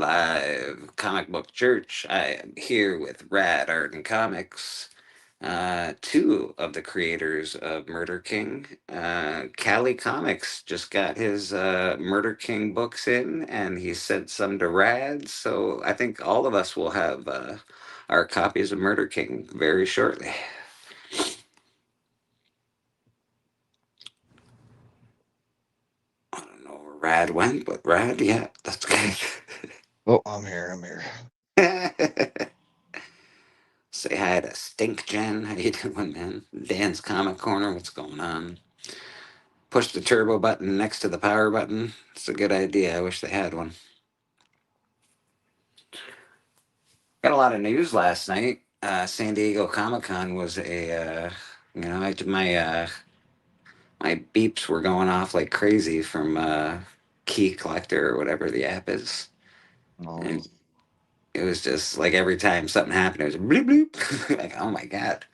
Live Comic Book Church. I am here with Rad Art and Comics, two of the creators of Murder King. Cali Comics just got his Murder King books in, and he sent some to Rad. So I think all of us will have our copies of Murder King very shortly. I don't know where Rad went, but Rad, yeah, that's good. Oh, I'm here. I'm here. Say hi to Stink Jen. How you doing, man? Dan's Comic Corner. What's going on? Push the turbo button next to the power button. It's a good idea. I wish they had one. Got a lot of news last night. San Diego Comic Con was my beeps were going off like crazy from Key Collector or whatever the app is, Oh, and it was just like every time something happened, it was bloop bloop. Like, oh my god.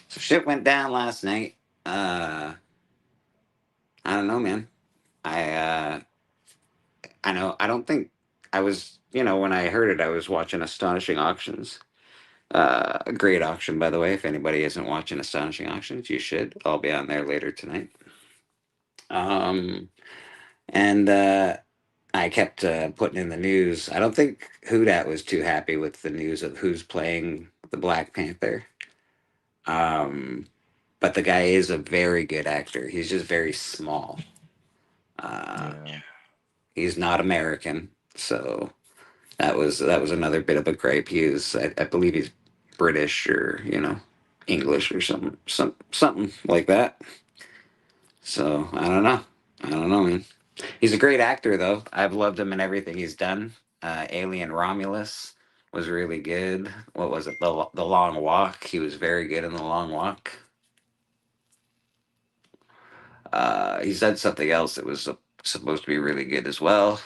So shit went down last night. Uh, I don't know, man. I I know. I don't think I was. When I heard it, I was watching Astonishing Auctions. A great auction, by the way. If anybody isn't watching Astonishing Auctions, you should. I'll be on there later tonight. Um, and I kept putting in the news. I don't think Hudat was too happy with the news of who's playing the Black Panther. Um, but the guy is a very good actor. He's just very small. Uh, yeah. he's not American, so that was another bit of a gripe. I believe he's British or English or something like that. So I don't know, man. He's a great actor though. I've loved him in everything he's done. Alien Romulus was really good. What was it? The Long Walk. He was very good in The Long Walk. He's done something else that was supposed to be really good as well.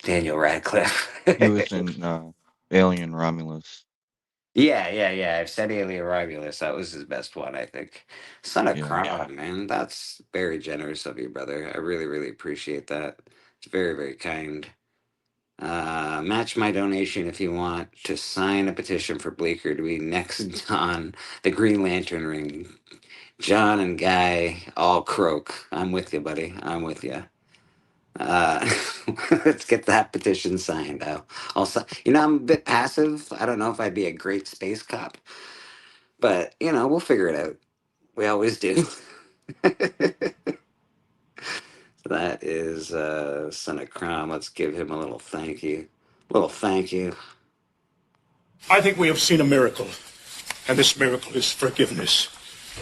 Daniel Radcliffe. He was in Alien Romulus. Yeah. I've said Alien Romulus. That was his best one, I think. Son of Yeah. Kron, man. That's very generous of you, brother. I really, really appreciate that. It's very, very kind. Match my donation if you want to sign a petition for Bleecker to be next on the Green Lantern ring. John and Guy all croak. I'm with you, buddy. I'm with you. Uh, let's get that petition signed. I'm a bit passive. I don't know if I'd be a great space cop, but we'll figure it out. We always do. That is Son of Crown. Let's give him a little thank you. Little thank you. I think we have seen a miracle, and this miracle is forgiveness.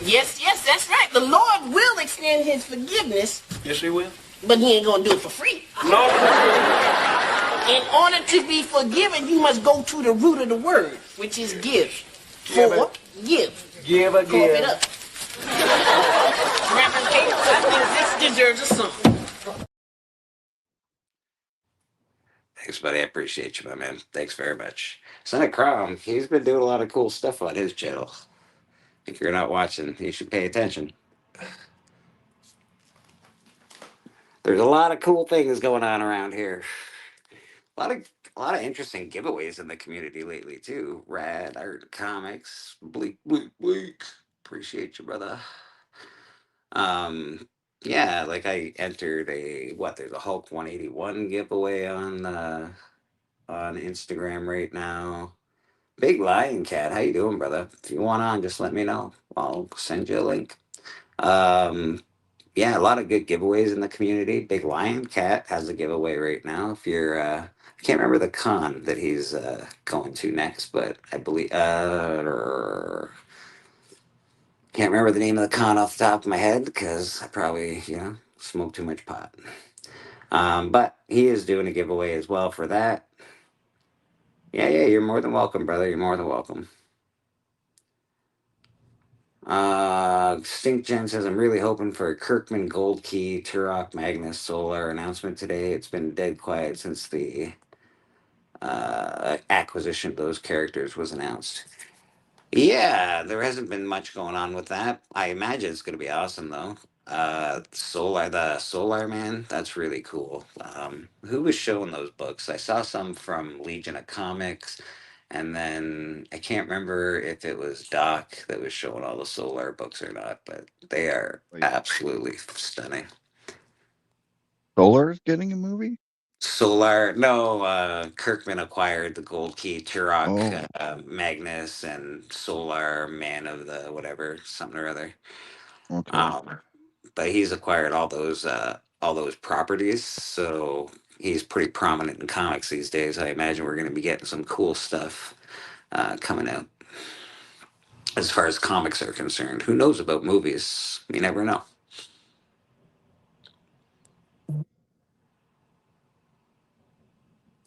Yes, that's right. The Lord will extend his forgiveness, Yes, he will. but he ain't gonna do it for free. No. In order to be forgiven, you must go to the root of the word, which is give. Give. Give a Cough it up. Reverend Gates, I think this deserves a song. Thanks, buddy. I appreciate you, my man. Thanks very much. Son of Crom, he's been doing a lot of cool stuff on his channel. If you're not watching, you should pay attention. There's a lot of cool things going on around here. A lot of interesting giveaways in the community lately too. Rad Art Comics, bleak, bleak, bleak. Appreciate you, brother. Um, yeah, like I entered there's a Hulk 181 giveaway on Instagram right now. Big Lion Cat, how you doing, brother? If you want on, just let me know. I'll send you a link. Um, yeah, a lot of good giveaways in the community. Big Lion Cat has a giveaway right now. If you're, I can't remember the con that he's going to next, but I believe can't remember the name of the con off the top of my head because I probably smoked too much pot. But he is doing a giveaway as well for that. Yeah, you're more than welcome, brother. You're more than welcome. Stink Jen says, I'm really hoping for a Kirkman Gold Key Turok Magnus Solar announcement today. It's been dead quiet since the acquisition of those characters was announced. Yeah, there hasn't been much going on with that. I imagine it's going to be awesome, though. The Solar Man, that's really cool. Who was showing those books? I saw some from Legion of Comics, and then I can't remember if it was Doc that was showing all the Solar books or not, but they are Wait, absolutely stunning. Solar's getting a movie? Solar, no, Kirkman acquired the Gold Key, Turok, Oh, Magnus, and Solar, Man of the whatever, something or other. okay. Um, but he's acquired all those properties, so he's pretty prominent in comics these days. I imagine we're going to be getting some cool stuff coming out as far as comics are concerned. Who knows about movies? You never know.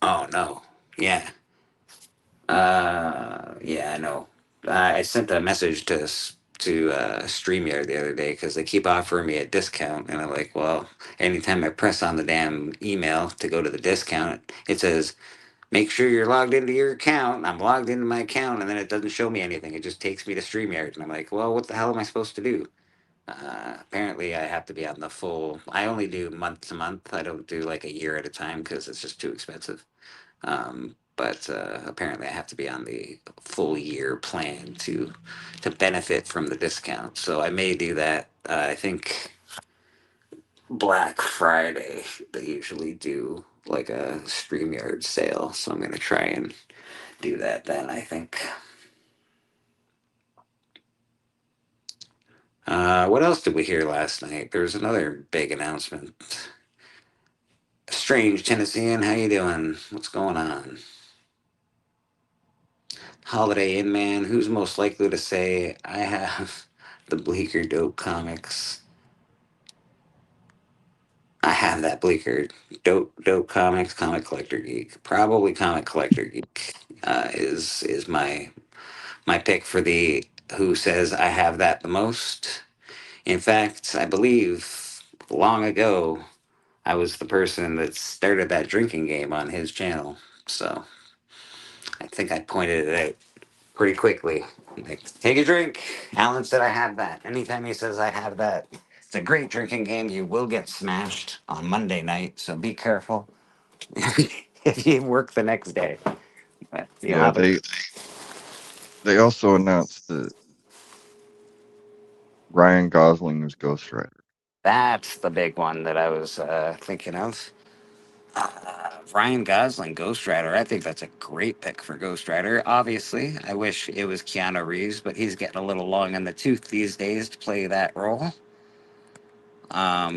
Oh no, yeah, yeah, I know. I sent a message to StreamYard the other day because they keep offering me a discount, and I'm like, well, anytime I press on the damn email to go to the discount, it says make sure you're logged into your account. I'm logged into my account, and then it doesn't show me anything. It just takes me to StreamYard, and I'm like, well, what the hell am I supposed to do? Apparently, I have to be on the full. I only do month to month. I don't do like a year at a time because it's just too expensive. But apparently, I have to be on the full year plan to benefit from the discount. So I may do that. I think Black Friday they usually do like a StreamYard sale, so I'm gonna try and do that then, I think. What else did we hear last night? There was another big announcement. Strange Tennessean, how you doing? What's going on? Holiday Inn Man, who's most likely to say I have the Bleaker Dope comics? I have that Bleaker Dope comics, Comic Collector Geek. Probably Comic Collector Geek is my pick for the who says I have that the most. In fact, I believe long ago I was the person that started that drinking game on his channel. So I think I pointed it out pretty quickly. Like, take a drink. Alan said I have that. Anytime he says I have that, it's a great drinking game. You will get smashed on Monday night, so be careful if you work the next day. But you'll Yeah, have a they also announced that Ryan Gosling is Ghost Rider. That's the big one that I was thinking of. Ryan Gosling, Ghost Rider. I think that's a great pick for Ghost Rider. Obviously, I wish it was Keanu Reeves, but he's getting a little long in the tooth these days to play that role.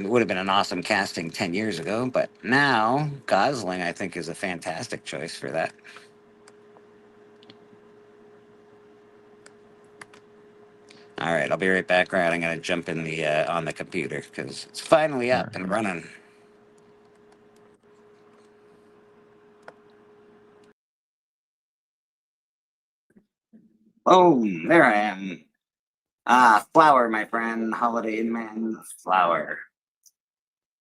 It would have been an awesome casting 10 years ago, but now Gosling, I think, is a fantastic choice for that. All right, I'll be right back. Right, I'm gonna jump in the on the computer because it's finally All up right. and running. Oh, there I am. Flower, my friend. Holiday Inn Man, flower.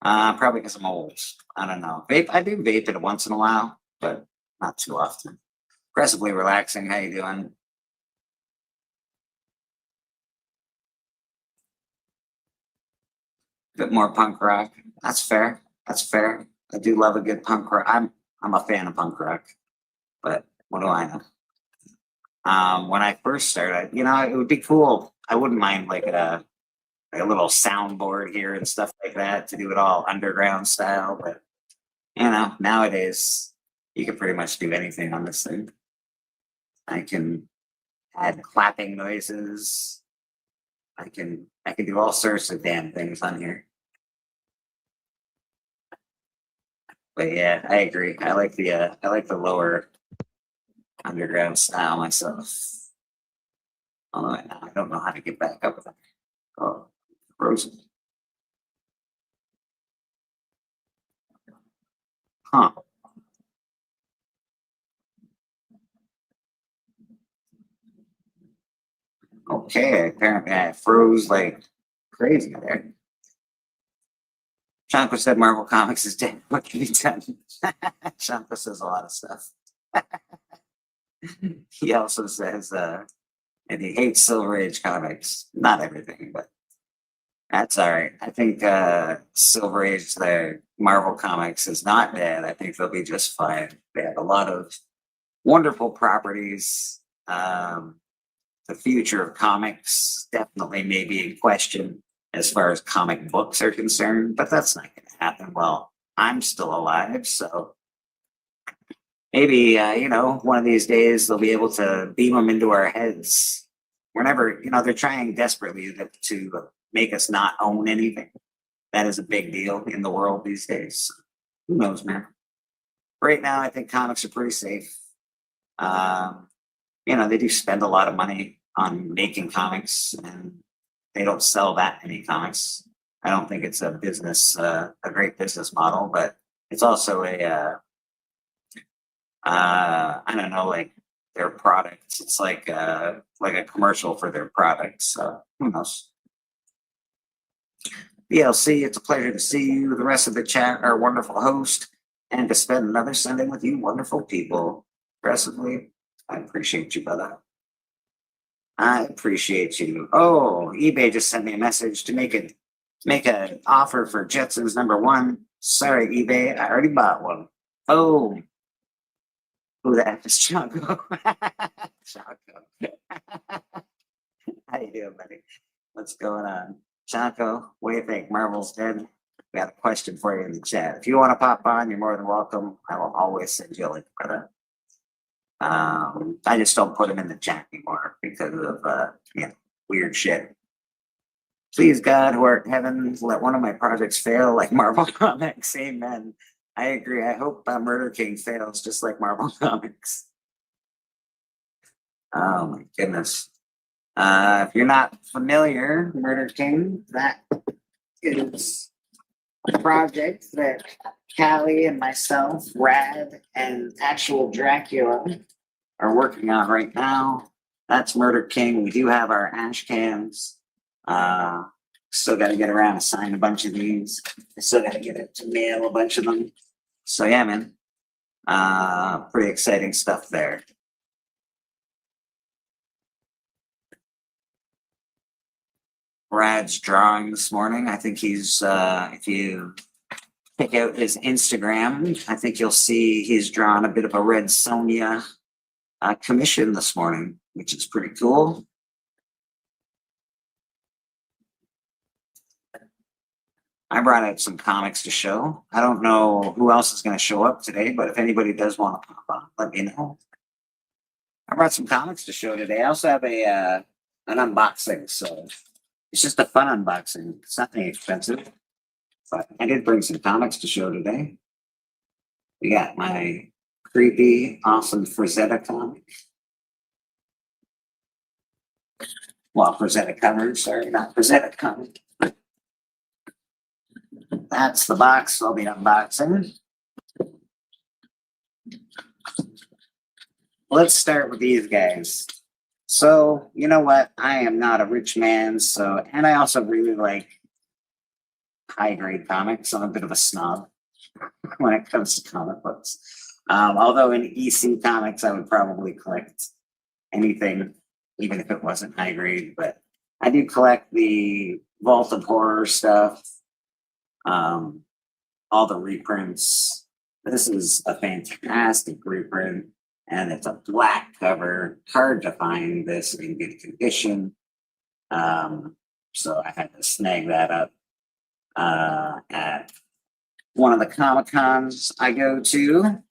Probably because I'm old. I don't know. Vape. I do vape it once in a while, but not too often. Aggressively relaxing. How you doing? Bit more punk rock. That's fair. That's fair. I do love a good punk rock. I'm a fan of punk rock, but what do I know? When I first started, it would be cool. I wouldn't mind like a little soundboard here and stuff like that to do it all underground style, but nowadays you can pretty much do anything on this thing. I can add clapping noises. I can do all sorts of damn things on here. But yeah, I agree. I like the lower underground style myself. Although I don't know how to get back up with it. Oh, frozen. Huh. Okay, apparently I froze like crazy there. Shanko said Marvel Comics is dead. What can be done? Shanko says a lot of stuff. He also says and he hates Silver Age comics. Not everything, but That's all right. I think Silver Age, the Marvel Comics, is not dead. I think they'll be just fine. They have a lot of wonderful properties. The future of comics definitely may be in question as far as comic books are concerned, but that's not going to happen while I'm still alive. So maybe, one of these days they'll be able to beam them into our heads. Whenever, they're trying desperately to make us not own anything. That is a big deal in the world these days. Who knows, man? Right now, I think comics are pretty safe. They do spend a lot of money on making comics, and they don't sell that many comics. I don't think it's a great business model, but it's also I don't know, like their products. It's like a commercial for their products. So who knows? BLC, it's a pleasure to see you. The rest of the chat, our wonderful host, and to spend another Sunday with you, wonderful people. Aggressively, I appreciate you, brother. I appreciate you. Oh, eBay just sent me a message to make an offer for Jetsons #1. Sorry, eBay, I already bought one. Oh, who the F is Chaco? Chaco. How you doing, buddy? What's going on? Chaco, what do you think? Marvel's dead? We got a question for you in the chat. If you want to pop on, you're more than welcome. I will always send you a link for that. I just don't put them in the chat anymore because of weird shit. Please, God, who art in heaven, let one of my projects fail like Marvel Comics. Amen. I agree. I hope Murder King fails just like Marvel Comics. Oh my goodness. If you're not familiar, Murder King, that is a project that Callie and myself, Rad, and actual Dracula are working on right now. That's Murder King. We do have our ash cans. Still got to get around to sign a bunch of these. I still got to get it to mail a bunch of them. So yeah, man. Pretty exciting stuff there. Rad's drawing this morning. I think he's if you check out his Instagram, I think you'll see he's drawn a bit of a Red Sonja commission this morning, which is pretty cool. I brought out some comics to show. I don't know who else is going to show up today, but if anybody does want to pop on, let me know. I brought some comics to show today. I also have an unboxing, so it's just a fun unboxing. It's nothing expensive, but I did bring some comics to show today. We got my creepy, awesome Frazetta comic. Well, Frazetta cover, sorry, not Frazetta comic. That's the box I'll be unboxing. Let's start with these guys. So, you know what? I am not a rich man, and I also really like high-grade comics. I'm a bit of a snob when it comes to comic books. Although in EC Comics, I would probably collect anything, even if it wasn't high-grade. But I do collect the Vault of Horror stuff, all the reprints. This is a fantastic reprint, and it's a black cover. Hard to find this in good condition. So I had to snag that up at one of the Comic Cons I go to.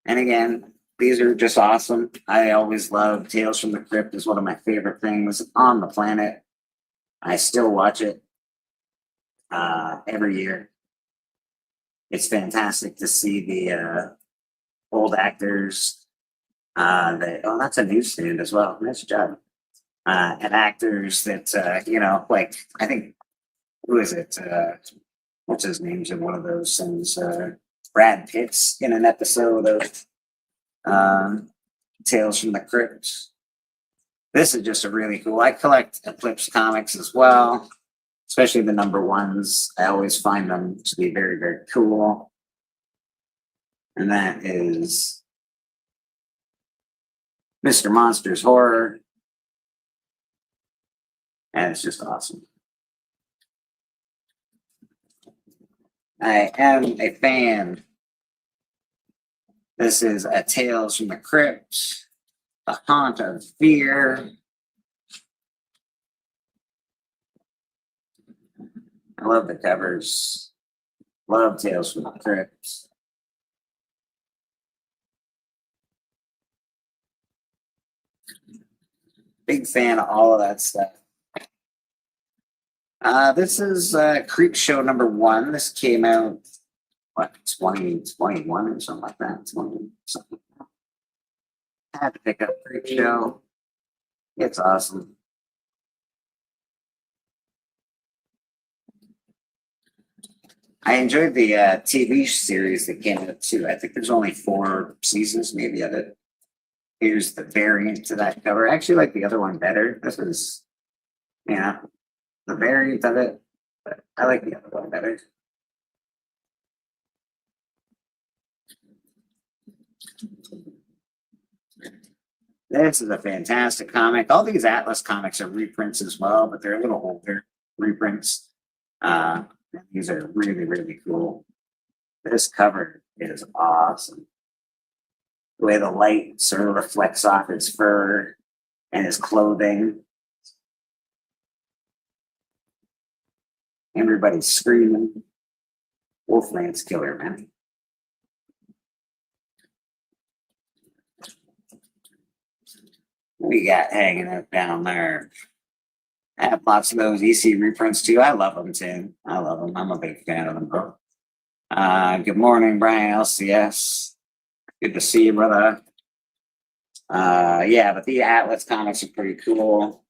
And again, these are just awesome. I always love Tales from the Crypt. Is one of my favorite things on the planet. I still watch it every year. It's fantastic to see the old actors. That's a newsstand as well. Nice job. And actors that like I think who is it? What's his name's in one of those things? Brad Pitt's in an episode of Tales from the Crypt. This is just a really cool. I collect Eclipse comics as well, especially the #1s. I always find them to be very, very cool. And that is Mr. Monsters Horror. And it's just awesome. I am a fan. This is a Tales from the Crypt, The Haunt of Fear. I love the covers. Love Tales from the Crypt. Big fan of all of that stuff. This is Creep Show #1. This came out, what, 2021 or something like that. 20 something. I had to pick up Creep Show. It's awesome. I enjoyed the TV series that came out too. I think there's only 4 seasons maybe of it. Here's the variant to that cover. I actually like the other one better. This is, yeah, the variant of it. But I like the other one better. This is a fantastic comic. All these Atlas comics are reprints as well, but they're a little older reprints. These are really, really cool. This cover is awesome. The way the light sort of reflects off his fur and his clothing. Everybody's screaming. Wolfman's killer, man. We got hanging out down there. I have lots of those EC reprints too. I love them too. I love them. I'm a big fan of them, bro. Good morning, Brian LCS. Good to see you, brother. Yeah, but the Atlas comics are pretty cool.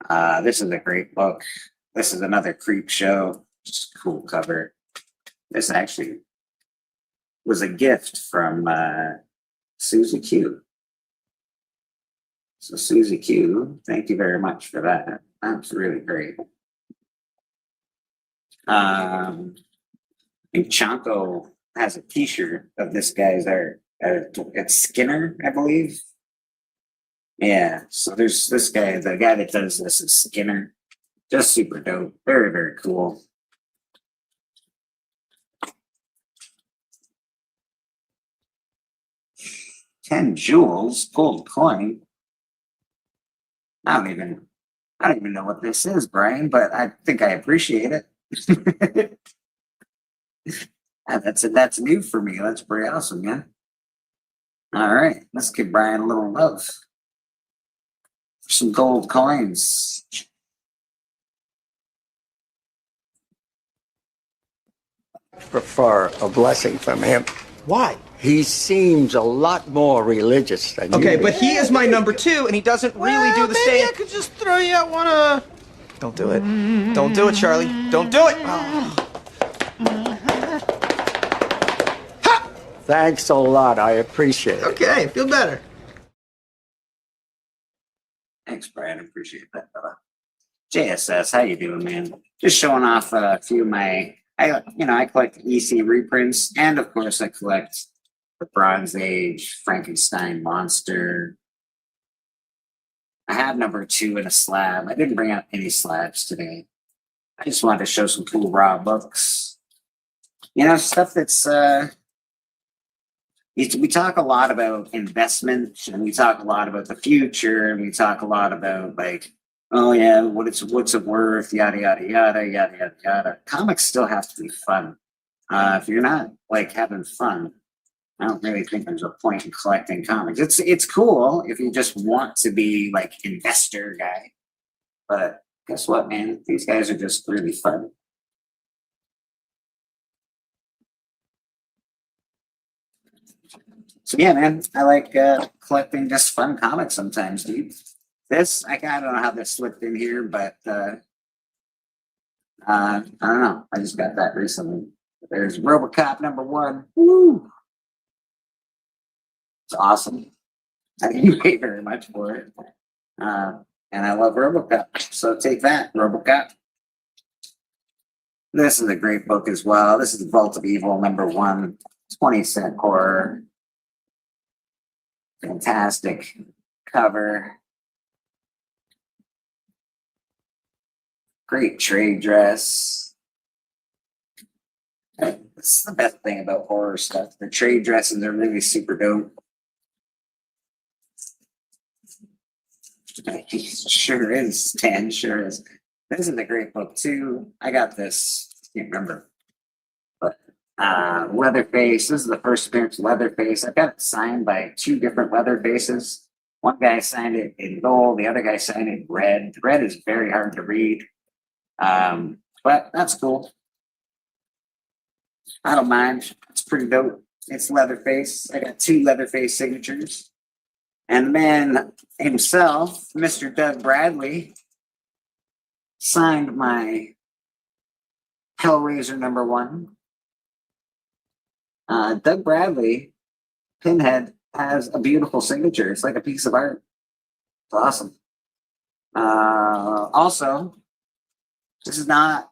This is a great book. This is another Creep Show. Just a cool cover. This actually was a gift from Susie Q. So Susie Q, thank you very much for that. That's really great. And Chanko has a T-shirt of this guy's art. It's Skinner, I believe. Yeah. So there's this guy. The guy that does this is Skinner. Just super dope. Very, very cool. $10 gold coin. I don't even know what this is, Brian, but I think I appreciate it. That's new for me. That's pretty awesome, man. All right, let's give Brian a little love for some gold coins. Prefer a blessing from him. Why? He seems a lot more religious than you. Okay, but he is my number 2, and he doesn't really do the maybe same. I could just throw you out one. Don't do it. Don't do it, Charlie. Don't do it. Thanks a lot. I appreciate it. Okay, feel better. Thanks, Brian. Appreciate that, fella. JSS, how you doing, man? Just showing off a few of my. I collect EC reprints, and of course, I collect the Bronze Age Frankenstein monster. I have number 2 in a slab. I didn't bring out any slabs today. I just wanted to show some cool raw books. Stuff that's. We talk a lot about investment, and we talk a lot about the future, and we talk a lot about like, oh yeah, what's it worth, yada yada yada yada yada yada. Comics still have to be fun. If you're not like having fun, I don't really think there's a point in collecting comics. It's cool if you just want to be like investor guy, but guess what, man? These guys are just really fun. So yeah, man, I like collecting just fun comics sometimes, dude. This, I don't know how this slipped in here, but I don't know. I just got that recently. There's RoboCop #1. Woo! It's awesome. I didn't pay very much for it. And I love RoboCop. So take that, RoboCop. This is a great book as well. This is Vault of Evil #1, 20-cent horror. Fantastic cover. Great trade dress. This is the best thing about horror stuff. The trade dresses are really super dope. Sure is, Stan. Sure is. This is a great book too. I got this. Can't remember, but Leatherface. This is the first appearance of Leatherface. I got it signed by two different Leatherfaces. One guy signed it in gold. The other guy signed it in red. Red is very hard to read, but that's cool. I don't mind. It's pretty dope. It's Leatherface. I got two Leatherface signatures. And the man himself, Mr. Doug Bradley, signed my Hellraiser #1. Doug Bradley, Pinhead, has a beautiful signature. It's like a piece of art. It's awesome. Also, this is not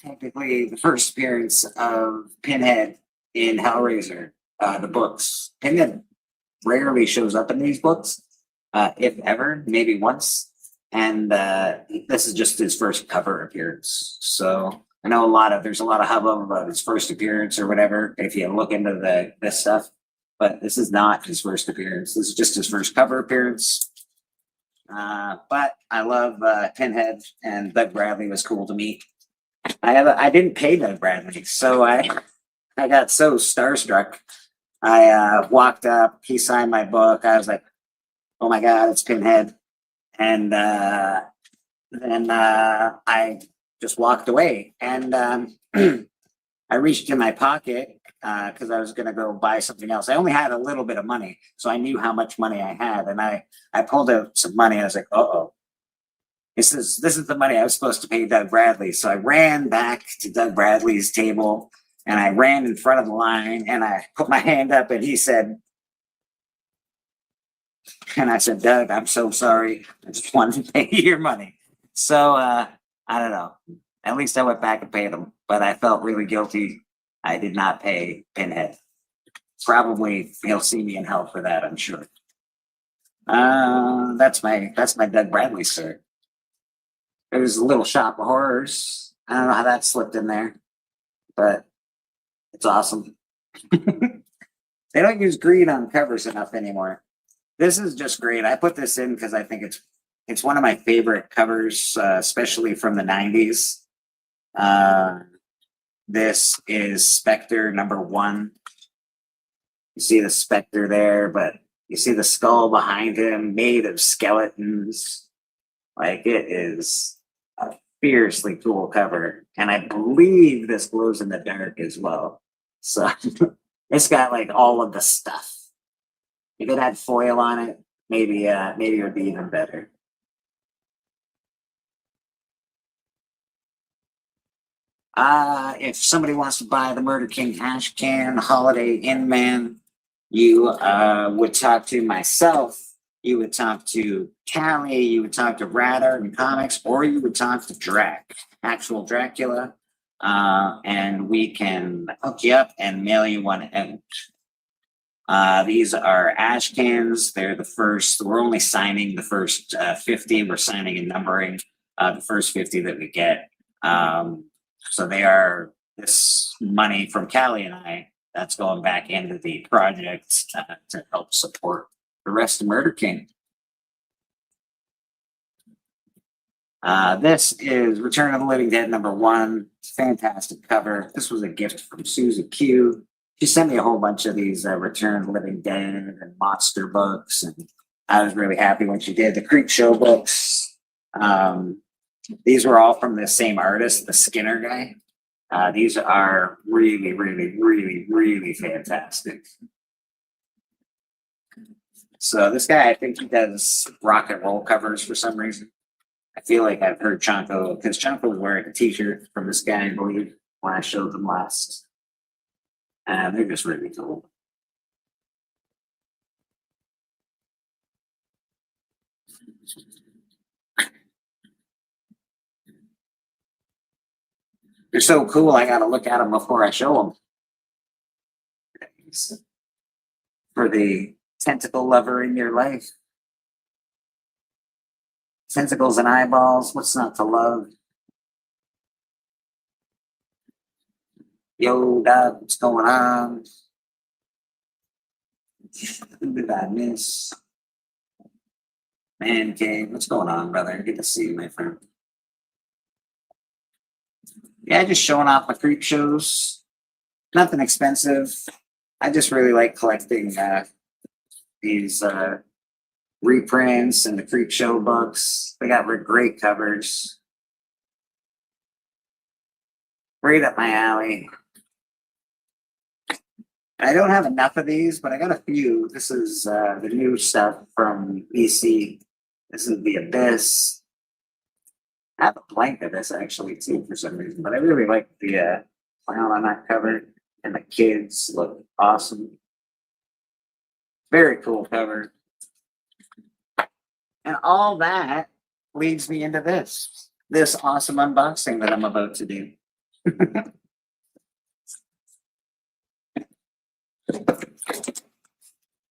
technically the first appearance of Pinhead in Hellraiser, the books. Pinhead rarely shows up in these books, if ever, maybe once. And this is just his first cover appearance. So I know there's a lot of hubbub about his first appearance or whatever, if you look into this stuff. But this is not his first appearance. This is just his first cover appearance. But I love Pinhead, and Doug Bradley was cool to meet. I didn't pay Doug Bradley, so I got so starstruck. I walked up, he signed my book. I was like, oh my God, it's Pinhead. And then I just walked away. And I reached in my pocket because I was going to go buy something else. I only had a little bit of money, so I knew how much money I had. And I pulled out some money. I was like, uh-oh. This is the money I was supposed to pay Doug Bradley. So I ran back to Doug Bradley's table. And I ran in front of the line and I put my hand up and he said, and I said, Doug, I'm so sorry. I just wanted to pay you your money. So I don't know. At least I went back and paid him, but I felt really guilty. I did not pay Pinhead. Probably he'll see me in hell for that, I'm sure. That's my Doug Bradley shirt. It was a Little Shop of Horrors. I don't know how that slipped in there, but it's awesome. They don't use green on covers enough anymore. This is just great. I put this in because I think it's one of my favorite covers, especially from the 90s. This is Spectre #1. You see the Spectre there, but you see the skull behind him made of skeletons. Like, it is a fiercely cool cover. And I believe this glows in the dark as well. So it's got like all of the stuff. If it had foil on it, maybe it would be even better. If somebody wants to buy the Murder King Ashcan Holiday Inn Man, you would talk to myself. You would talk to Callie. You would talk to Rad Art and Comics, or you would talk to Drac, actual Dracula. And we can hook you up and mail you one out. These are ash cans. They're the first. We're only signing the first 50. We're signing and numbering the first 50 that we get. So they are this money from Callie and I that's going back into the project to help support the rest of Murder King. This is Return of the Living Dead #1. Fantastic cover. This was a gift from Susie Q. She sent me a whole bunch of these Return of the Living Dead and monster books, and I was really happy when she did. The Creep Show books. These were all from the same artist, the Skinner guy. These are really, really, really, really fantastic. So this guy, I think he does rock and roll covers for some reason. I feel like I've heard Chanko, because Chanko was wearing a t-shirt from this guy, I believe, when I showed them last. And they're just really cool. They're so cool, I gotta look at them before I show them. For the tentacle lover in your life. Tentacles and eyeballs. What's not to love? Yo, Doc, what's going on? Who did I miss? Man cave, what's going on, brother? Good to see you, my friend. Yeah, just showing off my creep shows. Nothing expensive. I just really like collecting these reprints and the creep show books. They got great covers. Right up my alley. I don't have enough of these, but I got a few. This is the new stuff from EC. This is The Abyss. I have a blank of this actually too for some reason, but I really like the clown on that cover, and the kids look awesome. Very cool cover. And all that leads me into this awesome unboxing that I'm about to do.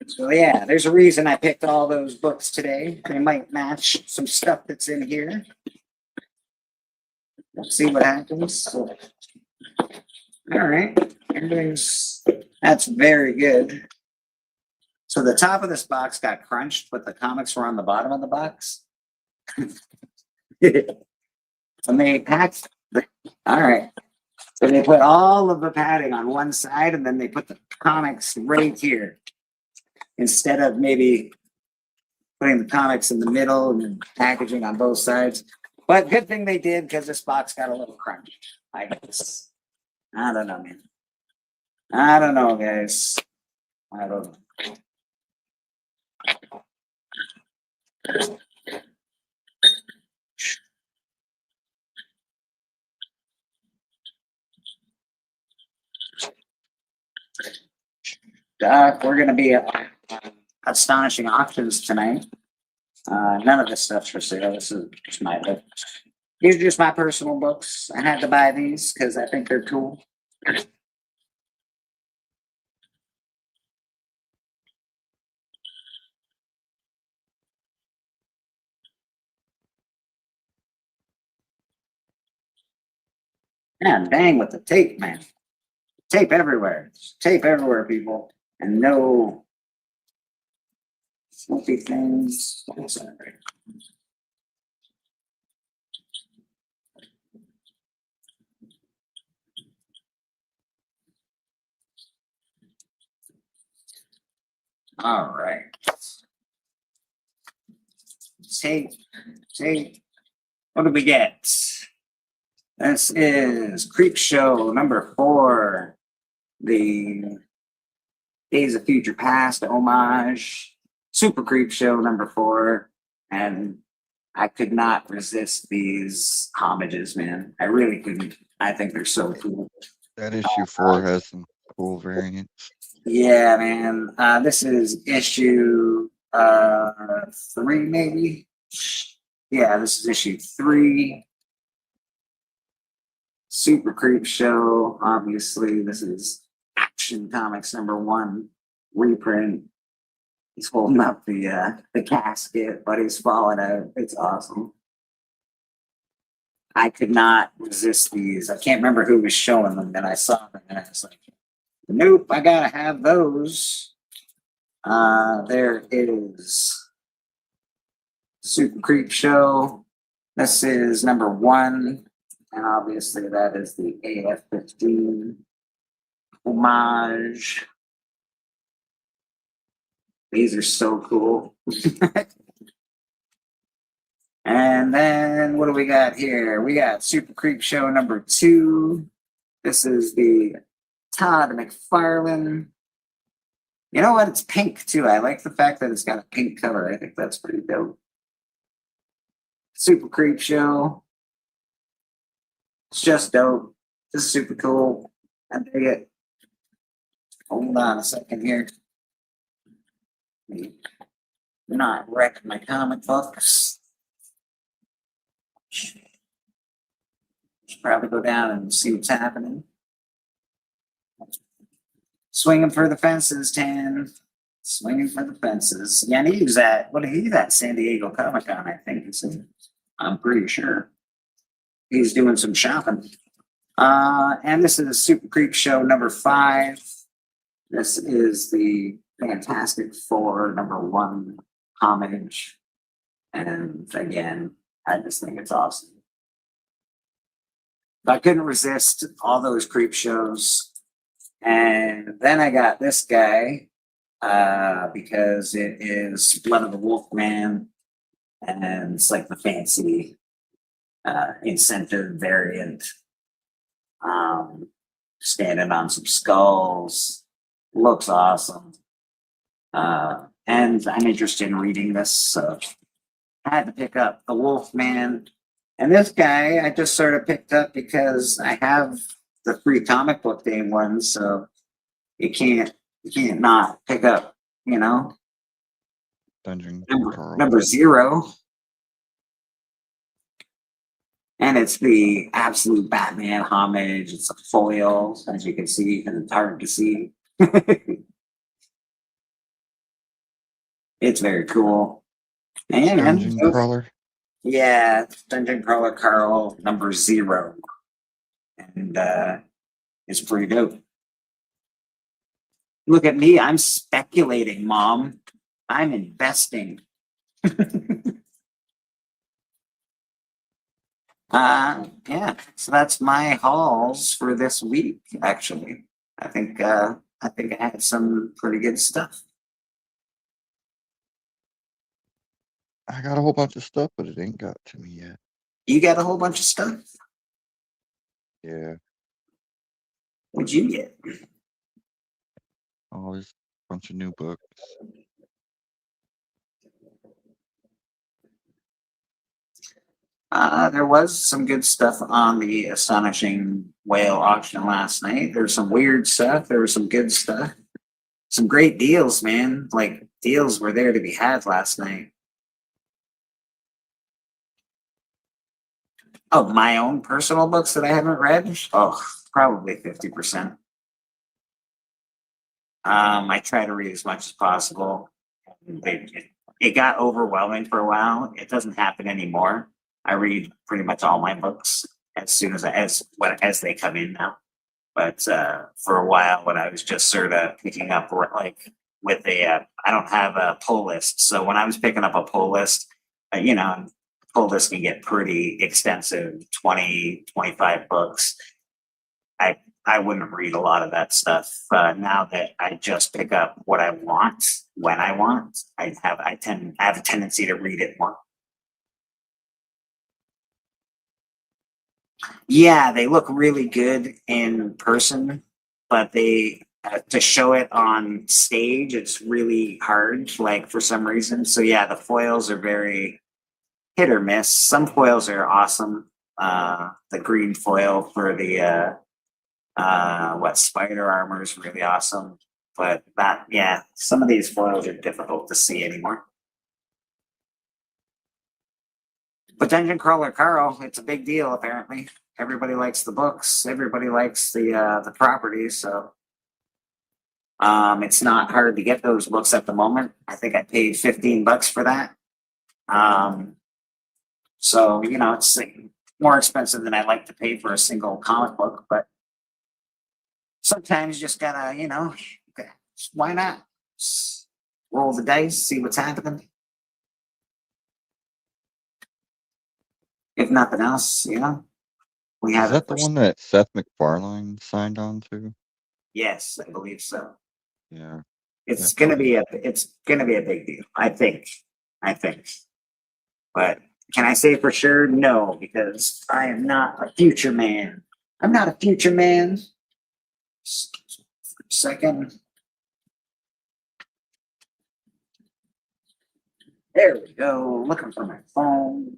So yeah, there's a reason I picked all those books today. They might match some stuff that's in here. Let's see what happens. So, all right, that's very good. So the top of this box got crunched, but the comics were on the bottom of the box. And they packed. All right. So they put all of the padding on one side, and then they put the comics right here, instead of maybe putting the comics in the middle and packaging on both sides. But good thing they did, because this box got a little crunched, I guess. I don't know, man. I don't know, guys. I don't know. We're going to be at Astonishing Auctions tonight. None of this stuff's for sale. This is just my book. These are just my personal books. I had to buy these because I think they're cool. Man, dang with the tape, man. Tape everywhere. Tape everywhere, people. And no smoky things. All right. Tape. What do we get? This is Creep Show number 4. The Days of Future Past homage. Super Creep Show number 4. And I could not resist these homages, man. I really couldn't. I think they're so cool. That issue 4 has some cool variants. Yeah, man. This is issue 3, maybe. Yeah, this is issue 3. Super Creep Show. Obviously, this is Action Comics number 1 reprint. He's holding up the casket, but he's falling out. It's awesome. I could not resist these. I can't remember who was showing them, and I saw them, and I was like, nope, I gotta have those. There is Super Creep Show. This is number 1, and obviously that is the AF-15 homage. These are so cool. And then what do we got here? We got Super Creep Show number 2. This is the Todd McFarlane. You know what? It's pink too. I like the fact that it's got a pink cover. I think that's pretty dope. Super Creep Show. It's just dope. This is super cool. I dig it. Hold on a second here. Not wreck my comic books. Should probably go down and see what's happening. Swinging for the fences, Tan. Swinging for the fences. Yeah, and he was at he's at San Diego Comic Con, I think. I'm pretty sure he's doing some shopping. And this is Super Creep Show number 5. This is the Fantastic Four #1 homage, and again, I just think it's awesome. I couldn't resist all those creep shows, and then I got this guy. Because it is Blood of the Wolf Man, and it's like the fancy incentive variant. Standing on some skulls, looks awesome. And I'm interested in reading this, so I had to pick up the Wolf Man. And this guy I just sort of picked up because I have the free comic book day one, so you can't not pick up, Dungeon Carl. number 0. And it's the absolute Batman homage. It's a foil, as you can see, and it's hard to see. It's very cool. And Dungeon Crawler. yeah, Dungeon Crawler Carl number 0. And it's pretty dope. Look at me, I'm speculating, Mom. I'm investing. Yeah, so that's my hauls for this week, actually. I think I had some pretty good stuff. I got a whole bunch of stuff, but it ain't got to me yet. You got a whole bunch of stuff? Yeah. What'd you get? Oh, there's a bunch of new books. There was some good stuff on the Astonishing Whale auction last night. There's some weird stuff. There was some good stuff. Some great deals, man. Like, deals were there to be had last night. Oh, my own personal books that I haven't read? Oh, probably 50%. I try to read as much as possible. It got overwhelming for a while. It doesn't happen anymore. I read pretty much all my books as soon as they come in now. But for a while, when I was just sort of picking up, like with I don't have a pull list. So when I was picking up a pull list, pull list can get pretty extensive, 20, 25 books. I wouldn't read a lot of that stuff. Now that I just pick up what I want when I want, I have a tendency to read it more. Yeah, they look really good in person, but to show it on stage, it's really hard, like, for some reason. So yeah, the foils are very hit or miss. Some foils are awesome. The green foil for the spider armor is really awesome. But some of these foils are difficult to see anymore. But Dungeon Crawler Carl, it's a big deal apparently. Everybody likes the books. Everybody likes the property. So it's not hard to get those books at the moment. I think I paid $15 for that. So it's more expensive than I'd like to pay for a single comic book, but sometimes you just gotta, why not? Just roll the dice, see what's happening. If nothing else, we have. Is that the one that Seth MacFarlane signed on to? Yes, I believe so. Yeah. It's gonna be a big deal. I think. But can I say for sure? No, because I am not a future man. I'm not a future man. For a second. There we go. Looking for my phone.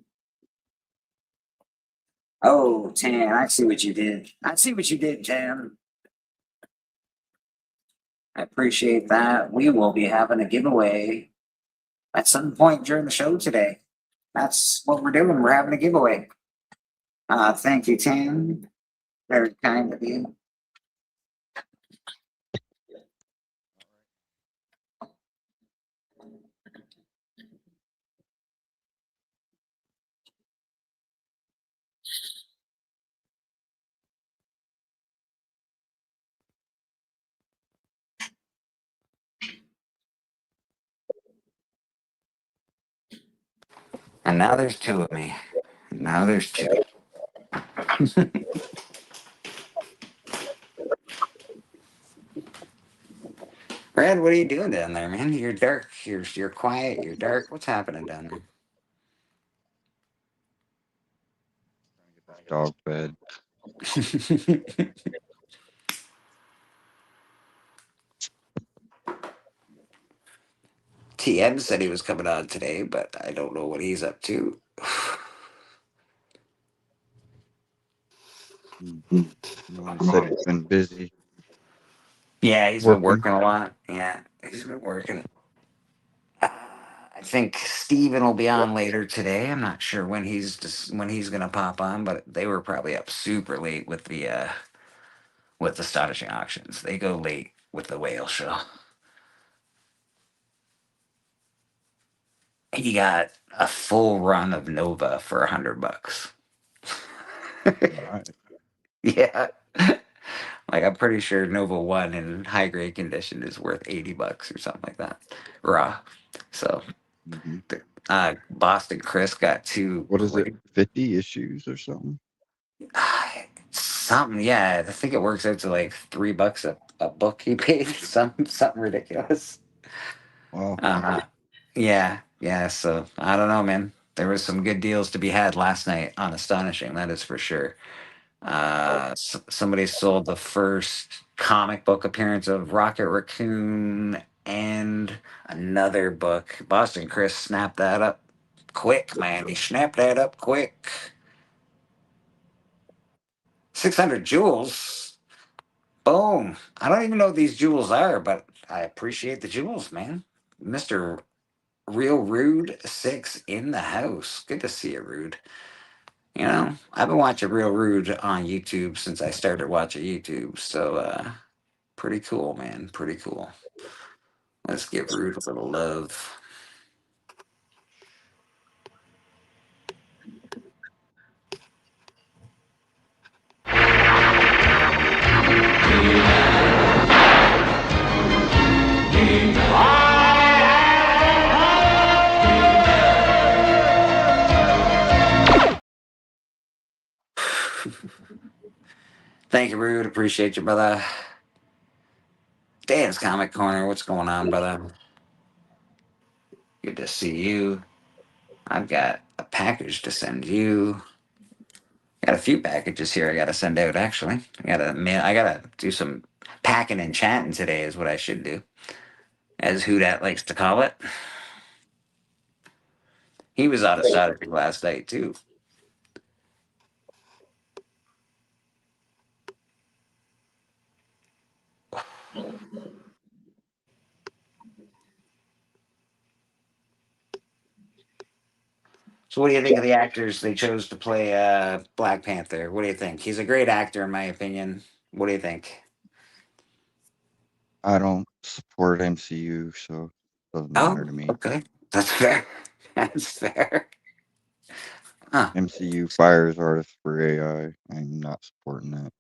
Oh, Tan, I see what you did. Tan. I appreciate that. We will be having a giveaway at some point during the show today. That's what we're doing. We're having a giveaway. Thank you, Tan. Very kind of you. And now there's two of me. Now there's two. Brad, what are you doing down there, man? You're dark. You're quiet. You're dark. What's happening down there? Dog fed. TN said he was coming on today, but I don't know what he's up to. No, he said he's been busy Yeah, he's been working. working a lot. Yeah, he's been working. I think Steven will be on later today. I'm not sure when he's gonna pop on, but they were probably up super late with the astonishing auctions. They go late with the whale show. He got a full run of Nova for $100. Right. Yeah. Like I'm pretty sure Nova 1 in high grade condition is worth $80 or something like that. Raw. So Mhm. Boston Chris got two What is it? great 50 issues or something? something, yeah. I think it works out to like $3 a book he paid. Something ridiculous. Wow. Yeah, yeah. So I don't know, man. There was some good deals to be had last night on Astonishing, that is for sure. Somebody sold the first comic book appearance of Rocket Raccoon and another book. Boston Chris snapped that up quick, man. He snapped that up quick. 600 jewels. Boom. I don't even know what these jewels are, but I appreciate the jewels, man. Mr. Real Rude 6 in the house. Good to see you, Rude. You know, I've been watching Real Rude on YouTube since I started watching YouTube. So, pretty cool, man. Pretty cool. Let's give Rude a little love. Thank you, Rude. Appreciate you, brother. Dan's Comic Corner. What's going on, brother? Good to see you. I've got a package to send you. Got a few packages here I gotta send out actually. I gotta do some packing and chatting today is what I should do. As Who Dat likes to call it. He was out of Saturday last night too. So what do you think of the actors they chose to play Black Panther? What do you think? He's a great actor in my opinion. What do you think? I don't support MCU, so it doesn't Oh, matter to me. okay. That's fair. That's fair. Huh. MCU fires artists for AI. I'm not supporting that.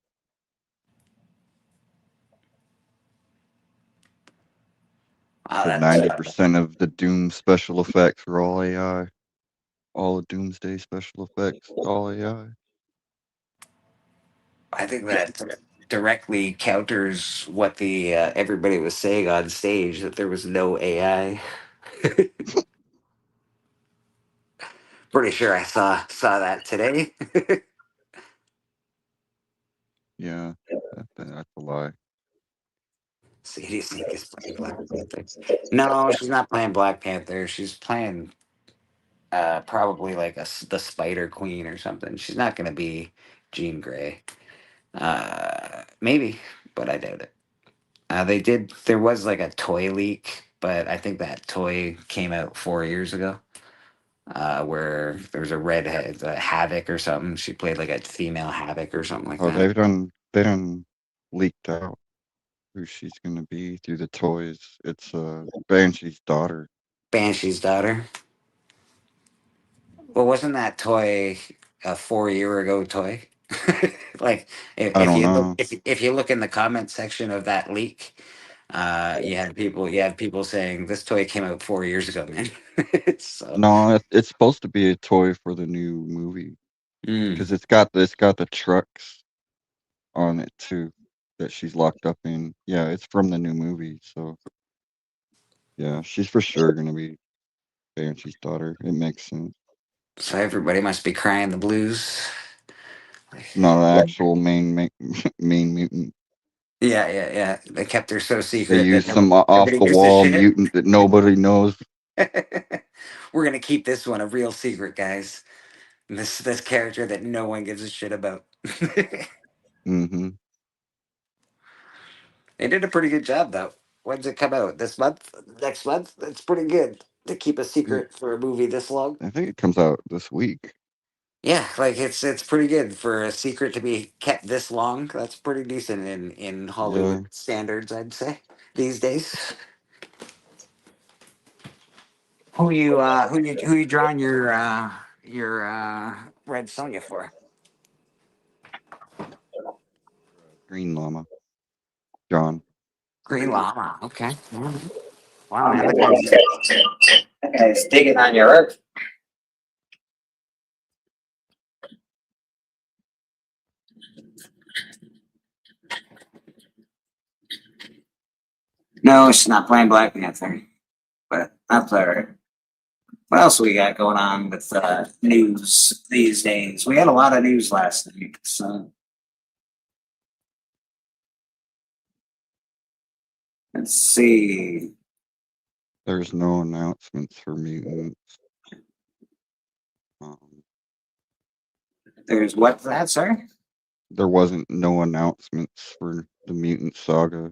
Wow, So that's 90% of the Doom special effects are all AI. All the Doomsday special effects, all AI. I think that directly counters what the everybody was saying on stage that there was no AI. Pretty sure I saw that today. Yeah, that's a lie. Sadie Sink is playing Black Panther. No, she's not playing Black Panther. She's playing probably like the Spider Queen or something. She's not going to be Jean Grey. Maybe, but I doubt it. They did. There was like a toy leak, but I think that toy came out 4 years ago. Where there was a redhead, a Havoc or something. She played like a female Havoc or something like Oh, that. they done leaked out who she's gonna be through the toys. It's Banshee's daughter. Banshee's daughter. Well, wasn't that toy a 4 year ago toy? Like I if don't you look know. if you look in the comment section of that leak, You had people saying this toy came out 4 years ago, man. So, No, it's supposed to be a toy for the new movie mm. because it's got the trucks on it too that she's locked up in. Yeah, it's from the new movie, so yeah, she's for sure gonna be Banshee's daughter. It makes sense. So everybody must be crying the blues. Not an actual main mutant. Yeah. They kept her so They secret that use some off nobody the gives a wall shit. mutant that nobody knows. We're gonna keep this one a real secret, guys. This character that no one gives a shit about. Mm-hmm. They did a pretty good job, though. When's it come out? This month? Next month? It's pretty good to keep a secret for a movie this long. I think it comes out this week. Yeah, like it's pretty good for a secret to be kept this long. That's pretty decent in Yeah. Hollywood standards, I'd say, these days. Who you drawing your Red Sonja for? Green Llama. John. Green Llama. Okay. Wow, man, that guy's digging on your earth. No, she's not playing Black Panther, but that's all right. What else we got going on with news these days? We had a lot of news last week, so let's see. There's no announcements for mutants. There's what's that, sir? There wasn't no announcements for the mutant saga.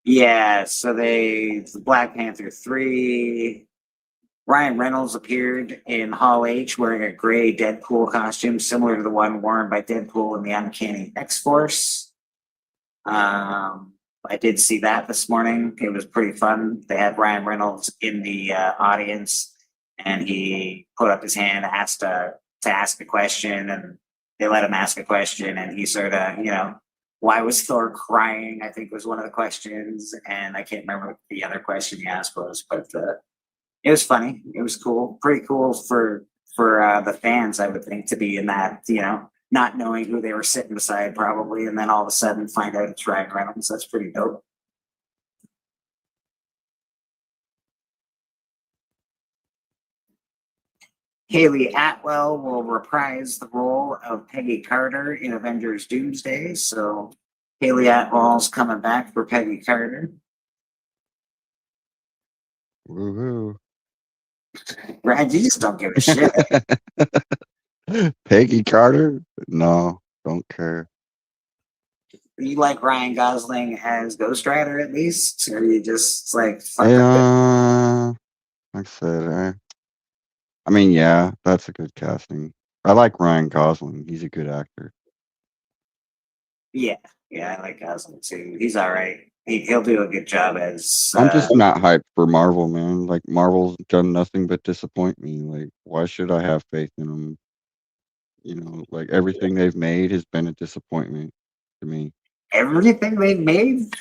Yeah, so Black Panther 3. Ryan Reynolds appeared in Hall H wearing a gray Deadpool costume, similar to the one worn by Deadpool in the Uncanny X-Force. I did see that this morning. It was pretty fun. They had Ryan Reynolds in the audience, and he put up his hand, asked to ask a question, and they let him ask a question, and he sort of, why was Thor crying? I think was one of the questions, and I can't remember what the other question he asked was, but it was funny. It was cool. Pretty cool for the fans, I would think, to be in that, not knowing who they were sitting beside probably, and then all of a sudden find out it's Ryan Reynolds. That's pretty dope. Haley Atwell will reprise the role of Peggy Carter in Avengers Doomsday. So Haley Atwell's coming back for Peggy Carter. Woohoo. Brad, you just don't give a shit. Peggy Carter? No, don't care. You like Ryan Gosling as Ghost Rider at least? Or you just like fuck up Yeah, like I said, I mean, yeah, that's a good casting. I like Ryan Gosling. He's a good actor. Yeah, I like Gosling too. He's all right. He'll do a good job as. I'm just not hyped for Marvel, man. Like, Marvel's done nothing but disappoint me. Like, why should I have faith in them? Like, everything they've made has been a disappointment to me. Everything they've made?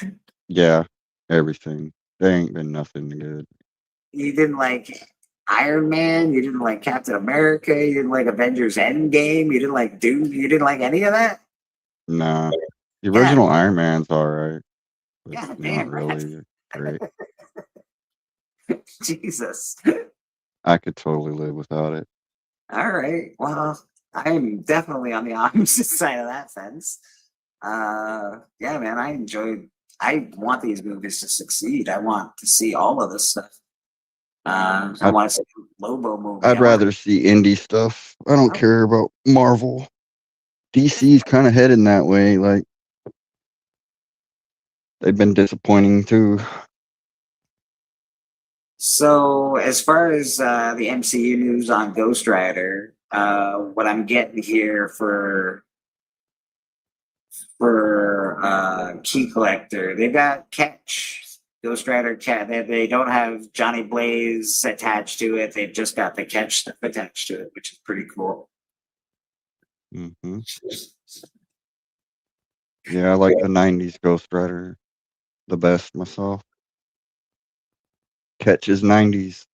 Yeah, everything. They ain't been nothing good. You didn't like Iron Man? You didn't like Captain America? You didn't like Avengers Endgame? You didn't like Doom? You didn't like any of that? Nah. The original Iron Man's alright. Yeah, Not damn, really great. Jesus. I could totally live without it. All right. Well, I'm definitely on the opposite side of that fence. Yeah, man, I want these movies to succeed. I want to see all of this stuff. I want to see a Lobo movie. I'd rather see indie stuff. I don't care about Marvel. DC's kind of heading that way. Like, they've been disappointing too. So, as far as the MCU news on Ghost Rider, what I'm getting here for Key Collector, they've got Catch, Ghost Rider Catch. They don't have Johnny Blaze attached to it. They've just got the Catch stuff attached to it, which is pretty cool. Mm-hmm. Yeah, I like the 90s Ghost Rider the best myself. Catches 90s.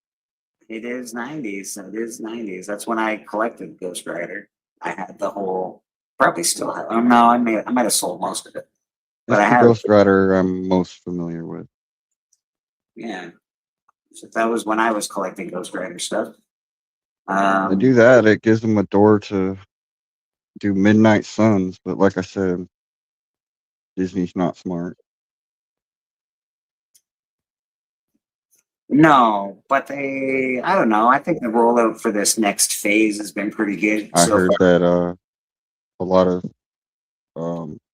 It is 90s. It is 90s. That's when I collected Ghost Rider. I had the whole, probably still have. Oh no, I might have sold most of it, but That's I the have. Ghost Rider I'm most familiar with. Yeah, so that was when I was collecting Ghost Rider stuff. They do that, it gives them a door to do Midnight Suns, but like I said, Disney's not smart. No, but I don't know. I think the rollout for this next phase has been pretty good. I So heard far. that a lot of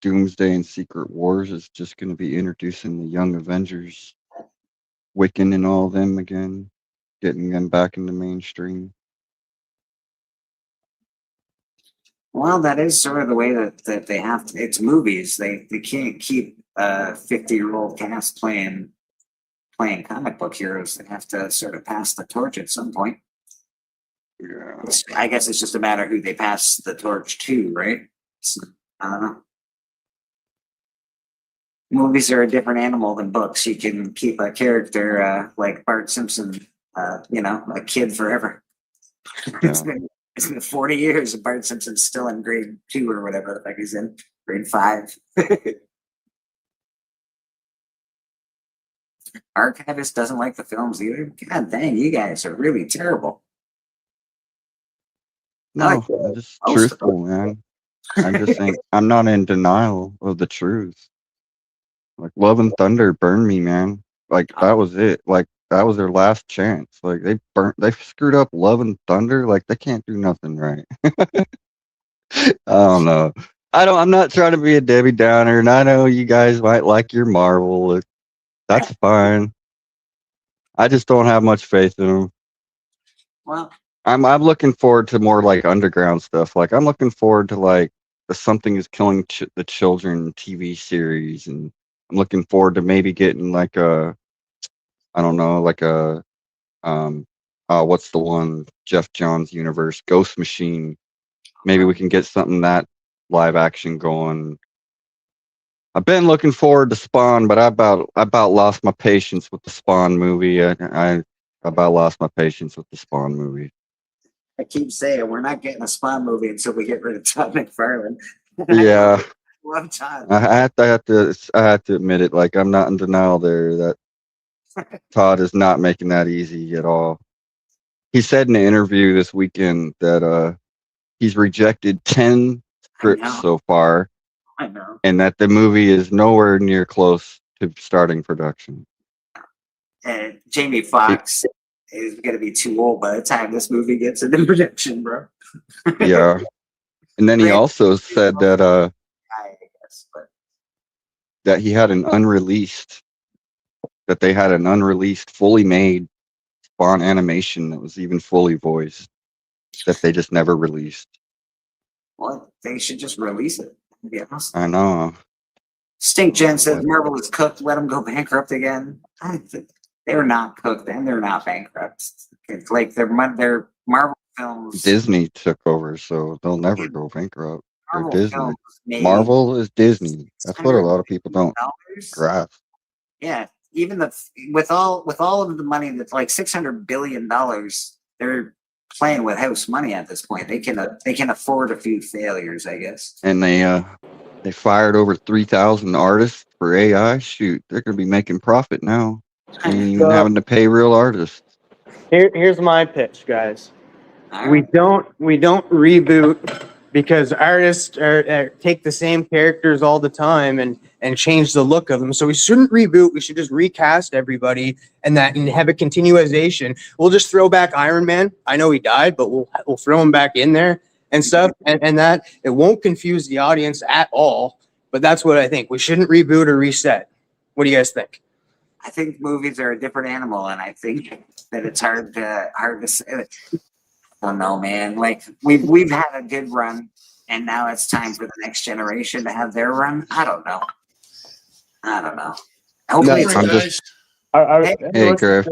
Doomsday and Secret Wars is just going to be introducing the Young Avengers, Wiccan and all them again, getting them back in the mainstream. Well, that is sort of the way that they have to. It's movies. They can't keep a 50-year-old cast playing comic book heroes. They have to sort of pass the torch at some point. Yeah. I guess it's just a matter of who they pass the torch to, right? So, I don't know. Movies are a different animal than books. You can keep a character like Bart Simpson, a kid forever. It's been 40 years and Bart Simpson's still in grade 2 or whatever the fuck he's in, grade 5. Archivist doesn't like the films either. God dang, you guys are really terrible. No, I'm just truthful, man. I'm just saying, I'm not in denial of the truth. Like Love and Thunder burned me, man. Like that was it. Like that was their last chance. Like they screwed up Love and Thunder. Like they can't do nothing right. I don't know. I'm not trying to be a Debbie Downer, and I know you guys might like your Marvel. That's fine. I just don't have much faith in them. Well, I'm looking forward to more like underground stuff. Like I'm looking forward to like the Something Is Killing the Children TV series, and I'm looking forward to maybe getting like I don't know, like what's the one Jeff Johns universe, Ghost Machine. Maybe we can get something that live action going. I've been looking forward to Spawn, but I about lost my patience with the Spawn movie. I about lost my patience with the Spawn movie. I keep saying we're not getting a Spawn movie until we get rid of Todd McFarlane. Yeah. Love Todd. I have to admit it. Like I'm not in denial there that Todd is not making that easy at all. He said in an interview this weekend that he's rejected 10 scripts so far. I know. And that the movie is nowhere near close to starting production. Jamie Foxx is going to be too old by the time this movie gets into production, bro. Yeah. And then he also said that that he had an unreleased, that they had an unreleased, fully made Spawn animation that was even fully voiced that they just never released. Well, they should just release it. To be honest. I know. Stink Jen says Marvel is cooked. Let them go bankrupt again. They're not cooked and they're not bankrupt. It's like their Marvel films. Disney took over, so they'll never go bankrupt. They're Disney. Made Marvel is Disney. That's what a lot of people don't grasp. Yeah, even with all of the money that's like $600 billion, they're playing with house money at this point. They can afford a few failures, I guess. And they fired over 3,000 artists for AI. Shoot, they're gonna be making profit now. Ain't even having to pay real artists. Here's my pitch, guys. We don't reboot because artists take the same characters all the time and change the look of them. So we shouldn't reboot. We should just recast everybody and have a continuation. We'll just throw back Iron Man. I know he died, but we'll throw him back in there and stuff. And that it won't confuse the audience at all. But that's what I think. We shouldn't reboot or reset. What do you guys think? I think movies are a different animal, and I think that it's hard to say. I don't know, man. Like we've had a good run, and now it's time for the next generation to have their run. I don't know. Hopefully, Hey, Griff.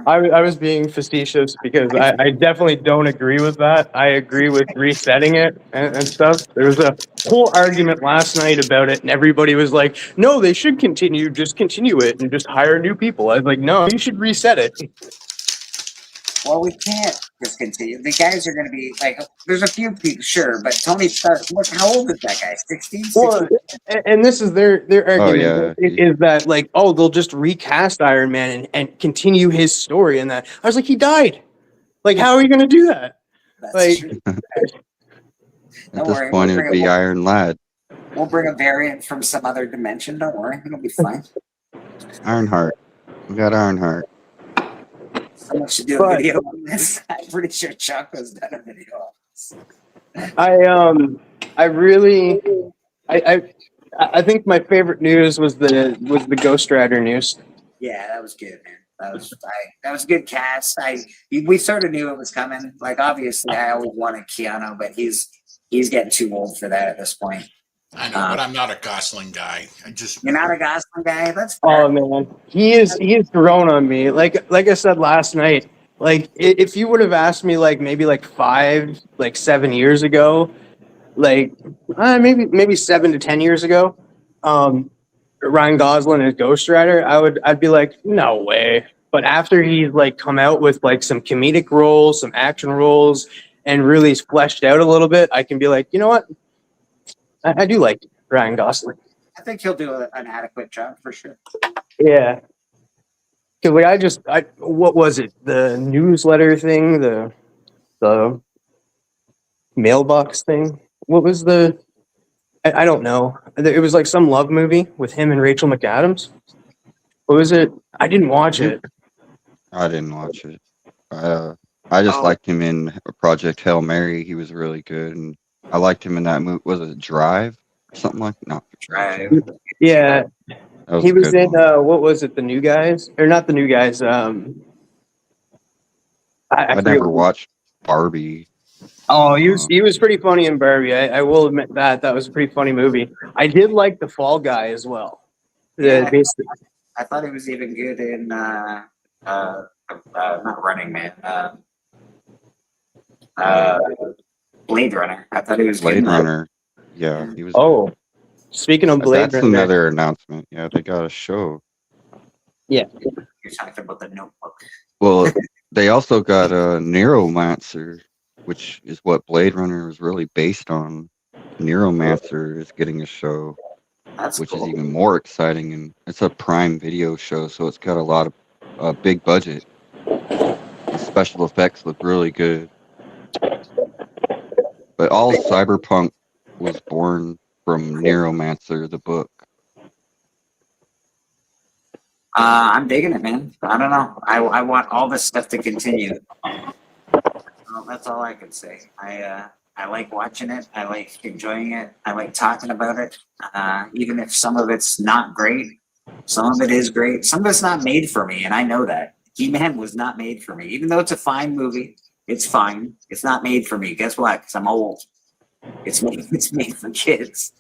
I was being facetious because I definitely don't agree with that. I agree with resetting it and stuff. There was a whole argument last night about it, and everybody was like, no, they should continue, just continue it and just hire new people. I was like, no, you should reset it. Well, we can't just continue. The guys are going to be like, there's a few people, sure, but Tony Stark, look, how old is that guy? 16? Well, and this is their argument yeah. is that like, oh, they'll just recast Iron Man and continue his story and that. I was like, he died. Like, how are you going to do that? That's Like- true. At this point, it would be Iron Lad. We'll bring a variant from some other dimension. Don't worry. It'll be fine. Ironheart. We got Ironheart. Someone should do a But- video on this. I'm pretty sure Choco's done a video on this. I think my favorite news was the Ghost Rider news. Yeah, that was good, man. That was a good cast. We sort of knew it was coming. Like, obviously, I always wanted Keanu, but he's getting too old for that at this point. I know, but I'm not a Gosling guy. You're not a Gosling guy. That's fair. Oh man, he is grown on me. Like I said last night. Like if you would have asked me like maybe like 7 years ago, like maybe 7 to 10 years ago, Ryan Gosling as Ghost Rider, I'd be like, no way. But after he's like come out with like some comedic roles, some action roles, and really fleshed out a little bit, I can be like, you know what? I do like Ryan Gosling. I think he'll do an adequate job for sure. Yeah. Cause like what was it? The newsletter thing, the mailbox thing. What was I don't know. It was like some love movie with him and Rachel McAdams. What was it? I didn't watch it. I didn't watch it. I just liked him in Project Hail Mary. He was really good, and I liked him in that movie. Was it Drive? Something like not Drive. Yeah. That He a was good in one. what was it? The New Guys? Or not the New Guys. I I never watched Barbie. Oh, he was pretty funny in Barbie. I will admit that was a pretty funny movie. I did like the Fall Guy as well. Yeah. Basically, I thought he was even good in not Running Man. Blade Runner. I thought he was good Blade in that. Runner. Yeah, he was. oh, speaking of Blade That's Runner, another announcement. Yeah, they got a show. You're talking about the Notebook. Well, they also got a Neuromancer, which is what Blade Runner is really based on. Neuromancer is getting a show, That's which cool. is even more exciting, and it's a Prime Video show, so it's got a lot of big budget. The special effects look really good, but all cyberpunk was born from Neuromancer, the book. I'm digging it, man. I don't know. I want all this stuff to continue. Well, that's all I can say. I like watching it. I like enjoying it. I like talking about it. Even if some of it's not great, some of it is great. Some of it's not made for me, and I know that. He-Man was not made for me. Even though it's a fine movie, it's fine. It's not made for me. Guess what? Because I'm old. It's made for kids.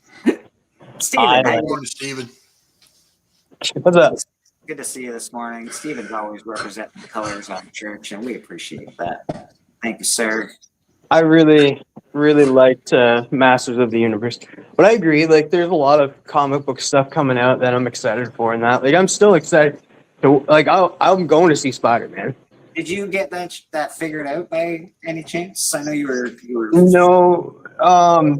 Steven, I Good how you morning, Steven. what's up? Good to see you this morning. Steven's always representing the colors on church, and we appreciate that. Thank you, sir. I really liked Masters of the Universe, but I agree. Like, there's a lot of comic book stuff coming out that I'm excited for, and that, like, I'm still excited. I'm going to see Spider-Man. Did you get that figured out by any chance? I know you were. No.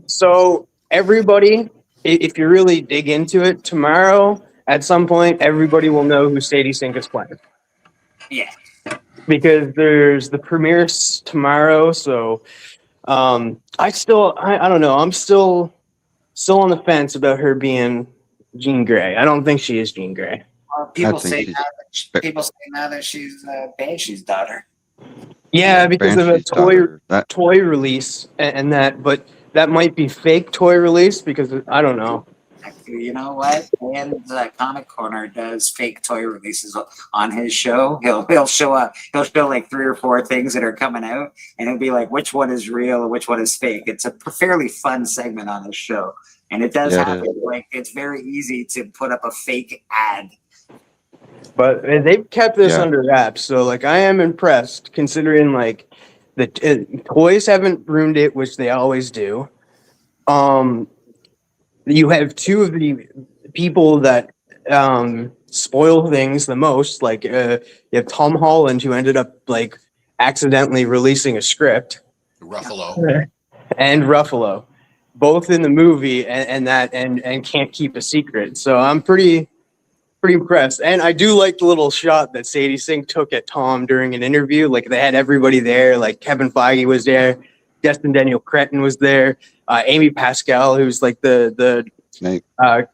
So everybody, if you really dig into it, tomorrow at some point, everybody will know who Sadie Sink is playing. Yeah. Because there's the premiere tomorrow. So I don't know. I'm still on the fence about her being Jean Grey. I don't think she is Jean Grey. People think say now that she's Banshee's daughter. Yeah, because of a Banshee's daughter. That toy release and that, but that might be fake toy release because I don't know. You know what? And Comic Corner does fake toy releases on his show. He'll show up. He'll show like 3 or 4 things that are coming out, and it'll be like which one is real and which one is fake. It's a fairly fun segment on his show, and it does happen. Like, it's very easy to put up a fake ad But they've kept this Yeah. under wraps, so like I am impressed considering like the toys haven't ruined it, which they always do. You have two of the people that spoil things the most. Like you have Tom Holland, who ended up like accidentally releasing a script, Ruffalo. and Ruffalo, both in the movie, and can't keep a secret. So I'm pretty impressed. And I do like the little shot that Sadie Sink took at Tom during an interview. Like they had everybody there. Like Kevin Feige was there, Destin Daniel Cretton was there, Amy Pascal, who's like the They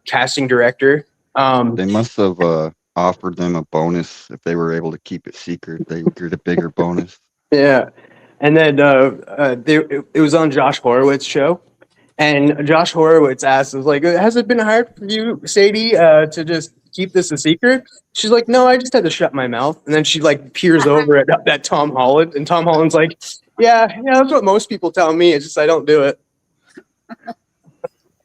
casting director. they must have offered them a bonus if they were able to keep it secret. They would get a bigger bonus. Yeah, and then it was on Josh Horowitz's show, and Josh Horowitz asked, "Was like, has it been hard for you, Sadie, to just keep this a secret?" She's like, "No, I just had to shut my mouth." And then she like peers over at Tom Holland, and Tom Holland's like, "Yeah, that's what most people tell me. It's just I don't do it."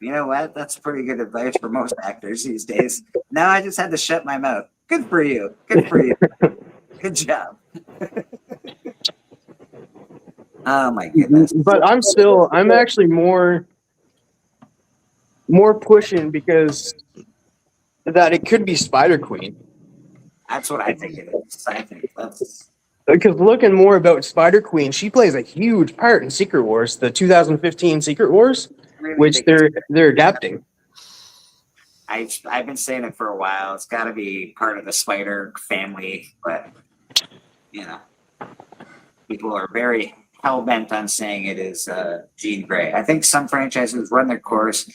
You know what? That's pretty good advice for most actors these days. Now I just had to shut my mouth. Good for you. Good for you. Good job. Oh my goodness. But I'm actually more pushing because that it could be Spider Queen. That's what I think it is. I think that's Because looking more about Spider Queen, she plays a huge part in Secret Wars, the 2015 Secret Wars, really which think they're adapting. I've been saying it for a while. It's got to be part of the Spider family, but you know, people are very hell bent on saying it is Jean Grey. I think some franchises run their course,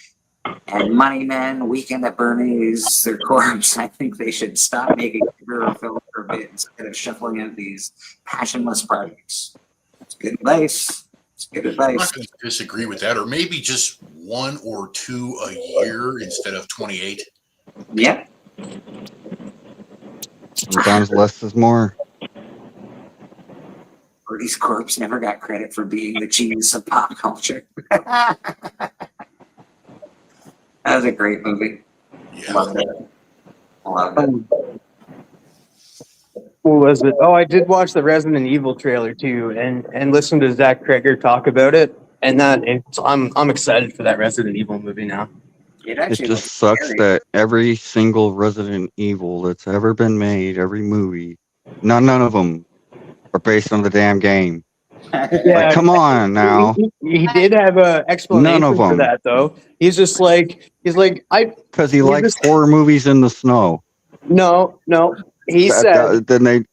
and Money Men, Weekend at Bernie's, their course. I think they should stop making superhero films for a bit instead of shuffling out these passionless projects. It's good advice. It's good I'm advice. not going to disagree with that, or maybe just 1 or 2 a year instead of 28. Yeah. Sometimes less is more. Bernie's corpse never got credit for being the genius of pop culture. That was a great movie. Yeah. Loved it. Loved it. What was it? Oh, I did watch the Resident Evil trailer too, and listen to Zach Kreger talk about it. And I'm excited for that Resident Evil movie now. It It actually just looks sucks scary. that every single Resident Evil that's ever been made, every movie, none of them are based on the damn game. Yeah, Like, come on now. he did have a explanation None of for them. that though. He's like I Because he Yeah, likes this- horror movies in the snow. no. He said Then they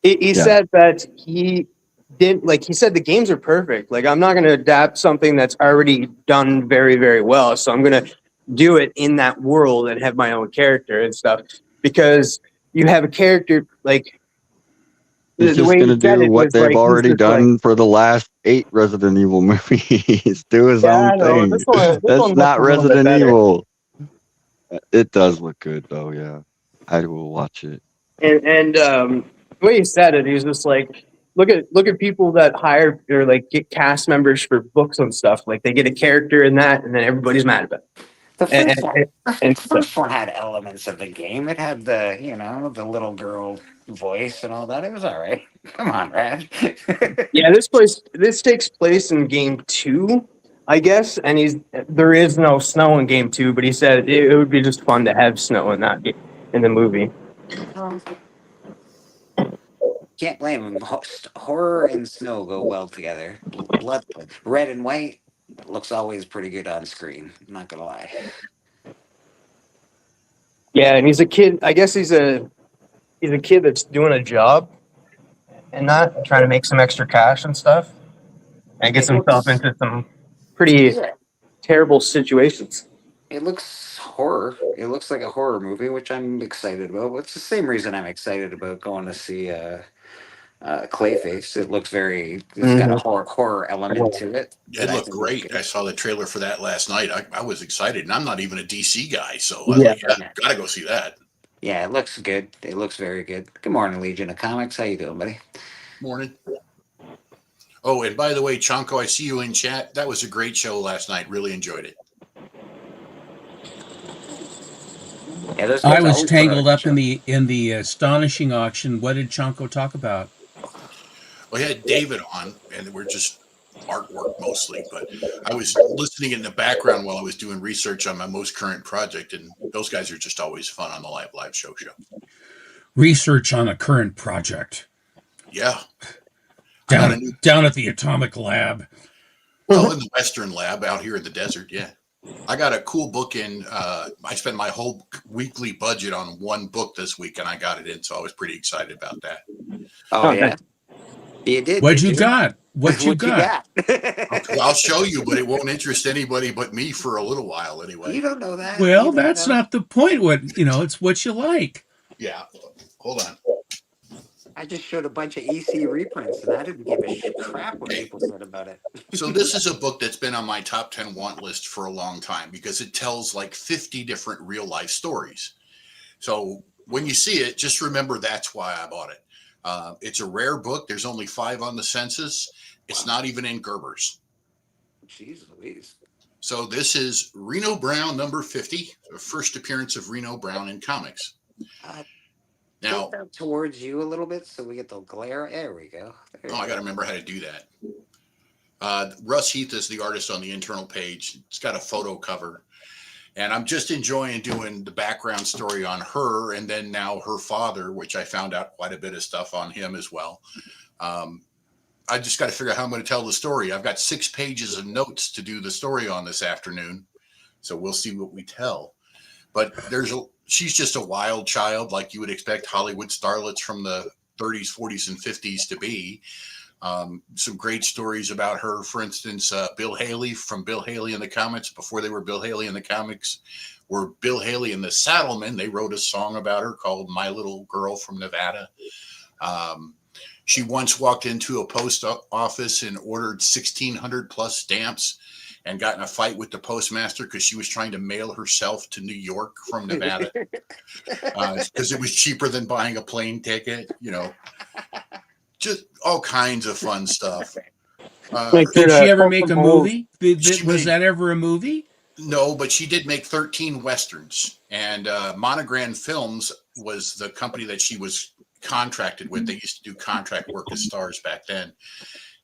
he Yeah. said that he didn't like. He said the games are perfect. Like I'm not going to adapt something that's already done very very well. So I'm going to do it in that world and have my own character and stuff because you have a character like. he's just way going to he said do it what was they've like, he's already just like, done for the last 8 Resident Evil movies. Do his Yeah, I own know. thing. This one That's looks not a little bit Resident better. Evil. It does look good though, yeah. I will watch it. And the way he said it, he was just like, look at people that hire or like get cast members for books and stuff. Like they get a character in that, and then everybody's mad about it. The And- first one, and the first one had elements of the game. It had the, the little girl voice and all that. It was all right. Come on, Rad. Yeah, this takes place in game 2, I guess, and there is no snow in game 2, but he said it would be just fun to have snow in in the movie. Can't blame him. Horror and snow go well together. Blood, red and white looks always pretty good on screen. I'm not gonna lie. Yeah, and he's a kid. I guess he's a kid that's doing a job and not trying to make some extra cash and stuff, and gets himself into some pretty Yeah, terrible situations. it looks horror. It looks like a horror movie, which I'm excited about. It's the same reason I'm excited about going to see Clayface. It looks very. It's got a horror element to it. It that I looked think great. looks I good. saw the trailer for that last night. I was excited, and I'm not even a DC guy, so I was Yeah. like, yeah, gotta go see that. Yeah, it looks good. It looks very good. Good morning, Legion of Comics. How you doing, buddy? Morning. Oh, and by the way, Chonko, I see you in chat. That was a great show last night. Really enjoyed it. Yeah, those I guys was always put on a tangled good up show. in the astonishing auction. What did Chonko talk about? We had David on, and we're just artwork mostly, but I was listening in the background while I was doing research on my most current project, and those guys are just always fun on the live show. Research on a current project Yeah, I got a new down at the atomic lab. well in the Western lab out here in the desert. Yeah, I got a cool book in. I spent my whole weekly budget on one book this week, and I got it in, so I was pretty excited about that. Oh yeah, you did. What Did you got? What you what you got? got? I'll show you, but it won't interest anybody but me for a little while anyway. You don't know that. Well, You don't that's know. not the point. What it's what you like. Yeah, hold on. I just showed a bunch of EC reprints, and I didn't give a crap what people said about it. So this is a book that's been on my top 10 want list for a long time because it tells like 50 different real life stories. So when you see it, just remember that's why I bought it. It's a rare book. There's only 5 on the census. It's not even in Gerber's. Jeez Louise. So this is Reno Brown number 50, the first appearance of Reno Brown in comics. Now, Tilt that towards you a little bit so we get the glare. There we go. There I got to remember how to do that. Russ Heath is the artist on the internal page. It's got a photo cover. And I'm just enjoying doing the background story on her and then now her father, which I found out quite a bit of stuff on him as well. I just got to figure out how I'm going to tell the story. I've got 6 pages of notes to do the story on this afternoon. So we'll see what we tell. But she's just a wild child like you would expect Hollywood starlets from the 30s, 40s, and 50s to be. Some great stories about her. For instance, Bill Haley from Bill Haley in the Comics, before they were Bill Haley in the Comics, were Bill Haley and the Saddlemen. They wrote a song about her called My Little Girl from Nevada. She once walked into a post office and ordered 1,600 plus stamps and got in a fight with the postmaster because she was trying to mail herself to New York from Nevada because it was cheaper than buying a plane ticket, just all kinds of fun stuff. Did she ever make a movie? Was that ever a movie? No, but she did make 13 Westerns, and Monogram Films was the company that she was contracted with. They used to do contract work as stars back then.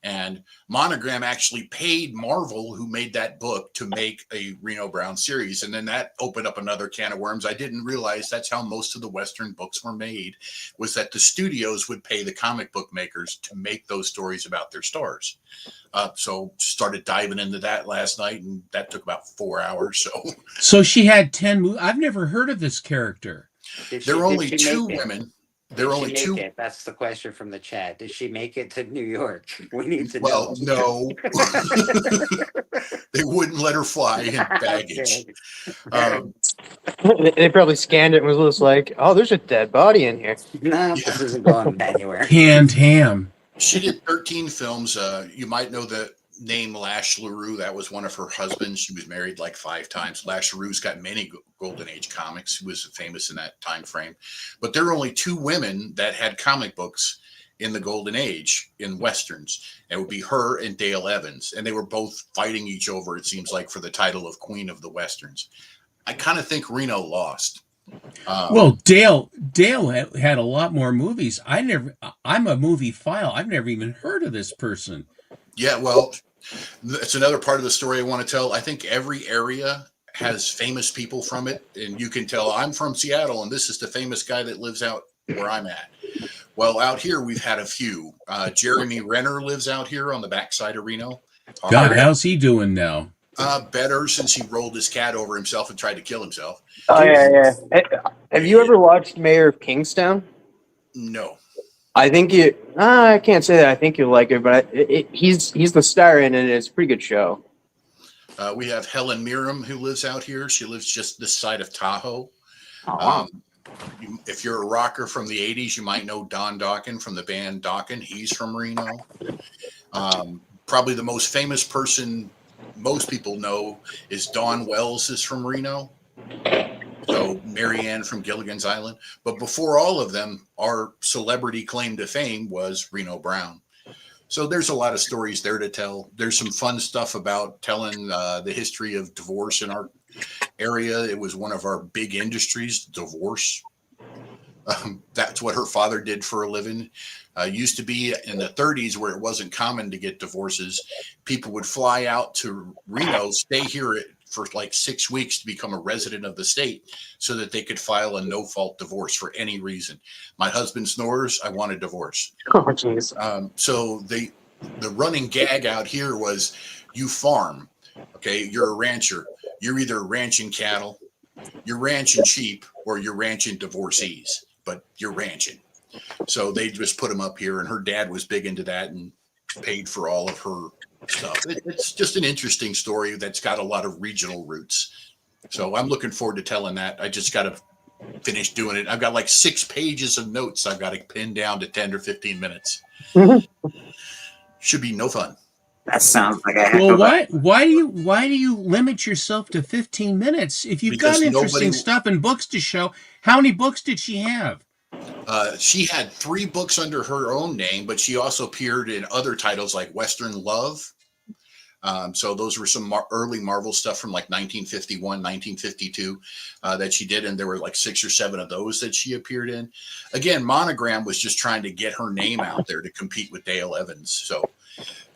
And Monogram actually paid Marvel, who made that book, to make a Reno Brown series. And then that opened up another can of worms. I didn't realize that's how most of the Western books were made, was that the studios would pay the comic book makers to make those stories about their stars. So started diving into that last night, and that took about 4 hours. So she had 10 movies. I've never heard of this character. There are only 2 women. There are only 2. That's the question from the chat. Did she make it to New York? We need to know. Well, no. They wouldn't let her fly in baggage. They probably scanned it and was just like, "Oh, there's a dead body in here." No, this isn't going anywhere. Canned ham. She did 13 films. You might know the name Lash LaRue. That was one of her husbands. She was married like 5 times. Lash LaRue's got many Golden Age comics. He was famous in that time frame. But there are only 2 women that had comic books in the Golden Age in Westerns. It would be her and Dale Evans. And they were both fighting each other, it seems like, for the title of Queen of the Westerns. I kind of think Reno lost. Well, Dale had a lot more movies. I'm a movie file. I've never even heard of this person. Yeah, well, it's another part of the story I want to tell. I think every area has famous people from it, and you can tell I'm from Seattle, and this is the famous guy that lives out where I'm at. Well, out here we've had a few. Jeremy Renner lives out here on the backside of Reno. God, how's he doing now? Better, since he rolled his cat over himself and tried to kill himself. Oh yeah. Have you ever watched Mayor of Kingstown? No. I think I can't say that. I think you'll like it, but he's the star in it. And it's a pretty good show. We have Helen Mirren, who lives out here. She lives just this side of Tahoe. Oh, wow. If you're a rocker from the 80s, you might know Don Dokken from the band Dokken. He's from Reno. Probably the most famous person most people know is Dawn Wells is from Reno. So Marianne from Gilligan's Island. But before all of them, our celebrity claim to fame was Reno Brown. So there's a lot of stories there to tell. There's some fun stuff about telling the history of divorce in area. It was one of our big industries, divorce. That's what her father did for a living. Used to be in the 30s where it wasn't common to get divorces. People would fly out to Reno, stay here for like 6 weeks to become a resident of the state so that they could file a no-fault divorce for any reason. My husband snores, I want a divorce. Oh, jeez. So the running gag out here was you farm. Okay, you're a rancher. You're either ranching cattle, you're ranching sheep, or you're ranching divorcees, but you're ranching. So they just put him up here, and her dad was big into that and paid for all of her stuff. It's just an interesting story that's got a lot of regional roots. So I'm looking forward to telling that. I just got to finish doing it. I've got like 6 pages of notes I've got to pin down to 10 or 15 minutes. Should be no fun. That sounds like a heck Well, of a... why do you limit yourself to 15 minutes? If you've Because got interesting nobody- stuff and books to show, how many books did she have? She had 3 books under her own name, but she also appeared in other titles like Western Love. So those were some early Marvel stuff from like 1951, 1952 that she did. And there were like 6 or 7 of those that she appeared in. Again, Monogram was just trying to get her name out there to compete with Dale Evans. So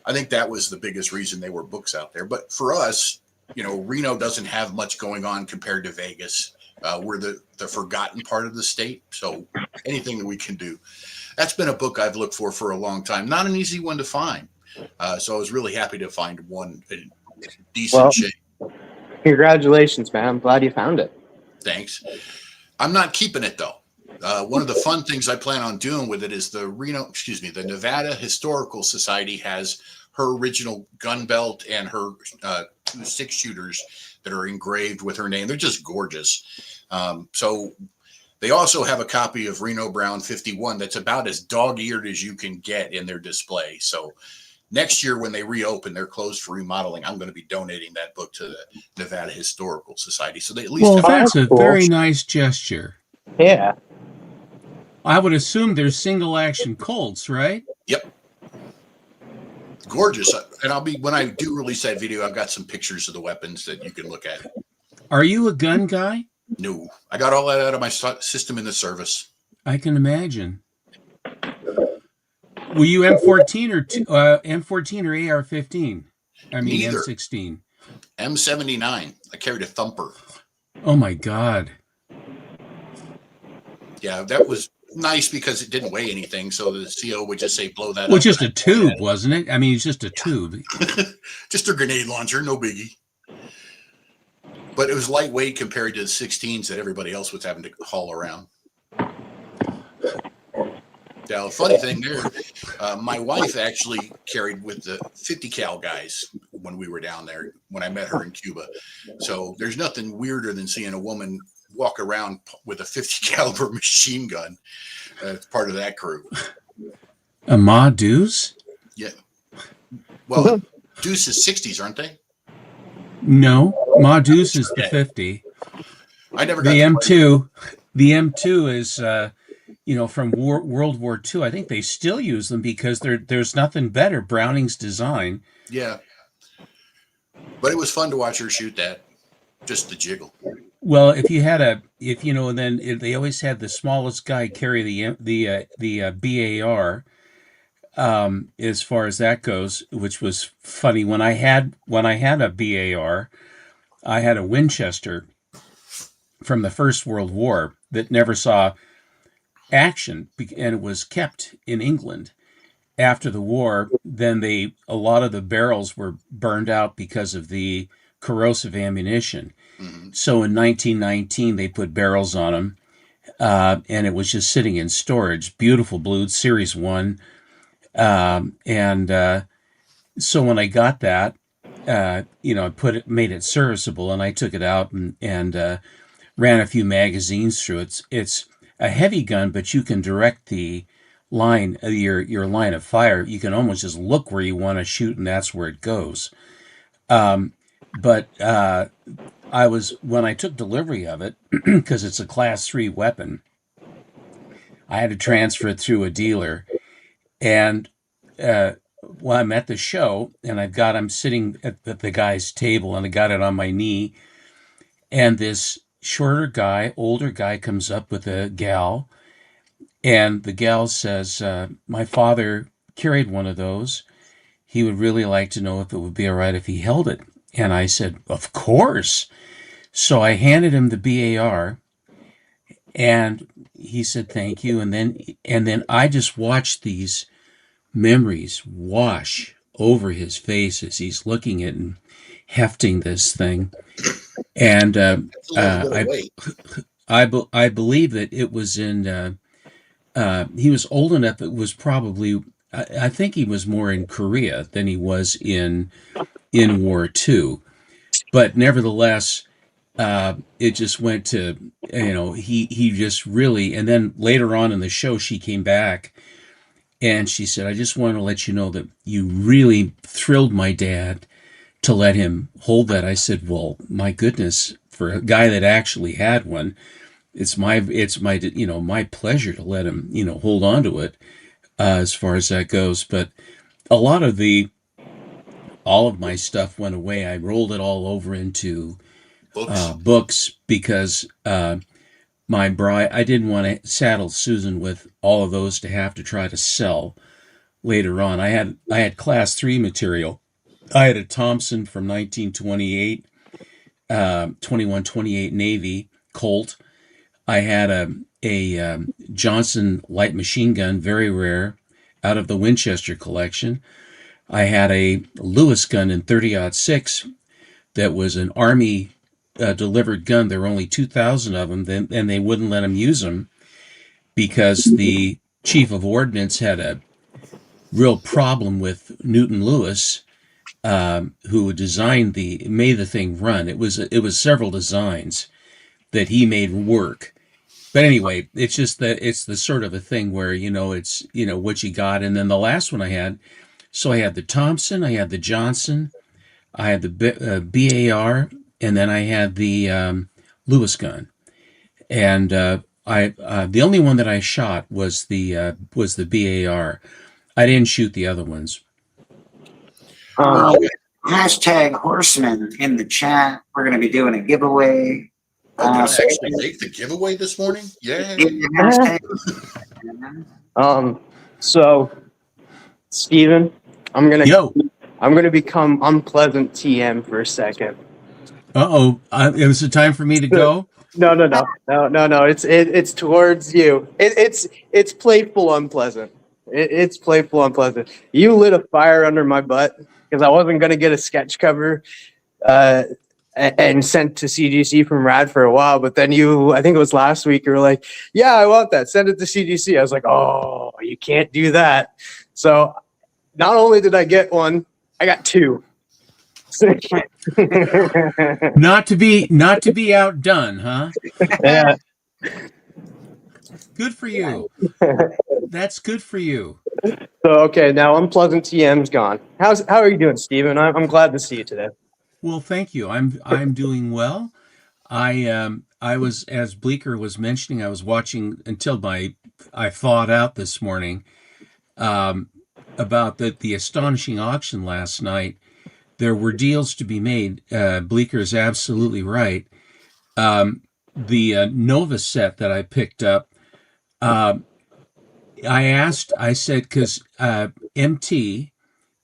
I think that was the biggest reason they were books out there. But for us, you know, Reno doesn't have much going on compared to Vegas. We're the forgotten part of the state. So anything that we can do. That's been a book I've looked for a long time. Not an easy one to find. So I was really happy to find one in decent shape. Congratulations, man. I'm glad you found it. Thanks. I'm not keeping it though. One of the fun things I plan on doing with it is the Nevada Historical Society has her original gun belt and her 2 6-shooters that are engraved with her name. They're just gorgeous. So they also have a copy of Reno Brown 51 that's about as dog-eared as you can get in their display. So next year when they reopen, they're closed for remodeling, I'm going to be donating that book to the Nevada Historical Society. So they at least Well, have that's a cool. very nice gesture. Yeah. I would assume they're single action Colts, right? Yep. Gorgeous. And when I do release that video, I've got some pictures of the weapons that you can look at. Are you a gun guy? No, I got all that out of my system in the service. I can imagine. Were you M14 or M14 or AR-15? I mean Neither. M16. M79. I carried a thumper. Oh my God. Yeah, that was nice because it didn't weigh anything. So the CO would just say, blow that Well, up. just a tube, wasn't it? I mean, it's just a tube. Just a grenade launcher, no biggie. But it was lightweight compared to the 16s that everybody else was having to haul around. Now, the funny thing there, my wife actually carried with the 50 cal guys when we were down there, when I met her in Cuba. So there's nothing weirder than seeing a woman walk around with a 50 caliber machine gun as part of that crew. A Ma Deuce? Yeah. Well, Deuce is 60s, aren't they? No, Ma Deuce is the 50. I never got The to M2. The M2 is, from World War II. I think they still use them because there's nothing better. Browning's design. Yeah. But it was fun to watch her shoot that. Just the jiggle. Well, and then they always had the smallest guy carry the BAR, as far as that goes, which was funny. When I had a BAR, I had a Winchester from the First World War that never saw action, and it was kept in England. After the war, then a lot of the barrels were burned out because of the corrosive ammunition. Mm-hmm. So in 1919, they put barrels on them, and it was just sitting in storage. Beautiful blue, Series 1. So when I got that, I made it serviceable, and I took it out and ran a few magazines through it. It's a heavy gun, but you can direct the line, your line of fire. You can almost just look where you want to shoot, and that's where it goes. But when I took delivery of it, because it's a Class 3 weapon, I had to transfer it through a dealer. And I'm at the show, and I'm sitting at the guy's table, and I got it on my knee. And this shorter guy, older guy comes up with a gal, and the gal says, my father carried one of those. He would really like to know if it would be all right if he held it. And I said, of course. So I handed him the BAR, and he said, thank you. And then I just watched these memories wash over his face as he's looking at and hefting this thing. And That's a little bit of weight. I believe that it was in, he was old enough, it was probably, I think he was more in Korea than he was in War II. But nevertheless, it just went to, he just really, and then later on in the show, she came back and she said, I just want to let you know that you really thrilled my dad to let him hold that. I said, well, my goodness, for a guy that actually had one, it's my my pleasure to let him, hold on to it, as far as that goes. But a lot of all of my stuff went away. I rolled it all over into books because my bride, I didn't want to saddle Susan with all of those to have to try to sell later on. I had class 3 material. I had a Thompson from 1928, 21-28 Navy Colt. I had a Johnson light machine gun, very rare, out of the Winchester collection. I had a Lewis gun in 30-06 that was an Army delivered gun. There were only 2,000 of them, and they wouldn't let them use them because the chief of ordnance had a real problem with Newton Lewis, who made the thing run. It was several designs that he made work. But anyway, it's just that it's the sort of a thing where, it's, what you got. And then the last one I had, so I had the Thompson, I had the Johnson, I had the BAR, and then I had the Lewis gun. And the only one that I shot was the BAR. I didn't shoot the other ones. Hashtag Horseman in the chat. We're going to be doing a giveaway. Did I actually make the giveaway this morning? Yeah. So, Steven, I'm gonna become unpleasant TM for a second. Uh-oh. Is it time for me to go? No. It's towards you. It's playful unpleasant. It's playful unpleasant. You lit a fire under my butt because I wasn't gonna get a sketch cover and sent to CGC from Rad for a while, but then I think it was last week, you were like, yeah, I want that. Send it to CGC. I was like, oh, you can't do that. So not only did I get one, I got two. Not to be outdone, huh? Yeah. Good for you. That's good for you. So okay, now unpleasant TM's gone. How are you doing, Steven? I'm glad to see you today. Well, thank you. I'm doing well. I was, as Bleecker was mentioning, I was watching until I thawed out this morning about the astonishing auction last night. There were deals to be made. Bleecker is absolutely right. The Nova set that I picked up, I said, because MT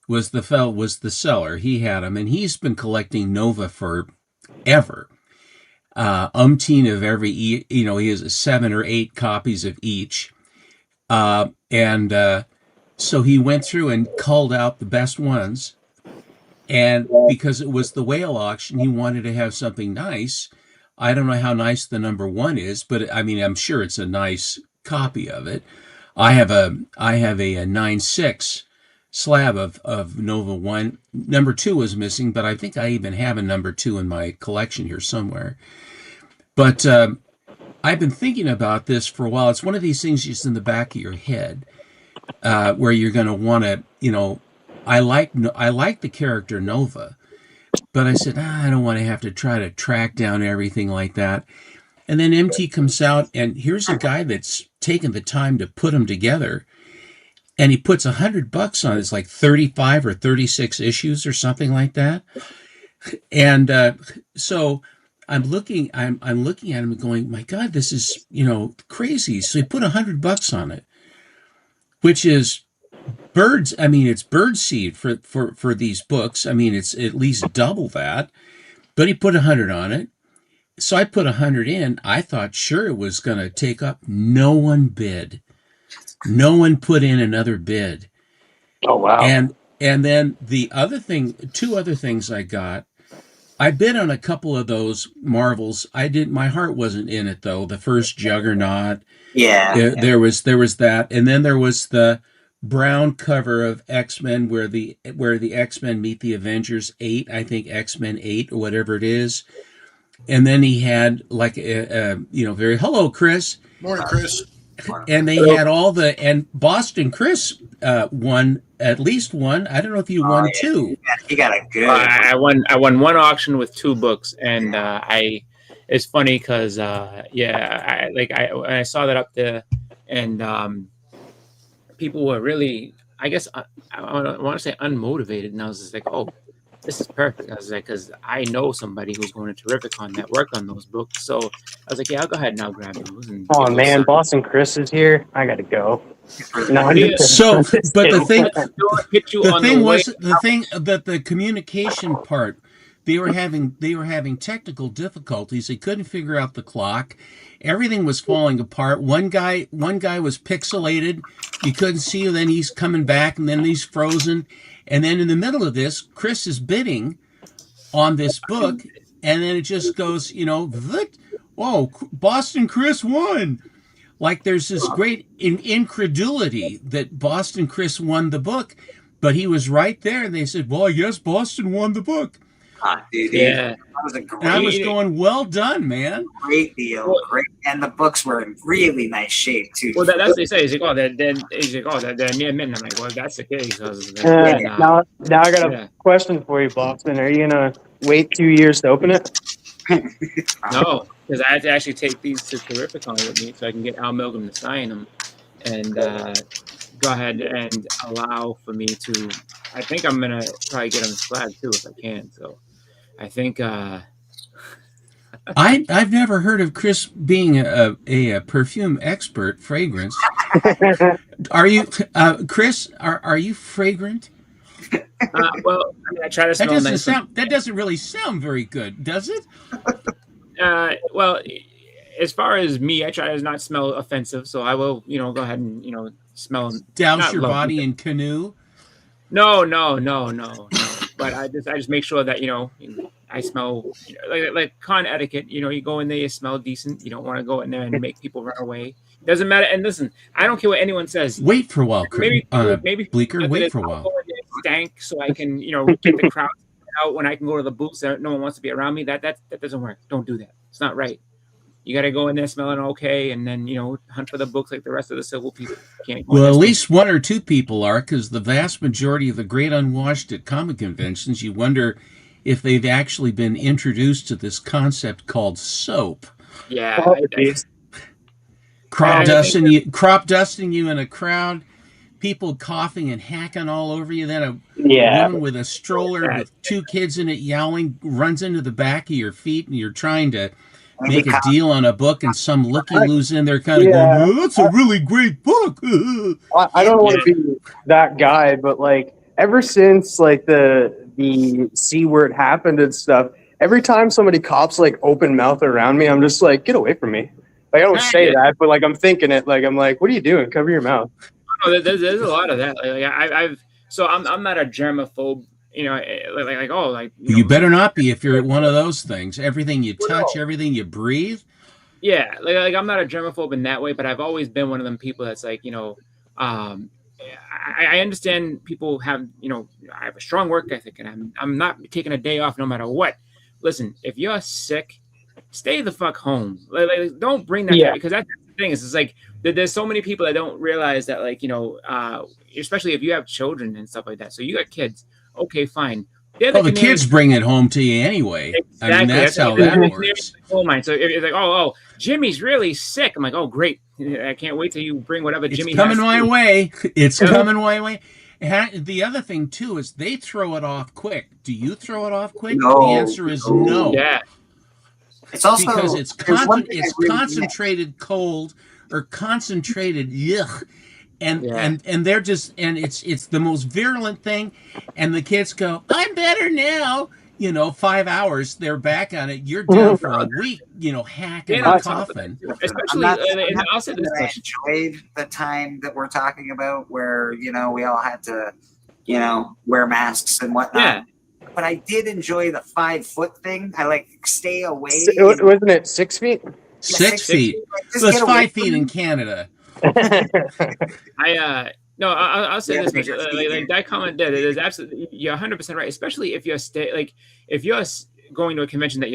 was the seller. He had them, and he's been collecting Nova forever. Umpteen of every, he has 7 or 8 copies of each. So he went through and culled out the best ones. And because it was the whale auction, he wanted to have something nice. I don't know how nice the number 1 is, but I'm sure it's a nice copy of it. I have a 9.6 slab of Nova 1. Number 2 was missing, but I think I even have a number 2 in my collection here somewhere. But I've been thinking about this for a while. It's one of these things just in the back of your head where you're going to want to, I like the character Nova, but I said, I don't want to have to try to track down everything like that. And then MT comes out, and here's a guy that's taken the time to put them together, and he puts $100 on it. It's like 35 or 36 issues or something like that. And so I'm looking at him and going, my God, this is, crazy. So he put $100 on it, which is birds. I mean, it's bird seed for these books. I mean, it's at least double that, but he put 100 on it. So I put 100 in. I thought sure it was going to take up. No one bid. No one put in another bid. Oh wow. And then the other thing, two other things I got. I bid on a couple of those Marvels. My heart wasn't in it though. The first Juggernaut. Yeah. There was that, and then there was the brown cover of X-Men where the X-Men meet the Avengers 8, I think X-Men 8 or whatever it is. And then he had like very hello Chris. Morning, Chris. And they had and Boston Chris won at least one. I don't know if you won two. He got a good. I won one auction with 2 books, and it's funny because when I saw that up there, and people were really, I guess I want to say unmotivated, and I was just like, oh, this is perfect. I was like, because I know somebody who's going to Terrificon that worked on those books, so I was like, yeah, I'll go ahead and I'll grab those. And oh man, Boston Chris is here. I gotta go. No, So, but the thing was way. the thing that the communication part, they were having technical difficulties. They couldn't figure out the clock. Everything was falling apart. One guy was pixelated. You couldn't see him. Then he's coming back, and then he's frozen. And then in the middle of this, Chris is bidding on this book, and then it just goes, whoa, Boston Chris won. Like there's this great incredulity that Boston Chris won the book, but he was right there, and they said, well, I guess Boston won the book. Dude, Yeah. that was a great, And I was going, well done, man. great deal. Great, and the books were in really nice shape too. Well, that's what they say. He's like, oh, they're near midnight. I'm like, well, that's the case. I was like, now I got a question for you, Boston. Are you gonna wait 2 years to open it? No, because I had to actually take these to Terrificon with me so I can get Al Milgrom to sign them and go ahead and allow for me to. I think I'm gonna probably get on the flag too if I can. So I think I've never heard of Chris being a perfume expert, fragrance. Are you, Chris? Are you fragrant? well, I mean, I try to smell nice. That doesn't really sound very good, does it? Well, as far as me, I try to not smell offensive, so I will, go ahead and smell. Douse your body in canoe. No. But I just make sure that I smell like con etiquette. You go in there, you smell decent. You don't want to go in there and make people run away. Doesn't matter. And listen, I don't care what anyone says. Wait for a while, Chris. Maybe Bleecker. Wait for a while. Stank, so I can get the crowd out when I can go to the booths. No one wants to be around me. That doesn't work. Don't do that. It's not right. You got to go in there smelling okay, and then hunt for the books like the rest of the civil people. Well, at least 1 or 2 people are, because the vast majority of the great unwashed at comic conventions, you wonder if they've actually been introduced to this concept called soap. Yeah. Crop dusting you in a crowd, people coughing and hacking all over you. Then a woman with a stroller with 2 kids in it yowling runs into the back of your feet, and you're trying to make a deal on a book, and some looky-loos in there kind of going, oh, that's a really great book. I don't want to be that guy, but like ever since like the C word happened and stuff, every time somebody coughs like open mouth around me, I'm just like, get away from me. Like I don't say that, but like I'm thinking it. Like I'm like, what are you doing? Cover your mouth. No, there's a lot of that. I'm not a germaphobe. You better not be if you're at one of those things. Everything you touch, everything you breathe. Yeah, like I'm not a germaphobe in that way, but I've always been one of them people that's like, I understand people have, I have a strong work ethic, and I'm not taking a day off no matter what. Listen, if you're sick, stay the fuck home. Like don't bring that back, because that's the thing. It's like there's so many people that don't realize that, like, especially if you have children and stuff like that. So you got kids. Okay, fine. The kids bring it home to you anyway. Exactly. I mean, that's how that works. So it's like, oh, Jimmy's really sick. I'm like, oh, great. I can't wait till you bring whatever Jimmy has. Coming my way. It's coming my way. The other thing, too, is they throw it off quick. Do you throw it off quick? No. The answer is no. Yeah. It's also because it's there's one thing I it's really concentrated cold or concentrated yuck. And, Yeah. and they're just, and it's the most virulent thing. And the kids go, I'm better now. 5 hours, they're back on it. You're down for a week, hacking Yeah, and it's awesome. coughing. I'm Especially, not, and I'll say this that I much. enjoyed the time that we're talking about where, we all had to, wear masks and whatnot. Yeah. But I did enjoy the 5 foot thing. I stay away. Wasn't it 6 feet? 6 feet. Just So it's get away 5 feet from in me. Canada. No, I'll say Yeah, this much. bigger Like that comment there, there's absolutely, you're 100% right. Especially if you're if you're going to a convention that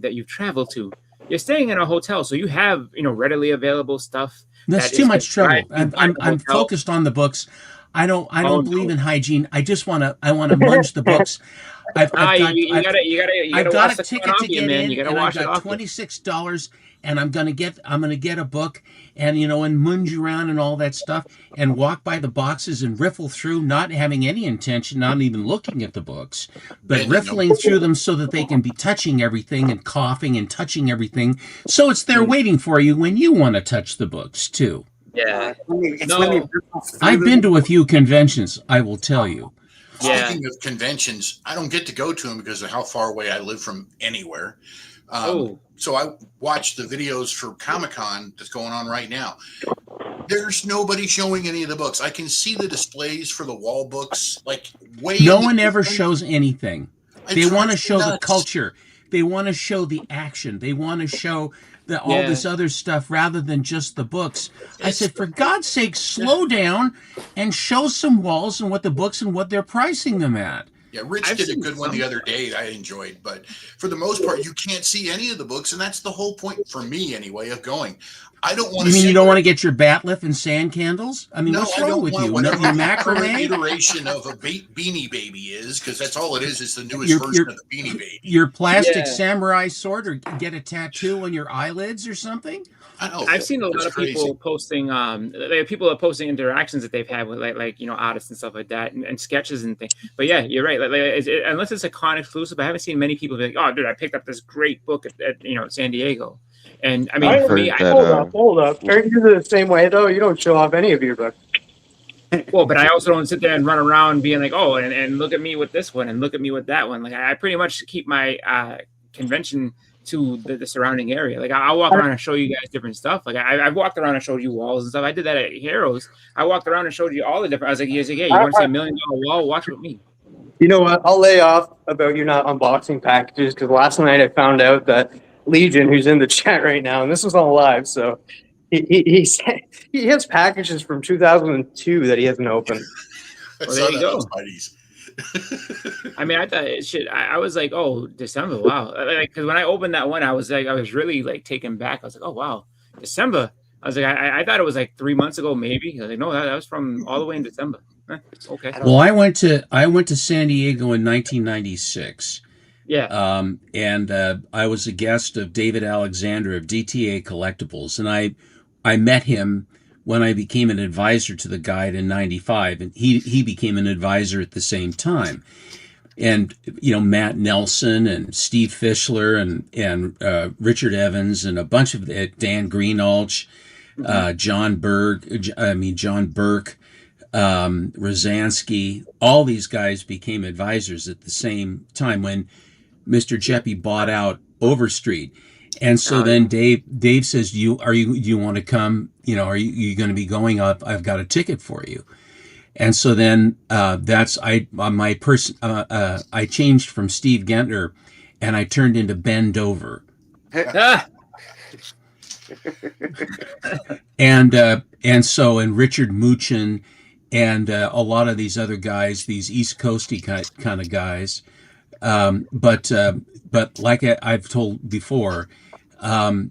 that you've traveled to, you're staying in a hotel, so you have readily available stuff. That's that too is much trouble. right by the I'm hotel. focused on the books. I don't Oh, believe no. in hygiene. I just want to munch the books. I've got You gotta got wash a the ticket front to off you, get man. in, You gotta and I've wash it got off you. $26, and I'm gonna get a book, and and munge around and all that stuff, and walk by the boxes and riffle through, not having any intention, not even looking at the books, but Bending them. riffling through them so that they can be touching everything and coughing and touching everything. So it's there waiting for you when you want to touch the books too. Yeah. It's No. when they ripple through I've them. been to a few conventions, I will tell you. Yeah. Speaking of conventions, I don't get to go to them because of how far away I live from anywhere. Oh. So I watch the videos for Comic-Con that's going on right now. There's nobody showing any of the books. I can see the displays for the wall books, way. No in the one ever distance. shows anything. It They want to drives me show the nuts. culture. They want to show the action. They want to show all Yeah. this other stuff rather than just the books. I said, for God's sake, slow down and show some walls and what the books and what they're pricing them at. Yeah, Rich I've did a seen good one some. the other day that I enjoyed, but for the most part, you can't see any of the books, and that's the whole point for me anyway of going. I don't want You to. mean you don't want to get your bat lift and sand candles? I mean, No, what's I wrong don't with want you? whatever Your the current macrame? iteration of a Beanie Baby is, because that's all it is. It's the newest Your- version your- of the Beanie Baby. Your plastic Yeah. samurai sword, or get a tattoo on your eyelids or something? I know. I've seen a lot It's of people crazy. posting people are posting interactions that they've had with artists and stuff like that, and sketches and things. But yeah, you're right. Unless it's a con exclusive, I haven't seen many people be like, "Oh, dude, I picked up this great book at San Diego." And I mean, I for me, heard that, Hold up. Aren't you the same way though? You don't show off any of your books. but I also don't sit there and run around being like, "Oh, and look at me with this one, and look at me with that one." Like I pretty much keep my convention to the surrounding area. Like I'll walk around and show you guys different stuff. Like I've walked around and showed you walls and stuff. I did that at Heroes. I walked around and showed you all the different. I was like, yeah, you want to see $1 million wall? Watch with me. You know what? I'll lay off about you not unboxing packages because last night I found out that Legion, who's in the chat right now, and this was on live, so he has packages from 2002 that he hasn't opened. I Well, saw there you that on go. Spidey's. I mean, I thought I was like, oh, December, wow. Because when I opened that one, I was really taken back. I was like, oh wow, December. I was like, I thought it was 3 months ago, maybe. I was like, no, that was from all the way in December. Okay. Well, I went to San Diego in 1996. Yeah. And I was a guest of David Alexander of DTA Collectibles, and I met him when I became an advisor to the guide in 95, and he became an advisor at the same time. And Matt Nelson and Steve Fischler and Richard Evans and a bunch of Dan Greenalch, John Burke, Rosansky, all these guys became advisors at the same time when Mr. Jeppy bought out Overstreet. And so then Dave says, do you want to come? Are you going to be going up? I've got a ticket for you. And so then I changed from Steve Gentner and I turned into Ben Dover. And Richard Muchin and a lot of these other guys, these East Coasty kind of guys. But like I've told before, I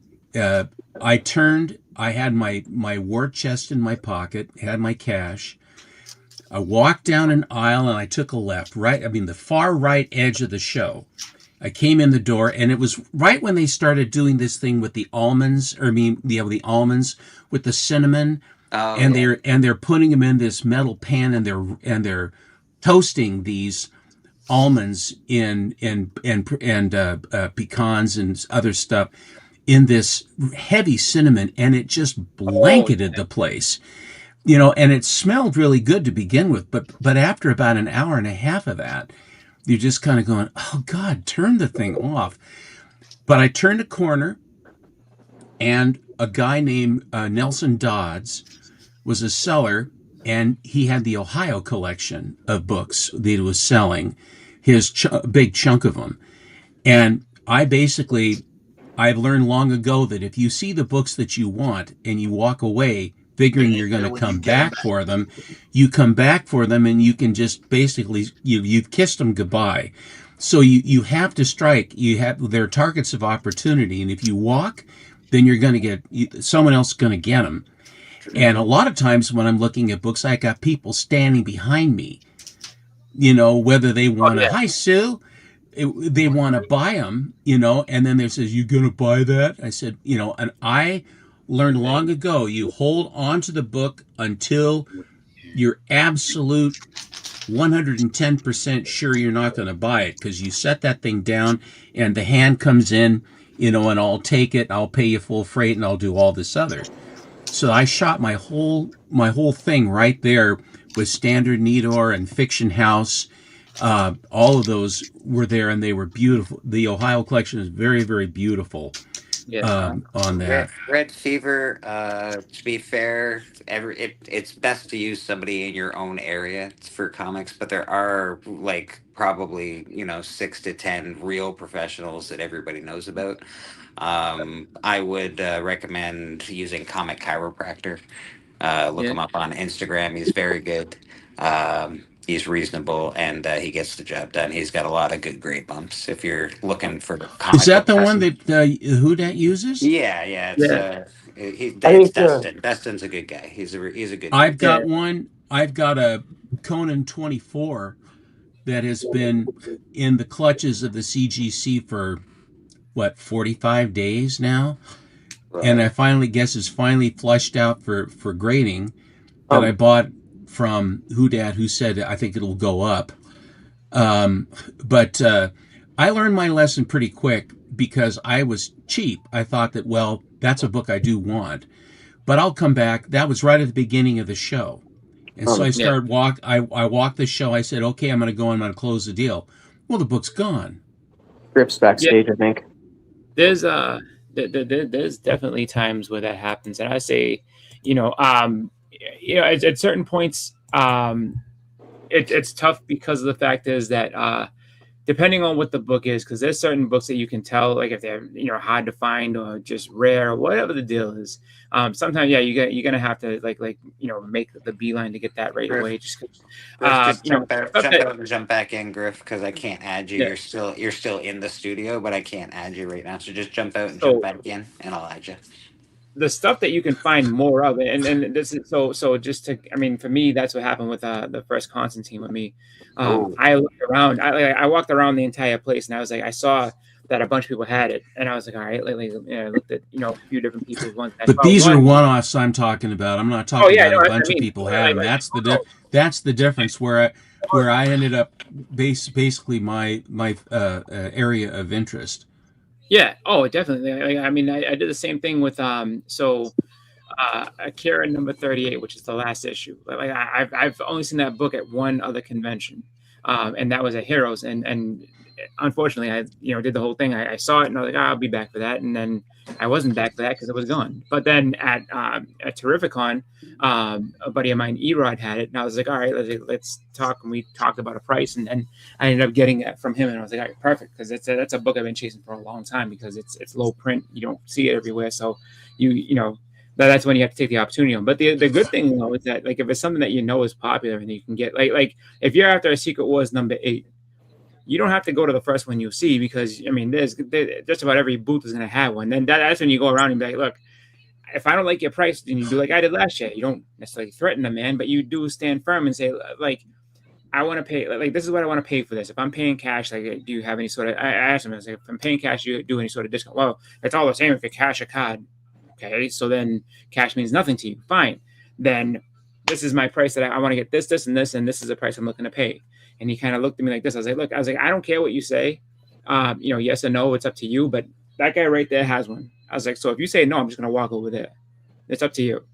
had my war chest in my pocket, had my cash. I walked down an aisle and I took a left, the far right edge of the show. I came in the door and it was right when they started doing this thing with the almonds, the almonds with the cinnamon, they're putting them in this metal pan and they're toasting these almonds and pecans and other stuff in this heavy cinnamon, and it just blanketed the place. And it smelled really good to begin with, but after about an hour and a half of that, you're just kind of going, oh God, turn the thing off. But I turned a corner, and a guy named Nelson Dodds was a seller, and he had the Ohio collection of books that he was selling, his big chunk of them. And I've learned long ago that if you see the books that you want and you walk away figuring you're going to come back for them, you come back for them, and you can just basically, you've kissed them goodbye. So you have to strike. They're targets of opportunity, and if you walk, then you're going to get someone else going to get them. And a lot of times when I'm looking at books, I got people standing behind me. Whether they want to, hi Sue, they want to buy them. And then they says, "You going to buy that?" I said, and I learned long ago, you hold on to the book until you're absolute 110% sure you're not going to buy it, because you set that thing down and the hand comes in, and I'll take it, I'll pay you full freight, and I'll do all this other. So I shot my whole thing right there with Standard Needor and Fiction House. All of those were there, and they were beautiful. The Ohio collection is very, very beautiful. On that. Red Fever, to be fair, it's best to use somebody in your own area for comics, but there are probably 6 to 10 real professionals that everybody knows about. I would recommend using Comic Chiropractor. Look him up on Instagram. He's very good. He's reasonable, and he gets the job done. He's got a lot of good grade bumps. If you're looking for comic, is that the one that Who Dat uses? Yeah. It's Dustin. Dustin's a good guy. He's a good. I've got one. I've got a Conan 24 that has been in the clutches of the CGC for 45 days now, and I finally guess it's finally flushed out for grading. That I bought from Who Dat, who said I think it'll go up. But I learned my lesson pretty quick because I was cheap. I thought that, well, that's a book I do want, but I'll come back. That was right at the beginning of the show. And so I started I walked the show. I said, okay, I'm going to go and I'm going to close the deal. Well, the book's gone. Grips backstage, I think. There's definitely times where that happens. And I say, at certain points, it's tough because of the fact is that depending on what the book is, because there's certain books that you can tell, like if they're hard to find or just rare or whatever the deal is. Sometimes you're gonna have to make the beeline to get that right away. Just jump out and jump back in, Griff, because I can't add you. Yeah. You're still in the studio, but I can't add you right now. So just jump out and jump back in, and I'll add you. The stuff that you can find more of, and this is so just to, for me, that's what happened with the first Constantine with me. I looked around, I walked around the entire place, and I was like, I saw that a bunch of people had it, and I was like, all right, I looked at a few different people's ones. But these are one-offs I'm talking about. I'm not talking about a bunch of people had them. That's the difference where I ended up basically my area of interest. Yeah. Oh, definitely. I did the same thing with Akira number 38, which is the last issue. I've only seen that book at one other convention, and that was at Heroes. And unfortunately, I did the whole thing. I saw it, and I was like, I'll be back for that. And then I wasn't back for that because it was gone. But then at Terrificon, a buddy of mine, Erod, had it, and I was like, all right, let's talk. And we talked about a price, and then I ended up getting it from him, and I was like, all right, perfect, because that's a book I've been chasing for a long time because it's low print. You don't see it everywhere, so that's when you have to take the opportunity on. But the good thing though is that if it's something that is popular and you can get like if you're after a Secret Wars number 8. You don't have to go to the first one you see because there's just about every booth is going to have one. Then that's when you go around and be like, look, if I don't like your price, then you do like I did last year. You don't necessarily threaten the man, but you do stand firm and say, I want to pay, this is what I want to pay for this. If I'm paying cash, do you have any sort of? I asked him, I was like, if I'm paying cash, do you do any sort of discount? Well, it's all the same if you cash a card. Okay, so then cash means nothing to you. Fine, then this is my price that I want to get this, and this is the price I'm looking to pay. And he kind of looked at me like this. I was like, look, I don't care what you say. Yes or no, it's up to you. But that guy right there has one. I was like, so if you say no, I'm just going to walk over there. It's up to you.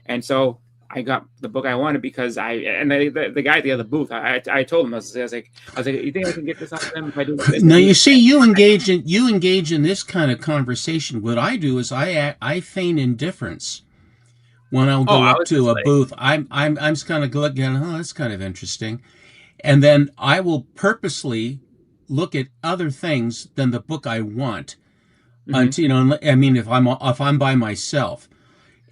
And so I got the book I wanted because the guy at the other booth, I told him, I was like, you think I can get this out of them if I do this? Now you see, you engage in this kind of conversation. What I do is I feign indifference when I'll go up to a booth. I'm just kind of looking, oh, that's kind of interesting, and then I will purposely look at other things than the book I want. Mm-hmm. I mean, if I'm by myself.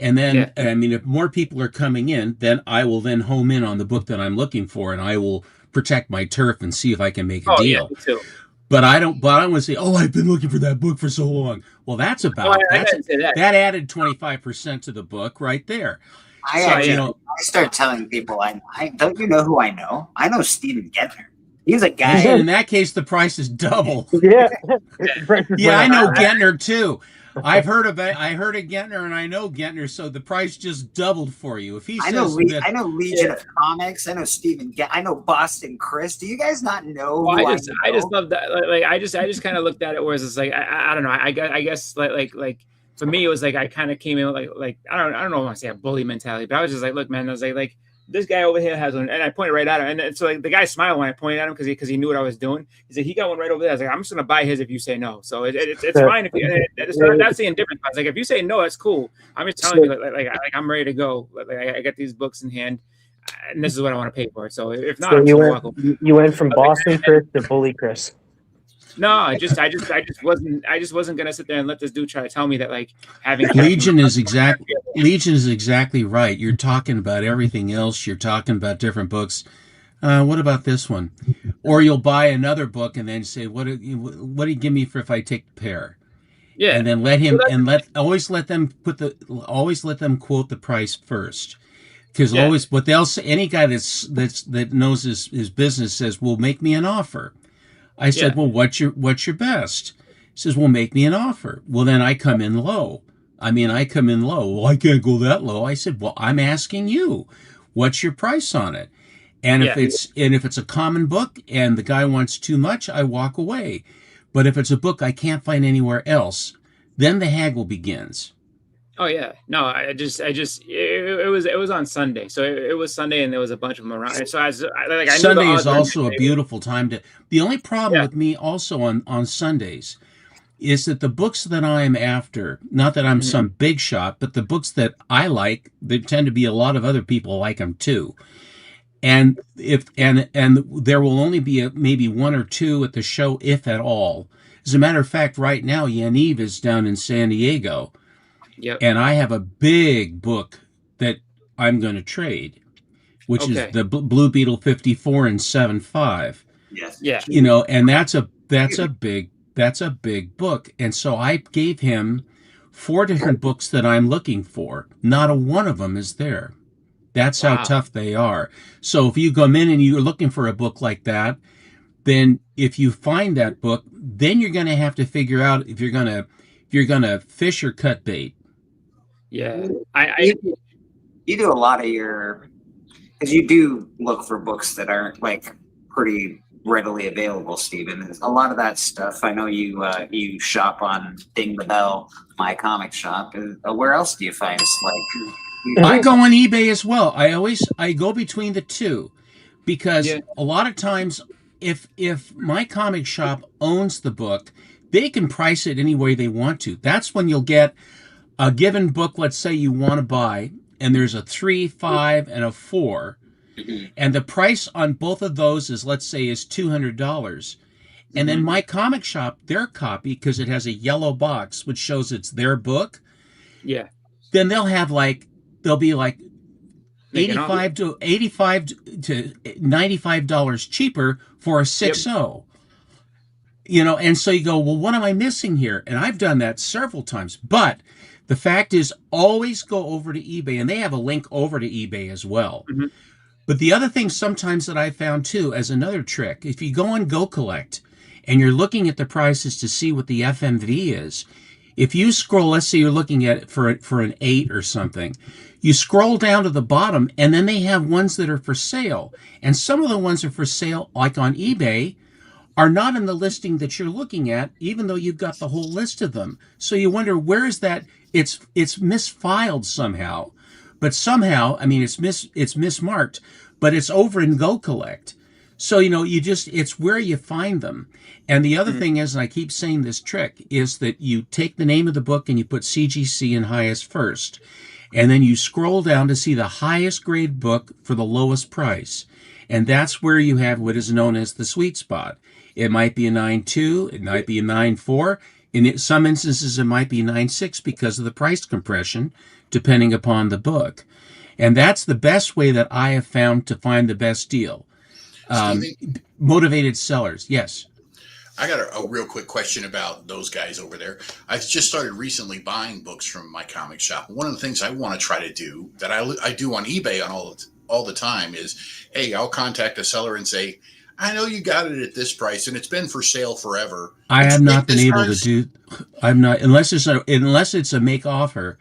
And then, I mean, if more people are coming in, then I will then home in on the book that I'm looking for, and I will protect my turf and see if I can make a deal. Yeah, me too. But I don't want to say, oh, I've been looking for that book for so long. Well, that added 25% to the book right there. I start telling people, I don't you know who I know? I know Stephen Gettner. He's a guy. In that case, the price is double. Yeah. Yeah, I know Gettner too. I heard of Gettner, and I know Gettner, so the price just doubled for you. If he I know Legion of Comics. I know Stephen. I know Boston Chris. Do you guys not know? Well, I just love that. Like I just kind of looked at it, whereas it's like I don't know. I guess like for me it was like I kind of came in like I don't know if I want to say a bully mentality, but I was just like, look, man, I was like this guy over here has one, and I pointed right at him, and so like the guy smiled when I pointed at him because he knew what I was doing. He said he got one right over there. I was like, I'm just gonna buy his if you say no. So it's fine if you. That's the indifference. I was like, if you say no, that's cool. I'm just telling you, like I'm ready to go. Like I got these books in hand, and this is what I want to pay for it. So if not, so you went from Boston Chris to Bully Chris. No, I just wasn't gonna sit there and let this dude try to tell me that like having Legion is exactly right. You're talking about everything else. You're talking about different books. What about this one? Or you'll buy another book and then say, what do you give me for if I take the pair? Yeah, and then always let them quote the price first. Because always what they'll say, any guy that knows his business says, well, make me an offer. I said, well, what's your best? He says, well, make me an offer. Well, then I come in low. Well, I can't go that low. I said, well, I'm asking you, what's your price on it? And if it's a common book and the guy wants too much, I walk away. But if it's a book I can't find anywhere else, then the haggle begins. Oh yeah, no, it was on Sunday, so it was Sunday, and there was a bunch of them around. And so I Sunday is also a beautiful time to. The only problem with me also on Sundays is that the books that I am after, not that I'm some big shot, but the books that I like, there tend to be a lot of other people like them too. And there will only be maybe one or two at the show, if at all. As a matter of fact, right now Yaniv is down in San Diego. Yep. And I have a big book that I'm going to trade, which is the Blue Beetle 54 and 7.5. Yes. Yeah. And that's a big book. And so I gave him 4 different books that I'm looking for. Not a one of them is there. That's how tough they are. So if you come in and you're looking for a book like that, then if you find that book, then you're going to have to figure out if you're going to fish or cut bait. Yeah, you do a lot of because you do look for books that aren't like pretty readily available, Stephen. A lot of that stuff. I know you shop on Ding the Bell, my comic shop. Where else do you find I go on eBay as well. I go between the two because a lot of times if my comic shop owns the book, they can price it any way they want to. That's when you'll get a given book, let's say you want to buy, and there's a 3, 5, and a 4, and the price on both of those is $200. And then my comic shop, their copy, because it has a yellow box which shows it's their book. Yeah. Then they'll be like $85 to $95 cheaper for a 6.0. And so you go, well, what am I missing here? And I've done that several times, but the fact is, always go over to eBay, and they have a link over to eBay as well. Mm-hmm. But the other thing sometimes that I found too, as another trick, if you go on Go Collect and you're looking at the prices to see what the FMV is, if you scroll, let's say you're looking at it for an 8 or something, You scroll down to the bottom, and then they have ones that are for sale. And some of the ones that are for sale, like on eBay, are not in the listing that you're looking at, even though you've got the whole list of them. So you wonder, where is that? It's misfiled somehow, but somehow, I mean, it's mismarked, but it's over in Go Collect. So, it's where you find them. And the other thing is, and I keep saying this trick, is that you take the name of the book and you put CGC in highest first. And then you scroll down to see the highest grade book for the lowest price. And that's where you have what is known as the sweet spot. It might be a 9.2, it might be a 9.4. In some instances, it might be 9.6 because of the price compression, depending upon the book. And that's the best way that I have found to find the best deal. Motivated sellers, yes. I got a real quick question about those guys over there. I've just started recently buying books from my comic shop. One of the things I want to try to do that I do on eBay on all the time is, hey, I'll contact a seller and say, I know you got it at this price and it's been for sale forever. I have not been able to do. I'm not unless it's a make offer.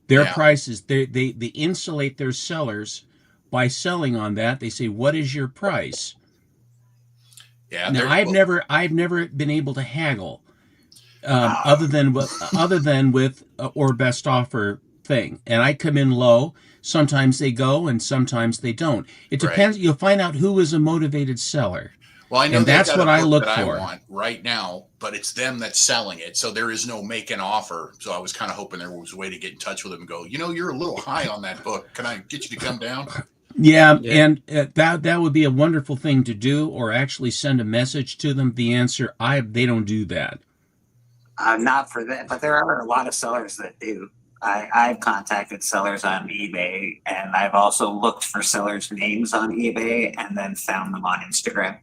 Their prices they insulate their sellers by selling on that. They say, what is your price? Yeah. Now, I've never been able to haggle, other than with or best offer thing. And I come in low. Sometimes they go, and sometimes they don't. It depends. Right. You'll find out who is a motivated seller. Well, I know and that's what I look for. I want right now, but it's them that's selling it, so there is no make an offer. So I was kind of hoping there was a way to get in touch with them and go, you're a little high on that book. Can I get you to come down? Yeah, and that would be a wonderful thing to do, or actually send a message to them. The answer, they don't do that. Not for that, but there are a lot of sellers that do. I've contacted sellers on eBay, and I've also looked for sellers' names on eBay and then found them on Instagram.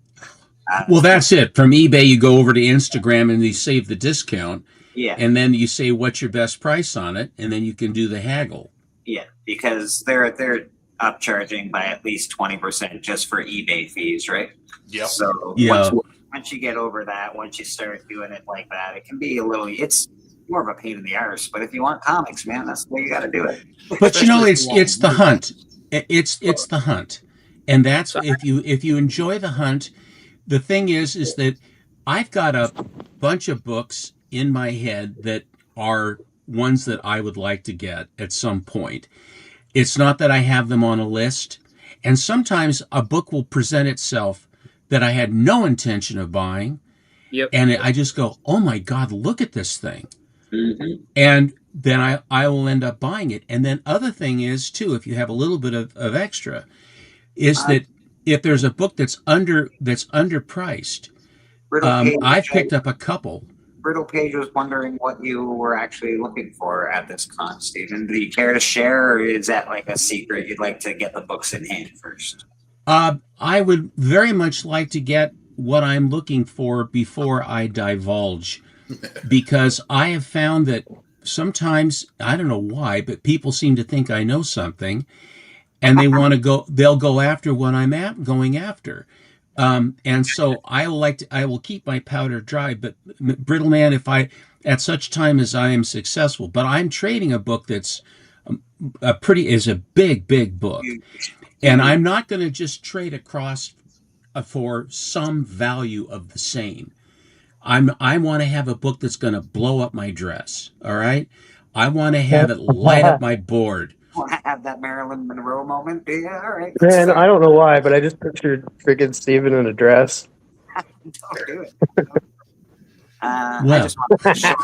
Well, that's it. From eBay, you go over to Instagram and you save the discount. Yeah. And then you say, what's your best price on it? And then you can do the haggle. Yeah, because they're upcharging by at least 20% just for eBay fees, right? Yep. So once you get over that, once you start doing it like that, it can be it's more of a pain in the arse. But if you want comics, man, that's the way you got to do it. But it's the hunt. It's the hunt. And that's if you enjoy the hunt. The thing is that I've got a bunch of books in my head that are ones that I would like to get at some point. It's not that I have them on a list. And sometimes a book will present itself that I had no intention of buying. Yep. And I just go, oh my God, look at this thing. Mm-hmm. And then I will end up buying it. And then other thing is, too, if you have a little bit of extra, is that if there's a book that's underpriced, I've picked up a couple. Brittle Page was wondering what you were actually looking for at this con, Stephen. Do you care to share, or is that like a secret? You'd like to get the books in hand first? I would very much like to get what I'm looking for before I divulge, because I have found that sometimes, I don't know why, but people seem to think I know something, and they'll go after what I'm going after. And so I will keep my powder dry, but Brittle Man, if at such time as I am successful, but I'm trading a book that's is a big book, and I'm not going to just trade across for some value of the same. I want to have a book that's going to blow up my dress. All right. I want to have it light up my board. Want to have that Marilyn Monroe moment? Yeah, all right. Man, I don't know why, but I just pictured freaking Steven in a dress. Don't do it. I just want to show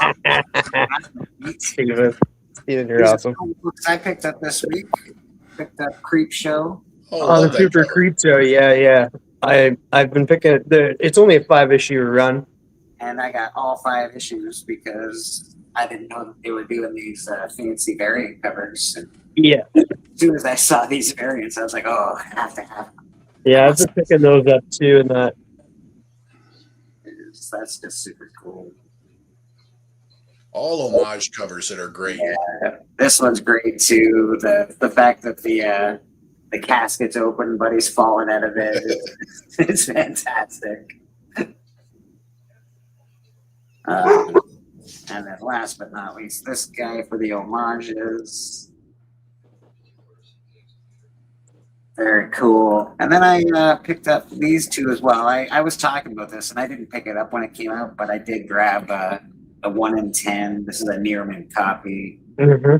Steven, you're awesome. I picked up this week. Picked up Creep Show. Oh, the Super Creep Show. Yeah. I've been picking it. It's only a 5-issue run. And I got all 5 issues because I didn't know that they were doing these fancy variant covers. And yeah. As soon as I saw these variants, I was like, oh, I have to have them. Yeah, I've been picking those up too, and that's just super cool. All homage covers that are great. Yeah, this one's great too. The fact that the casket's open, but he's falling out of it. It's fantastic. And then last but not least, this guy for the homages. Very cool. And then I picked up these two as well. I was talking about this, and I didn't pick it up when it came out, but I did grab a 1 in 10. This is a near mint copy, Mm-hmm.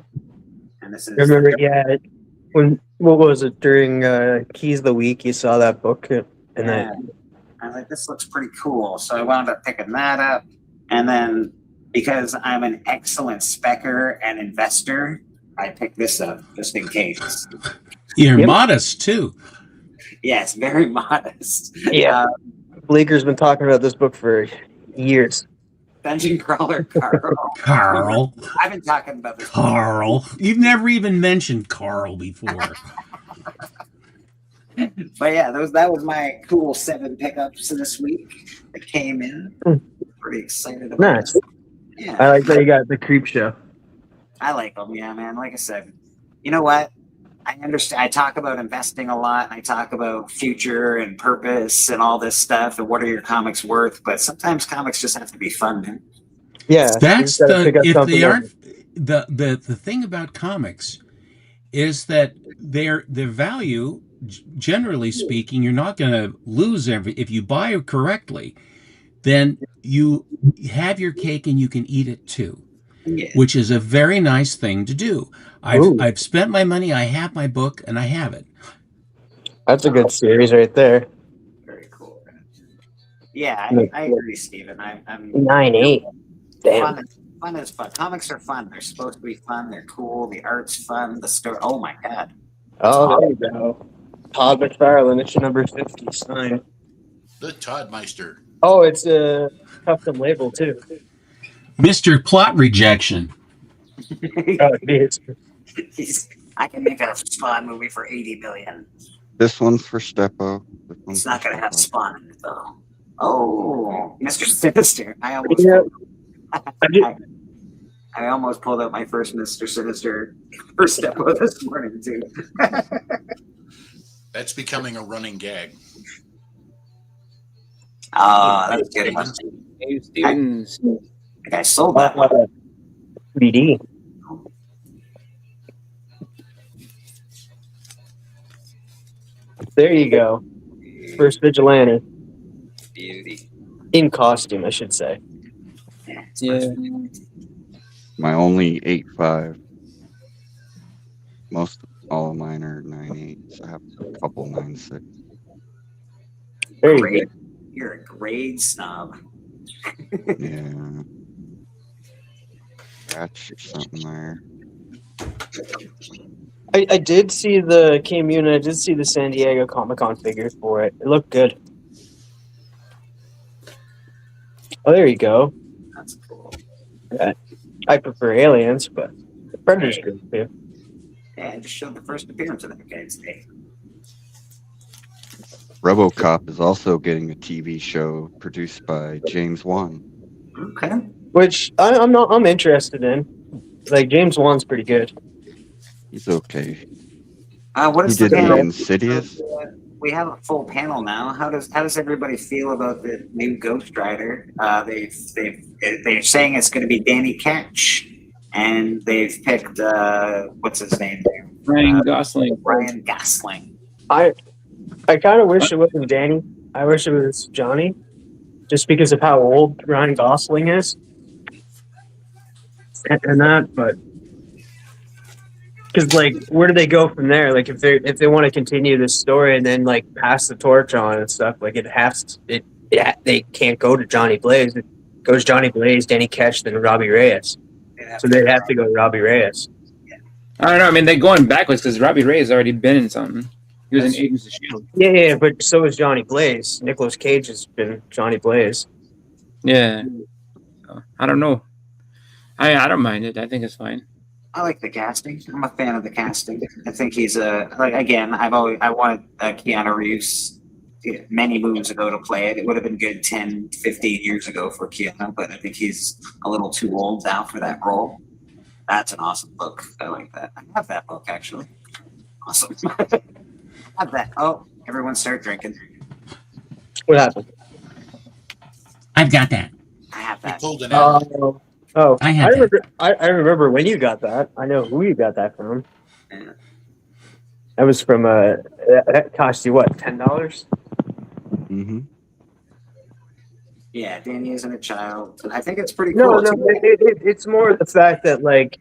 and this is Remember, yeah, what was it during Keys of the Week? You saw that book, and then I was like, this looks pretty cool. So I wound up picking that up, and then because I'm an excellent specker and investor, I picked this up just in case. You're modest too. Yes, very modest. yeah, Bleeker's been talking about this book for years. Dungeon Crawler Carl. Carl. I've been talking about this. Carl. You've never even mentioned Carl before. But yeah, that was my cool 7 pickups this week that came in. Pretty excited about Nice. it. Yeah, I like that you got the Creep Show. I like them. Yeah, man. Like I said, you know what? I understand. I talk about investing a lot. And I talk about future and purpose and all this stuff. And what are your comics worth? But sometimes comics just have to be fun, man. Yeah, That's if they aren't the thing about comics is that their value, generally speaking, you're not going to lose if you buy it correctly, then you have your cake and you can eat it too. Yeah. Which is a very nice thing to do. I've spent my money, I have my book, and I have it. That's a good series right there. Very cool. Man. Yeah, I agree, Steven. I'm 9/8. Damn. Fun is fun. Comics are fun. They're supposed to be fun. They're cool. The art's fun. The story. Oh my god. Oh, there you go. Todd McFarlane, issue number 50, signed. The Toddmeister. Oh, it's a custom label too. Mr. Plot Rejection. Oh, it is. I can make a Spawn movie for $80 million. This one's for Steppo. It's not gonna have Spawn in it though. Oh, Mr. Sinister. I almost pulled out my first Mr. Sinister for Steppo this morning too. That's becoming a running gag. Oh, that's good. Stevens. I sold that one. 3D. There you go. First Vigilante. Beauty. In costume, I should say. Yeah. My only 8.5. All of mine are 9.8. I have a couple 9.6. Grade. You're a grade snob. Yeah. Patch or something there. I did see the KMU and I did see the San Diego Comic-Con figures for it. It looked good. Oh, there you go. That's cool. Yeah. I prefer Aliens, but the Predator's good too. Yeah, I just showed the first appearance of that guy today. RoboCop is also getting a TV show produced by James Wan. Okay. Which I'm interested in. Like James Wan's pretty good. He's okay. What is he did the panel? Insidious. We have a full panel now. How does everybody feel about the new Ghost Rider? They're saying it's going to be Danny Ketch, and they've picked what's his name? Ryan Gosling. Ryan Gosling. I kind of wish it wasn't Danny. I wish it was Johnny, just because of how old Ryan Gosling is, and that. But because like, where do they go from there? Like, if they want to continue this story and then like pass the torch on and stuff, like they can't go to Johnny Blaze. It goes Johnny Blaze, Danny Ketch, then Robbie Reyes. So they'd have to go Robbie Reyes. I don't know. I mean, they're going backwards because Robbie Ray has already been in something. He was in Agents of S.H.I.E.L.D. Yeah, but so is Johnny Blaze. Nicolas Cage has been Johnny Blaze. Yeah. I don't know. I don't mind it. I think it's fine. I like the casting. I'm a fan of the casting. I think he's again. I wanted Keanu Reeves many moons ago to play it. It would have been good 10, 15 years ago for Keanu, but I think he's a little too old now for that role. That's an awesome book. I like that. I have that book actually. Awesome. I have that. Oh, everyone start drinking. What happened? I've got that. I have that. Pulled it out. I have remember when you got that. I know who you got that from. Yeah. That was from that cost you what, $10? Mm-hmm. Yeah, Danny isn't a child. I think it's pretty No, cool. no, it's more the fact that like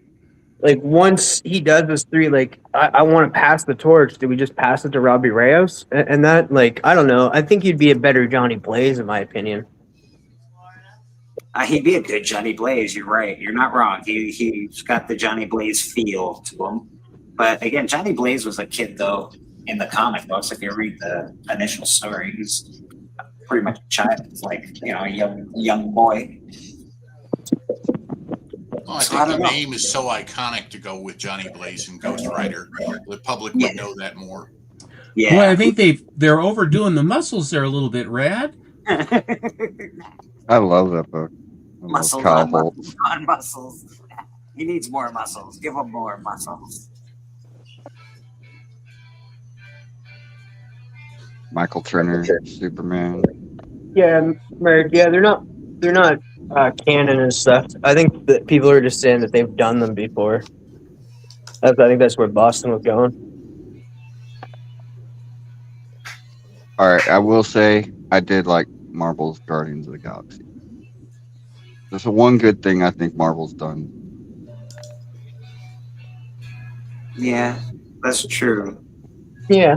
once he does this 3, like I want to pass the torch. Do we just pass it to Robbie Reyes? And that, like, I don't know. I think he'd be a better Johnny Blaze, in my opinion. He'd be a good Johnny Blaze. You're right. You're not wrong. He's got the Johnny Blaze feel to him. But again, Johnny Blaze was a kid though in the comic books. If you read the initial story, he's pretty much a child. It's like, you know, a young boy. Well, I think the name is so iconic to go with Johnny Blaze and Ghost Rider. The public would know that more. Yeah. Well, I think they're overdoing the muscles there a little bit, Rad. I love that book. I love Muscles Kyle on Holt. muscles on muscles. He needs more muscles. Give him more muscles. Michael Turner, Superman. Yeah, they're not canon and stuff. I think that people are just saying that they've done them before. I think that's where Boston was going. All right, I will say I did like Marvel's Guardians of the Galaxy. There's the one good thing I think Marvel's done. Yeah, that's true. Yeah,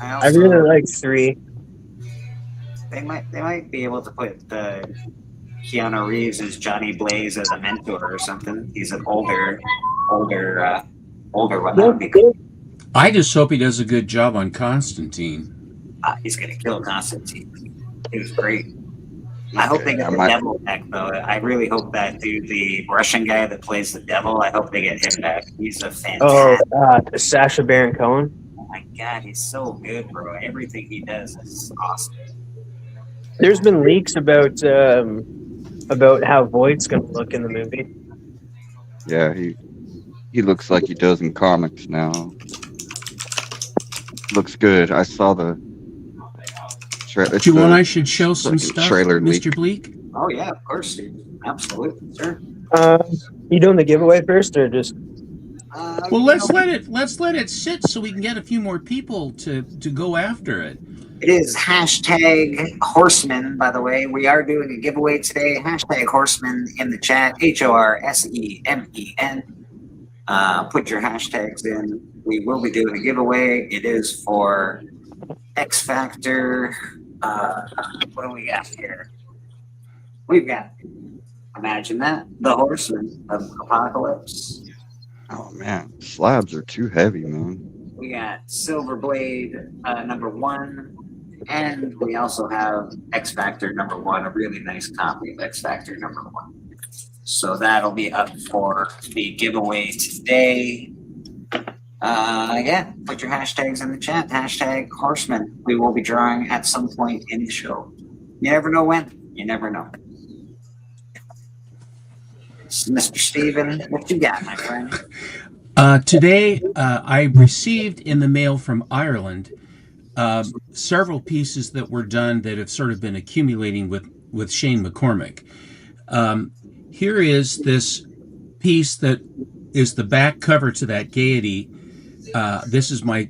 I really like 3. They might be able to put Keanu Reeves as Johnny Blaze as a mentor or something. He's an older one. That would be cool. I just hope he does a good job on Constantine. He's gonna kill Constantine. He was great. I hope they get the devil back though. I really hope that dude, the Russian guy that plays the devil, I hope they get him back. He's a fantastic. Sacha Baron Cohen. Oh my god, he's so good, bro. Everything he does is awesome. There's been leaks about how Voight's gonna look in the movie. Yeah, he looks like he does in comics now. Looks good. I saw the trailer. Do you want I should show some stuff, trailer Mr. leak. Bleak? Oh yeah, of course, dude. Absolutely, sure. You doing the giveaway first, or just? Well, let's let it sit so we can get a few more people to go after it. It is hashtag Horseman, by the way. We are doing a giveaway today. Hashtag Horseman in the chat. HORSEMEN. Put your hashtags in. We will be doing a giveaway. It is for X Factor. What do we got here? We've got, imagine that, the Horseman of Apocalypse. Oh man, slabs are too heavy, man. We got Silver Blade #1, and we also have X Factor #1, a really nice copy of X Factor #1. So that'll be up for the giveaway today. Yeah, put your hashtags in the chat. Hashtag Horseman. We will be drawing at some point in the show. You never know when. You never know. Mr. Steven, what you got, my friend? Today, I received in the mail from Ireland several pieces that were done that have sort of been accumulating with Shane McCormick. Here is this piece that is the back cover to that Gaiety. This is my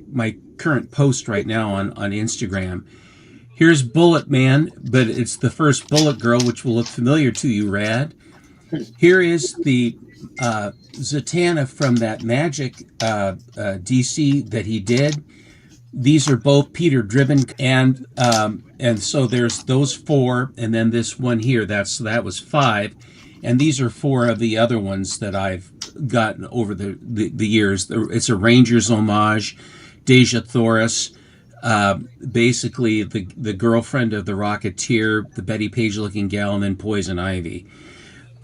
current post right now on Instagram. Here's Bullet Man, but it's the first Bullet Girl, which will look familiar to you, Rad. Here is the Zatanna from that Magic DC that he did. These are both Peter Driven, and so there's those 4, and then this one here. That was 5, and these are 4 of the other ones that I've gotten over the years. It's a Rangers homage, Deja Thoris, basically the girlfriend of the Rocketeer, the Betty Page looking gal, and then Poison Ivy.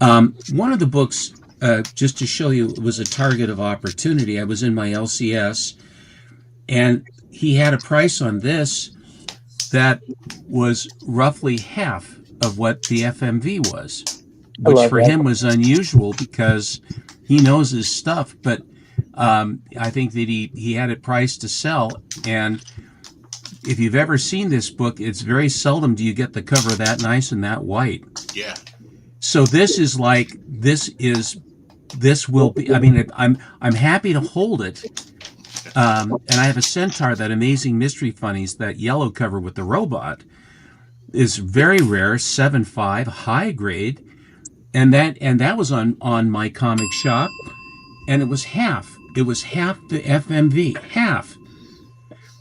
One of the books, just to show you, was a target of opportunity. I was in my LCS, and he had a price on this that was roughly half of what the FMV was, which for him was unusual because he knows his stuff. But I think that he had it priced to sell. And if you've ever seen this book, it's very seldom do you get the cover that nice and that white. Yeah. So this will be. I mean, I'm happy to hold it, And I have a Centaur, that Amazing Mystery Funnies, that yellow cover with the robot, is very rare, 7.5, high grade, and that was on my comic shop, and it was half. It was half the FMV, half.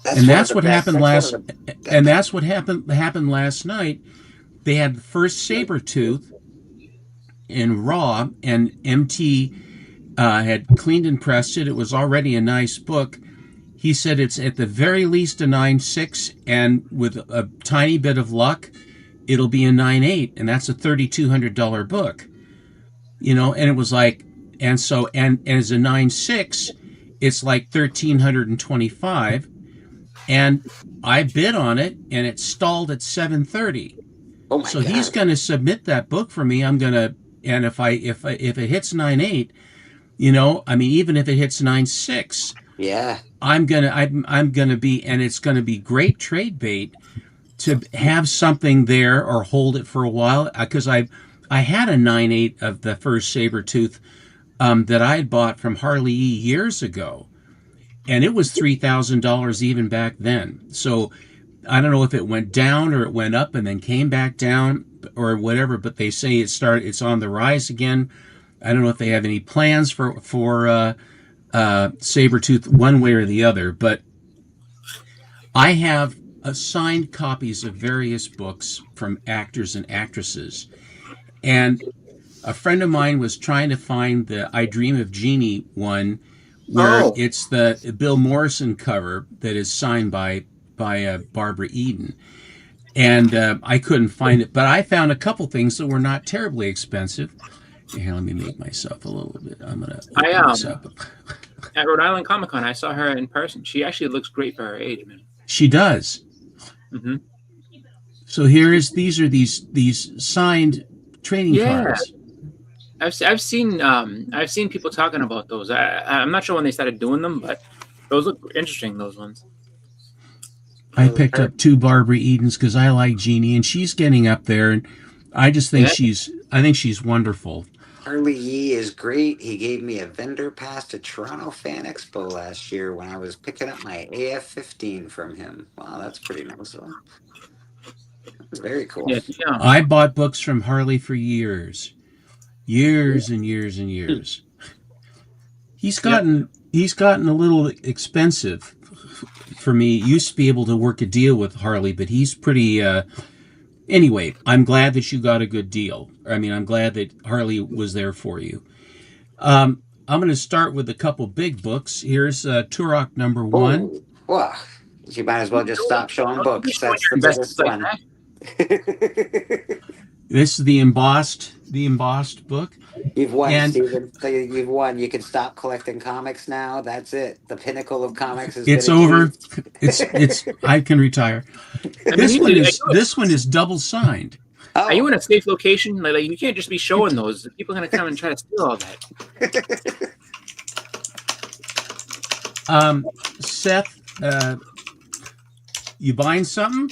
And that's what happened last. And that's what happened last night. They had the first Sabretooth in raw, and MT had cleaned and pressed it. It was already a nice book. He said it's at the very least a 9.6, and with a tiny bit of luck, it'll be a 9.8, and that's a $3,200 book. You know, and it was like, and as a 9.6, it's like $1,325, and I bid on it, and it stalled at $730. Oh my So God. he's going to submit that book for me. I'm going to, and if it hits 9.8, you know, I mean, even if it hits 9.6, Yeah. I'm gonna be, and it's gonna be great trade bait to have something there or hold it for a while, because I had a 9.8 of the first Sabretooth that I had bought from Harley E years ago, and it was $3,000 even back then. So I don't know if it went down or it went up and then came back down or whatever, but they say it's on the rise again. I don't know if they have any plans for Sabretooth one way or the other, but I have signed copies of various books from actors and actresses, and a friend of mine was trying to find the I Dream of Jeannie one, where it's the Bill Morrison cover that is signed by Barbara Eden, and I couldn't find it, but I found a couple things that were not terribly expensive. Here, let me make myself a little bit. I'm gonna open this up. At Rhode Island Comic Con, I saw her in person. She actually looks great for her age, man. She does. Mm-hmm. So these are these signed trading cards. I've seen people talking about those. I'm not sure when they started doing them, but those look interesting. Those ones. I picked up 2 Barbara Edens because I like Jeannie, and she's getting up there, and I just think she's wonderful. Harley Yee is great. He gave me a vendor pass to Toronto Fan Expo last year when I was picking up my AF-15 from him. Wow, that's pretty nice of him. That's very cool. Yeah. I bought books from Harley for years and years and years. He's gotten a little expensive for me. Used to be able to work a deal with Harley, but he's pretty. Anyway, I'm glad that you got a good deal. I mean, I'm glad that Harley was there for you. I'm going to start with a couple big books. Here's Turok number 1. Well, you might as well just stop showing books. That's the biggest one. This is the embossed book. You've won, And Stephen. So you've won. You can stop collecting comics now. That's it. The pinnacle of comics is. It's over. It's. I can retire. This one is double signed. Oh. Are you in a safe location? Like you can't just be showing those. People are gonna come and try to steal all that. Seth, you buying something?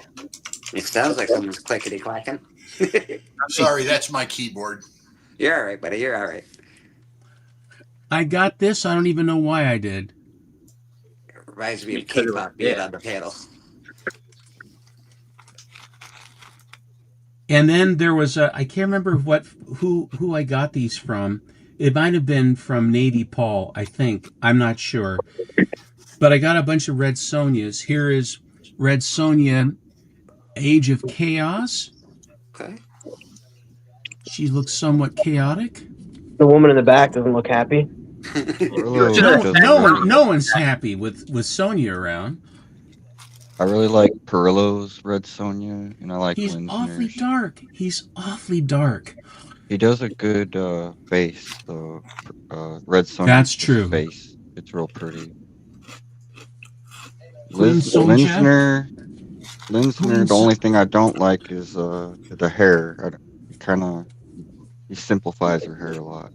It sounds like someone's clickety clacking. Sorry, that's my keyboard. You're all right, buddy. You're all right. I got this. I don't even know why I did. It reminds me of K-pop being on the panel. And then there was I can't remember who I got these from. It might have been from Navy Paul, I think. I'm not sure. But I got a bunch of Red Sonjas. Here is Red Sonja, Age of Chaos. Okay. She looks somewhat chaotic. The woman in the back doesn't look happy. No one's happy with Sonya around. I really like Perillo's Red Sonja, and I like He's Linsner's. awfully dark. He's awfully dark. He does a good face, though. Red Sonja. That's true. Face, it's real pretty. Sonja? Linsner. The only thing I don't like is the hair. He simplifies her hair a lot.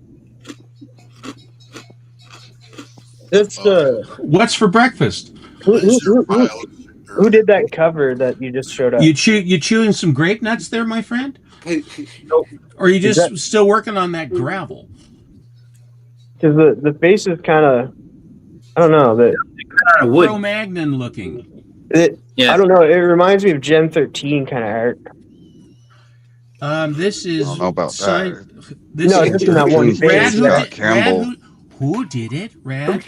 What's for breakfast? Who did that cover that you just showed up? You chewing some grape nuts there, my friend? Or are you just still working on that gravel? Because the face is kind of, I don't know. out of wood. Cro-Magnon looking. I don't know. It reminds me of Gen 13 kind of art. This is. I don't know about that. This No, is, just in that one James Rad, page. who Scott did, Campbell. Rad, who did it? Rad?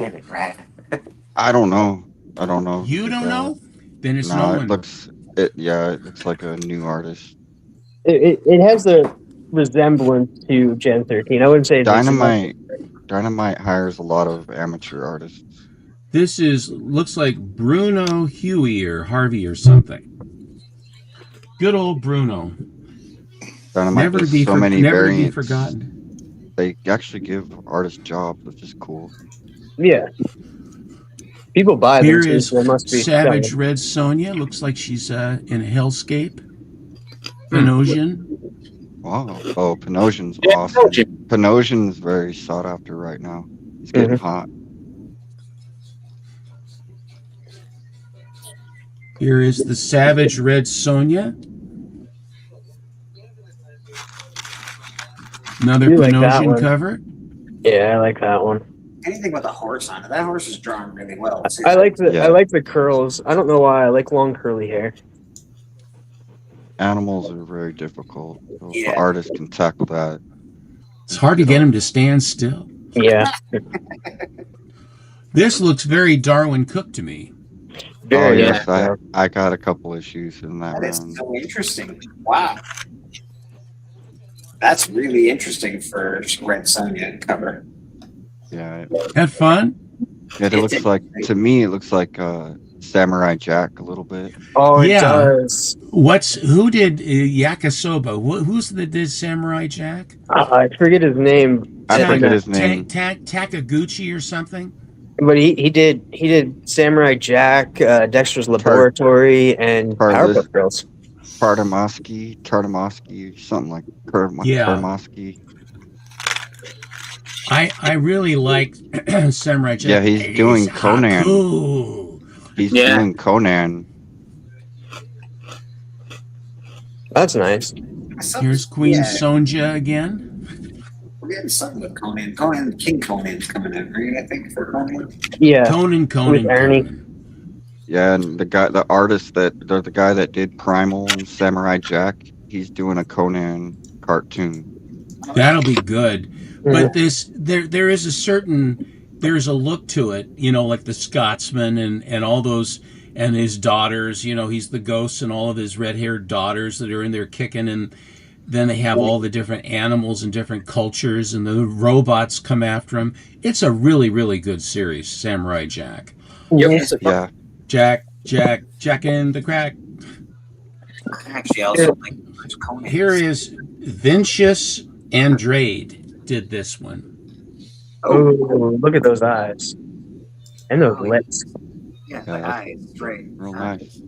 I don't know. I don't know. You don't know? Then it's No, no it one. looks. It looks like a new artist. It has a resemblance to Gen 13. I wouldn't say it's Dynamite hires a lot of amateur artists. This looks like Bruno Huey or Harvey or something. Good old Bruno. Dynamite Never to does be so many never to be variants. forgotten. They actually give artists jobs, which is cool. Yeah. People buy them. Here too, is so it must be Savage selling. Red Sonja. Looks like she's in a hellscape. Panosian. Wow. Oh, Panosian's awesome. Panosian's very sought after right now. He's getting hot. Here is the Savage Red Sonja. Another You like that Panosian one. cover. Yeah, I like that one. Anything with a horse on it. That horse is drawn really well. Too. I like the Yeah. I like the curls. I don't know why. I like long curly hair. Animals are very difficult. So if Yeah. the artist can tackle that. It's hard to get him to stand still. Yeah. This looks very Darwin Cook to me. Oh Very yes, nice. I got a couple issues in that That is round. so interesting. Wow. That's really interesting for Red Sonja cover. Yeah, Had fun? it looks like, to me it looks like Samurai Jack a little bit. Oh, it Yeah. does. Who did Yakisoba? Who's that did Samurai Jack? I forget his name. I Tak- forget his name. Takaguchi or something? But he did Samurai Jack, Dexter's Laboratory, and Powerpuff Girls. Tartamovsky, something like Yeah. Tartamovsky. I really like Samurai Jack. Yeah, he's doing Conan. Haku. He's doing Conan. That's nice. Here's Queen Sonja again. We're getting something with Conan. King Conan's coming out, right? I think for Conan. Yeah. Conan. With Ernie. Yeah, and the guy that did Primal and Samurai Jack, he's doing a Conan cartoon. That'll be good. But there is there's a look to it, like the Scotsman and all those, and his daughters, he's the ghost and all of his red-haired daughters that are in there kicking, and then they have all the different animals and different cultures, and the robots come after him. It's a really, really good series, Samurai Jack. Yeah. Jack in the crack. I actually also like Conan. Here is Vincius Andrade did this one. Oh, look at those eyes. And those lips. Yeah, Yeah, the eyes, right. Real nice.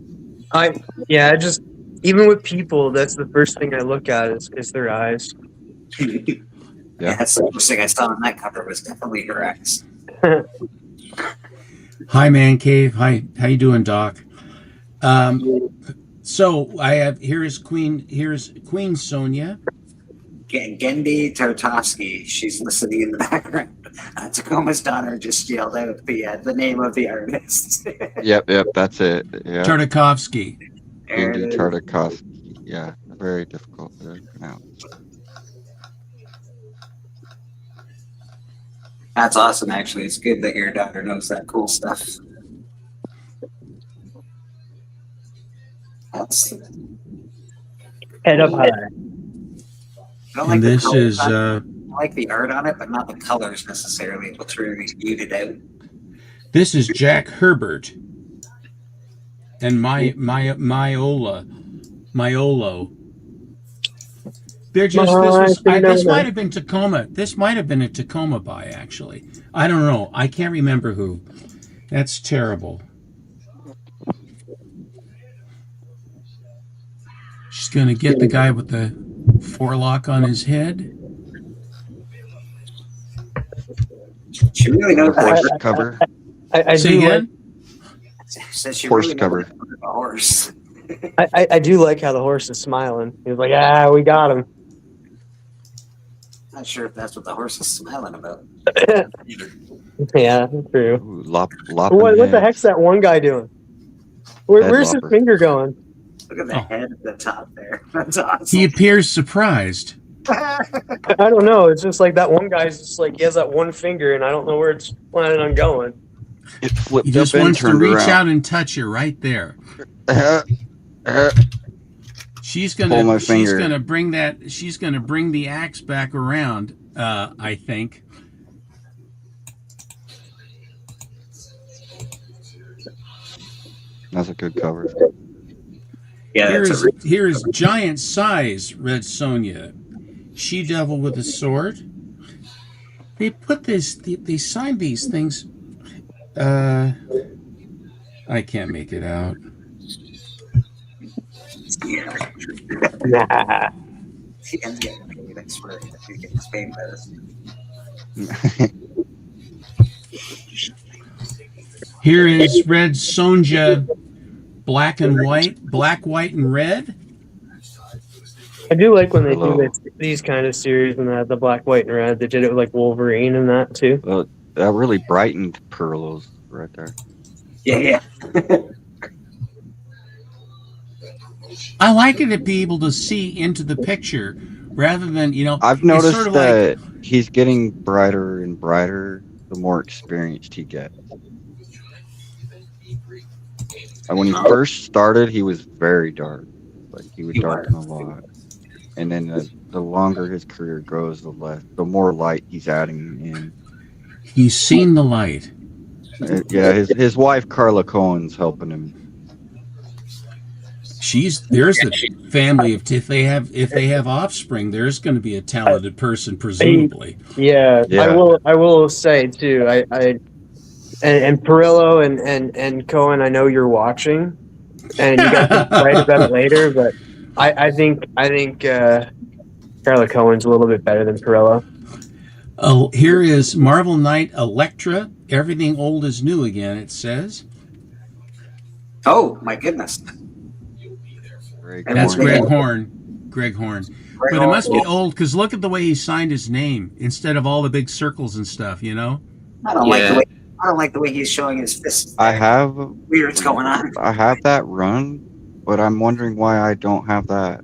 I just, even with people, that's the first thing I look at is their eyes. Yeah, that's the first thing I saw on that cover was definitely her eyes. Hi, Man Cave. Hi, how you doing, Doc? So I have here's Queen Sonja. Gendy Tartovsky, she's listening in the background. Tacoma's daughter just yelled out the name of the artist. Yep, that's it. Yeah. Tartakovsky. Andy Tartakovsky. Yeah, very difficult to pronounce. That's awesome, actually. It's good that your daughter knows that cool stuff. That's, Head up high. I don't And the this colors is on it. I like the art on it, but not the colors necessarily. It looks really muted out. this is Jack Herbert and Myolo. They're just this might have been Tacoma. This might have been a Tacoma buy, actually. I don't know. I can't remember who. That's terrible. She's gonna get the guy with the forelock on his head. She really knows Horse that. cover. I Say do again? Says she Horse really knows cover. that about a horse. I do like how the horse is smiling. He's like, we got him. Not sure if that's what the horse is smiling about. Either. Yeah, true. Ooh, lopping What the heads. heck's that one guy doing? Where's his Headlopper. finger going? Look at the Oh. head at the top there. That's awesome. He appears surprised. I don't know. It's just like that one guy's just like he has that one finger, and I don't know where it's planning on going. It flipped He just up and wants to turned reach around. out and touch you right there. She's Pull my gonna finger. bring that. She's gonna bring the axe back around. I think. That's a good cover. Yeah, that's Here's giant size Red Sonja, she devil with a sword. They put this. They signed these things. I can't make it out. yeah. He ends getting paid, I swear. He gets paid by this. Here is Red Sonja, black and white, black, white, and red. I do like when they Hello. do these kind of series and the black, white, and red. They did it with like Wolverine and that too. Well, that really brightened Perlos right there. Yeah. I like it to be able to see into the picture rather than I've it's noticed sort of that he's getting brighter and brighter the more experienced he gets. And when he first started, he was very dark. Like he would darken a lot. And then the longer his career goes, the more light he's adding in. he's seen the light. Yeah, his wife Carla Cohen's helping him. There's the family of if they have offspring, there's going to be a talented person presumably. Yeah. Yeah. I will say too. And Perillo and Cohen, I know you're watching, and you guys can write about it later. But I think Carla Cohen's a little bit better than Perillo. Here is Marvel Knight Elektra. Everything old is new again. It says Oh, my goodness. Very And that's more- Greg Horn. Greg Horn. But it must be old because look at the way he signed his name instead of all the big circles and stuff. I don't like the way he's showing his fist. I have Weird's going on. that run, but I'm wondering why I don't have that.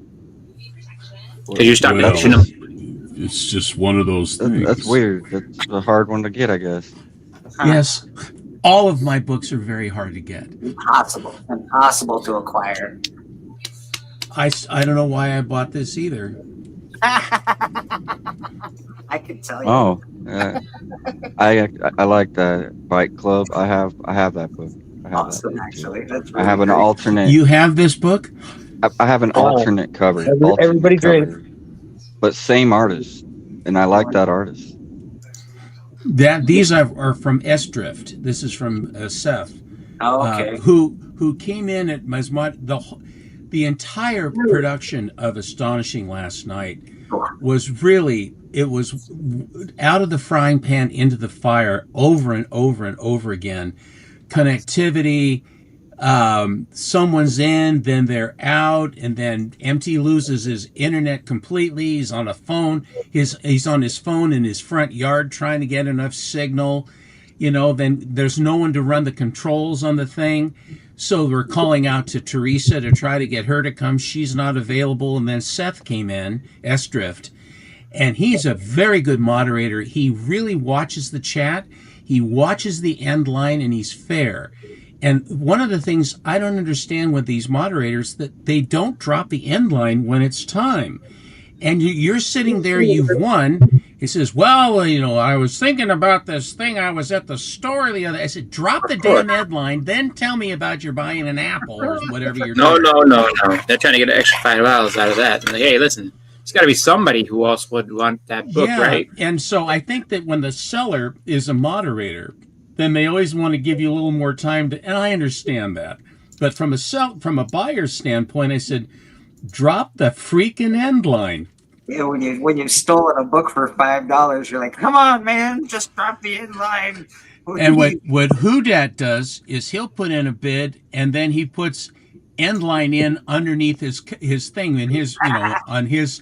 Because you stopped Well, mentioning them. It's just one of those things. That's weird. That's a hard one to get, I guess. Yes, all of my books are very hard to get. Impossible to acquire. I don't know why I bought this either. I could tell you. Oh, yeah. I like that Fight Club. I have that book. I have Awesome, that book, too. actually. That's I have an great. alternate. You have this book? I have an alternate cover. Everybody alternate drink. cover, but same artist, and I like that artist. These are from S-Drift. This is from Seth, Oh, okay. who came in at the entire production of Astonishing last night was really, it was out of the frying pan into the fire over and over and over again. Connectivity, someone's in, then they're out, and then MT loses his internet completely. He's on a phone. He's on his phone in his front yard trying to get enough signal. Then there's no one to run the controls on the thing. So we're calling out to Teresa to try to get her to come. She's not available. And then Seth came in, S-Drift, and he's a very good moderator. He really watches the chat. He watches the end line, and he's fair. And one of the things I don't understand with these moderators, that they don't drop the end line when it's time. And you're sitting there, you've won. He says, well, I was thinking about this thing. I was at the store the other day. I said, drop the damn end line, then tell me about you're buying an apple or whatever you're No. doing. They're trying to get an extra $5 out of that. And like, hey, listen, there's got to be somebody who else would want that book, Yeah, right? and so I think that when the seller is a moderator, then they always want to give you a little more time to, and I understand that. But from a buyer's standpoint, I said, drop the freaking end line. Yeah, when you've stolen a book for $5, you're like, come on, man, just drop the inline. And what Whodat does is he'll put in a bid, and then he puts end line in underneath his thing and his on his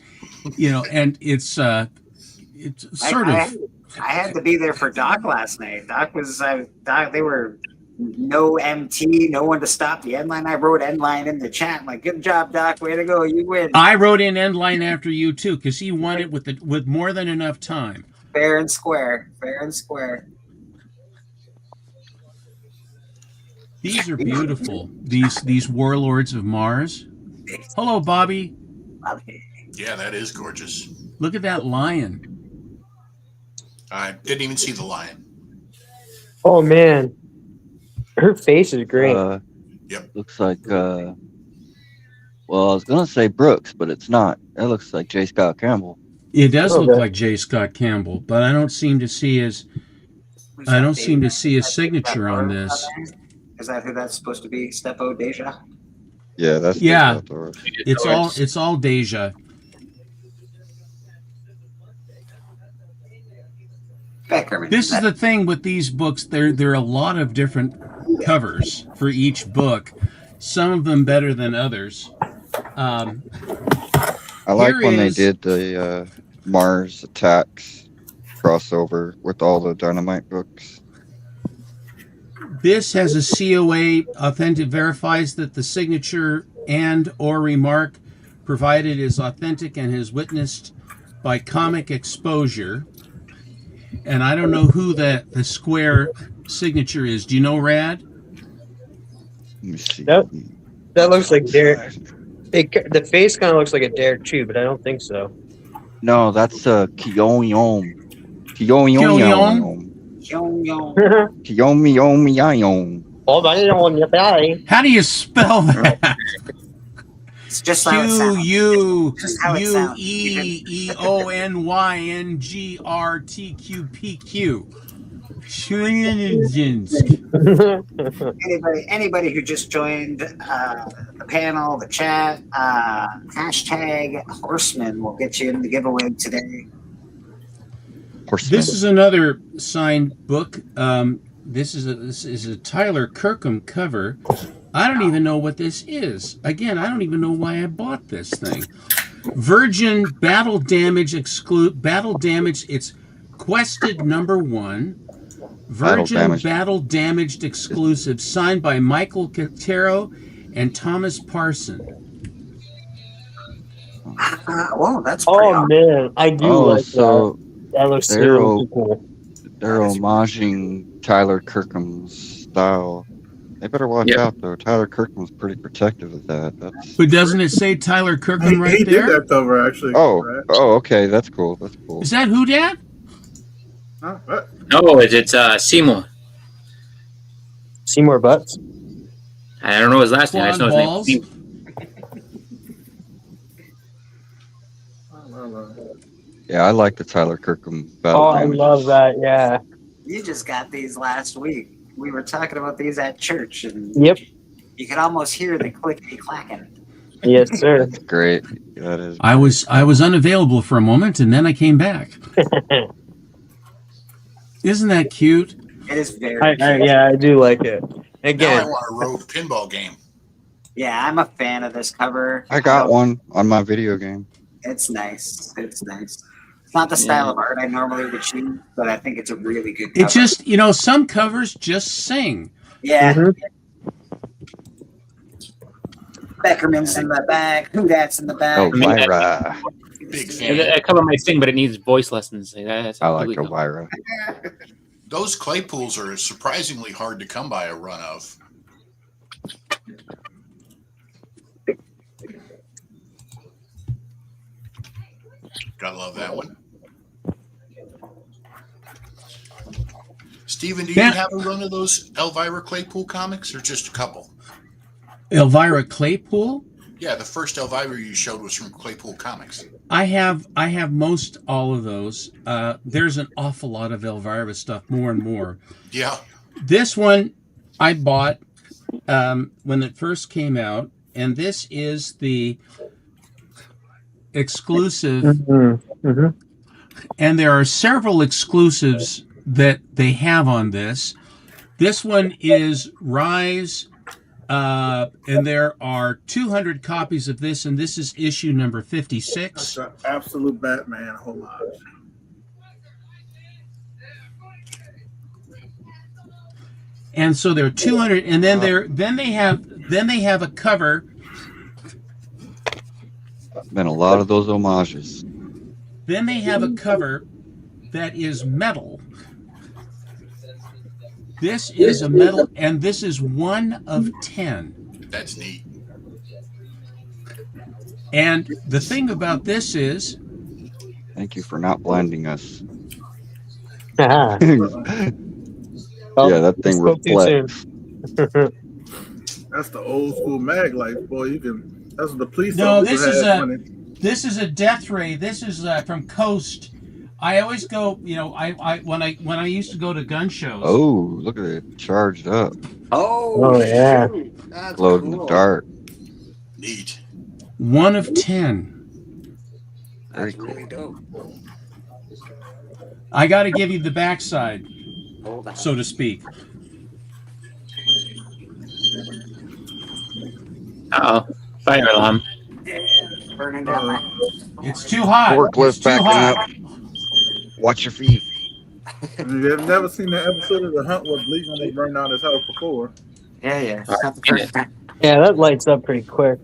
and it's it's sort of. I had to be there for Doc last night. Doc was Doc. They were no MT, no one to stop the end line. I wrote end line in the chat. I'm like, good job, Doc. Way to go. You win. I wrote in end line after you too, because he won it with more than enough time. Fair and square. Fair and square. These are beautiful. These warlords of Mars. Hello, Bobby. Yeah, that is gorgeous. Look at that lion. I didn't even see the lion. Oh man, her face is great. Yep. Looks like, well, I was going to say Brooks, but it's not. That looks like J. Scott Campbell. It does look like J. Scott Campbell, but I don't seem to see his signature on this. Is that who that's supposed to be? Stepo Deja? Yeah, that's Yeah. Deja. It's all Deja. Beckerman. This is the thing with these books. There are a lot of different covers for each book. Some of them better than others. I like when they is- did the Mars Attacks crossover with all the Dynamite books. This has a COA authentic, verifies that the signature and or remark provided is authentic and is witnessed by comic exposure. And I don't know who the square signature is. Do you know, Rad? Let me see. That looks like Derek. The face kind of looks like a Derek too, but I don't think so. No, that's Kiyomi. How do you spell that? It's just how it sounds. Just how it sounds. QUEEONYNGRTQPQ. Anybody who just joined the panel, the chat, hashtag Horseman will get you in the giveaway today. This is another signed book. This is a Tyler Kirkham cover. I don't even know what this is. Again, I don't even know why I bought this thing. Virgin Battle Damage Battle Damage. It's Quested #1. Virgin Battle Damaged exclusive, signed by Michael Catero and Thomas Parson. Whoa, that's pretty awesome. Man, I do like so that. That looks they're really cool. They're homaging Tyler Kirkham's style. They better watch out though. Tyler Kirkham's pretty protective of that. But doesn't it say Tyler Kirkham right he there? did that cover actually. Oh, okay, that's cool. That's cool. Is that who, Dad? Huh? What? No, it's Seymour. Seymour Butts. I don't know his last name. I just know his name. Seymour. Yeah, I like the Tyler Kirkham battle. Oh, I love that. Yeah. You just got these last week. We were talking about these at church, and Yep. you could almost hear the clickety clacking. Yes, sir. That's great. That is. I was unavailable for a moment, and then I came back. Isn't that cute? It is very. Yeah, I do like it. Now Again, I want a rogue pinball game. Yeah, I'm a fan of this cover. I got one on my video game. It's nice. It's nice. It's not the style of art I normally would choose, but I think it's a really good cover. It just, some covers just sing. Yeah. Beckerman's in the back. Who that's in the back? Elvira. Big fan. That cover might sing, but it needs voice lessons. That's I like really cool. Elvira. Those Claypools are surprisingly hard to come by a run of. Gotta love that one. Steven, do you have a run of those Elvira Claypool comics or just a couple? Elvira Claypool? Yeah, the first Elvira you showed was from Claypool Comics. I have most all of those. There's an awful lot of Elvira stuff, more and more. Yeah. This one I bought when it first came out, and this is the exclusive. And there are several exclusives that they have on this. This one is Rise, and there are 200 copies of this, and this is issue number 56. That's an absolute Batman homage. And so they're 200, and then they have a cover. Been a lot of those homages. Then they have a cover that is metal. This is a metal, and this is 1 of 10. That's neat. And the thing about this is, Thank you for not blinding us. Well, Yeah, that thing spoke too soon. reflects. That's the old school mag light, boy. You can. That's what the police no, officers had. this is a Death Ray. This is from Coast. I always go, when I used to go to gun shows. Oh, look at it, charged up, Oh, yeah. shoot. That's glowed in the cool. dark. Neat. 1 of 10. That's really dope. I got to give you the backside, Hold on. so to speak. Uh-oh. Fire alarm. Burning down my. It's too hot. Forklift It's too backing hot. up. Watch your feet. You have never seen the episode of The Hunt where Bleak almost burned down his house before. Yeah, yeah. It's not the first time. Yeah, that lights up pretty quick.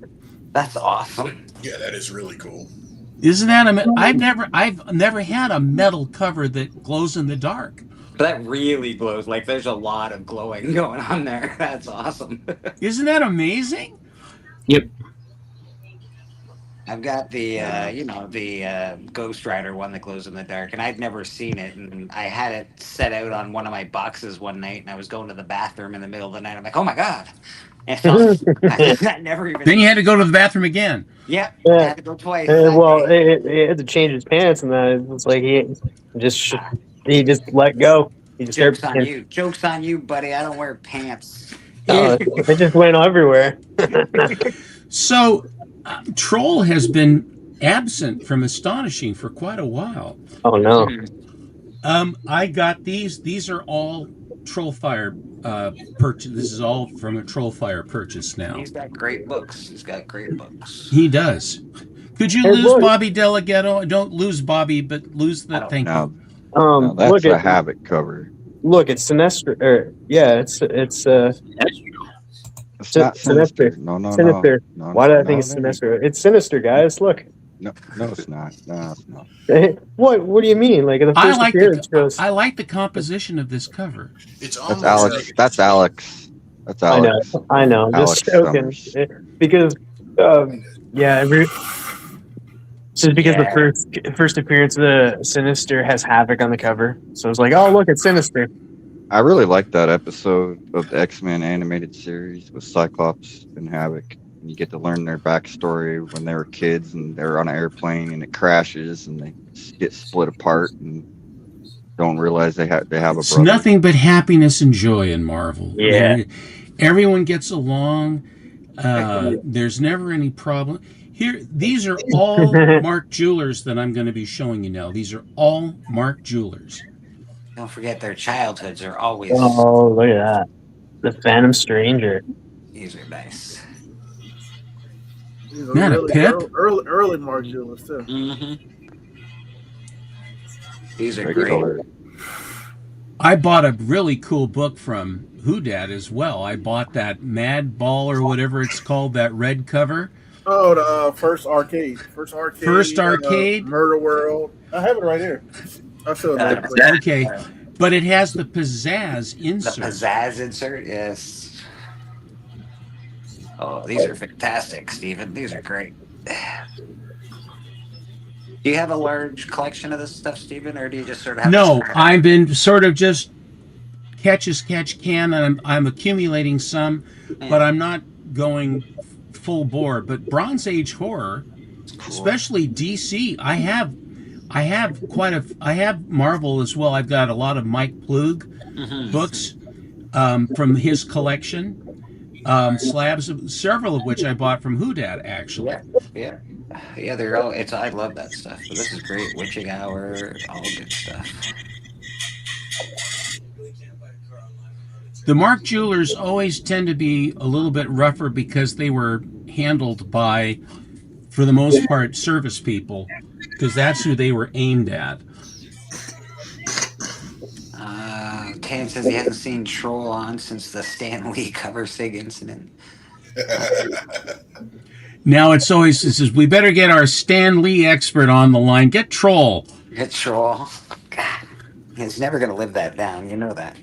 That's awesome. Yeah, that is really cool. Isn't that I've never had a metal cover that glows in the dark. But that really glows. Like there's a lot of glowing going on there. That's awesome. Isn't that amazing? Yep. I've got the the Ghost Rider one that glows in the dark, and I'd never seen it, and I had it set out on one of my boxes one night, and I was going to the bathroom in the middle of the night. I'm like, oh my god! And so I never even. Then you had to go to the bathroom again. Yeah, Yeah. I had to go twice. Well, it had to change his pants, and that it's like he just let go. He just Joke's started. on you. Joke's on you, buddy. I don't wear pants. It just went everywhere. So, Troll has been absent from Astonishing for quite a while. Oh no! I got these. These are all Trollfire purchase. This is all from a Trollfire purchase now. He's got great books. He's got great books. He does. Could you Hey, lose look. Bobby Delegato? Don't lose Bobby, but lose the thank Now, you. now that's Look a at Havoc cover. look. It's Sinestro. It's not Sinister. Sinister. No, Sinister. no. Why did I think no, it's Sinestro? It's Sinister, guys. Look. No, it's not. No, it's not. What do you mean? Like the I first like appearance goes. I like the composition of this cover. It's That's almost Alex. like- That's Alex. That's I Alex. know. I know. Just Alex joking. Summers. Because just because the first appearance of the Sinister has Havoc on the cover, so it's like, oh look, it's Sinister. I really like that episode of the X-Men animated series with Cyclops and Havoc. And you get to learn their backstory when they were kids and they're on an airplane and it crashes and they get split apart and don't realize they have a It's brother. nothing but happiness and joy in Marvel. Yeah. Everyone gets along. There's never any problem. Here, these are all Mark Jewelers that I'm going to be showing you now. These are all Mark Jewelers. Don't forget their childhoods are always. Oh, look at that. The Phantom Stranger. These are nice. These are Man, a really pip? early Mark Jewelers too. Mm-hmm. These are Great great. color. I bought a really cool book from Whodad as well. I bought that Mad Ball or whatever it's called, that red cover. Oh, the First Arcade. First Arcade? Murder World. I have it right here. I'll show it later. Okay. But it has the pizzazz The insert. pizzazz insert, yes. Oh, these are fantastic, Stephen. These are great. Do you have a large collection of this stuff, Stephen, or do you just sort of have No, to I've been sort of just catch as catch can, and I'm accumulating some, but I'm not going full bore. But Bronze Age horror, especially DC, I have Marvel as well. I've got a lot of Mike Plug books from his collection. Several of which I bought from Whodad, actually. Yeah, they're all. I love that stuff. But this is great. Witching Hour, all good stuff. The Mark Jewelers always tend to be a little bit rougher because they were handled by, for the most part, service people, because that's who they were aimed at. Tan says he hasn't seen Troll on since the Stan Lee cover sig incident. Now it's always, it says, we better get our Stan Lee expert on the line. Get Troll. Get Troll. God, he's never going to live that down. You know that.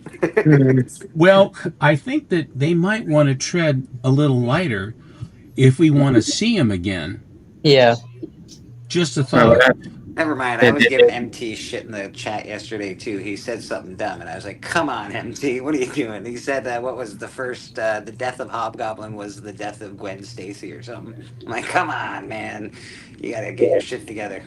Well, I think that they might want to tread a little lighter if we want to see him again. Yeah. Just a thought. Never mind. I was giving MT shit in the chat yesterday too. He said something dumb, and I was like, "Come on, MT, what are you doing?" He said that what was the first? The death of Hobgoblin was the death of Gwen Stacy or something. I'm like, "Come on, man, you gotta get your shit together."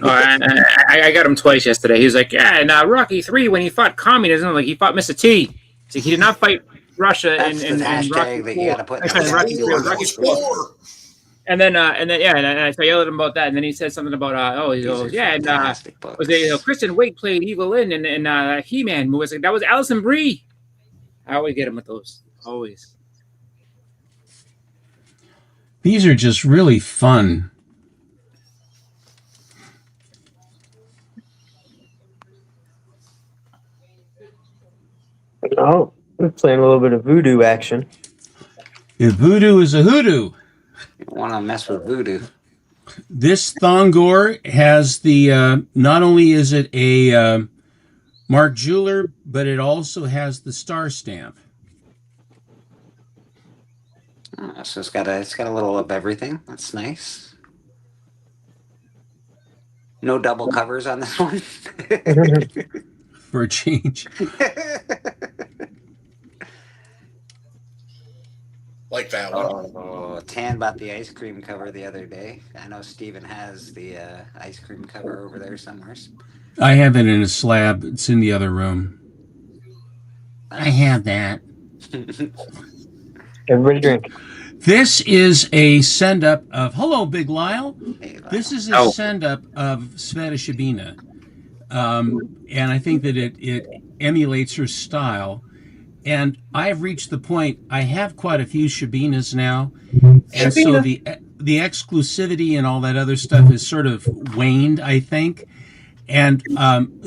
I got him twice yesterday. He was like, "Yeah, and Rocky 3 when he fought communism, like he fought Mr. T. So he did not fight Russia That's in the Rocky hashtag that you 4. gotta put. Rocky 4. Rocky 4. And then yeah, and I yelled at him about that, and then he said something about he goes, yeah, and was it Kristen Wiig played Evil Lynn and He-Man movie? Like, that was Alison Brie. I always get him with those, always. These are just really fun. Oh, we're playing a little bit of voodoo action. If voodoo is a hoodoo. You don't want to mess with voodoo. This Thongor has the, not only is it a Mark Jeweler, but it also has the star stamp. So it's got a little of everything. That's nice. No double covers on this one. For a change. Like that one. Oh, Tan bought the ice cream cover the other day. I know Steven has the ice cream cover over there somewhere. I have it in a slab. It's in the other room. I have that. Everybody drink. This is a send-up of... Hello, Big Lyle. Hey, Lyle. This is a send-up of Sveta Shabina. And I think that it emulates her style. And I've reached the point, I have quite a few Shabinas now. And so the exclusivity and all that other stuff is sort of waned, I think. And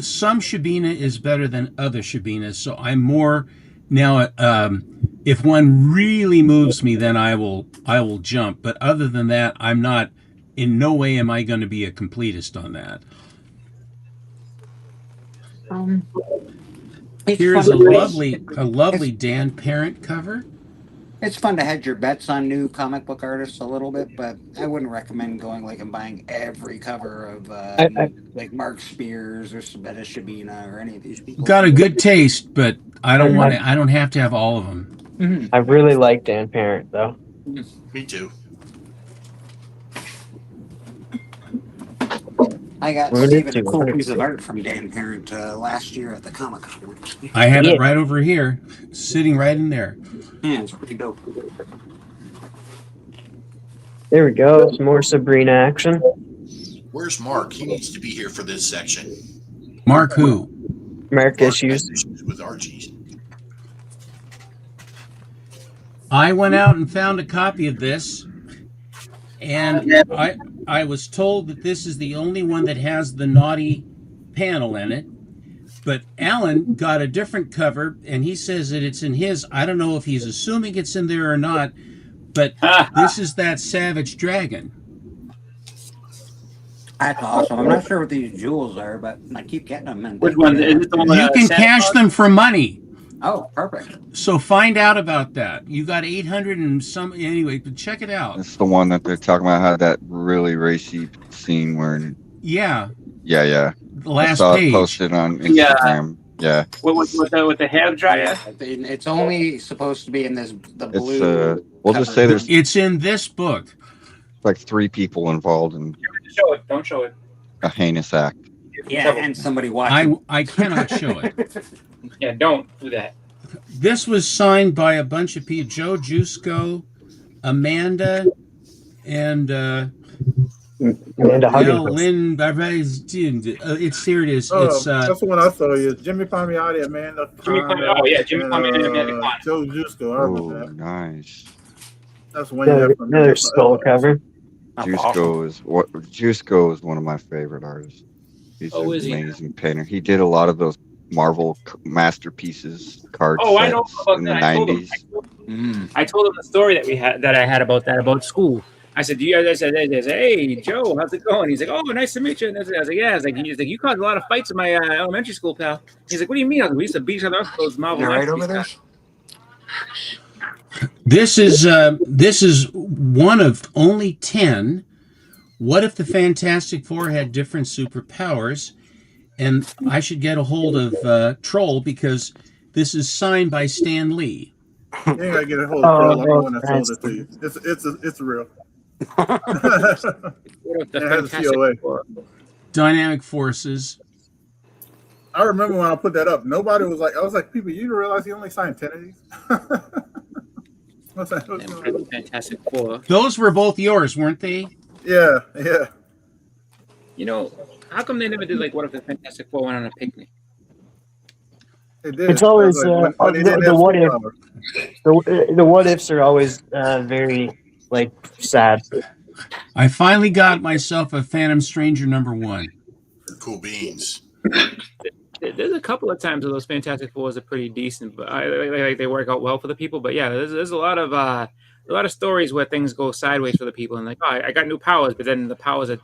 some Shabina is better than other Shabinas. So I'm more now, if one really moves me, then I will jump. But other than that, I'm not, in no way am I going to be a completist on that. Here's a lovely Dan Parent cover. It's fun to hedge your bets on new comic book artists a little bit, but I wouldn't recommend going like and buying every cover of like Mark Spears or Sveta Shabina or any of these people. Got a good taste, but I don't want to. I don't have to have all of them. Mm-hmm. I really like Dan Parent though. Me too. I got Steven a cool piece of art from Dan Parent last year at the Comic Con. I have it right over here, sitting right in there. Yeah, it's pretty dope. There we go. Some more Sabrina action. Where's Mark? He needs to be here for this section. Mark who? Mark issues with Archie. I went out and found a copy of this, and I was told that this is the only one that has the naughty panel in it. But Alan got a different cover, and he says that it's in his. I don't know if he's assuming it's in there or not, but this is that Savage Dragon. That's awesome. I'm not sure what these jewels are, but I keep getting them. And Which one? Is it the one You can cash them for money. Oh, perfect. So find out about that. You got 800 and some anyway, but check it out. It's the one that they're talking about, had that really racy scene where. Yeah. Yeah. The last I saw page. it posted on Instagram. Yeah. With the hair dryer? It's only supposed to be in the blue. It's we'll just say there's It's in this book. like 3 people involved in Show it. Don't show it. a heinous act. Yeah, and somebody watching. I cannot show it. Yeah, don't do that. This was signed by a bunch of people: Joe Jusko, Amanda, and Amanda Lynn. It's here. It is. Oh, It's that's the one I saw. You Jimmy Palmiotti, Amanda. Jimmy Palmiotti, Amanda Klein. Joe Jusko. I remember that. Nice. That's one. You have from Another skull cover. Jusko is one of my favorite artists. He's Oh, an is he? amazing painter. He did a lot of those Marvel masterpieces card Oh, I know sets about in the that. I told him. 90s. I told him the story that I had about school. I said, I said, hey, Joe, how's it going? He's like, oh, nice to meet you. And I was like, yeah. He's like, you caused a lot of fights in my elementary school, pal. He's like, what do you mean? I was like, we used to beat each other up with those Marvel. You're right over there. This is one of only 10. What if the Fantastic Four had different superpowers? And I should get a hold of Troll because this is signed by Stan Lee. You ain't gotta get a hold of the one that sold it to you. It's real. What if the It has a Fantastic COA. Four? Dynamic Forces. I remember when I put that up, nobody was like, I was like, people, you didn't realize he only signed 10 of these? What's that? The Fantastic Four. Those were both yours, weren't they? Yeah. You know, how come they never did like what if the Fantastic Four went on a picnic? It did. It's always Like, when they didn't the have what if. superpowers. The what ifs are always very like sad. I finally got myself a Phantom Stranger #1. Cool beans. There's a couple of times where those Fantastic Fours are pretty decent, but they work out well for the people. But yeah, there's a lot of stories where things go sideways for the people, and like, oh, I got new powers, but then the powers are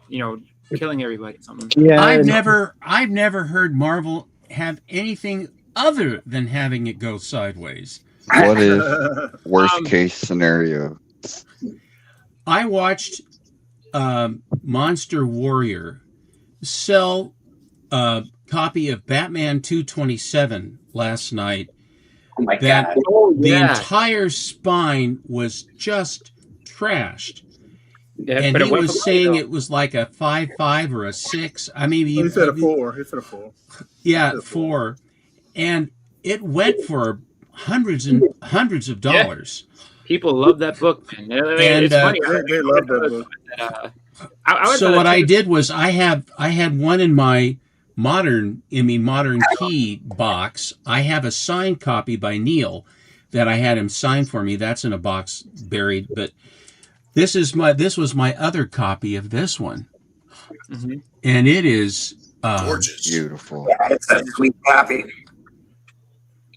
killing everybody. Something. Yeah, I've never heard Marvel have anything other than having it go sideways. What if worst case scenario? I watched Monster Warrior sell a copy of Batman 227 last night. Oh my that God. the entire spine was just trashed. Yeah, and but he it went was for saying money, it was like a 5.5 or a 6. I mean, He said a 4. He said a 4. Yeah, 4. And it went for hundreds and hundreds of dollars. People love that book, man. And, It's funny. They love that book. So what I did was I had one in my modern key box. I have a signed copy by Neil that I had him sign for me. That's in a box buried. But this was my other copy of this one, and it is Gorgeous. Beautiful. Yeah, it's a sweet copy.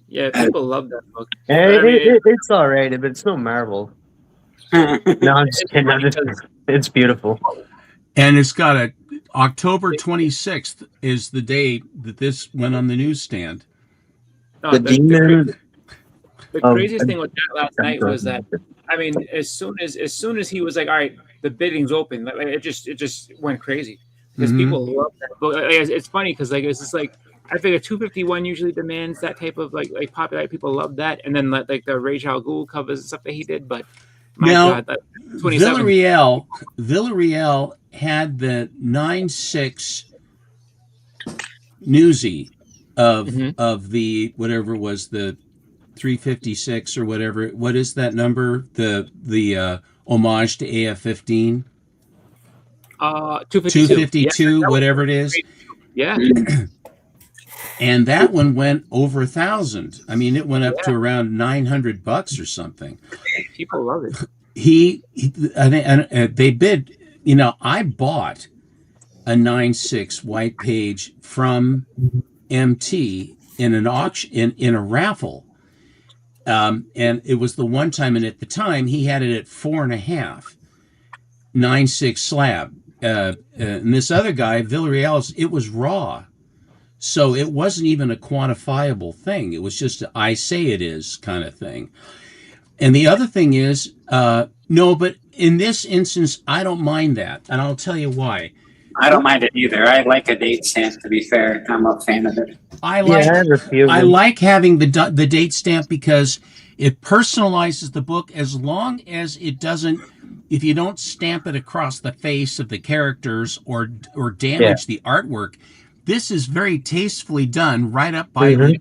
Yeah, people love that book. It's all right, but it's no Marvel. No, I'm just kidding. It's beautiful. And it's got a October 26th is the day that this went on the newsstand. No, The demon. The craziest thing with that last night was that, I mean, as soon as he was like, all right, the bidding's open, like it just went crazy because people love that book. It's funny because like it's just like I figure 251 usually demands that type of like popularity. People love that, and then like the Ra's al Ghul covers and stuff that he did. But my Now, God, that 27. Villarreal had the 9/6 newsie of the whatever it was, the 356 or whatever. What is that number? The homage to AF-15. 252, whatever it is. Yeah. And that one went over 1,000. I mean, it went up to around $900 or something. People love it. They bid. I bought a 9/6 white page from MT in an auction in a raffle, and it was the one time. And at the time, he had it at 4.5 9/6 slab. And this other guy, Villarreal's, it was raw. So it wasn't even a quantifiable thing. It was just I say it is kind of thing. And the other thing is, no, but in this instance, I don't mind that. And I'll tell you why. I don't mind it either. I like a date stamp, to be fair. I'm a fan of it. I like having the date stamp because it personalizes the book as long as it doesn't, if you don't stamp it across the face of the characters or damage the artwork. This is very tastefully done right up by the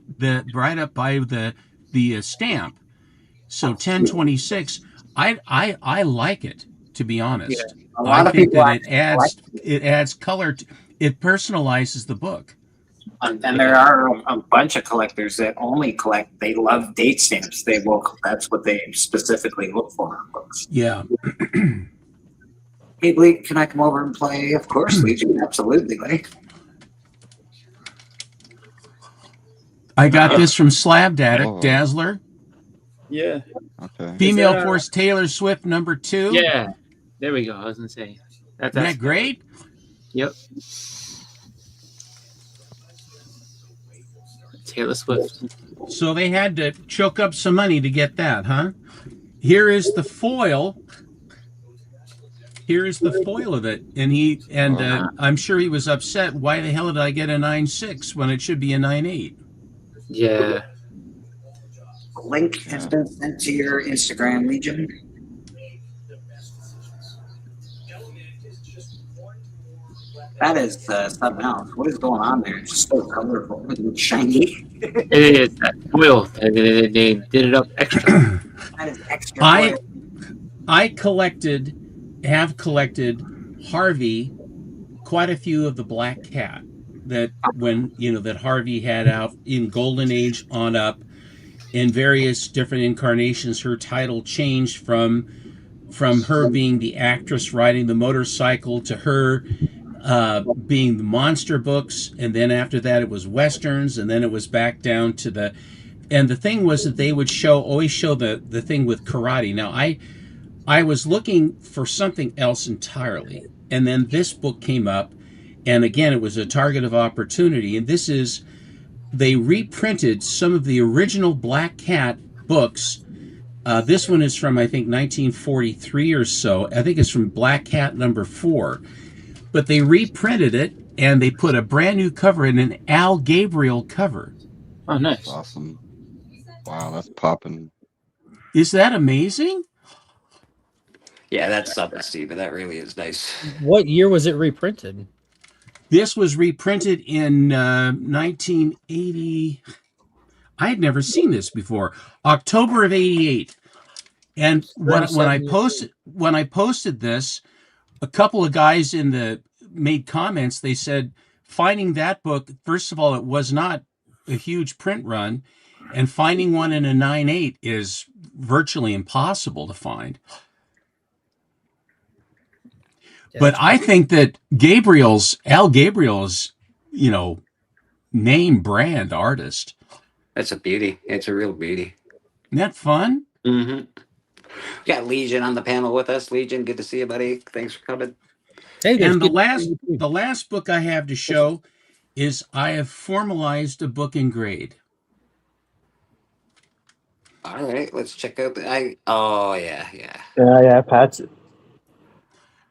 stamp. So 1026, I like it, to be honest. Yeah. A lot I of think people that it adds color. It personalizes the book. And there are a bunch of collectors that only collect. They love date stamps. That's what they specifically look for in books. Yeah. Hey, Bleak, can I come over and play? Of course, Legion. Absolutely, buddy. I got this from Slab Oh. Dazzler. Yeah. Okay. Female that, Force Taylor Swift #2. Yeah. There we go. I was gonna say. Isn't that great? Yep. Taylor Swift. So they had to choke up some money to get that, huh? Here is the foil. Here is the foil of it, and I'm sure he was upset. Why the hell did I get a 9.6 when it should be a 9.8? Yeah. Link has been sent to your Instagram, Legion. That is something else. What is going on there? It's just so colorful and shiny. It is that foil. They did it up extra. That is extra foil. I have collected Harvey, quite a few of the Black Cat that that Harvey had out in Golden Age on up, in various different incarnations. Her title changed from her being the actress riding the motorcycle to her being the monster books, and then after that it was westerns, and then it was back down to the thing was that they would always show the thing with karate. Now I was looking for something else entirely, and then this book came up, and again it was a target of opportunity, and they reprinted some of the original Black Cat books. This one is from, I think, 1943 or so. I think it's from Black Cat #4. But they reprinted it, and they put a brand new cover in, an Al Gabriel cover. Oh, nice. That's awesome. Wow, that's popping. Is that amazing? Yeah, that's something, Steve. That really is nice. What year was it reprinted? This was reprinted in 1980. I had never seen this before. October of '88. And when I posted this, a couple of guys made comments. They said, finding that book, first of all, it was not a huge print run, and finding one in a 9.8 is virtually impossible to find. Yeah, but I think that Al Gabriel's, name brand artist. That's a beauty. It's a real beauty. Isn't that fun? Mm-hmm. We got Legion on the panel with us. Legion, good to see you, buddy. Thanks for coming. Hey, and the last book I have to show is I have formalized a book in grade. All right, let's check out yeah. Yeah, Pat's.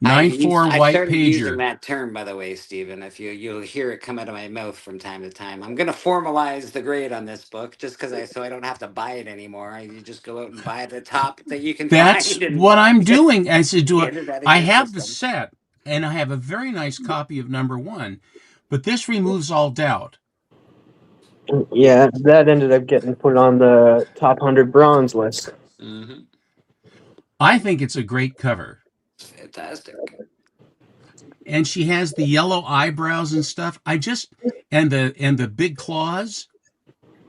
9.4 I white started pager. using that term, by the way, Stephen. If you'll hear it come out of my mouth from time to time. I'm gonna formalize the grade on this book just so I don't have to buy it anymore. You just go out and buy the top that you can. That's find what I'm doing. I said, I have system. the set, and I have a very nice copy of #1, but this removes all doubt. Yeah, that ended up getting put on the top 100 bronze list. Mm-hmm. I think it's a great cover. Fantastic. And she has the yellow eyebrows and stuff. And the big claws.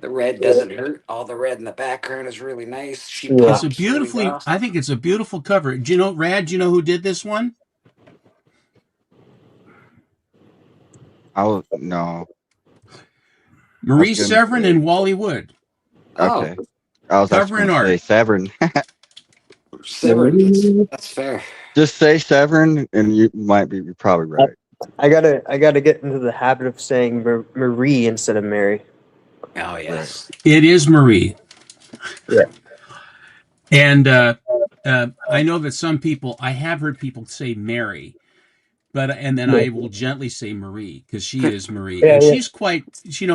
The red doesn't hurt. All the red in the background is really nice. It's a beautifully. Really I think it's a beautiful cover. Do you know, Rad? Do you know who did this one? No. Marie Severin and Wally Wood. Okay. I was cover and art. Severin. Severin. That's fair. Just say Severin, and you're probably right. I gotta get into the habit of saying Marie instead of Mary. Oh yes, it is Marie. Yeah. And I know that some people, I have heard people say Mary, and then I will gently say Marie because she is Marie, and she's quite. She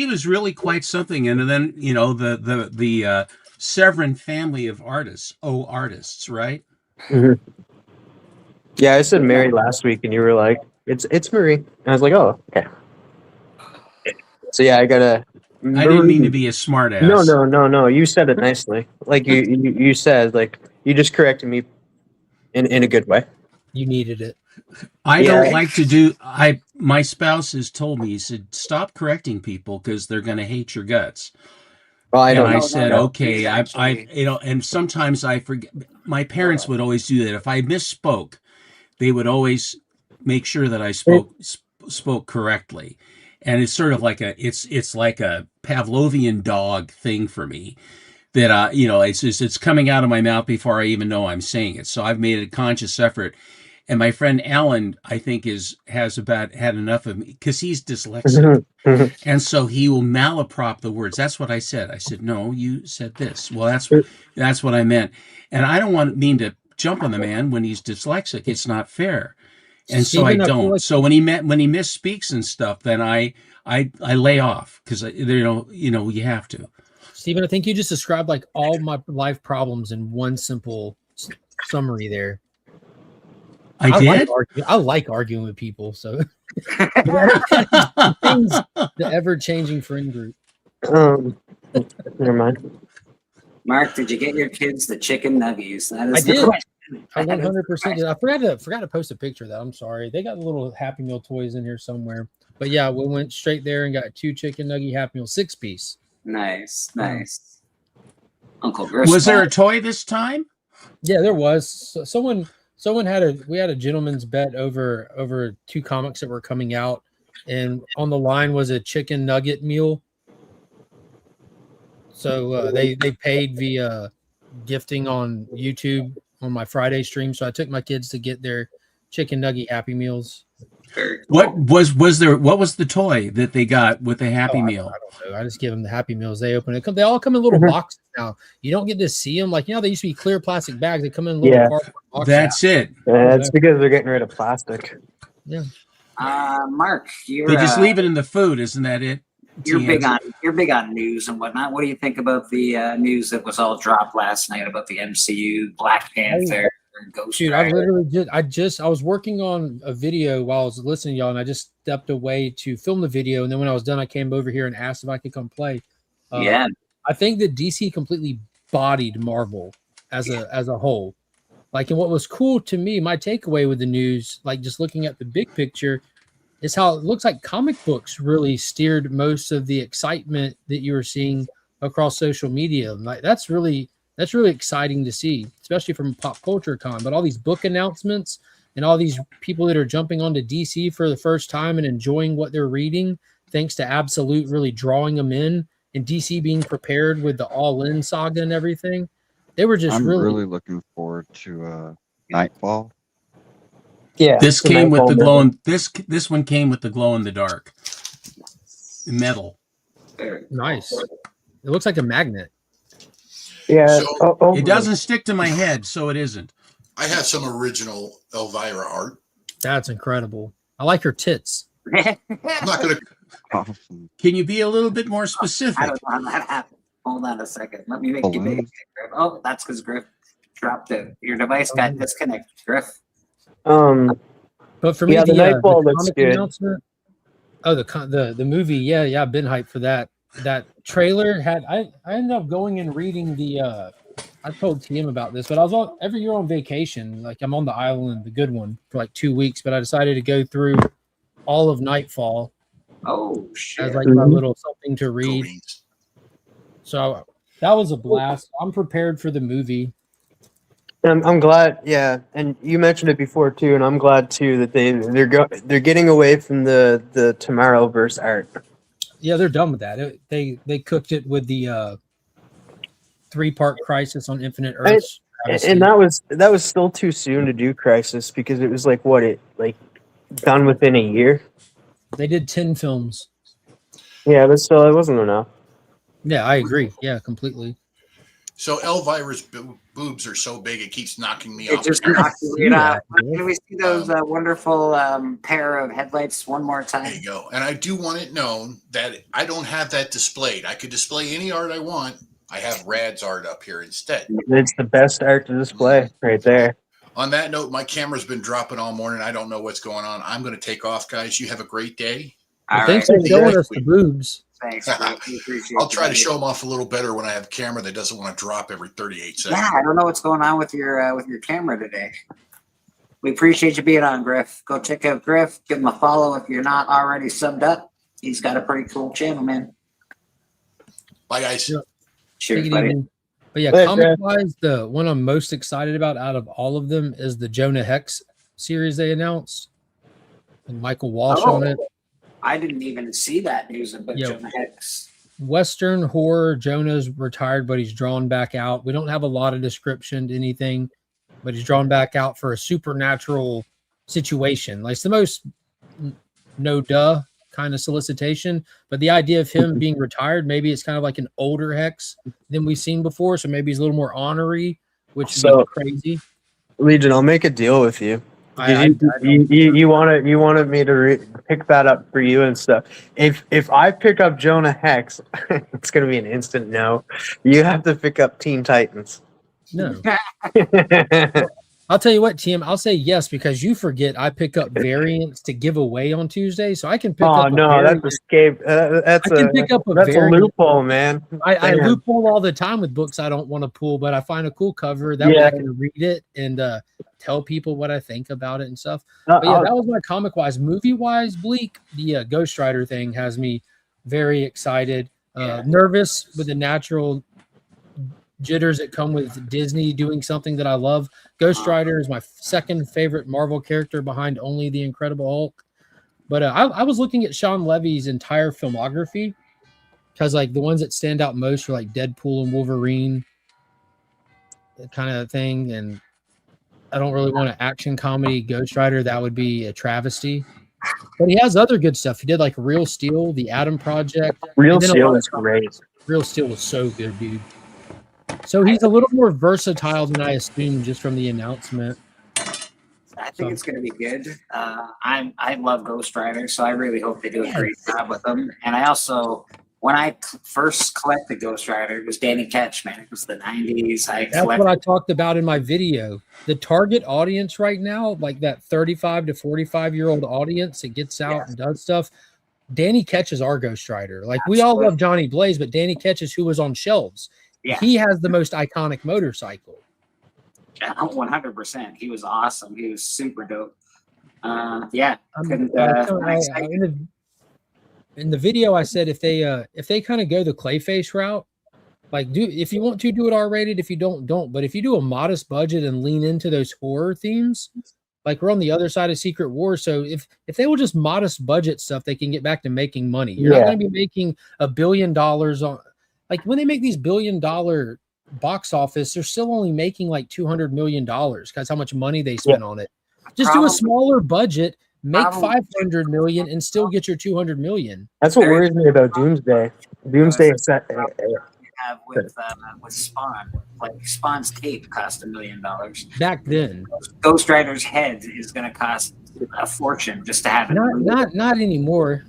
was really quite something, and then the Severin family of artists, right? Mm-hmm. Yeah, I said Mary last week, and you were like, "It's Marie," and I was like, "Oh, okay." So yeah, I gotta. I didn't mean to be a smart ass. No. You said it nicely. Like you said, like you just corrected me in a good way. You needed it. I don't like to do. My spouse has told me. He said, "Stop correcting people because they're going to hate your guts." Well, I said, "Okay." And sometimes I forget. My parents would always do that. If I misspoke, they would always make sure that I spoke correctly. and it's sort of like it's like a Pavlovian dog thing for me. That it's coming out of my mouth before I even know I'm saying it. So I've made a conscious effort. And my friend Alan, I think, has about had enough of me because he's dyslexic, and so he will malaprop the words. That's what I said. I said, "No, you said this." Well, that's what I meant, and I don't mean to jump on the man when he's dyslexic. It's not fair, and so I don't. So when he misspeaks and stuff, then I lay off because you have to. Stephen, I think you just described like all my life problems in one simple summary there. I did. I like arguing with people. So the ever-changing friend group. Never mind. Mark, did you get your kids the chicken nuggies? That is I did. question. I 100% did. I forgot to post a picture of that. I'm sorry. They got the little Happy Meal toys in here somewhere. But yeah, we went straight there and got 2 chicken nugget Happy Meal 6-piece. Nice. Uncle Griff. Was there a toy this time? Yeah, there was. Someone had we had a gentleman's bet over 2 comics that were coming out, and on the line was a chicken nugget meal. So they paid via gifting on YouTube on my Friday stream. So I took my kids to get their chicken nugget Happy Meals. What was the toy that they got with the Happy Meal? I don't know. I just give them the Happy Meals. They open it. They all come in little boxes now. You don't get to see them like they used to be clear plastic bags. They come in little cardboard boxes. That's it. It's because they're getting rid of plastic. Yeah. Mark, They just leave it in the food, isn't that it? You're big on news and whatnot. What do you think about the news that was all dropped last night about the MCU, Black Panther? Dude, I was working on a video while I was listening to y'all, and I just stepped away to film the video. And then when I was done, I came over here and asked if I could come play. Yeah, I think that DC completely bodied Marvel as a whole. Like, and what was cool to me, my takeaway with the news, like just looking at the big picture, is how it looks like comic books really steered most of the excitement that you were seeing across social media. Like that's really exciting to see, especially from Pop Culture Con. But all these book announcements and all these people that are jumping onto DC for the first time and enjoying what they're reading, thanks to Absolute really drawing them in, and DC being prepared with the All In saga and everything. They were just I'm really looking forward to Nightfall. Yeah. This came with the glow in this one came with the glow in the dark metal. nice. It looks like a magnet. Yeah. So, it doesn't stick to my head, so it isn't. I have some original Elvira art. That's incredible. I like her tits. I'm not going to. Awesome. Can you be a little bit more specific? I don't know how that happened. Hold on a second. Let me make you big. Oh, that's because Griff dropped it. Your device got disconnected, Griff. But for me, the Nightfall looks comic good. announcement. Oh, the movie. Yeah. I've been hyped for that. That trailer had. I ended up going and reading the. I told TM about this, but I was every year on vacation. Like I'm on the island, the good one, for like 2 weeks. But I decided to go through all of Nightfall. Oh shit! As like my little something to read. So that was a blast. I'm prepared for the movie. I'm glad, yeah, and you mentioned it before too, and I'm glad too that they're getting away from the Tomorrowverse art. Yeah, they're done with that. They cooked it with the 3-part Crisis on Infinite Earths. And that was still too soon to do Crisis because it was like done within a year. They did 10 films. Yeah, but still, it wasn't enough. Yeah, I agree. Yeah, completely. So Elvira's boobs are so big it keeps knocking me off. It just knocked me out. Can we see those wonderful pair of headlights one more time? There you go. And I do want it known that I don't have that displayed. I could display any art I want. I have Rad's art up here instead. It's the best art to display right there. On that note, my camera's been dropping all morning. I don't know what's going on. I'm going to take off, guys. You have a great day. Well, thanks for showing us the boobs. Thanks. I'll try to show them off a little better when I have a camera that doesn't want to drop every 38 seconds. Yeah, I don't know what's going on with your camera today. We appreciate you being on, Griff. Go check out Griff. Give him a follow if you're not already subbed up. He's got a pretty cool channel, man. Bye, guys. Yeah. Cheers, buddy. But yeah, comic-wise, the one I'm most excited about out of all of them is the Jonah Hex series they announced. And Michael Walsh on it. I didn't even see that news about Yeah. Jonah Hex. Western horror. Jonah's retired, but he's drawn back out. We don't have a lot of description to anything, but he's drawn back out for a supernatural situation. Like it's the most no duh kind of solicitation, but the idea of him being retired, maybe it's kind of like an older Hex than we've seen before. So maybe he's a little more honorary, which is crazy. Legion, I'll make a deal with you. I You wanted me to pick that up for you and stuff. If I pick up Jonah Hex, it's gonna be an instant no. You have to pick up Teen Titans. No. I'll tell you what, Tim. I'll say yes because you forget I pick up variants to give away on Tuesday, so I can pick up. Oh no, that's escape. That's I can pick up a that's a variant. loophole, man. I Damn. loophole all the time with books I don't want to pull, but I find a cool cover that way Yeah. I can read it and tell people what I think about it and stuff. But yeah, that was my comic wise. Movie wise, Bleak, the Ghost Rider thing has me very excited. Nervous with the natural jitters that come with Disney doing something that I love. Ghost Rider is my second favorite Marvel character behind only the Incredible Hulk. But I was looking at Sean Levy's entire filmography because like the ones that stand out most are like Deadpool and Wolverine, that kind of thing. And I don't really want an action comedy Ghost Rider. That would be a travesty. But he has other good stuff. He did like Real Steel, The Atom Project. Real and then a Steel lot of is great. Real Steel was so good, dude. So he's a little more versatile than I assumed just from the announcement. I think it's going to be good. I love Ghost Rider, so I really hope they do a great job with them. And I also, when I first collected Ghost Rider, it was Danny Ketch, man. It was the 90s. That's what I talked about in my video. The target audience right now, like that 35 to 45-year-old audience that gets out and does stuff, Danny Ketch is our Ghost Rider. Like we all love Johnny Blaze, but Danny Ketch is who was on shelves. Yeah. He has the most iconic motorcycle. 100%. He was awesome. He was super dope. Yeah. In the video, I said if they kind of go the Clayface route, like if you want to do it R-rated, if you don't. But if you do a modest budget and lean into those horror themes, like we're on the other side of Secret War. So if they will just modest budget stuff, they can get back to making money. You're not going to be making $1 billion on. Like when they make these $1 billion box office, they're still only making like $200 million because how much money they spent on it. Just do a smaller budget, make $500 million, and still get your $200 million. That's what worries me about Doomsday. Doomsday is set. Have with Spawn, like Spawn's cape cost $1 million. Back then, Ghost Rider's head is going to cost a fortune just to have it. Not anymore.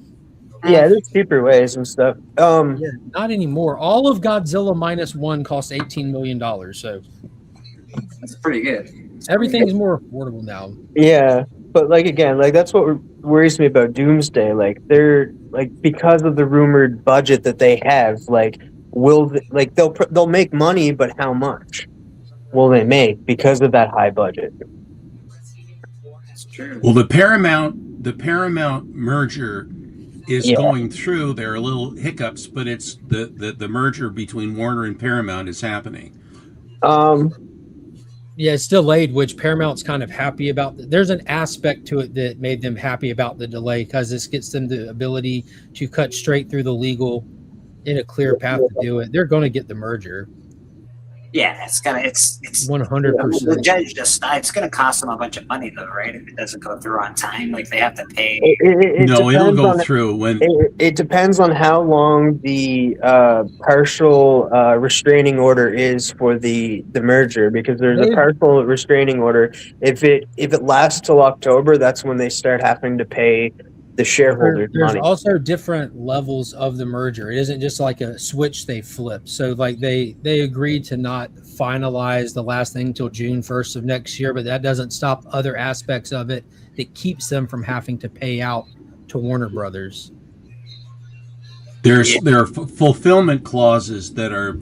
Yeah, there's cheaper ways and stuff. Yeah, not anymore. All of Godzilla -1 cost $18 million. So that's pretty good. Everything's more affordable now. Yeah, but like again, like that's what worries me about Doomsday. Like they're like because of the rumored budget that they have, like they'll make money, but how much will they make because of that high budget? That's true. Well, the Paramount merger is going through. There are little hiccups, but it's the merger between Warner and Paramount is happening. Yeah, it's delayed, which Paramount's kind of happy about. There's an aspect to it that made them happy about the delay because this gets them the ability to cut straight through the legal in a clear path to do it. They're going to get the merger. Yeah, it's 100%. The judge it's gonna cost them a bunch of money though, right? If it doesn't go through on time, like they have to pay. It'll go through when it depends on how long the partial restraining order is for the merger, because there's a partial restraining order. If it lasts till October, that's when they start having to pay the shareholders There's money. also different levels of the merger. It isn't just like a switch they flip. So like they agreed to not finalize the last thing till June 1st of next year, but that doesn't stop other aspects of it that keeps them from having to pay out to Warner Brothers. there are fulfillment clauses that are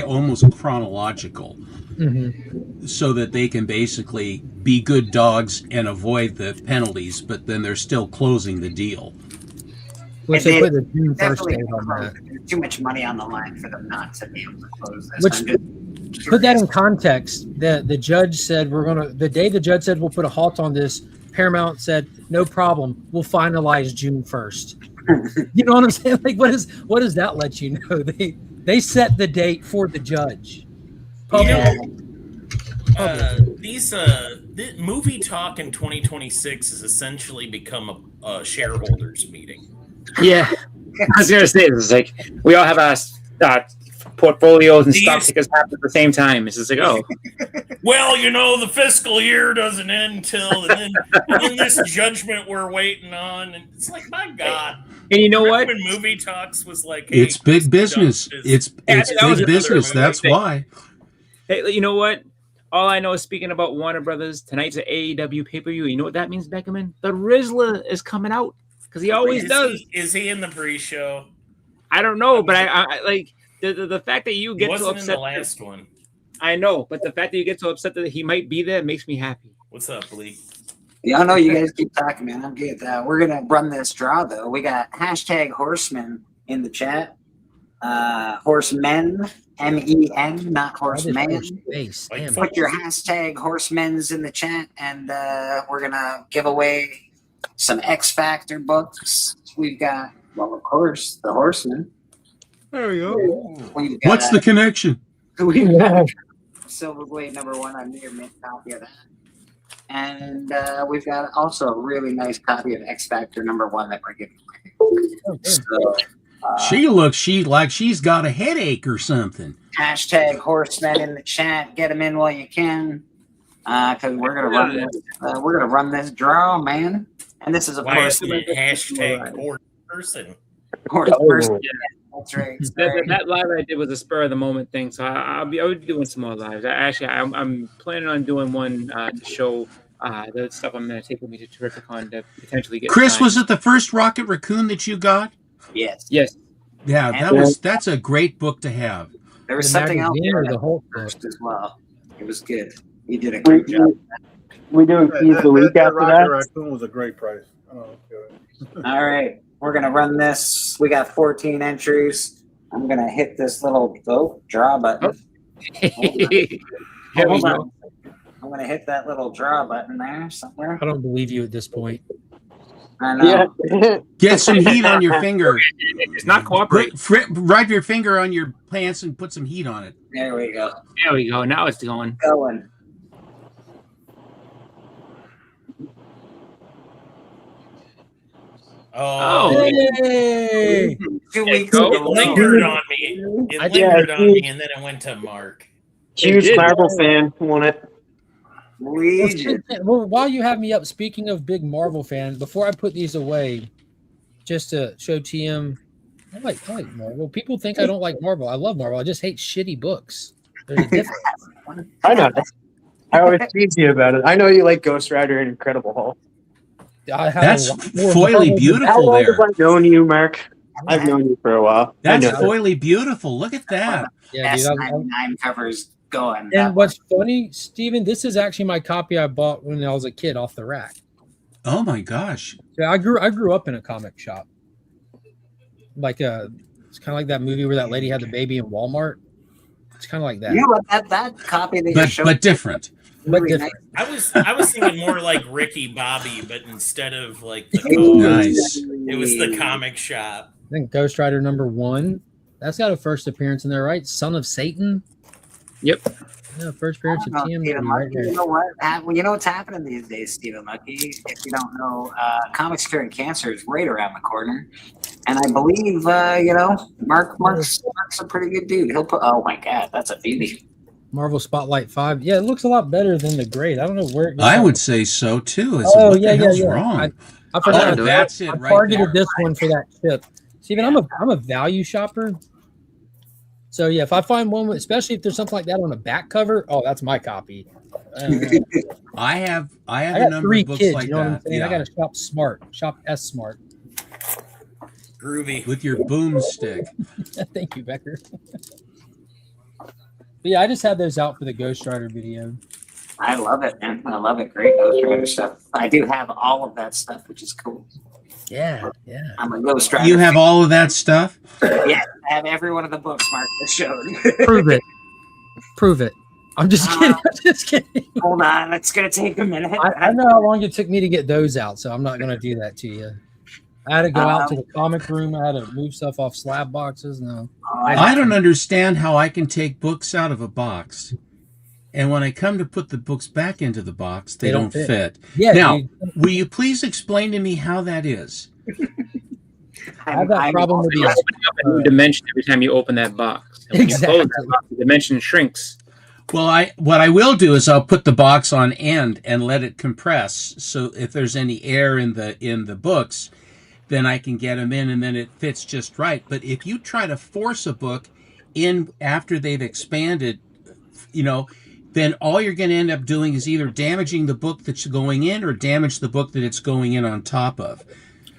almost chronological. Mm-hmm. So that they can basically be good dogs and avoid the penalties, but then they're still closing the deal. Which they put the June 1st date on that. There's too much money on the line for them not to be able to close this. Which put that in context. The judge said the day the judge said we'll put a halt on this, Paramount said no problem, we'll finalize June 1st. You know what I'm saying? Like, what does that let you know? They set the date for the judge. These movie talk in 2026 has essentially become a shareholders meeting. Yeah, I was gonna say this is like we all have our portfolios and stock tickets happen at the same time. It's just like, oh, well, the fiscal year doesn't end until and then this judgment we're waiting on, and it's like, my God. And you know what? When movie talks was like, hey, it's big business. It's big business. That's why. Hey, you know what? All I know is, speaking about Warner Brothers, tonight's an AEW pay-per-view. You know what that means, Beckerman? The Rizzler is coming out because he always does. Is he in the pre-show? I don't know, but I like the fact that you get he wasn't so upset. In the last one. I know, but the fact that you get so upset that he might be there makes me happy. What's up, Lee? Yeah, I know you guys keep talking, man. I'm good. We're gonna run this draw though. We got #Horsemen in the chat. Horsemen, MEN, not horseman. Put your #Horsemen's in the chat, and we're gonna give away some X Factor books. We've got, well, of course, the Horsemen. There we go. What's the connection? We've got Silverblade #1 on near mint copy of that. And we've got also a really nice copy of X Factor #1 that we're giving away. So, she's got a headache or something. #Horsemen in the chat. Get them in while you can, because we're gonna run this draw, man. And this is of course #Horseperson. Horseperson. That's right. That live I did was a spur of the moment thing, so I'll be doing some more lives. I'm planning on doing one to show the stuff I'm going to take with me to Terrificon to potentially get. Chris, signed. was it the first Rocket Raccoon that you got? Yes. Yes. Yeah, that's a great book to have. There was something else there the whole first as well. It was good. You did a great job. We doing keys the week after that? Raccoon was a great price. All right, we're gonna run this. We got 14 entries. I'm gonna hit this little draw button. Hold on. I'm gonna hit that little draw button there somewhere. I don't believe you at this point. I know. Yeah. Get some heat on your finger. It's not cooperating. Rub your finger on your pants and put some heat on it. There we go. There we go. Now it's going. Going. Oh, Hey! 2 weeks go. ago. it lingered on me. It lingered on me, and then it went to Mark. Huge did. Marvel fan. Won it. Legion. Well, while you have me up, speaking of big Marvel fan, before I put these away, just to show TM, I like Marvel. People think I don't like Marvel. I love Marvel. I just hate shitty books. There's a difference. I know. I always tease you about it. I know you like Ghost Rider and Incredible Hulk. That's foily How beautiful long there. have I known you, Mark? I've known you for a while. That's I know. foily beautiful. Look at that. Yeah, dude, S99 covers going. and what's funny, Steven, this is actually my copy I bought when I was a kid off the rack. Oh my gosh. So I grew up in a comic shop. Like it's kind of like that movie where that lady had the baby in Walmart. It's kind of like that. You know what, that copy that you showed, But different. But really different. I was thinking more like Ricky Bobby, but instead of like the Nice. it was the comic shop. I think Ghost Rider #1. That's got a first appearance in there, right? Son of Satan. Yep. Yeah, first appearance of TM. Stephen Right Lucky, there. you know what? Well, you know what's happening these days, Stephen Lucky. If you don't know, Comics Curing Cancer is right around the corner, and I believe Mark's a pretty good dude. He'll put. Oh my God, that's a beauty. Marvel Spotlight 5. Yeah, it looks a lot better than the grade. I don't know where. I would say so too. Oh, What yeah, the hell's yeah. wrong? I forgot. Oh, that's it I right targeted there. this one for that chip. Steven, I'm a value shopper. So yeah, if I find one, especially if there's something like that on a back cover, oh, that's my copy. I have I a got number 3 of books kids. like You know what I'm that. saying? I got to shop smart, shop S smart. Groovy. With your boomstick. Thank you, Becker. But yeah, I just had those out for the Ghost Rider video. I love it, man. I love it. Great Ghost Rider stuff. I do have all of that stuff, which is cool. Yeah. I'm a Ghost Rider. You have all of that stuff? Yeah, I have every one of the books Mark has showed. Prove it. Prove it. I'm just kidding. I'm just kidding. Hold on, it's gonna take a minute. I know how long it took me to get those out, so I'm not going to do that to you. I had to go out to the comic room. I had to move stuff off slab boxes. No. I don't understand how I can take books out of a box, and when I come to put the books back into the box, they don't fit. Yeah. Now, Dude, will you please explain to me how that is? I have that problem with You're these. opening up a new dimension every time you open that box. And when you close that box, the dimension shrinks. Well, what I will do is I'll put the box on end and let it compress. So if there's any air in the books, then I can get them in, and then it fits just right. But if you try to force a book in after they've expanded, then all you're going to end up doing is either damaging the book that's going in or damage the book that it's going in on top of.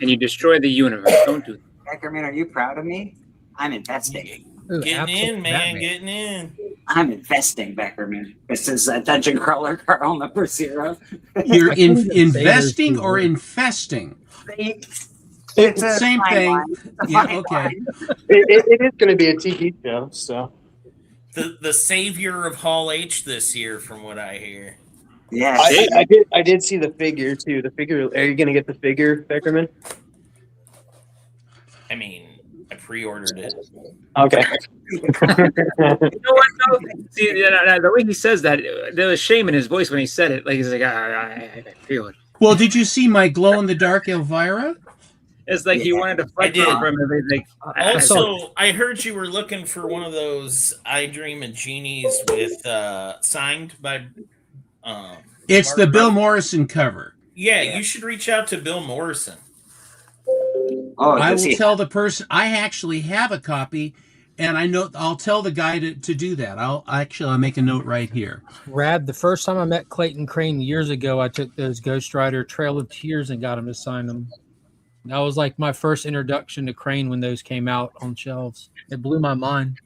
And you destroy the universe. Don't do that. Beckerman, are you proud of me? I'm investing. Getting in, man, getting in. I'm investing, Beckerman. This is Dungeon Crawler Carl number 0. You're investing or infesting? It's a Same fine thing. line. It's a Yeah, fine okay. line. It is going to be a TV show, so. The savior of Hall H this year, from what I hear. Yeah, I did see the figure too. The figure. Are you going to get the figure, Beckerman? I mean, I pre-ordered it. Okay. You know what, though? See, the way he says that, there was shame in his voice when he said it. Like, he's like, I feel it. Well, did you see my glow-in-the-dark Elvira? It's like he wanted to fight did. from him. Like, Also, I heard you were looking for one of those I Dream of Genies with signed by. It's Mark the Bill Ruffalo. Morrison cover. Yeah, you should reach out to Bill Morrison. I will tell the person. I actually have a copy, and I'll tell the guy to do that. I'll make a note right here. Rad, the first time I met Clayton Crane years ago, I took those Ghost Rider Trail of Tears and got him to sign them. That was like my first introduction to Crane when those came out on shelves. It blew my mind.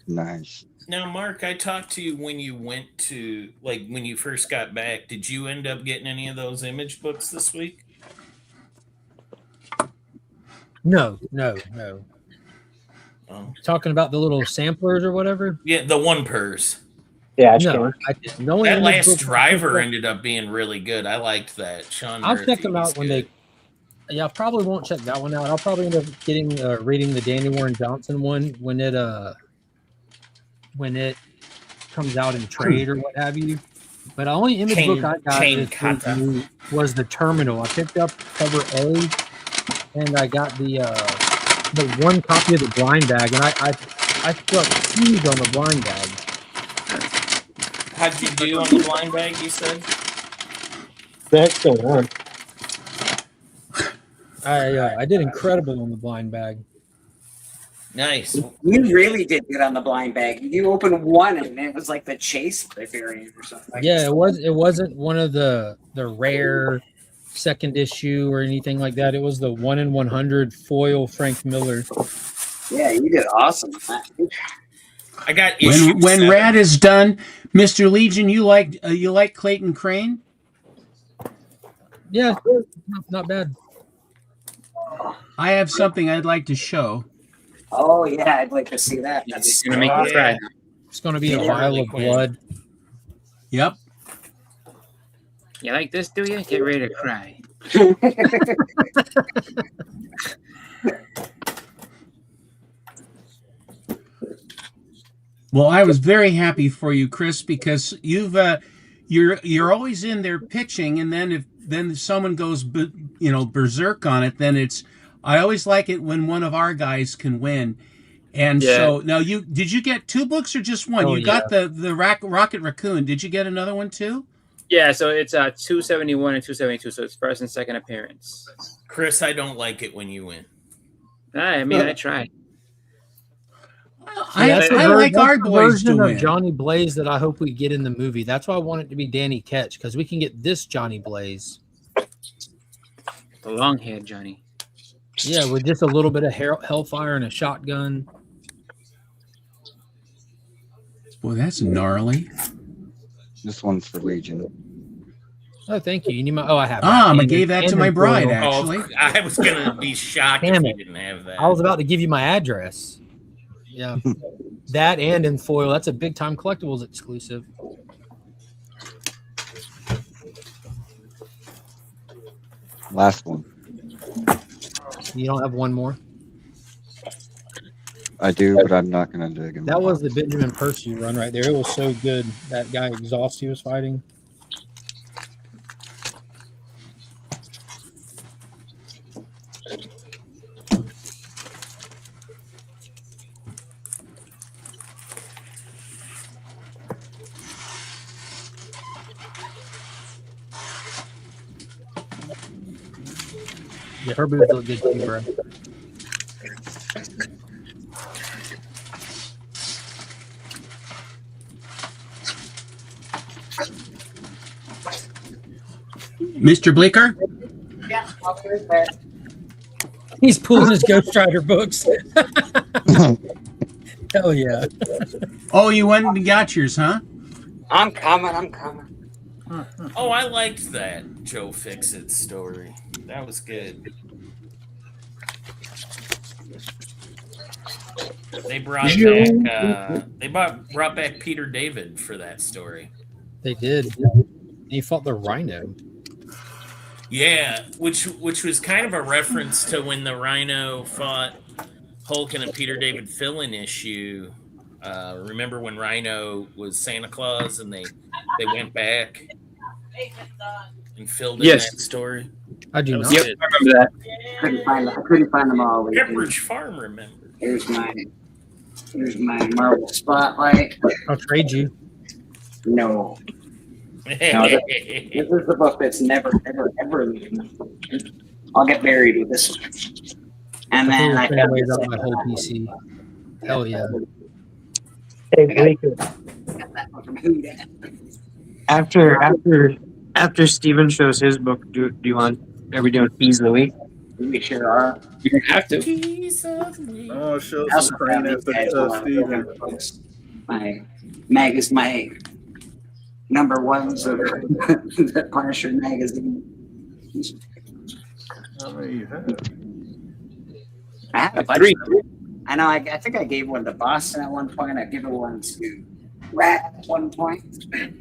Nice. Now, Mark, I talked to you when you went to, when you first got back. Did you end up getting any of those image books this week? No. Oh. Talking about the little samplers or whatever? Yeah, the one pers. Yeah, no. The only That image last book- driver ended up being really good. I liked that. Sean I'll Murphy check them was out when good. they. Yeah, I probably won't check that one out. I'll probably end up reading the Danny Warren Johnson one when it comes out in trade or what have you. But the only image book I got was the Terminal. I picked up cover A, and I got the one copy of the blind bag, and I struck huge on the blind bag. How'd you do on the blind bag, you said? That's the one. I did incredible on the blind bag. Nice. You really did good on the blind bag. You opened one and it was like the Chase variant or something. Yeah, it wasn't one of the rare second issue or anything like that. It was the 1 in 100 foil Frank Miller. Yeah, you did awesome. I got When Rad is done, Mr. Legion, you like Clayton Crane? Yeah, not bad. I have something I'd like to show. Oh yeah, I'd like to see that. That's gonna make you cry. It's gonna be a vial of blood. Yep. You like this, do you? Get ready to cry. Well, I was very happy for you, Chris, because you're always in there pitching, and then if someone goes berserk on it, then I always like it when one of our guys can win. And so now did you get 2 books or just one? Oh, You got the Rocket Raccoon. Did you get another one too? Yeah, so it's 271 and 272, so it's first and second appearance. Chris, I don't like it when you win. I mean, I tried. That's I like our boys to version win. of Johnny Blaze that I hope we get in the movie. That's why I want it to be Danny Ketch, because we can get this Johnny Blaze. The long haired Johnny. Yeah, with just a little bit of hellfire and a shotgun. Boy, that's gnarly. This one's for Legion. Oh, thank you. You need my. Oh, I have. I gave that to my bride, Actually, actually. I was gonna be shocked if Damn you it. didn't have that. I was about to give you my address. Yeah. That and in foil. That's a big time collectibles exclusive. Last one. You don't have one more? I do, but I'm not gonna dig him. That was the Benjamin Percy run right there. It was so good. That guy Exhaust he was fighting. Yeah, her boobs look good too, bro. Mr. Bleeker? Yeah, I'll be right back. He's pulling his Ghost Rider books. Hell yeah. Oh, you went and got yours, huh? I'm coming. Oh, I liked that Joe Fixit story. That was good. They brought back Peter David for that story. They did. He fought the Rhino. Yeah, which was kind of a reference to when the Rhino fought Hulk in a Peter David fill-in issue. Remember when Rhino was Santa Claus and they went back and filled in that story? I do not. Yep, I remember that. I couldn't find them all. Pepperidge Farm, remember? Here's my Marvel Spotlight. I'll trade you. No. No, this is the book that's never, ever leaving. I'll get buried with this one. And then I got my whole PC. Hell yeah. Hey, Bleeker. that one from Houdat. After Steven shows his book, are we doing Keys of the Week? We sure are. You have to. Oh, show some crane after Steven. My number ones of the Punisher magazine. How many you have? I have a bunch of them. I know. I think I gave one to Boston at one point. I gave one to Rat at one point. I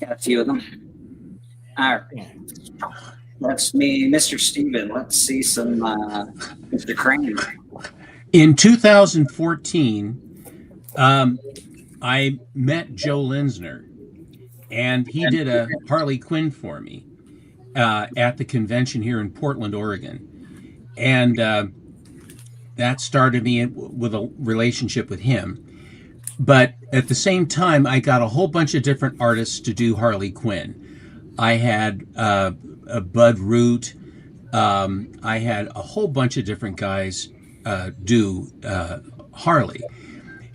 got a few of them. All right. That's me, Mr. Steven. Let's see some Mr. Crane. In 2014, I met Joe Linsner, and he did a Harley Quinn for me at the convention here in Portland, Oregon. And that started me with a relationship with him. But at the same time, I got a whole bunch of different artists to do Harley Quinn. I had Bud Root. I had a whole bunch of different guys do Harley.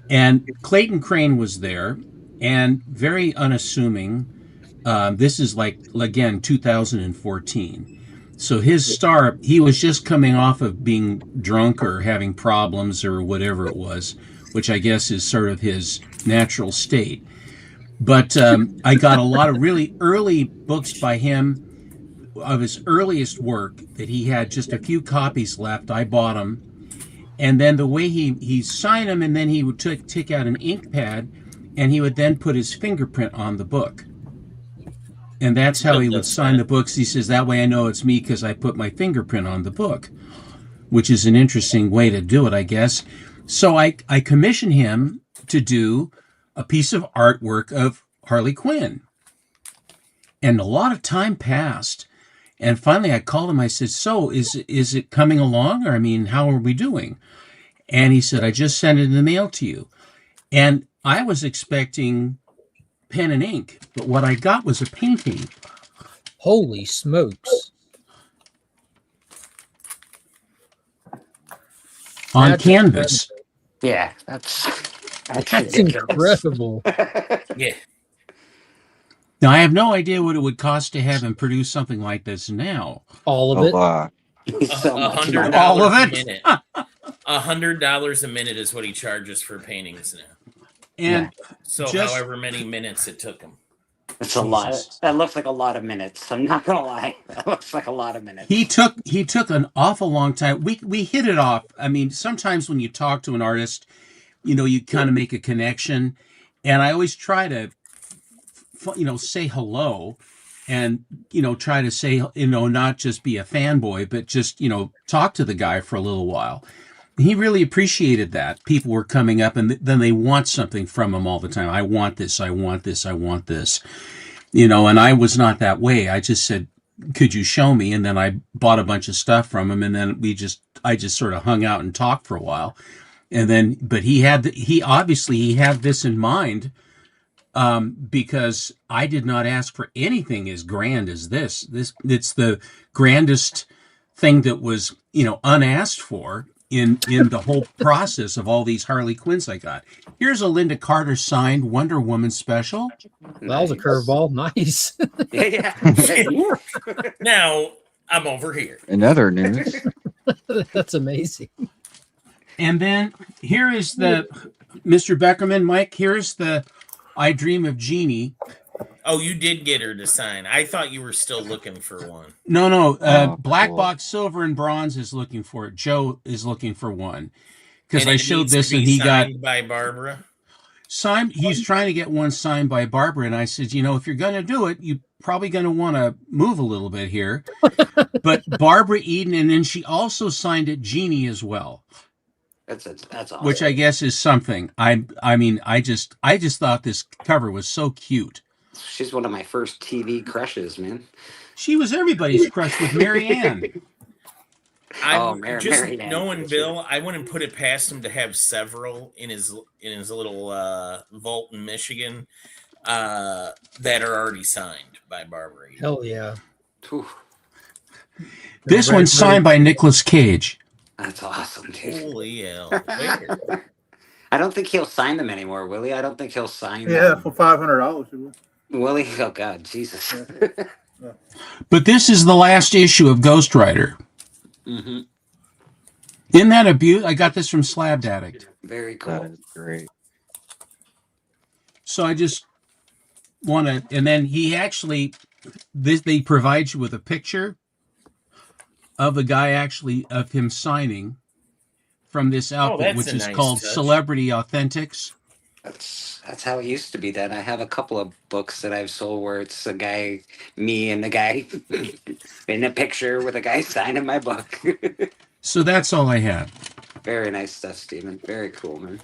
And Clayton Crane was there, and very unassuming. This is again, 2014. So his star, he was just coming off of being drunk or having problems or whatever it was, which I guess is sort of his natural state. But I got a lot of really early books by him of his earliest work that he had just a few copies left. I bought them. And then the way he signed them, and then he would take out an ink pad, and he would then put his fingerprint on the book. And that's how he would sign the books. He says, that way I know it's me because I put my fingerprint on the book, which is an interesting way to do it, I guess. So I commissioned him to do a piece of artwork of Harley Quinn. And a lot of time passed. And finally I called him. I said, so is it coming along? Or, I mean, how are we doing? And he said, I just sent it in the mail to you. And I was expecting pen and ink, but what I got was a painting. Holy smokes. On canvas. Yeah, that's incredible. Yeah. Now, I have no idea what it would cost to have him produce something like this now. All of it? $100 All of a it? minute. $100 a minute is what he charges for paintings now. And so just- however many minutes it took him. It's a lot. That looks like a lot of minutes. I'm not gonna lie. That looks like a lot of minutes. He took an awful long time. We hit it off. I mean, sometimes when you talk to an artist, you kind of make a connection, and I always try to, say hello, and try to say not just be a fanboy, but just talk to the guy for a little while. He really appreciated that. People were coming up, and then they want something from him all the time. I want this. I want this. I want this. And I was not that way. I just said, could you show me? And then I bought a bunch of stuff from him, and then I just sort of hung out and talked for a while. And then, but he obviously had this in mind, because I did not ask for anything as grand as this. It's the grandest thing that was, unasked for in the whole process of all these Harley Quinns I got. Here's a Linda Carter signed Wonder Woman special. That was a curveball. Nice. Yeah. Now I'm over here. In other news, That's amazing. And then here is the Mr. Beckerman, Mike. Here's the I Dream of Jeannie. Oh, you did get her to sign. I thought you were still looking for one. No. Oh, Black cool. Box Silver and Bronze is looking for it. Joe is looking for one because And I it showed needs to this be and he got signed by Barbara. signed. He's trying to get one signed by Barbara, and I said, if you're going to do it, you probably going to want to move a little bit here. But Barbara Eden, and then she also signed it Jeannie as well. That's awesome. Which I guess is something. I just thought this cover was so cute. She's one of my first TV crushes, man. She was everybody's crush with Mary Ann. I'm Mary Ann. knowing Bill, I wouldn't put it past him to have several in his little vault in Michigan that are already signed by Barbara. Hell yeah. Whew. This one's signed by Nicolas Cage. That's awesome, dude. Holy hell. Where? I don't think he'll sign them anymore, will he? I don't think he'll sign Yeah, them. for $500. Will he? Oh, God, Jesus. But this is the last issue of Ghost Rider. Mm-hmm. Isn't that a beaut? I got this from Slab Addict. Very that cool. is great. So I just want to, and then he actually, they provide you with a picture of the guy of him signing from this outfit, that's which a is nice called touch. Celebrity Authentics. That's how it used to be done. I have a couple of books that I've sold where it's a guy, me and the guy in a picture with a guy signing my book. So that's all I had. Very nice stuff, Steven. Very cool, man.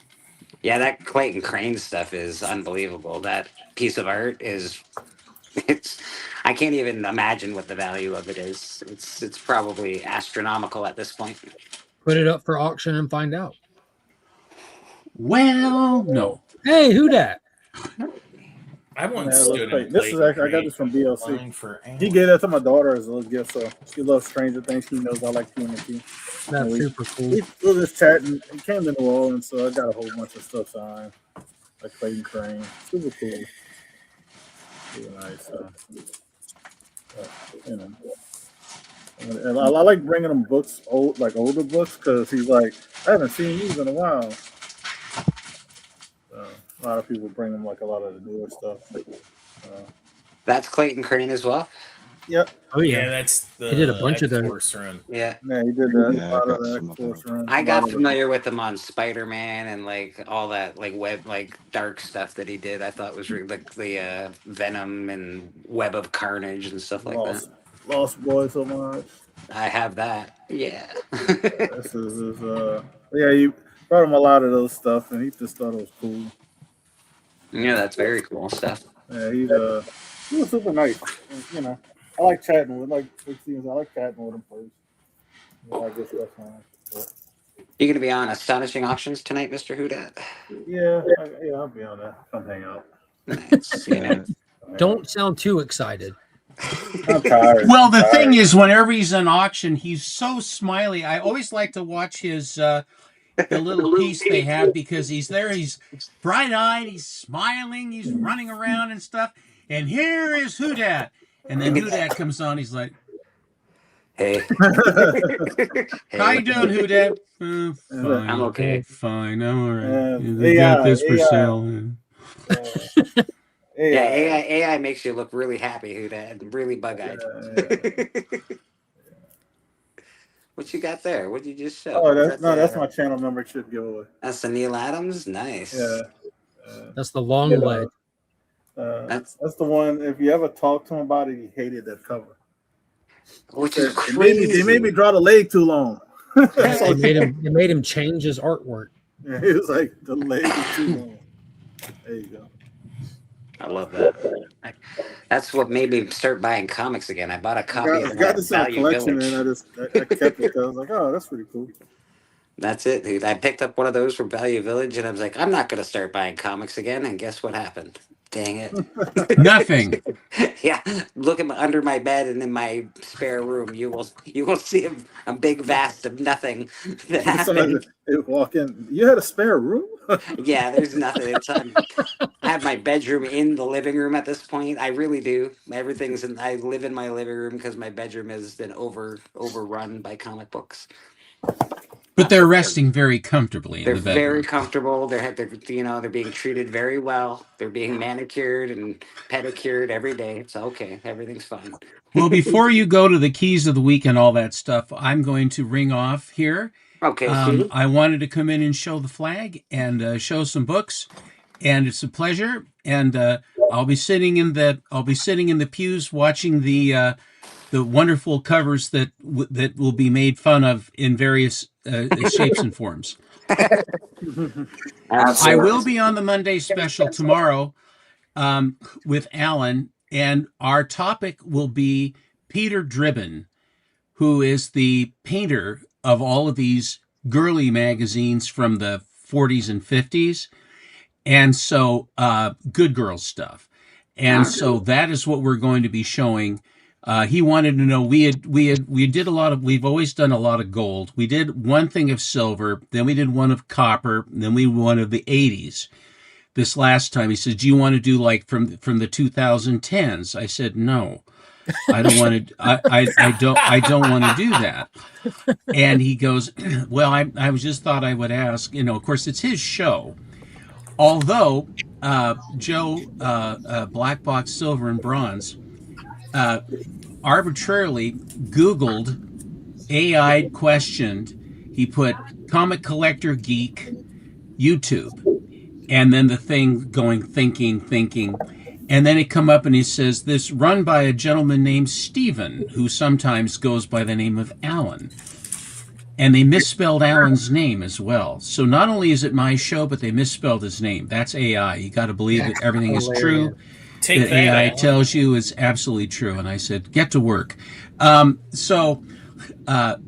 Yeah, that Clayton Crane stuff is unbelievable. That piece of art is, I can't even imagine what the value of it is. It's probably astronomical at this point. Put it up for auction and find out. Well, no. Hey, who dat? I once Yeah, it stood looks in great. This is actually, I got this from line DLC. for He gave that to my daughter as a little gift, so she loves Stranger Things. She knows I like TNT. That's we- super cool. We were just chatting. He came to New Orleans, so I got a whole bunch of stuff signed, like Clayton Crane. Super cool. Super nice. You know. And I like bringing him books, older books, because he's like, I haven't seen these in a while. A lot of people bring him like a lot of the newer stuff. That's Clayton Crane as well. Yep. Oh Yeah, yeah. that's the He did a bunch of those. X-Force run. Yeah. Yeah, he did that. Yeah, A lot I of got the some of X-Force those. run. I A got lot of the- familiar with him on Spider-Man and like all that like web like dark stuff that he did. I thought was really like the Venom and Web of Carnage and stuff like that. Lost Boys so much. I have that. Yeah. This is his, yeah, you brought him a lot of those stuff, and he just thought it was cool. Yeah, that's very cool stuff. Yeah, he was super nice. And, you know, I like chatting with I like chatting with him first. I guess that's fine. You gonna be on Astonishing Auctions tonight, Mr. Houdat? Yeah, I'll be on that. Come hang out. Nice. You know. Don't sound too excited. I'm tired. Well, the I'm thing tired. is, whenever he's in auction, he's so smiley. I always like to watch his the little piece they have because he's there. He's bright-eyed. He's smiling. He's running around and stuff. And here is Houdat. And then Houdat comes on. He's like, Hey. "How you doing, Houdat?" Fine. I'm okay. Fine. I'm all right. Yeah, They got this for yeah. sale. AI makes you look really happy, Huda, and really bug-eyed. What you got there? What did you just show? Oh, Is that that's the- my channel membership giveaway. That's the Neil Adams. Nice. Yeah. That's the long leg. That's the one. If you ever talk to him about it, he hated that cover. Which is They crazy. made me draw the leg too long. They made him change his artwork. Yeah, he was like, the leg is too long. There you go. I love that. That's what made me start buying comics again. I bought a copy I of got this in a Value collection, Village. and I kept it because I was like, oh, that's pretty cool. That's it, dude. I picked up one of those from Value Village, and I was like, I'm not going to start buying comics again. And guess what happened? Dang it. Nothing. Yeah, look under my bed and in my spare room. You will see a big vast of nothing that Somebody happened. they walk in. You had a spare room? Yeah, there's nothing. It's I have my bedroom in the living room at this point. I really do. Everything's in. I live in my living room because my bedroom has been overrun by comic books. But they're resting very comfortably in They're the bedroom. very comfortable. They're they're being treated very well. They're being manicured and pedicured every day. It's okay. Everything's fine. Well, before you go to the keys of the week and all that stuff, I'm going to ring off here. Okay. Steve. I wanted to come in and show the flag and show some books, and it's a pleasure. And I'll be sitting in the pews watching the wonderful covers that will be made fun of in various shapes and forms. I will be on the Monday special tomorrow with Alan, and our topic will be Peter Dribbin, who is the painter of all of these girly magazines from the 40s and 50s, and so good girl stuff. And so that is what we're going to be showing. He wanted to know, we've always done a lot of gold. We did one thing of silver, then we did one of copper, and then we did one of the 80s. This last time he said, do you want to do like from the 2010s? I said, no, I don't want to, I don't want to do that. And he goes, well, I just thought I would ask, of course it's his show. Although Joe, Black Box Silver and Bronze, arbitrarily Googled, AI questioned, he put comic collector geek YouTube, and then the thing going thinking, and then it come up and he says, this run by a gentleman named Stephen, who sometimes goes by the name of Alan. And they misspelled Alan's name as well. So not only is it my show, but they misspelled his name. That's AI. You got to believe that everything is true. Take that that, AI Alan. tells you is absolutely true. And I said, get to work. But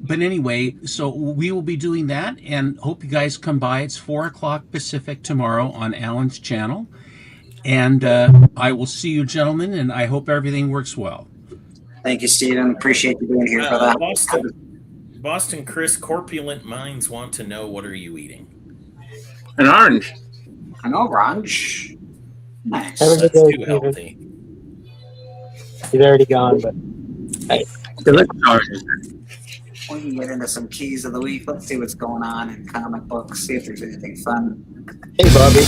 anyway, so we will be doing that, and hope you guys come by. It's 4:00 Pacific tomorrow on Alan's channel. And I will see you, gentlemen, and I hope everything works well. Thank you, Stephen. Appreciate you being here for that. Boston Chris, corpulent minds want to know, what are you eating? An orange. An orange. Nice. Have a good That's day, too Stephen. healthy. He's already gone, but hey. We can get into some keys of the week. Let's see what's going on in comic books. See if there's anything fun. Hey, Bobby.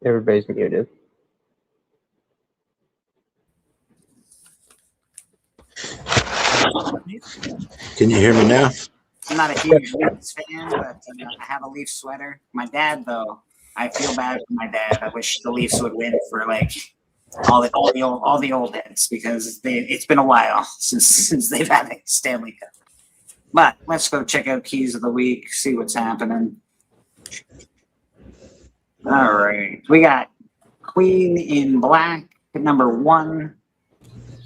Everybody's muted. Can you hear me now? I'm not a huge Leafs fan, but I have a Leaf sweater. My dad, though, I feel bad for my dad. I wish the Leafs would win for like all the old heads, because it's been a while since they've had a Stanley Cup. But let's go check out keys of the week, see what's happening. All right, we got Queen in Black at number 1.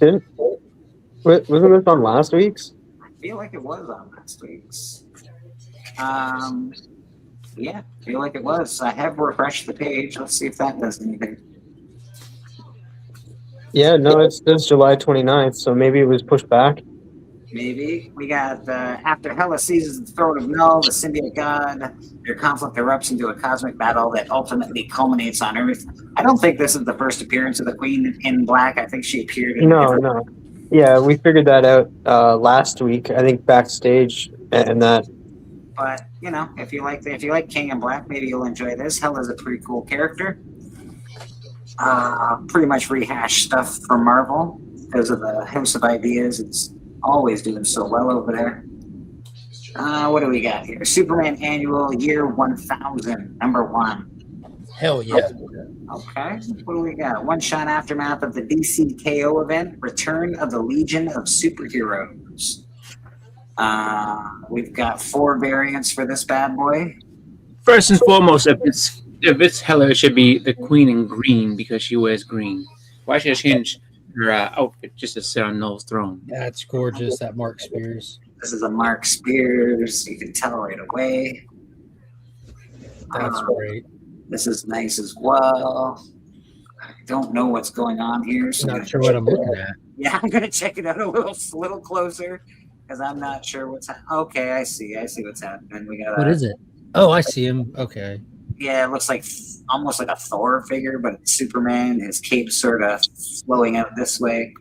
Wasn't this on last week's? I feel like it was on last week's. Yeah, I feel like it was. I have refreshed the page. Let's see if that does anything. Yeah, no, it's July 29th, so maybe it was pushed back. Maybe. We got after Hela seizes the throne of Null, the symbiote god, their conflict erupts into a cosmic battle that ultimately culminates on Earth. I don't think this is the first appearance of the Queen in Black. I think she appeared in No. Yeah, we figured that out last week. I think backstage and that. But you know, if you like King in Black, maybe you'll enjoy this. Hela's a pretty cool character. Pretty much rehashed stuff from Marvel because of the House of Ideas. It's always doing so well over there. What do we got here? Superman Annual Year 1000, number 1. Hell yeah. Okay. What do we got? One-shot aftermath of the DC KO event, Return of the Legion of Superheroes. We've got 4 variants for this bad boy. First and foremost, if it's Hela, it should be the Queen in green because she wears green. Why should I change her outfit just to sit on Null's throne? That's gorgeous. That Mark Spears. This is a Mark Spears. You can tell right away. That's great. This is nice as well. I don't know what's going on here. So Not sure what I'm looking at. Yeah, I'm gonna check it out a little closer because I'm not sure what's happening. Okay, I see what's happening. We got What is it? Oh, I see him. Okay. Yeah, it looks like almost like a Thor figure, but it's Superman. His cape's sort of flowing out this way.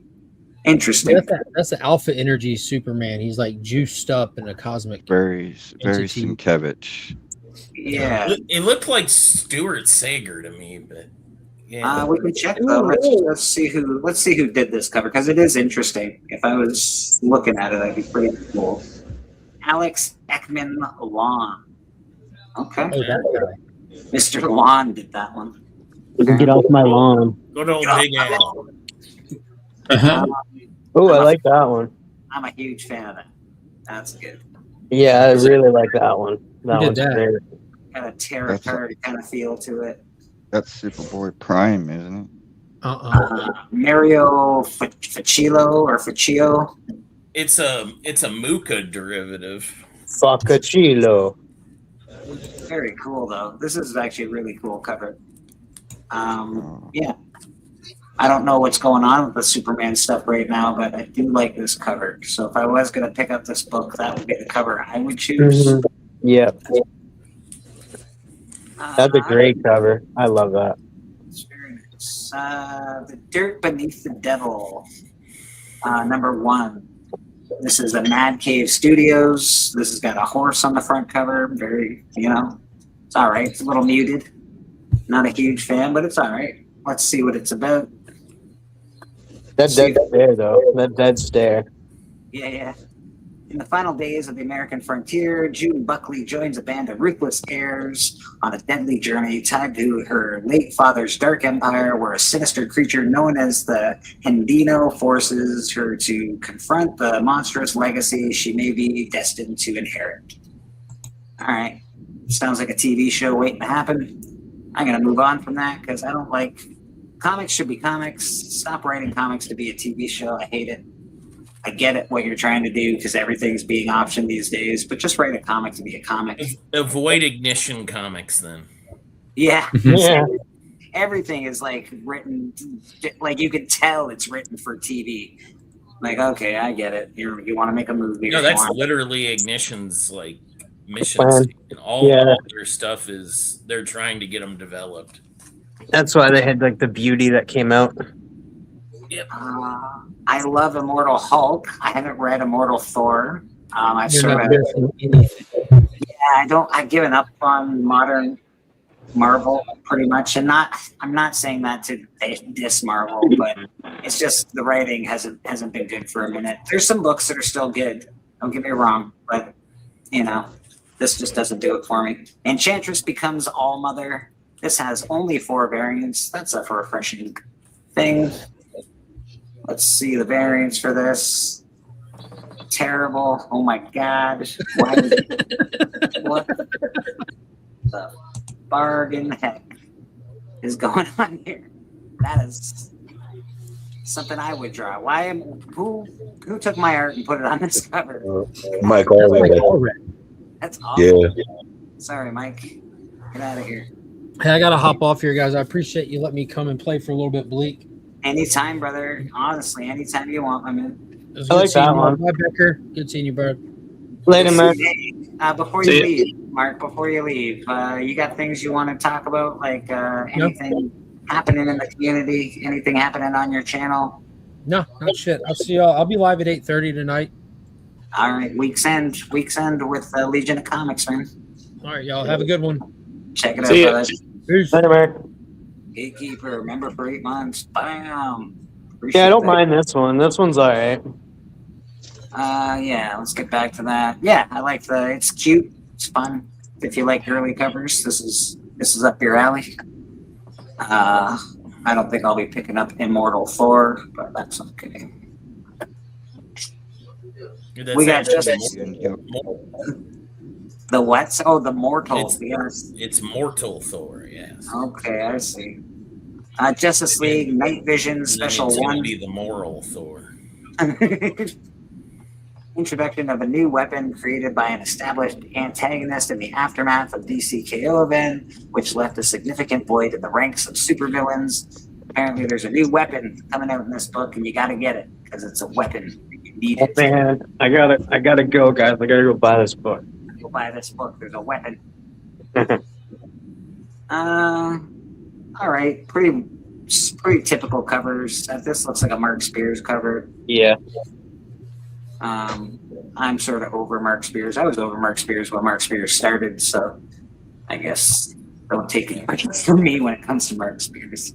Interesting. That's the Alpha Energy Superman. He's like juiced up in a cosmic. Very entity. Sienkiewicz. Yeah. It looked like Stuart Sager to me, but yeah. We can check though. Let's see who did this cover because it is interesting. If I was looking at it, that'd be pretty cool. Alex Ekman Long. Okay. Oh, that guy. Mr. Lawn did that one. Get off my lawn. Good old Big Al. Oh, I like that one. I'm a huge fan of that. That's good. Yeah, I really like that one. That Who one's did that? great. Got a tarot card kind of feel to it. That's Superboy Prime, isn't it? Mario Facchio or Facchio. It's a Muka derivative. Facchio. Very cool though. This is actually a really cool cover. Yeah. I don't know what's going on with the Superman stuff right now, but I do like this cover. So if I was going to pick up this book, that would be the cover I would choose. Mm-hmm. Yeah. That's a great cover. I love that. It's very nice. The Dirt Beneath the Devil, number 1. This is a Mad Cave Studios. This has got a horse on the front cover. Very, it's all right. It's a little muted. Not a huge fan, but it's all right. Let's see what it's about. That dead stare, though. That dead stare. Yeah. In the final days of the American frontier, June Buckley joins a band of ruthless heirs on a deadly journey tied to her late father's dark empire, where a sinister creature known as the Hendino forces her to confront the monstrous legacy she may be destined to inherit. All right. Sounds like a TV show waiting to happen. I'm going to move on from that because I don't like... Comics should be comics. Stop writing comics to be a TV show. I hate it. I get it, what you're trying to do, because everything's being optioned these days, but just write a comic to be a comic. Avoid Ignition Comics, then. Yeah. Yeah. Everything is like written, like you can tell it's written for TV. Like, okay, I get it. You want to make a movie. No, or that's you want- literally Ignition's like mission Plan. statement. All Yeah. their stuff is they're trying to get them developed. That's why they had like the Beauty that came out. Yep. I love Immortal Hulk. I haven't read Immortal Thor. I've You're sort not of, missing anything. I've given up on modern Marvel pretty much, and I'm not saying that to diss Marvel, but it's just the writing hasn't been good for a minute. There's some books that are still good. Don't get me wrong, but this just doesn't do it for me. Enchantress becomes All Mother. This has only 4 variants. That's a refreshing thing. Let's see the variants for this. Terrible. Oh my God. Why what the bargain heck is going on here? That is something I would draw. Who took my art and put it on this cover? Mike Allred. That's awesome. Yeah. Sorry, Mike. Get out of here. Hey, I gotta hop off here, guys. I appreciate you letting me come and play for a little bit, Bleak. Anytime, brother. Honestly, anytime you want, my man. was I good like seeing that you. one. Bye, Becker. Good seeing you, bud. Later, man. Before See you ya. leave, Mark, before you leave, you got things you want to talk about, like anything happening in the community, anything happening on your channel? No, not shit. I'll see y'all. I'll be live at 8:30 tonight. All right, week's end with Legion of Comics, man. All right, y'all. Have a good one. Check it out, See ya. brother. Peace. Later, Mark. Gatekeeper, member for 8 months. Bam. Yeah, I don't that. mind this one. This one's all right. Yeah, let's get back to that. Yeah, I like it's cute. It's fun. If you like girly covers, this is up your alley. I don't think I'll be picking up Immortal Thor, but that's okay. That's We got actually just Mortal. the what? Oh, the Mortal. Yes. It's Mortal Thor. Yes. Okay, I see. Justice League Night Vision Special It's gonna One. be the Moral Thor. Introduction of a new weapon created by an established antagonist in the aftermath of DCKO event, which left a significant void in the ranks of supervillains. Apparently, there's a new weapon coming out in this book, and you got to get it because it's a weapon. You need it. Man, I gotta go, guys. I gotta go buy this book. Go buy this book. There's a weapon. All right, pretty typical covers. This looks like a Mark Spears cover. Yeah. I'm sort of over Mark Spears. I was over Mark Spears when Mark Spears started, so I guess don't take anything from me when it comes to Mark Spears.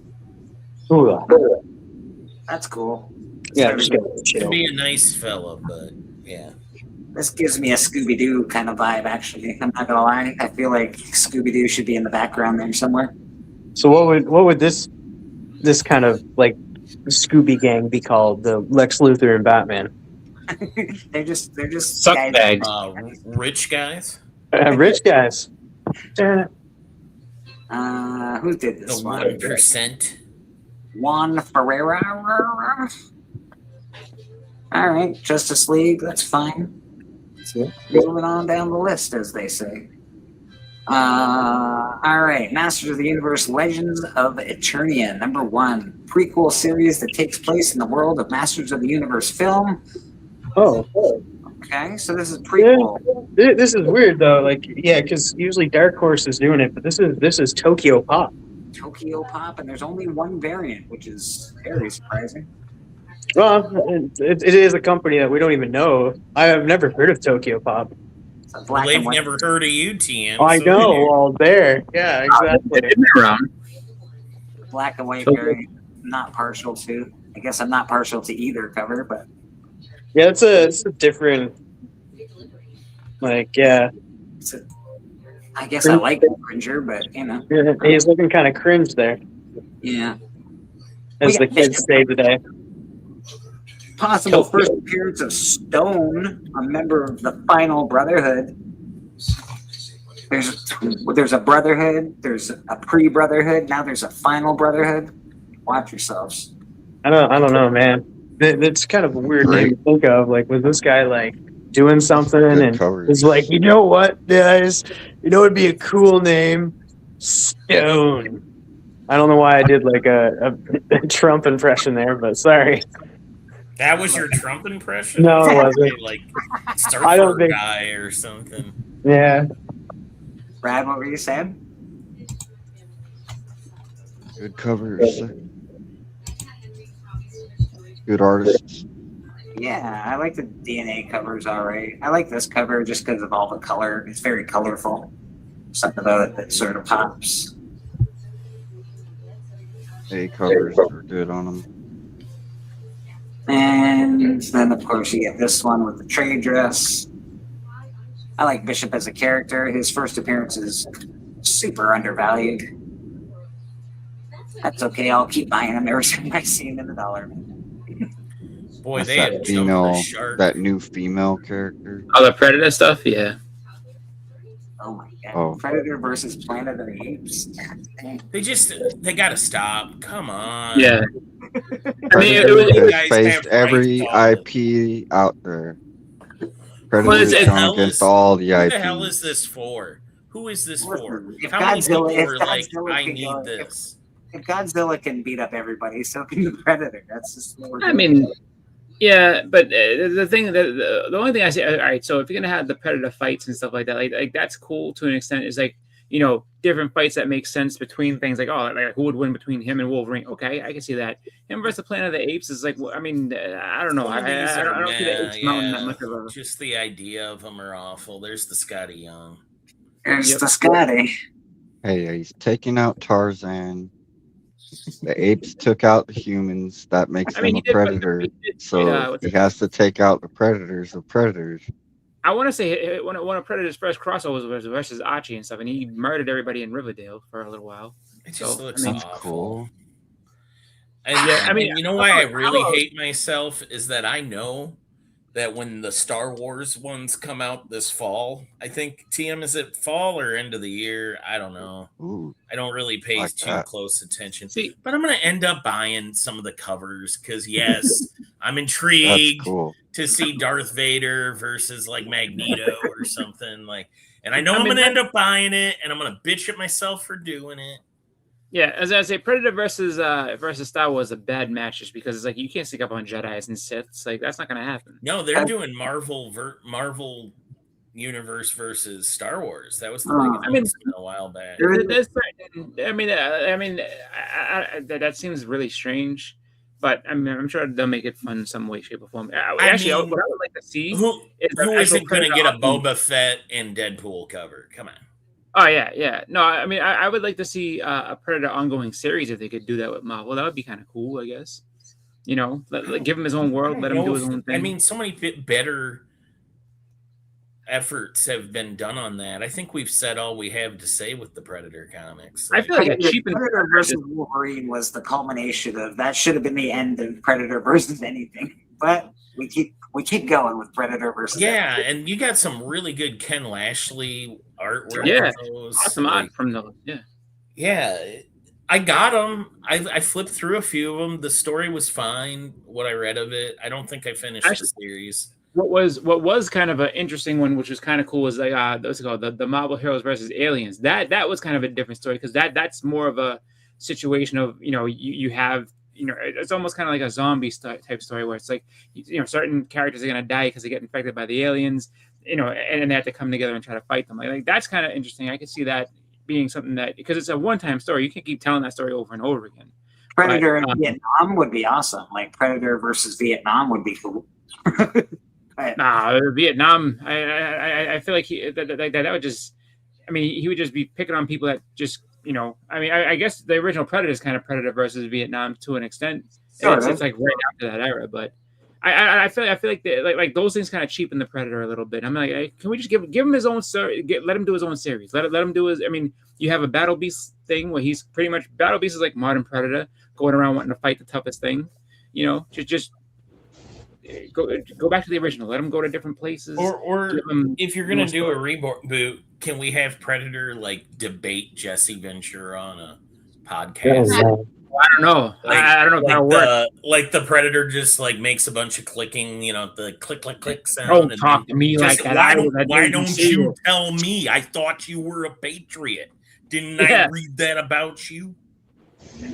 Ooh. That's cool. Yeah, Started- just Could be a nice fella, but yeah. This gives me a Scooby-Doo kind of vibe, actually. I'm not gonna lie. I feel like Scooby-Doo should be in the background there somewhere. So what would this kind of like Scooby Gang be called? The Lex Luthor and Batman. they're just Suck guys- bags. Rich guys. Rich guys. Who did this The one? 1%. Juan Ferreira. All right, Justice League. That's fine. Moving on down the list, as they say. All right, Masters of the Universe: Legends of Eternia, #1, prequel series that takes place in the world of Masters of the Universe film. Oh. Okay, so this is prequel. This is weird though. Like, yeah, because usually Dark Horse is doing it, but this is Tokyo Pop. Tokyo Pop, and there's only one variant, which is very surprising. Well, it is a company that we don't even know. I have never heard of Tokyo Pop. It's a Well, black they've and white. never heard of you, TM. I so know. there. Well, there. Yeah, exactly. Black and white Okay. variant. Not partial to. I guess I'm not partial to either cover, but Yeah, it's a different. Like, yeah. I guess I like Cringer, but you know. Yeah, he's looking kind of cringe there, Yeah. as We the got kids say today. Possible first appearance of Stone, a member of the Final Brotherhood. There's a Brotherhood, there's a pre-Brotherhood, now there's a Final Brotherhood. Watch yourselves. I don't know, man. It's kind of a weird name to think of. Like, was this guy like doing something and was like, you know what, guys? You know, it'd be a cool name, Stone. I don't know why I did like a Trump impression there, but sorry. That was your Trump impression? No, it wasn't. Like I don't surfer think- guy or something. Yeah. Brad, what were you saying? Good covers. Good artists. Yeah, I like the DNA covers all right. I like this cover just because of all the color. It's very colorful. Something about it that sort of pops. A covers are good on them. And then, of course, you get this one with the trade dress. I like Bishop as a character. His first appearance is super undervalued. That's okay. I'll keep buying him every time I see him in the dollar. Boy, That's they have that jumped the female, shark. that new female character. Oh, the Predator stuff? Yeah. Oh my god. Oh. Predator versus Planet of the Apes. They gotta stop. Come on. Yeah. I mean, it Predator was, You has guys faced have every rights IP out there. Well, Predator's it's- gone hell against is- all the Who IP. the hell is this for? Who is this for? If How many people Godzilla- if are like, Godzilla I can need go- this? If Godzilla can beat up everybody, so can the Predator. That's just what we're I doing. mean, Yeah, but the thing, the only thing I say, all right. So if you're gonna have the Predator fights and stuff like that, like that's cool to an extent. Is like different fights that make sense between things. Like like who would win between him and Wolverine? Okay, I can see that. Him versus the Planet of the Apes is like, I mean, I don't know. I don't see the Apes Mountain that much of a. Just the idea of them are awful. There's the Scotty Young. There's the Scotty. Hey, he's taking out Tarzan. The apes took out the humans. That makes him a predator. So he has to take out the predators of predators. I want to say one of Predator's first crossovers was versus Archie and stuff, and he murdered everybody in Riverdale for a little while. It just looks That's awful. cool. And you know why I really hate myself is that I know that when the Star Wars ones come out this fall, I think TM, is it fall or end of the year? I don't know. Ooh, I don't really pay like too that. close attention. But I'm going to end up buying some of the covers because, yes, I'm intrigued to see Darth Vader versus like Magneto or something like. And I know I'm going to end up buying it, and I'm going to bitch at myself for doing it. Yeah, as I say, Predator versus Star Wars is a bad match just because it's like you can't sneak up on Jedis and Siths. Like that's not going to happen. No, they're doing Marvel Universe versus Star Wars. That was the big announcement a while back. That seems really strange, but I'm sure they'll make it fun in some way, shape, or form. What I would like to see who isn't going to get a Boba Fett and Deadpool cover? Come on. Oh yeah. No, I mean I would like to see a Predator ongoing series if they could do that with Marvel. That would be kind of cool, I guess. Give him his own world, let him do his own thing. I mean, so many better efforts have been done on that. I think we've said all we have to say with the Predator comics. I feel like a cheap Predator versus Wolverine was the culmination of that. Should have been the end of Predator versus anything, but we keep going with Predator versus. Yeah, and you got some really good Ken Lashley artwork. Yeah, awesome art from those. Yeah, I got them. I flipped through a few of them. The story was fine. What I read of it, I don't think I finished the series. What was kind of an interesting one, which was kind of cool, was like what's it called, the Marvel Heroes versus Aliens. That was kind of a different story because that's more of a situation of you have. It's almost kind of like a zombie type story where it's like, certain characters are going to die because they get infected by the aliens, and they have to come together and try to fight them. Like that's kind of interesting. I could see that being something that, because it's a one-time story, you can't keep telling that story over and over again. Predator in Vietnam would be awesome. Like Predator versus Vietnam would be cool. Vietnam, I feel like that would just, I mean, he would just be picking on people that just, I guess the original Predator is kind of Predator versus Vietnam to an extent. Sure, it's like right after that era, but I feel like like those things kind of cheapen the Predator a little bit. I'm like, can we just give him his own story? Let him do his own series. Let him do his. I mean, you have a Battle Beast thing where he's pretty much Battle Beast is like modern Predator, going around wanting to fight the toughest thing. Just go back to the original. Let him go to different places. Or if you're gonna do a reboot, can we have Predator like debate Jesse Ventura on a podcast? I don't know. I don't know if that'll work. Like the Predator just like makes a bunch of clicking, the click sound. Don't talk to me like that. Why don't you tell me? I thought you were a patriot. Didn't I read that about you?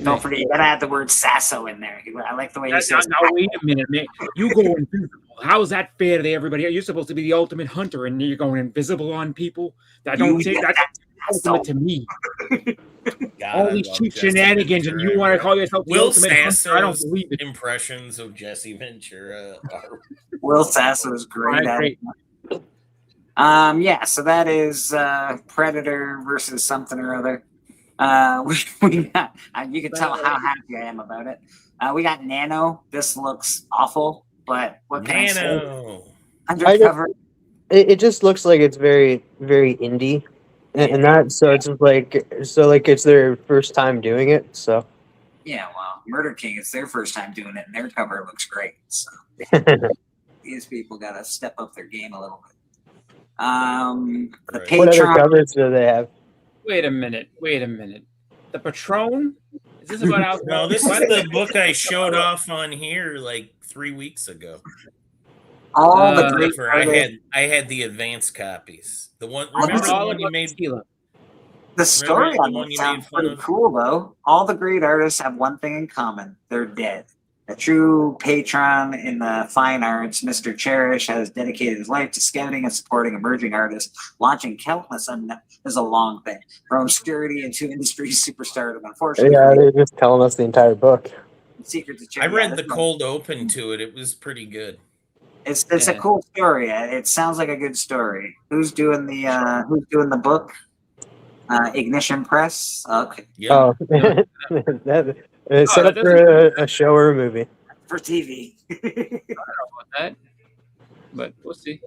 Don't forget, you gotta add the word Sasso in there. I like the way you say it. Now, wait a minute, man. You go invisible. How is that fair to everybody? You're supposed to be the ultimate hunter, and you're going invisible on people. That's ultimate to me. All these cheap shenanigans, and you want to call yourself the ultimate hunter? I don't believe it. Impressions of Jesse Ventura are Will Sasso's great. So that is Predator versus something or other. We got, you can tell how happy I am about it. We got Nano. This looks awful, but what can I say? Undercover. It just looks like it's very, very indie, and that so it's like it's their first time doing it. So yeah, well, Murder King, it's their first time doing it, and their cover looks great. So these people got to step up their game a little bit. The Patreon. What other covers do they have? Wait a minute. The Patron? Is this about Al? No, this is the book I showed off on here like 3 weeks ago. All the I had the advanced copies. The one remember the one you made. The story on it sounds pretty cool though. All the great artists have one thing in common: they're dead. A true patron in the fine arts, Mr. Cherish has dedicated his life to scouting and supporting emerging artists, launching countless this is a long thing, from obscurity into industry superstardom. Unfortunately, Yeah, they're just telling us the entire book. Secrets of I Charity. read the cold open to it. It was pretty good. It's a cool story. It sounds like a good story. Who's doing the book? Ignition Press. Okay. Oh, set up for a show or a movie. For TV. I don't know about that, but we'll see.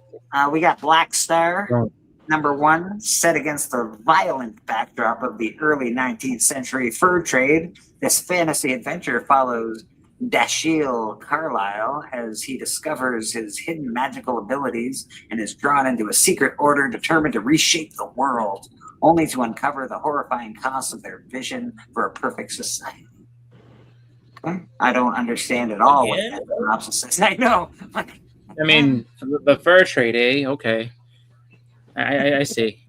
We got Black Star, #1, set against the violent backdrop of the early 19th century fur trade. This fantasy adventure follows Dashiell Carlisle as he discovers his hidden magical abilities and is drawn into a secret order determined to reshape the world, only to uncover the horrifying costs of their vision for a perfect society. Okay. I don't understand at all what that synopsis says. I know. I mean, the fur trade, eh? Okay. I see.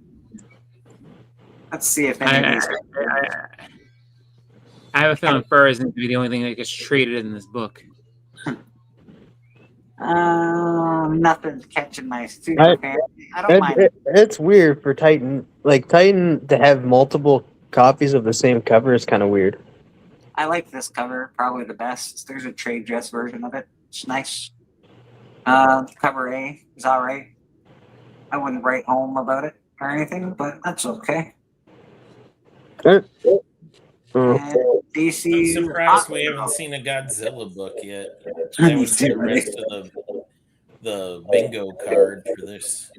Let's see if any of these. I have a feeling fur isn't going to be the only thing that gets traded in this book. Nothing's catching my super fan. I don't mind. It's weird for Titan. Like Titan to have multiple copies of the same cover is kind of weird. I like this cover, probably the best. There's a trade dress version of it. It's nice. Cover A is all right. I wouldn't write home about it or anything, but that's okay. And DC. I'm surprised we haven't seen a Godzilla book yet. That would be the rest of the bingo card for this.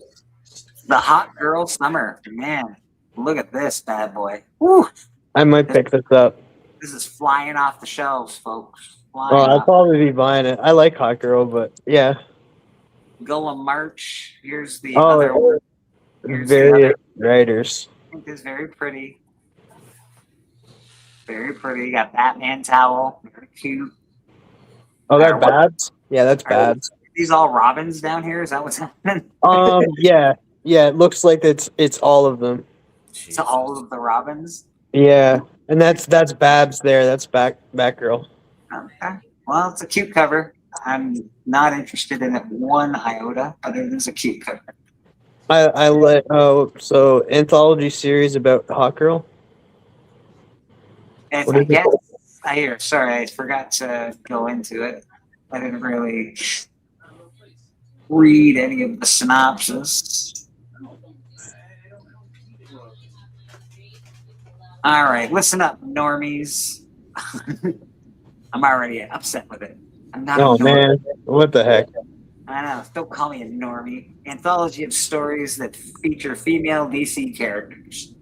The Hot Girl Summer. Man, look at this bad boy. Woo. I might pick this up. This is flying off the shelves, folks. Oh, I'll probably be buying it. I like Hot Girl, but yeah. Golem March. Here's the other one. Here's various writers. I think this is very pretty. Very pretty. You got Batman towel. Very cute. Oh, they're Babs? Yeah, that's Babs. These all Robins down here? Is that what's happening? Yeah. Yeah, it looks like it's all of them. It's all of the Robins? Yeah. And that's Babs there. That's Batgirl. Okay. Well, it's a cute cover. I'm not interested in it one iota, but it is a cute cover. I let so anthology series about Hot Girl. And What I is it guess called? sorry, I forgot to go into it. I didn't really read any of the synopsis. All right, listen up, normies. I'm already upset with it. I'm not. Oh a normie. man, what the heck? I know. Don't call me a normie. Anthology of stories that feature female DC characters.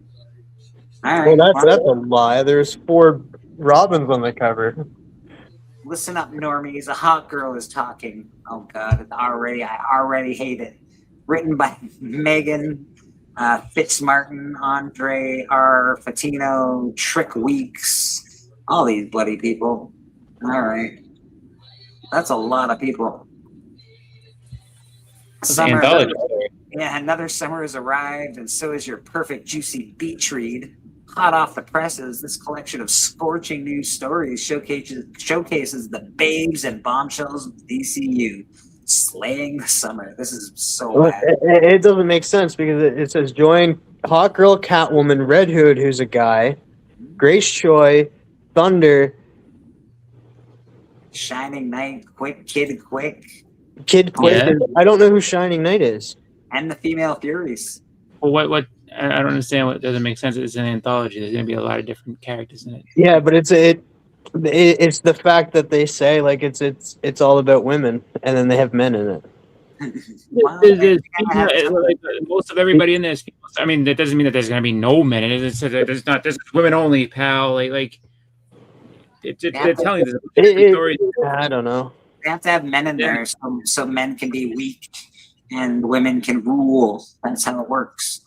All right. Well, that's a lie. There's 4 Robins on the cover. Listen up, normies. A hot girl is talking. Oh God! I already hate it. Written by Megan Fitzmartin, Andre R. Fatino, Trick Weeks. All these bloody people. All right. That's a lot of people. Another summer has arrived, and so is your perfect juicy beach read. Hot off the presses, this collection of scorching new stories showcases the babes and bombshells of the DCU, slaying the summer. This is so bad. It doesn't make sense because it says join Hot Girl, Catwoman, Red Hood, who's a guy, Grace Choi, Thunder, Shining Knight, Kid Quick, Yeah. I don't know who Shining Knight is. And the Female Furies. Well, what? I don't understand what doesn't make sense. It's an anthology. There's going to be a lot of different characters in it. Yeah, but it's the fact that they say like it's all about women, and then they have men in it. Like, most of everybody in this. I mean, that doesn't mean that there's going to be no men in it. It's not. There's women only, pal. They're telling you the story. I don't know. They have to have men in there so men can be weak and women can rule. That's how it works.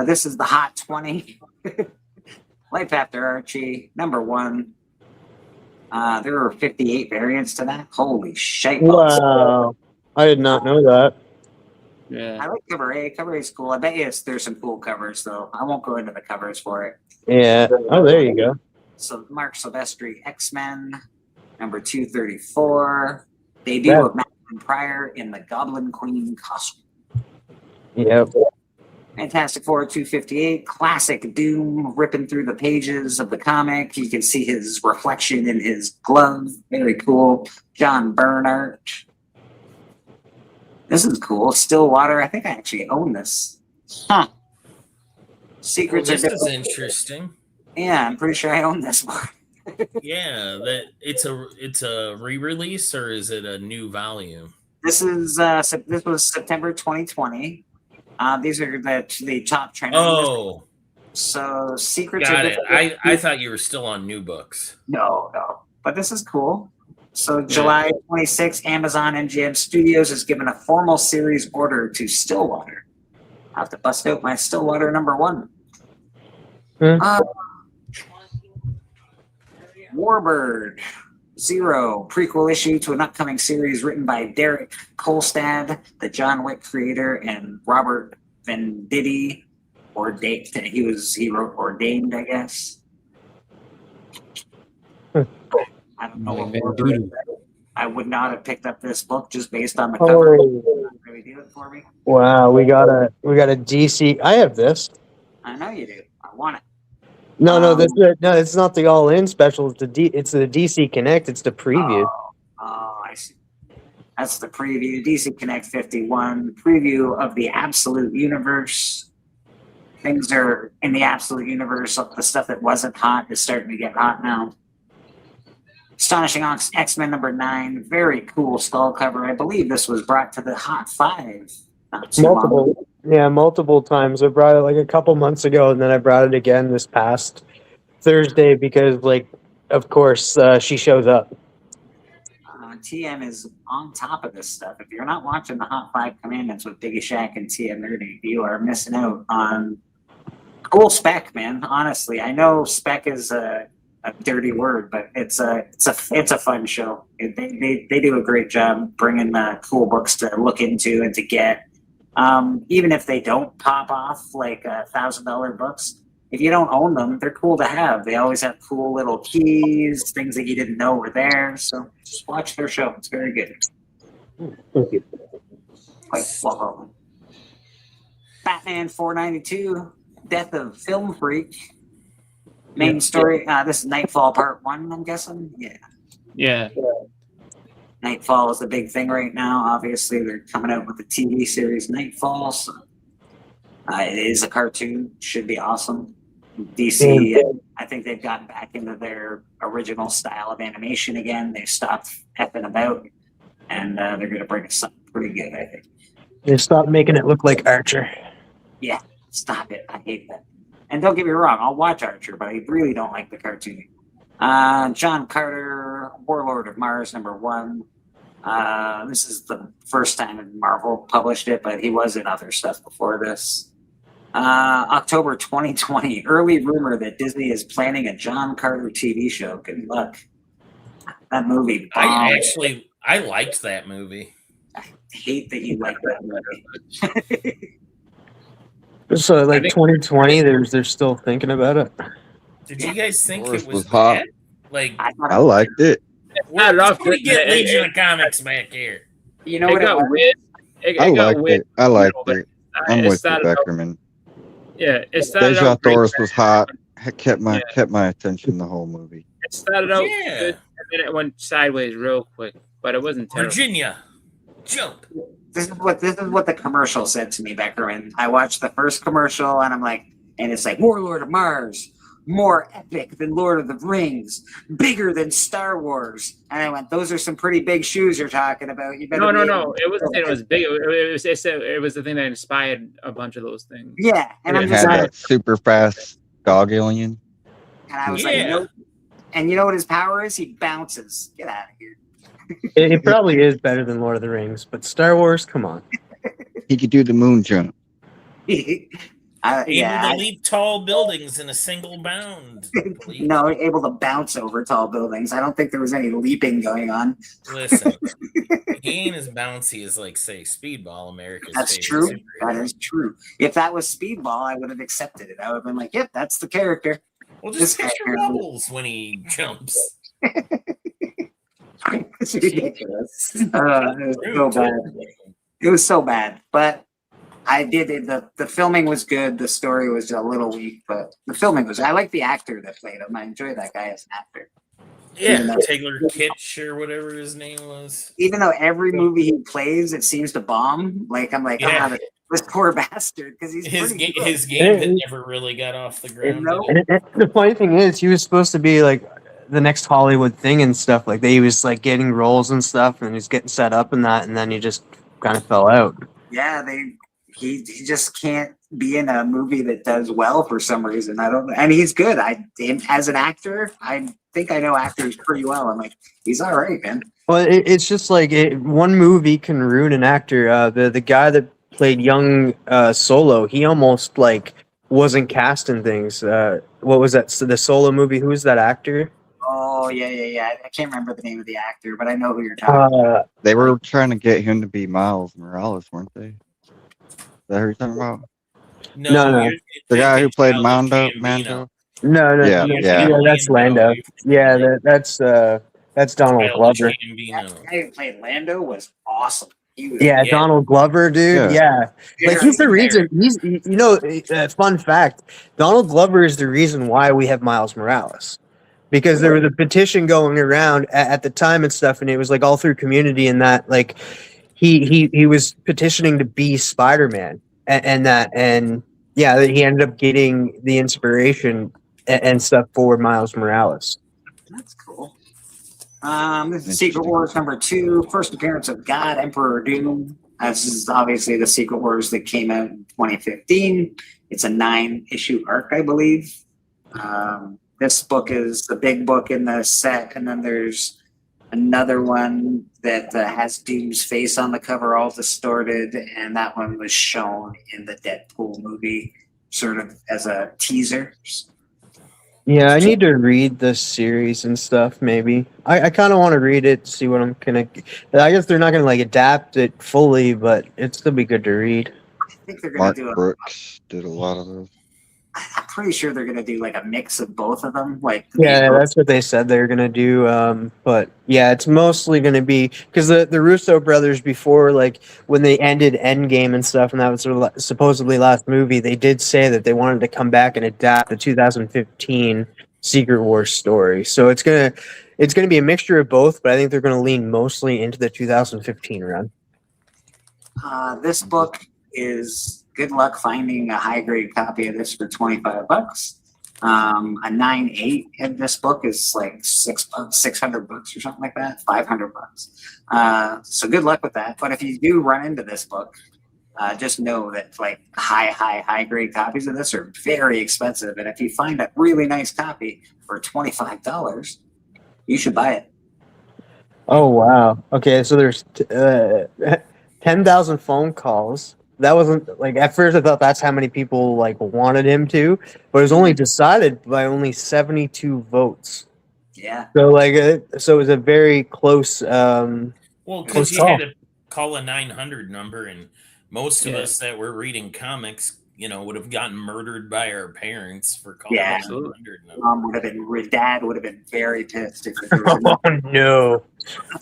This is the Hot 20. Life After Archie, #1. There were 58 variants to that. Holy shit. Wow. I did not know that. Yeah. I like cover A. Cover A is cool. I bet you there's some cool covers, though. I won't go into the covers for it. Yeah. Oh, there you go. Mark Silvestri X-Men, number 234. Debut of Madeline Pryor in the Goblin Queen costume. Yep. Fantastic Four 258, classic Doom ripping through the pages of the comic. You can see his reflection in his glove. Very cool. John Bernhardt. This is cool. Stillwater. I think I actually own this. Huh. Secrets This of is interesting. Yeah, I'm pretty sure I own this one. Yeah, that it's a re-release, or is it a new volume? This was September 2020. These are the top trending. Oh, so Secrets got of it. I thought you were still on New Books. No, but this is cool. So July 26th, Amazon MGM Studios has given a formal series order to Stillwater. I have to bust out my Stillwater number 1. Warbird Zero, prequel issue to an upcoming series written by Derek Kolstad, the John Wick creator, and Robert Venditti, he wrote Ordained, I guess. I don't know what Warbird is. I would not have picked up this book just based on the cover. Really do it for me. Wow, we got a DC. I have this. I know you do. I want it. No, it's not the all-in special. It's the DC Connect. It's the preview. Oh, I see. That's the preview. DC Connect 51 preview of the Absolute Universe. Things are in the Absolute Universe. The stuff that wasn't hot is starting to get hot now. Astonishing X-Men number 9. Very cool skull cover. I believe this was brought to the Hot 5. Multiple times. I brought it like a couple months ago, and then I brought it again this past Thursday because, of course, she shows up. TM is on top of this stuff. If you're not watching the Hot 5 Commandments with Biggie Shack and TM Nerdy, you are missing out on cool spec, man. Honestly, I know spec is a dirty word, but it's a fun show. They do a great job bringing cool books to look into and to get. Even if they don't pop off like $1,000 books, if you don't own them, they're cool to have. They always have cool little keys, things that you didn't know were there. So just watch their show. It's very good. Thank you. Batman 492, Death of Film Freak. Main story. This is Nightfall Part 1, I'm guessing. Yeah. Nightfall is the big thing right now. Obviously, they're coming out with the TV series Nightfall. So it is a cartoon. Should be awesome. DC, I think they've gotten back into their original style of animation again. They've stopped effing about, and they're going to bring us something pretty good, I think. They stopped making it look like Archer. Yeah, stop it. I hate that. And don't get me wrong, I'll watch Archer, but I really don't like the cartoon. John Carter, Warlord of Mars, number 1. This is the first time Marvel published it, but he was in other stuff before this. October 2020, early rumor that Disney is planning a John Carter TV show. Good luck. That movie. I liked that movie. I hate that you like that movie. So, 2020, they're still thinking about it. Did you guys think Forrest it was hot. bad? Like, I liked it. where we get Legion of Comics back here? You know It what? got weird. I liked it. I liked but it. I'm it with you, started out- Beckerman. Yeah, it started Deja out great. Thoris was hot. It kept my attention the whole movie. It started out Yeah. good, and then it went sideways real quick, but it wasn't terrible. Virginia, jump. This is what the commercial said to me, Beckerman. I watched the first commercial and I'm like, and it's like Warlord of Mars, more epic than Lord of the Rings, bigger than Star Wars. And I went, those are some pretty big shoes you're talking about. You better No. be- It wasn't. It was big. It was the thing that inspired a bunch of those things. Yeah, and I'm It just had like, that super fast dog alien. and I was like, Yeah. nope. And you know what his power is? He bounces. Get out of here. It probably is better than Lord of the Rings, but Star Wars, come on. He could do the moon jump. Able Yeah, to leap tall buildings in a single bound. no, able to bounce over tall buildings. I don't think there was any leaping going on. Listen, he ain't as bouncy as, like, say, Speedball, America's That's favorite true. superhero. That is true. If that was Speedball, I would have accepted it. I would have been like, yep, that's the character. Well, This just guy picture apparently- Bubbles when he jumps. It's ridiculous. It was so bad. It was so bad, but I did it. The filming was good. The story was a little weak, but the filming was. I like the actor that played him. I enjoy that guy as an actor. Yeah, Taylor Kitsch or whatever his name was. Even though every movie he plays, it seems to bomb. Like I'm like, Yeah. this poor bastard, because he's His pretty good. his game had never really got off the ground. No. did it? And the funny thing is, he was supposed to be like the next Hollywood thing and stuff. Like he was like getting roles and stuff, and he's getting set up in that, and then he just kind of fell out. Yeah, he just can't be in a movie that does well for some reason. I don't, and he's good. As an actor, I think I know actors pretty well. I'm like, he's all right, man. Well, it's just like one movie can ruin an actor. The guy that played young Solo, he almost like wasn't cast in things. What was that? The Solo movie? Who's that actor? Oh yeah. I can't remember the name of the actor, but I know who you're talking about. They were trying to get him to be Miles Morales, weren't they? Is that who you're talking about? No. you're The guy who thinking played Childish Mando? Gambino. Mando? No. Yeah. That's Lando. Yeah, that's Donald Childish Glover. Gambino. The guy who played Lando was awesome. He was Yeah, Donald Glover, dude. Yeah. Like he's the reason. Fun fact: Donald Glover is the reason why we have Miles Morales, because there was a petition going around at the time and stuff, and it was like all through community and that. Like he was petitioning to be Spider-Man and yeah, he ended up getting the inspiration and stuff for Miles Morales. That's cool. This is Secret Wars #2, first appearance of God Emperor Doom. This is obviously the Secret Wars that came out in 2015. It's a 9-issue arc, I believe. This book is the big book in the set, and then there's another one that has Doom's face on the cover, all distorted, and that one was shown in the Deadpool movie, sort of as a teaser. Yeah, I need to read this series and stuff. Maybe I kind of want to read it, see what I'm gonna. I guess they're not gonna like adapt it fully, but it'd still be good to read. I think they're gonna Mark do Brooks did a lot of those. I'm pretty sure they're gonna do like a mix of both of them. Like Yeah, that's what they said they're gonna do. But yeah, it's mostly gonna be because the Russo brothers before, like when they ended Endgame and stuff, and that was sort of like, supposedly last movie. They did say that they wanted to come back and adapt the 2015 Secret Wars story. So it's gonna be a mixture of both, but I think they're gonna lean mostly into the 2015 run. This book is good luck finding a high grade copy of this for $25. A 9.8 in this book is like $600 or something like that, $500. So good luck with that. But if you do run into this book, just know that like high grade copies of this are very expensive. And if you find a really nice copy for $25, you should buy it. Oh wow. Okay, so there's 10,000 phone calls. That wasn't like at first I thought that's how many people like wanted him to, but it was only decided by only 72 votes. Yeah. So like so it was a very close Well, close because you call. had to call a 900 number, and most of Yeah. us that were reading comics, would have gotten murdered by our parents for calling Yeah. a 900 number. Mom would have been, Dad would have been very pissed if it Oh no.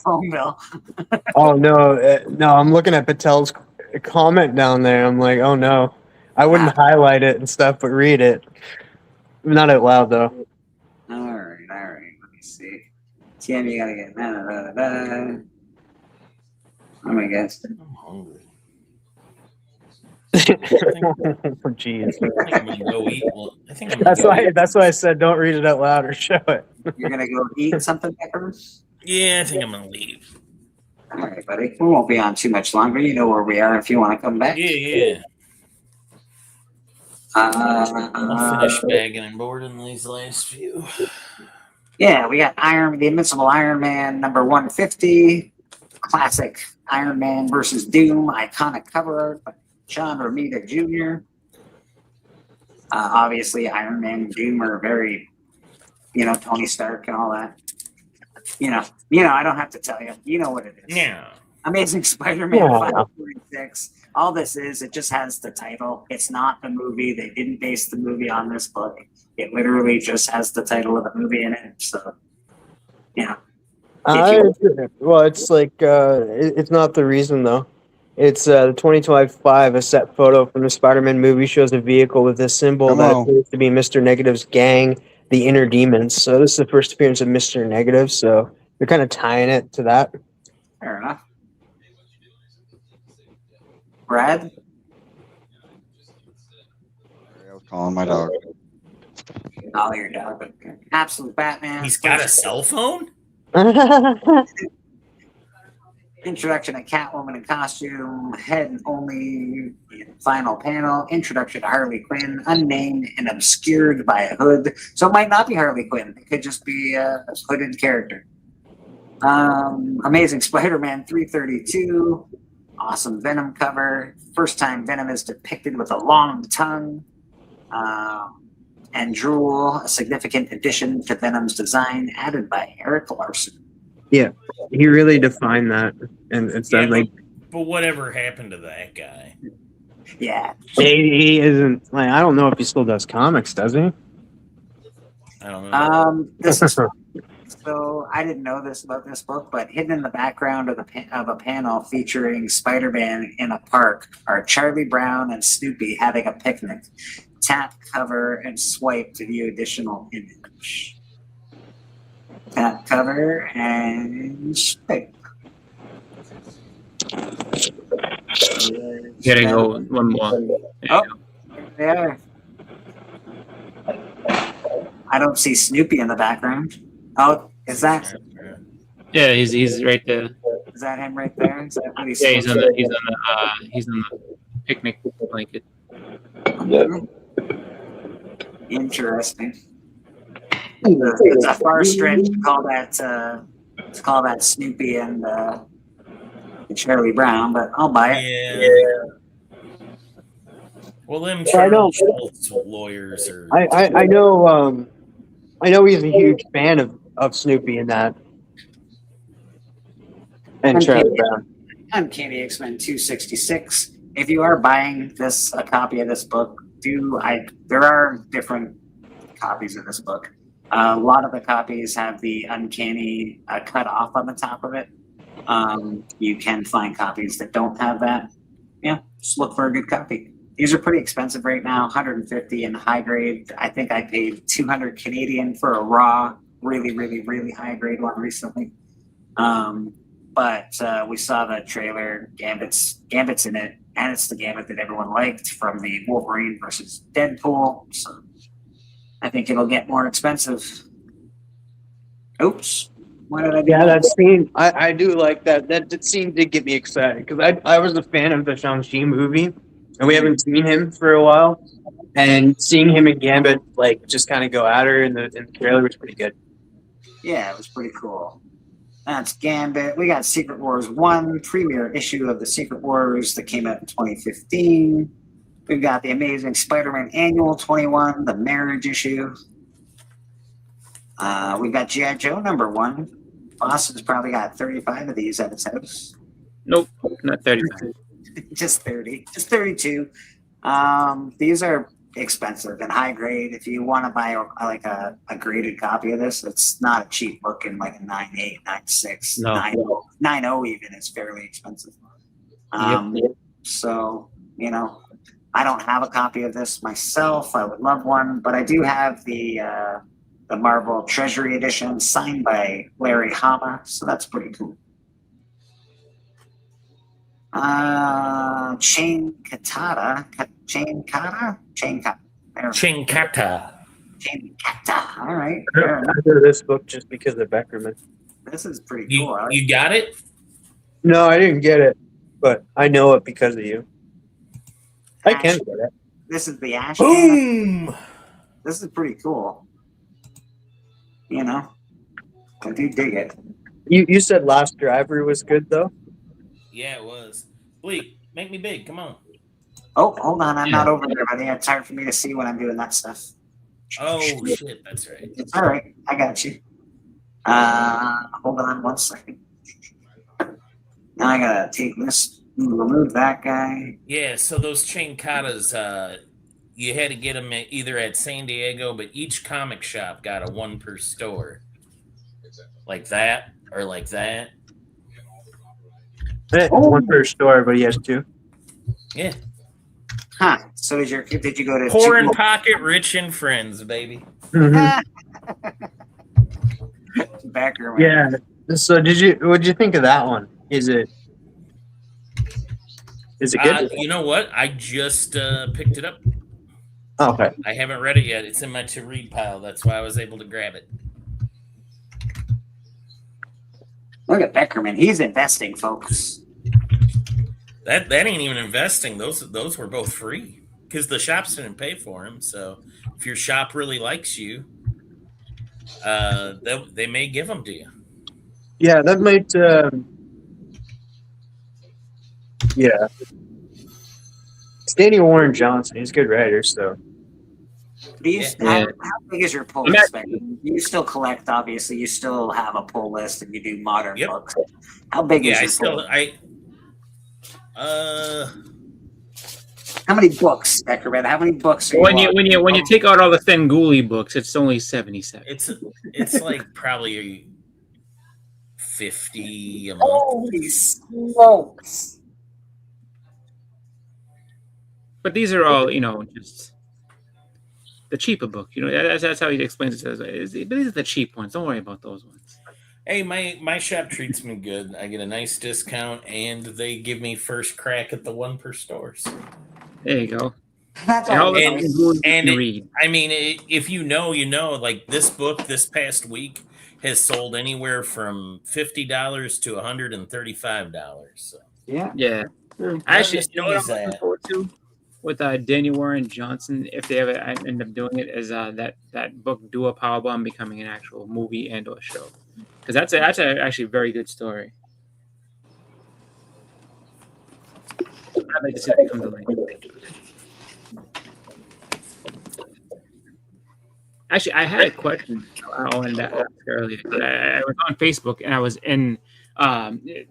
phone bill. Oh no. No, I'm looking at Patel's comment down there. I'm like, "Oh no." I wouldn't highlight it and stuff, but read it. Not out loud though. All right. Let me see. Tim, you gotta get Oh my gosh. I'm hungry. Jeez. I think I'm gonna go eat. I think I'm gonna That's go why. eat. That's why I said don't read it out loud or show it. You're gonna go eat something, Pepper? Yeah, I think I'm gonna leave. All right, buddy. We won't be on too much longer. You know where we are if you want to come back. Yeah. I'll finish bagging and boarding these last few. Yeah, we got the Invincible Iron Man #150, classic Iron Man versus Doom, iconic cover art by John Romita Jr. Obviously, Iron Man and Doom are very, Tony Stark and all that. I don't have to tell you. You know what it is. Yeah. Amazing Spider-Man Yeah. 546. All this is, it just has the title. It's not the movie. They didn't base the movie on this book. It literally just has the title of the movie in it. So, yeah. Well, it's like it's not the reason though. It's the 2025 a set photo from the Spider-Man movie shows a vehicle with a symbol that Hello. appears to be Mr. Negative's gang, the Inner Demons. So this is the first appearance of Mr. Negative. So they're kind of tying it to that. Fair enough. Brad? I was calling my dog. Oh, your dog. Okay. Absolute Batman. He's got a cell phone? Introduction of Catwoman in costume, head only final panel, introduction to Harley Quinn, unnamed and obscured by a hood. So it might not be Harley Quinn. It could just be a hooded character. Amazing Spider-Man 332. Awesome Venom cover. First time Venom is depicted with a long tongue. And drool, a significant addition to Venom's design added by Eric Larson. Yeah, he really defined that, and it's Yeah, like but whatever happened to that guy? Yeah, he isn't like I don't know if he still does comics, does he? I don't know. This is so I didn't know this about this book, but hidden in the background of a panel featuring Spider-Man in a park are Charlie Brown and Snoopy having a picnic. Tap, cover, and swipe to view additional image. Tap, cover, and swipe. Getting one more. Oh, there. I don't see Snoopy in the background. Oh, is that Yeah, he's right there. is that him right there? Is that what he's Yeah, he's on supposed he's on the picnic blanket. to- Interesting. It's a far stretch to call that Snoopy and Charlie Brown, but I'll buy it. Yeah. Well, them I know. Charles Schultz lawyers are. I know. I know he's a huge fan of Snoopy in that. And Charlie Brown. Uncanny X-Men 266. If you are buying a copy of this book, there are different copies of this book. A lot of the copies have the Uncanny cut off on the top of it. You can find copies that don't have that. Yeah, just look for a good copy. These are pretty expensive right now, 150 in high grade. I think I paid 200 Canadian for a raw, really, really, really high grade one recently. But we saw the trailer. Gambit's in it, and it's the Gambit that everyone liked from the Wolverine versus Deadpool. So I think it'll get more expensive. Oops. What did I do? Yeah, that scene. I do like that. That scene did get me excited because I was a fan of the Shang-Chi movie, and we haven't seen him for a while. And seeing him and Gambit like just kind of go at her in the trailer was pretty good. Yeah, it was pretty cool. That's Gambit. We got Secret Wars 1, premiere issue of the Secret Wars that came out in 2015. We've got the Amazing Spider-Man Annual 21, the marriage issue. We've got G.I. Joe #1. Boston's probably got 35 of these at his house. Nope, not 35. Just 30. Just 32. These are expensive and high grade. If you want to buy a graded copy of this, it's not a cheap book in like a 9.8, 9.6, No. 9.0 even is fairly expensive. So, I don't have a copy of this myself. I would love one, but I do have the Marvel Treasury Edition signed by Larry Hama, so that's pretty cool. Chain Kata. All right. Fair enough. I know this book just because of Beckerman. This is pretty cool. You got it? No, I didn't get it, but I know it because of you. I can get it. This is the Ash. Boom! This is pretty cool. I do dig it. You said Last Driver was good though. Yeah, it was. Bleak, make me big. Come on. Oh, hold on. I'm not over there, buddy. It's hard for me to see when I'm doing that stuff. Oh, shit. That's right. It's all right. I got you. Hold on one second. Now I gotta take this, remove that guy. Yeah, so those chain katas, you had to get them either at San Diego, but each comic shop got a one per store. Like that or like that. One per store, but he has two. Yeah. Huh. So did you go to Poor in pocket, rich in friends, baby. Backer? Yeah. So what'd you think of that one? Is it good? You know what? I just picked it up. Okay. I haven't read it yet. It's in my to read pile. That's why I was able to grab it. Look at Beckerman. He's investing, folks. That ain't even investing. Those were both free because the shops didn't pay for them. So if your shop really likes you, they may give them to you. Yeah, that might. Yeah. It's Danny Warren Johnson. He's a good writer, so. Do you, how big is your pull list? You still collect, obviously. You still have a pull list, and you do modern books. How big is your pull list? How many books, Beckerman? How many books? Are when you take out all the Thanguli books, it's only 77. It's like probably 50 a month. Holy smokes! But these are all, just the cheaper book. That's how he explains it. But these are the cheap ones. Don't worry about those ones. Hey, my shop treats me good. I get a nice discount, and they give me first crack at the one per stores. There you go. That's all. And read. I mean, if you know, like this book this past week has sold anywhere from $50 to $135. So. Yeah. Actually, you know what I'm looking forward to with Daniel Warren Johnson, if they ever end up doing it, is that book Do a Powerbomb becoming an actual movie and or show, because that's actually a very good story. I'd like to see that come to life. Actually, I had a question I wanted to ask earlier. I was on Facebook and I was in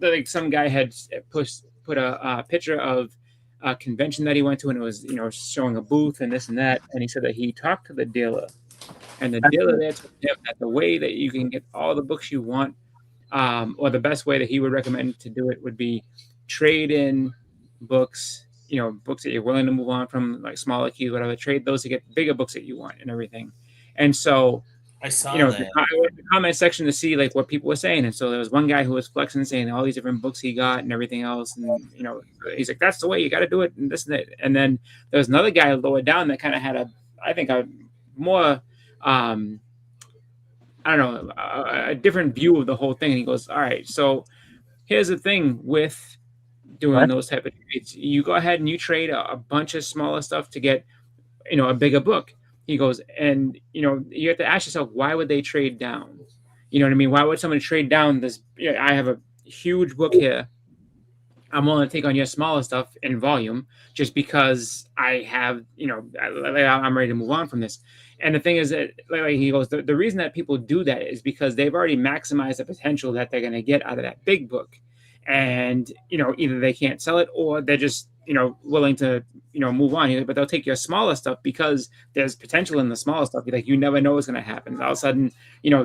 like some guy had put a picture of a convention that he went to, and it was showing a booth and this and that, and he said that he talked to the dealer, and the dealer there told him that the way that you can get all the books you want, or the best way that he would recommend to do it would be trade in books, books that you're willing to move on from, like smaller keys, whatever. Trade those to get bigger books that you want and everything. And so I saw I went to the comment section to see like what people were saying, and so there was one guy who was flexing, saying all these different books he got and everything else, and he's like, that's the way you got to do it, and this and that. And then there was another guy lower down that kind of had a more a different view of the whole thing. And he goes, all right, so here's the thing with doing those type of trades. You go ahead and you trade a bunch of smaller stuff to get a bigger book. He goes, and you have to ask yourself, why would they trade down? You know what I mean? Why would someone trade down this? I have a huge book here. I'm willing to take on your smaller stuff in volume just because I have, I'm ready to move on from this. And the thing is that, like he goes, the reason that people do that is because they've already maximized the potential that they're going to get out of that big book. And, either they can't sell it or they're just, willing to, move on. But they'll take your smaller stuff because there's potential in the smaller stuff. Like, you never know what's going to happen. All of a sudden,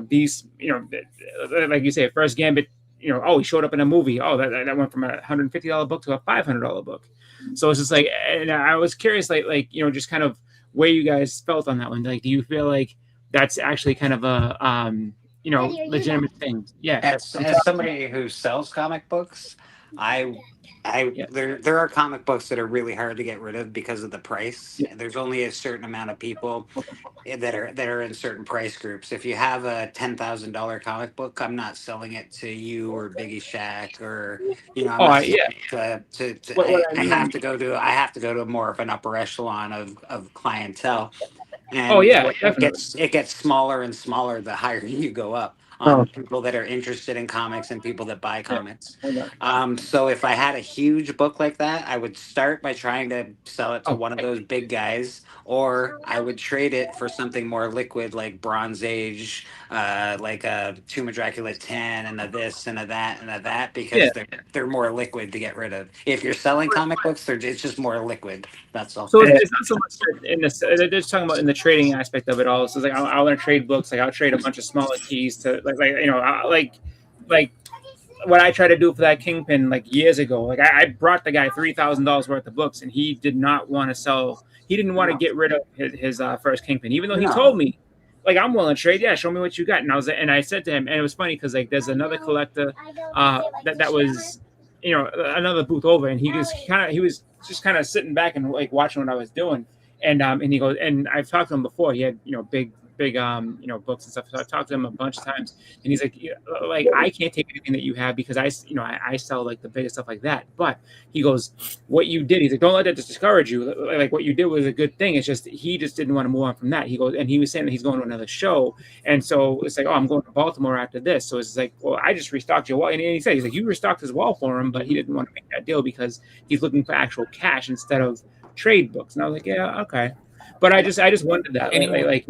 these, like you say, First Gambit, he showed up in a movie. Oh, that went from a $150 book to a $500 book. So it's just like, and I was curious, like, just kind of where you guys felt on that one. Like, do you feel like that's actually kind of a, legitimate thing? Yeah. As somebody who sells comic books, there are comic books that are really hard to get rid of because of the price. There's only a certain amount of people that are in certain price groups. If you have a $10,000 comic book, I'm not selling it to you or Biggie Shack or I have to go to more of an upper echelon of clientele. And it gets smaller and smaller the higher you go up. Oh. people that are interested in comics and people that buy comics. So if I had a huge book like that, I would start by trying to sell it to one of those big guys, or I would trade it for something more liquid like Bronze Age, like a Tomb of Dracula 10 and a this and a that and a that, because they're more liquid to get rid of. If you're selling comic books, it's just more liquid. That's all. So it's not so much in this. They're just talking about in the trading aspect of it all. So it's like I want to trade books. Like I'll trade a bunch of smaller keys to like what I tried to do for that Kingpin like years ago. Like I brought the guy $3,000 worth of books, and he did not want to sell. He didn't want to get rid of his first Kingpin, even though he told me, like, I'm willing to trade. Yeah, show me what you got. And I said to him, and it was funny because like there's another collector that was, another booth over, and he was just kind of sitting back and like watching what I was doing. And he goes, and I've talked to him before. He had big books and stuff. So I've talked to him a bunch of times, and he's like I can't take anything that you have because I sell like the biggest stuff like that. But he goes, what you did, he's like, don't let that discourage you. Like what you did was a good thing. It's just he just didn't want to move on from that. He goes, and he was saying that he's going to another show, and so it's like, oh, I'm going to Baltimore after this. So it's like, well, I just restocked your wall, and he said he's like, you restocked his wall for him, but he didn't want to make that deal because he's looking for actual cash instead of trade books. And I was like, yeah, okay. But I just wondered that like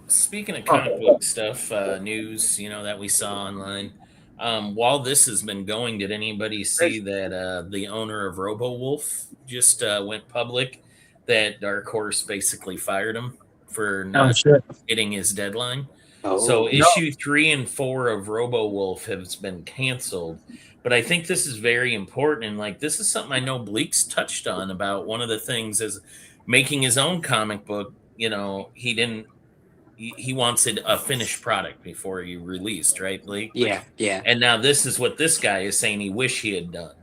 speaking of comic book stuff, news, that we saw online, while this has been going, did anybody see that the owner of RoboWolf just went public that Dark Horse basically fired him for not hitting his deadline? So issue 3 and 4 of RoboWolf has been canceled. But I think this is very important. And like, this is something I know Bleak's touched on about. One of the things is making his own comic book. He wanted a finished product before he released, right, Blake? Yeah. And now this is what this guy is saying he wish he had done.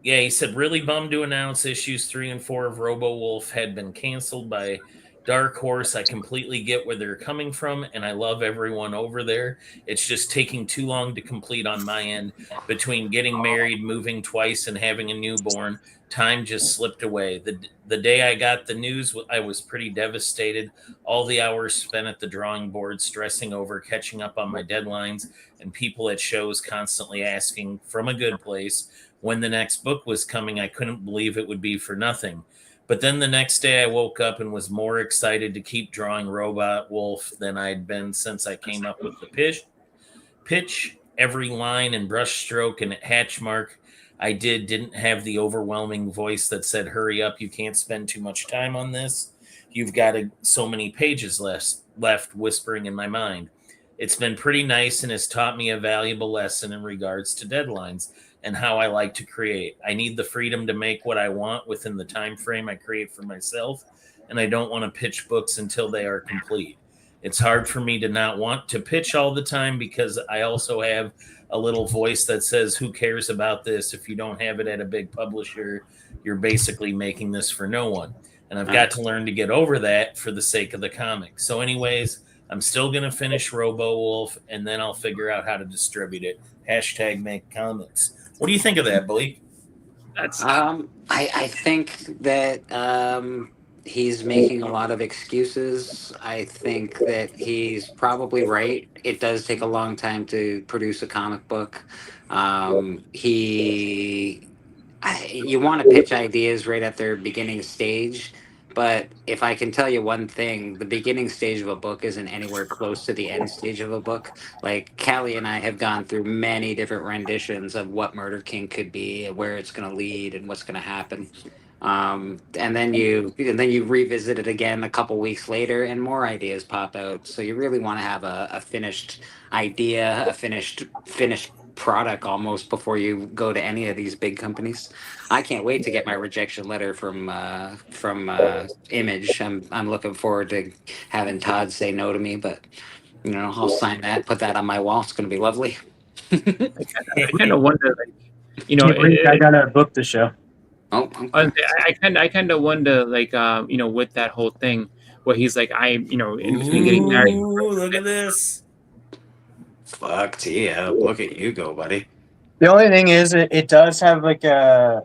He said, really bummed to announce issues 3 and 4 of RoboWolf had been canceled by Dark Horse. I completely get where they're coming from, and I love everyone over there. It's just taking too long to complete on my end. Between getting married, moving twice, and having a newborn, time just slipped away. The day I got the news, I was pretty devastated. All the hours spent at the drawing board, stressing over catching up on my deadlines, and people at shows constantly asking from a good place when the next book was coming. I couldn't believe it would be for nothing. But then the next day I woke up and was more excited to keep drawing Robot Wolf than I'd been since I came up with the pitch. Every line and brush stroke and hatch mark I didn't have the overwhelming voice that said, hurry up, you can't spend too much time on this. You've got so many pages left whispering in my mind. It's been pretty nice and has taught me a valuable lesson in regards to deadlines and how I like to create. I need the freedom to make what I want within the time frame I create for myself, and I don't want to pitch books until they are complete. It's hard for me to not want to pitch all the time because I also have a little voice that says, who cares about this? If you don't have it at a big publisher, you're basically making this for no one. And I've got to learn to get over that for the sake of the comic. So anyways, I'm still going to finish RoboWolf, and then I'll figure out how to distribute it. #MakeComics. What do you think of that, Blake? That's I think that he's making a lot of excuses. I think that he's probably right. It does take a long time to produce a comic book. You want to pitch ideas right at their beginning stage. But if I can tell you one thing, the beginning stage of a book isn't anywhere close to the end stage of a book. Like Callie and I have gone through many different renditions of what Murder King could be, and where it's going to lead, and what's going to happen. And then you revisit it again a couple weeks later, and more ideas pop out. So you really want to have a finished idea, a finished product almost before you go to any of these big companies. I can't wait to get my rejection letter from Image. I'm looking forward to having Todd say no to me, but I'll sign that, put that on my wall. It's going to be lovely. I kind of wonder, I got a book to show. Oh, I kind of wonder, with that whole thing where he's like, in between getting married. Ooh, look at this. Fuck yeah, look at you go, buddy. The only thing is, it does have like a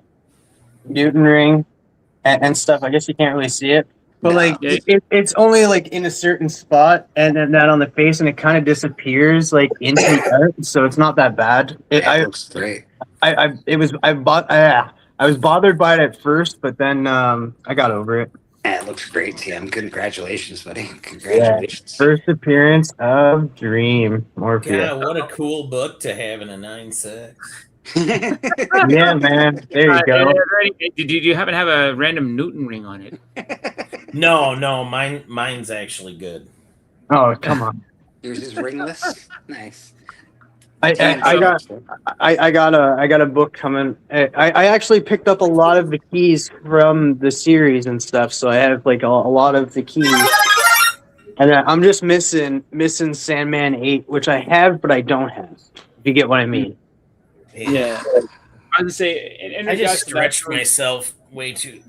Newton ring and stuff. I guess you can't really see it, But like it's only like in a certain spot, and then that on the face, and it kind of disappears like into the art, so it's not that bad. It looks great. I was bothered by it at first, but then I got over it. Yeah, it looks great, Tim. Congratulations, buddy. Congratulations. Yeah. First appearance of Dream Morpheus. God, what a cool book to have in a 9.6. Yeah, man. There you go. Did you happen to have a random Newton ring on it? No, mine's actually good. Oh, come on. Yours is ringless. Nice. I got a book coming. I actually picked up a lot of the keys from the series and stuff, so I have like a lot of the keys. And I'm just missing Sandman 8, which I have, but I don't have. If you get what I mean. Yeah. I was say, I just stretched myself way too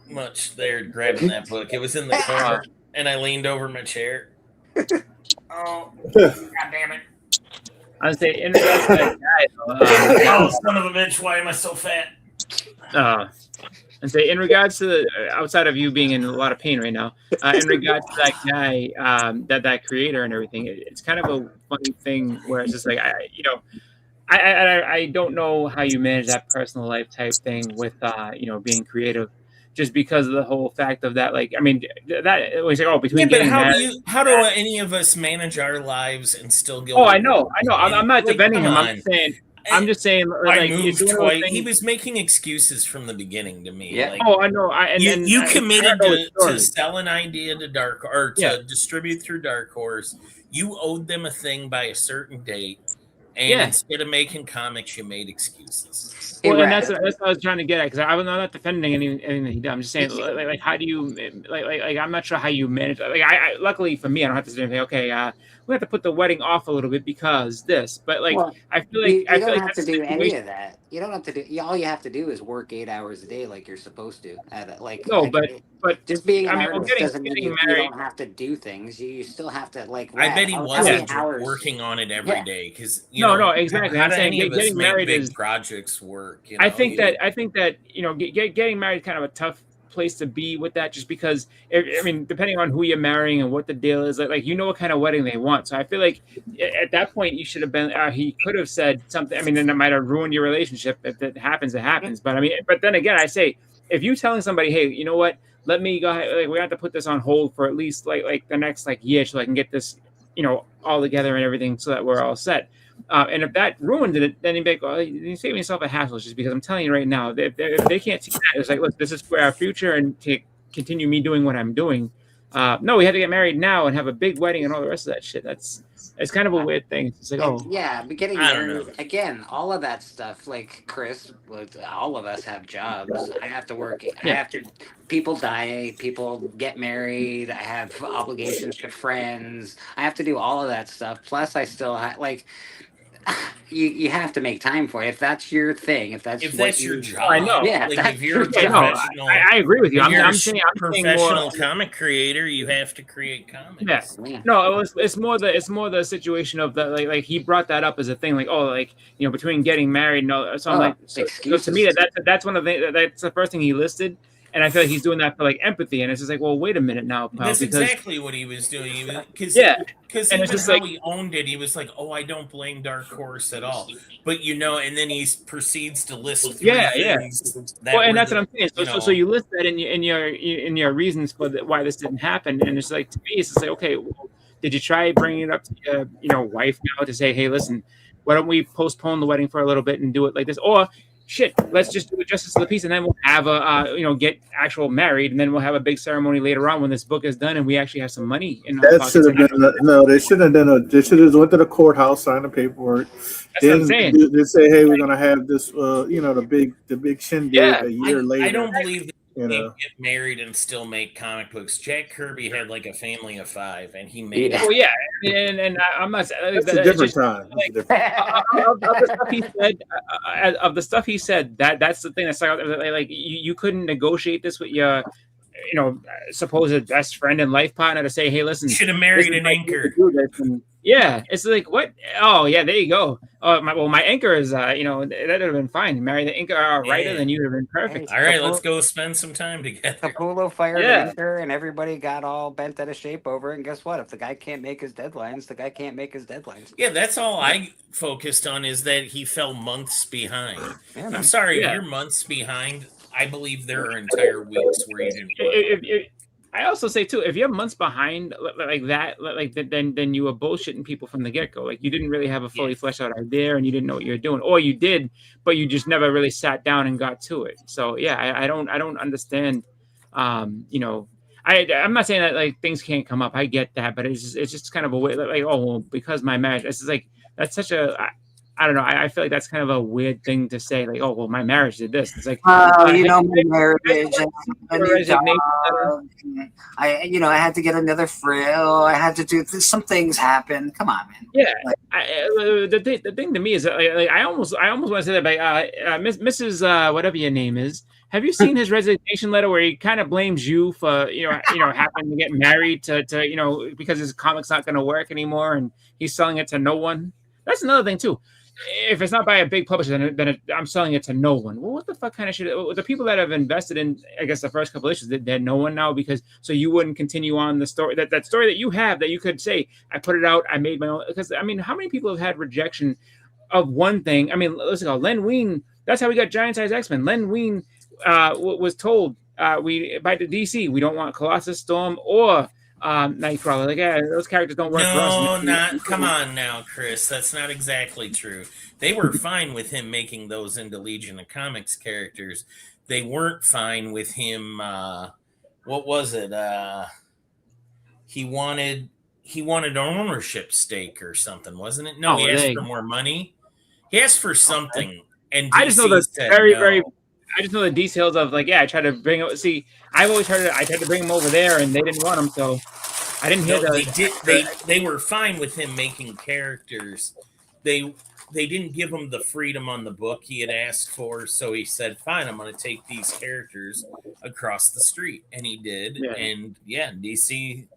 much there grabbing that book. It was in the corner, and I leaned over my chair. Oh, God damn it. I was saying, in regards to that guy, oh, son of a bitch, why am I so fat? And say, in regards to the, outside of you being in a lot of pain right now, in regards to that guy, that creator and everything, it's kind of a funny thing where it's just like, I don't know how you manage that personal life type thing with, being creative. Just because of the whole fact of that, like, I mean, that was like, between but getting how do any of us manage our lives and still go? Oh, I know. I'm not defending him. I'm just saying. Like, I moved twice. He was making excuses from the beginning to me. Yeah. Like, I know. You committed to sell an idea to Dark or to distribute through Dark Horse. You owed them a thing by a certain date. And instead of making comics, you made excuses. Well, and that's what I was trying to get at, because I'm not defending anything he did. I'm just saying, like, how do you, like, I'm not sure how you manage. Like, I luckily for me, I don't have to say anything. Okay, we have to put the wedding off a little bit because this. But like, I feel like you don't have that's to do a any situation- of that. You don't have to do. All you have to do is work 8 hours a day, like you're supposed to. But just being an artist doesn't mean you don't have to do things. You still have to like. I bet he wasn't hours. working on it every day because no, exactly. How I'm do saying any of us getting make married big is projects work? I think that getting married is kind of a tough place to be with that, just because I mean, depending on who you're marrying and what the deal is, like what kind of wedding they want. So I feel like at that point you should have been. He could have said something. I mean, then it might have ruined your relationship. If it happens, it happens. But I mean, but then again, I say, if you're telling somebody, hey, you know what? Let me go ahead. Like, we have to put this on hold for at least like the next year, so I can get this, all together and everything, so that we're all set. And if that ruined it, then you'd be like, well, you save yourself a hassle, just because I'm telling you right now, if they can't see that, it's like, look, this is for our future and to continue me doing what I'm doing. No, we have to get married now and have a big wedding and all the rest of that shit. It's kind of a weird thing. It's like, but getting married again, all of that stuff. Like Chris, all of us have jobs. I have to work. I have to. People die. People get married. I have obligations to friends. I have to do all of that stuff. Plus, I still have You have to make time for it. If that's your thing, if that's your job, I know. Yeah, like that's if you're a your job. professional, I agree with you. I'm saying professional more, comic creator. You have to create comics. Yeah. No, it's more the situation of the like he brought that up as a thing, between getting married and all. So I'm like, so to me that's one of the that's the first thing he listed. And I feel like he's doing that for empathy, and it's just like, well, wait a minute now, pal. That's exactly what he was doing. Because and it's just he owned it, he was like, oh, I don't blame Dark Horse at all. But and then he proceeds to list three things. And that's what I'm saying. So you list that in your reasons for why this didn't happen, and it's like, to me, it's just like, okay, well, did you try bringing it up to your wife now to say, hey, listen, why don't we postpone the wedding for a little bit and do it like this, or shit, let's just do it justice of the peace, and then we'll have get actual married, and then we'll have a big ceremony later on when this book is done and we actually have some money in our that should have been no. They should have done they should have went to the courthouse, signed the paperwork. That's what I'm saying. They say, hey, we're gonna have this, the big shindig a year later. I don't believe that you can get married and still make comic books. Jack Kirby had a family of 5, and he made it. Well, yeah, and I'm not. That's a different time. Of the stuff he said, that's the thing that's you couldn't negotiate this with your supposed best friend and life partner to say, hey, listen, Should have married this is an my anchor. kid to do this. And yeah, it's like, what? Oh, yeah, there you go. Oh, my anchor is, that would have been fine. Marry the anchor writer, Yeah. then you would have been perfect. All right, let's go spend some time together. Capullo fired Yeah. Anchor, and everybody got all bent out of shape over it. And guess what? If the guy can't make his deadlines, the guy can't make his deadlines. Yeah, that's all I focused on, is that he fell months behind. Yeah, I'm man. sorry, Yeah. if you're months behind, I believe there are entire weeks where you didn't work. I also say too, if you're months behind like that, then you were bullshitting people from the get go. Like you didn't really have a fully fleshed out idea, and you didn't know what you were doing, or you did, but you just never really sat down and got to it. So yeah, I don't understand. I'm not saying that like things can't come up. I get that, but it's just kind of a way like, oh well, because my marriage. It's just like that's such a. I don't know. I feel like that's kind of a weird thing to say. Like, oh well, my marriage did this. It's like, my marriage. And a new resignation dog. I had to get another frill. I had to do some things happen. Come on, man. yeah. The thing to me is that, like I almost want to say that, but Mrs. Whatever your name is, have you seen his resignation letter where he kind of blames you for happening to get married to because his comic's not going to work anymore and he's selling it to no one? That's another thing too. If it's not by a big publisher, then I'm selling it to no one. Well, what the fuck kind of shit? The people that have invested in, I guess, the first couple issues, they're no one now because so you wouldn't continue on the story, that story that you have that you could say, I put it out, I made my own. Because I mean, how many people have had rejection of one thing? I mean, let's go. Len Wein. That's how we got Giant Size X-Men. Len Wein was told by the DC, we don't want Colossus, Storm, or Nightcrawler. Like, yeah, those characters don't work for us. Come on now, Chris. That's not exactly true. They were fine with him making those into Legion of Comics characters. They weren't fine with him. What was it? He wanted an ownership stake or something, wasn't it? No, he asked for more money. He asked for something, and I just know DC the said very, no. very. I just know the details of like, yeah, I tried to bring it. See, I've always heard it. I tried to bring him over there, and they didn't want him, so I didn't hear that. They were fine with him making characters. They didn't give him the freedom on the book he had asked for, so he said, "Fine, I'm going to take these characters across the street," and he did. Yeah. And yeah, DC,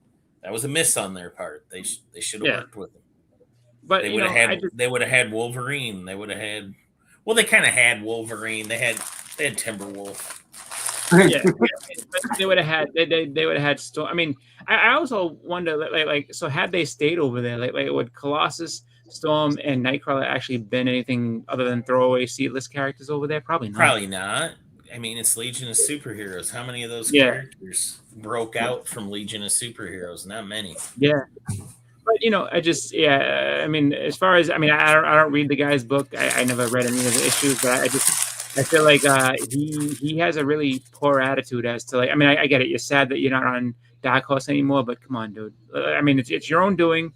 that was a miss on their part. They should have worked with him. But they would have had Wolverine. They would have had. Well, they kind of had Wolverine. They had Timberwolf. Yeah, but they would have had they would have had Storm. I mean, I also wonder like so had they stayed over there, like would Colossus, Storm, and Nightcrawler actually been anything other than throwaway seatless characters over there? Probably not. Probably not. I mean, it's Legion of Superheroes. How many of those characters broke out from Legion of Superheroes? Not many. Yeah. But I just I mean, as far as I don't read the guy's book. I never read any of the issues, but I feel like he has a really poor attitude as to like. I mean, I get it. You're sad that you're not on Dark Horse anymore, but come on, dude. I mean, it's your own doing,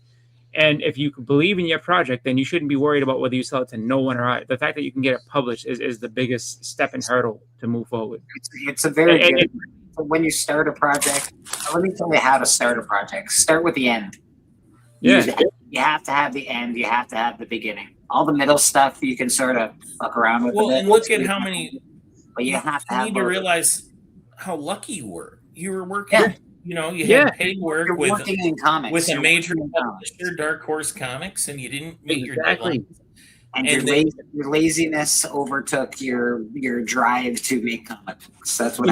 and if you believe in your project, then you shouldn't be worried about whether you sell it to no one or not. The fact that you can get it published is the biggest step and hurdle to move forward. It's a very good. When you start a project, let me tell you how to start a project. Start with the end. Yeah. You have to have the end. You have to have the beginning. All the middle stuff you can sort of fuck around with. Well, and look at how many. But you have to have. You need to realize how lucky you were. You were working. Yeah. You had paid work You're with working in comics. with a You're major working in comics. publisher, Dark Horse Comics, and you didn't meet your Exactly. deadline. And, And your laziness overtook your drive to make comic books. That's what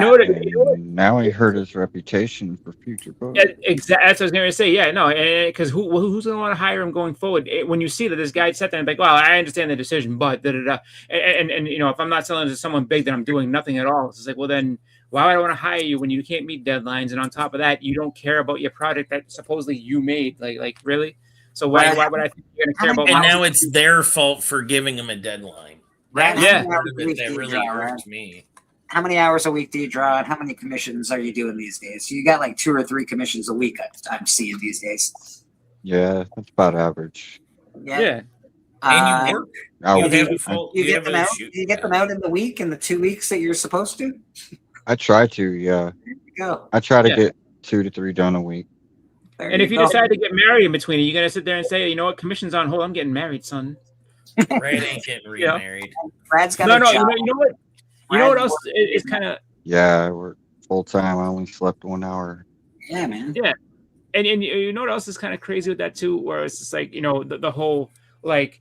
Now he hurt his reputation for future books. Yeah, exactly. That's what I was going to say. Yeah, no, because who's going to want to hire him going forward? When you see that this guy sat there and like, well, I understand the decision, but da da da, and if I'm not selling to someone big, then I'm doing nothing at all. It's like, well, then why would I want to hire you when you can't meet deadlines, and on top of that, you don't care about your project that supposedly you made? Like really? So why would I think you're going to care about? And now it's their fault for giving him a deadline. Yeah. Part of it that really irked me. How many hours a week do you draw, and how many commissions are you doing these days? You got like 2 or 3 commissions a week. I'm seeing these days. Yeah, that's about average. Yeah. And you work. You get them out. You get them out in the week, in the 2 weeks that you're supposed to. I try to, yeah. There you go. I try to get 2 to 3 done a week. And if you decide to get married in between, are you going to sit there and say, you know what, commission's on hold? I'm getting married, son. Brad ain't getting remarried. Brad's got no, a no. job. You know what? You know what else is kind of. Yeah, I work whole time. I only slept 1 hour. Yeah, man. Yeah. And you know what else is kind of crazy with that too, where it's just like, you know, the whole like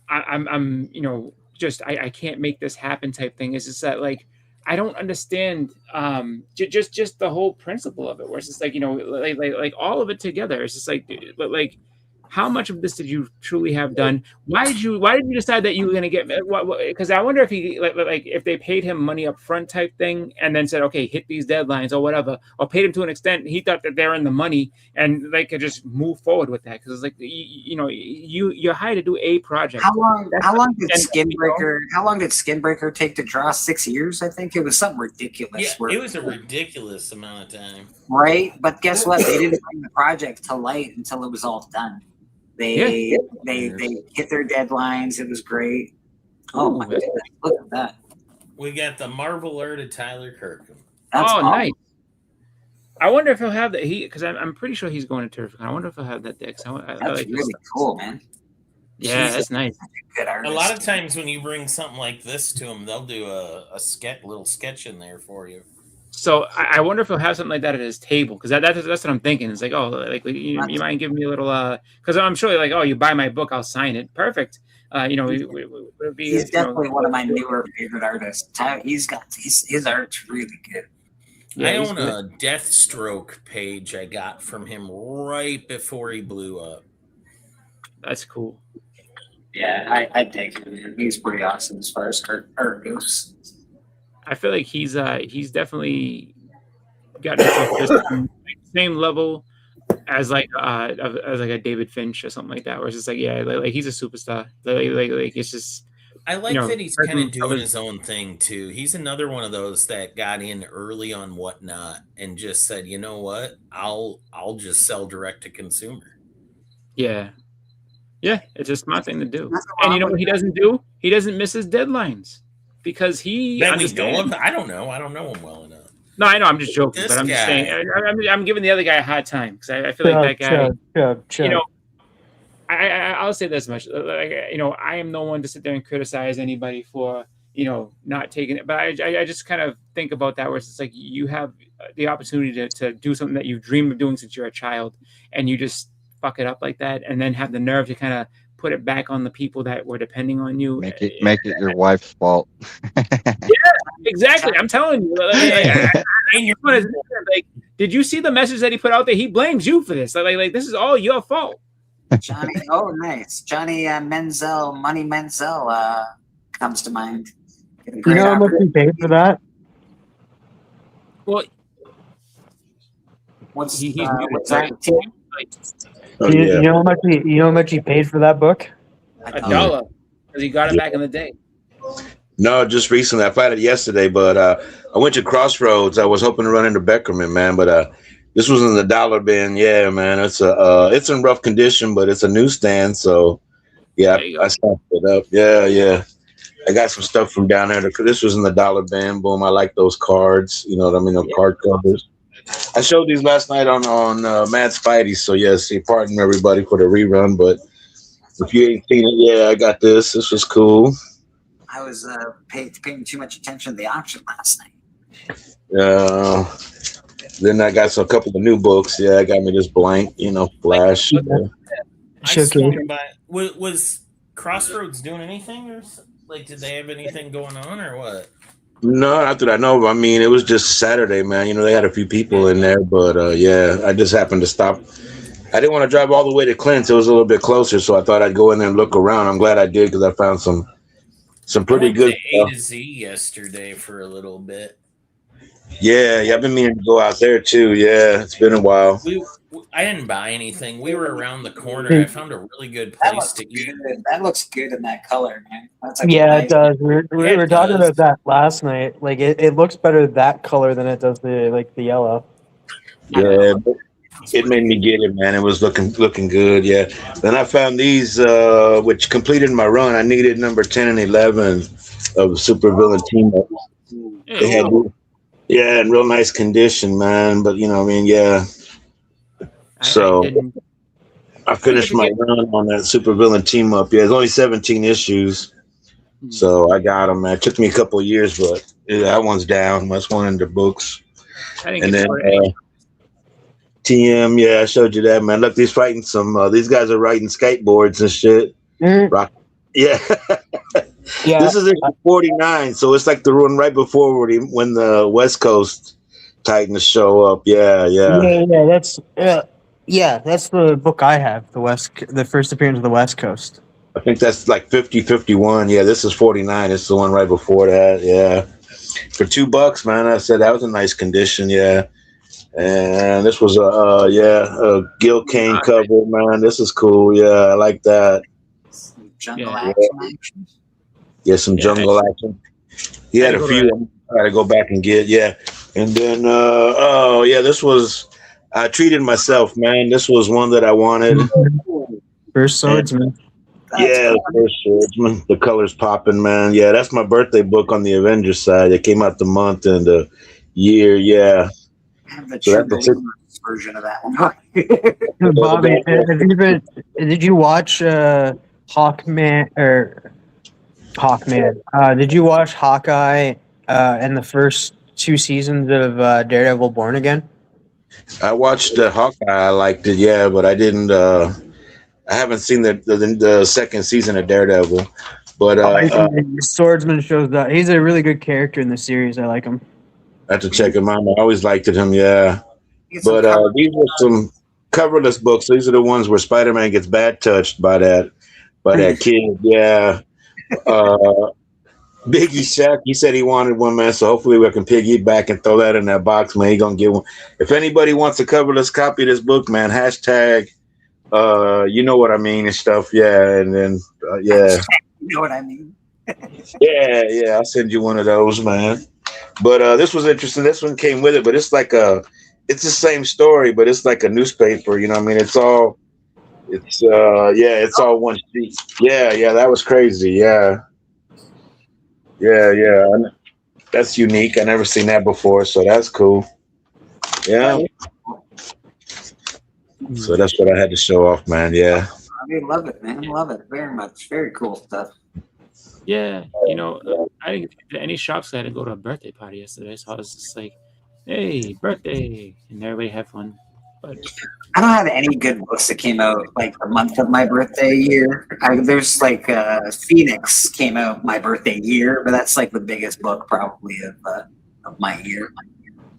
I'm you know, just I can't make this happen type thing. It's just that like I don't understand just the whole principle of it, where it's just like, you know, like all of it together. It's just like how much of this did you truly have done? Why did you decide that you were going to get what? Because I wonder if he like if they paid him money up front type thing and then said, okay, hit these deadlines or whatever, or paid him to an extent he thought that they're in the money and they could just move forward with that. Because it's like you know you're hired to do a project. How long did Skinbreaker take to draw? 6 years, I think. It was something ridiculous. Yeah, it was a ridiculous amount of time. Right, but guess what? They didn't bring the project to light until it was all done. They hit their deadlines. It was great. Oh my goodness! Look at that. We got the Marvel Earth of Tyler Kirkham. That's awesome. Nice. I wonder if he'll have that. Because I'm pretty sure he's going to Terrific. I wonder if he'll have that deck. That's really cool, man. Yeah, that's nice. Good artist. A lot of times when you bring something like this to them, they'll do a little sketch in there for you. So I wonder if he'll have something like that at his table, because that's what I'm thinking. It's like, oh, like you might give me a little because I'm sure like, oh, you buy my book, I'll sign it. Perfect. You know, he's definitely one of my newer favorite artists. He's got his art's really good. Yeah, I own a Deathstroke page I got from him right before he blew up. That's cool. Yeah, I dig him. He's pretty awesome as far as art goes. I feel like he's definitely got the same level as like a David Finch or something like that, where it's just like, yeah, like he's a superstar. Like it's just. I like that he's kind of doing his own thing too. He's another one of those that got in early on Whatnot and just said, you know what, I'll just sell direct to consumer. Yeah. Yeah, it's a smart thing to do. And you know what he doesn't do? He doesn't miss his deadlines. Because he understands. I don't know him well enough. No, I know. I'm just joking, but I'm just saying. I'm giving the other guy a hard time because I feel like that guy. You know, I'll say this much. Like, you know, I am no one to sit there and criticize anybody for, you know, not taking it. But I just kind of think about that, where it's like you have the opportunity to do something that you've dreamed of doing since you're a child, and you just fuck it up like that, and then have the nerve to kind of put it back on the people that were depending on you. Make it your wife's fault. Yeah, exactly. I'm telling you. Like, did you see the message that he put out there? He blames you for this. Like this is all your fault. Johnny, oh nice. Johnny Money Menzel comes to mind. You know how much he paid for that? Well, what's You know how much he paid for that book? $1, because he got it back in the day. No, just recently. I found it yesterday, but I went to Crossroads. I was hoping to run into Beckerman, man, but this was in the dollar bin. Yeah, man, it's in rough condition, but it's a newsstand, so yeah, I snapped it up. Yeah. I got some stuff from down there. This was in the dollar bin. Boom, I like those cards. You know what I mean? The card covers. I showed these last night on Mad Spidey, so yes, pardon everybody for the rerun, but if you ain't seen it, yeah, I got this. This was cool. I was paying too much attention to the auction last night. Then I got a couple of new books. Yeah, I got me this blank, you know, Flash. I swung by. Was Crossroads doing anything, or like, did they have anything going on, or what? No, not that I know of. I mean, it was just Saturday, man. You know, they had a few people in there, but yeah, I just happened to stop. I didn't want to drive all the way to Clint's. It was a little bit closer, so I thought I'd go in there and look around. I'm glad I did, because I found some pretty good stuff. A to Z yesterday for a little bit. Yeah, I've been meaning to go out there too. Yeah, it's been a while. I didn't buy anything. We were around the corner. I found a really good place to eat. That looks good in that color, man. That's Yeah, it does. We were talking about that last night. Like it looks better that color than it does the yellow. Yeah, it made me get it, man. It was looking good. Yeah. Then I found these, which completed my run. I needed number 10 and 11 of Super Villain Team Up. They had, yeah, in real nice condition, man. But you know, I mean, yeah. So I finished my run on that Super Villain Team Up. Yeah, it's only 17 issues. So I got them, man. It took me a couple of years, but Yeah, that one's down. That's one in the books. I didn't And get then to order any. TM, yeah, I showed you that, man. Look, he's fighting some. These guys are riding skateboards and shit. Rock. Yeah. Yeah. This is issue 49, so it's like the one right before when the West Coast Titans show up. Yeah. That's that's the book I have. The first appearance of the West Coast. I think that's like 50, 51. Yeah, this is 49. It's the one right before that. Yeah. For $2, man. I said that was a nice condition. Yeah. And this was a Gil Kane cover, man. This is cool. Yeah, I like that. Jungle Yeah. action. Yeah, some jungle action. He had a few I gotta go back and get. Yeah. And then this was I treated myself, man. This was one that I wanted. First Swordsman. Yeah, the First Swordsman. The colors popping, man. Yeah, that's my birthday book on the Avengers side. It came out the month and the year. Yeah. I have the So that's True version of that one. Bobby, did you watch Hawkman? Did you watch Hawkeye and the first 2 seasons of Daredevil Born Again? I watched Hawkeye. I liked it, yeah, but I didn't. I haven't seen the second season of Daredevil. But Swordsman shows that he's a really good character in the series. I like him. I have to check him out. I always liked him, yeah. But these were some coverless books. These are the ones where Spider-Man gets bad touched by that kid. Yeah. Biggie Shaq, he said he wanted one, man. So hopefully we can piggyback and throw that in that box, man. He gonna get one. If anybody wants a coverless copy of this book, man, hashtag, you know what I mean and stuff. Yeah, and then yeah. You know what I mean? Yeah, I'll send you one of those, man. But this was interesting. This one came with it, but it's like it's the same story, but it's like a newspaper. You know what I mean? It's all one sheet. Yeah, that was crazy. Yeah. That's unique. I never seen that before, so that's cool. Yeah. So that's what I had to show off, man. Yeah. I mean, love it, man. Love it very much. Very cool stuff. Yeah, I didn't get to any shops. I had to go to a birthday party yesterday, so I was just like, "Hey, birthday!" and everybody had fun. But I don't have any good books that came out like the month of my birthday year. There's like Phoenix came out my birthday year, but that's like the biggest book probably of my year.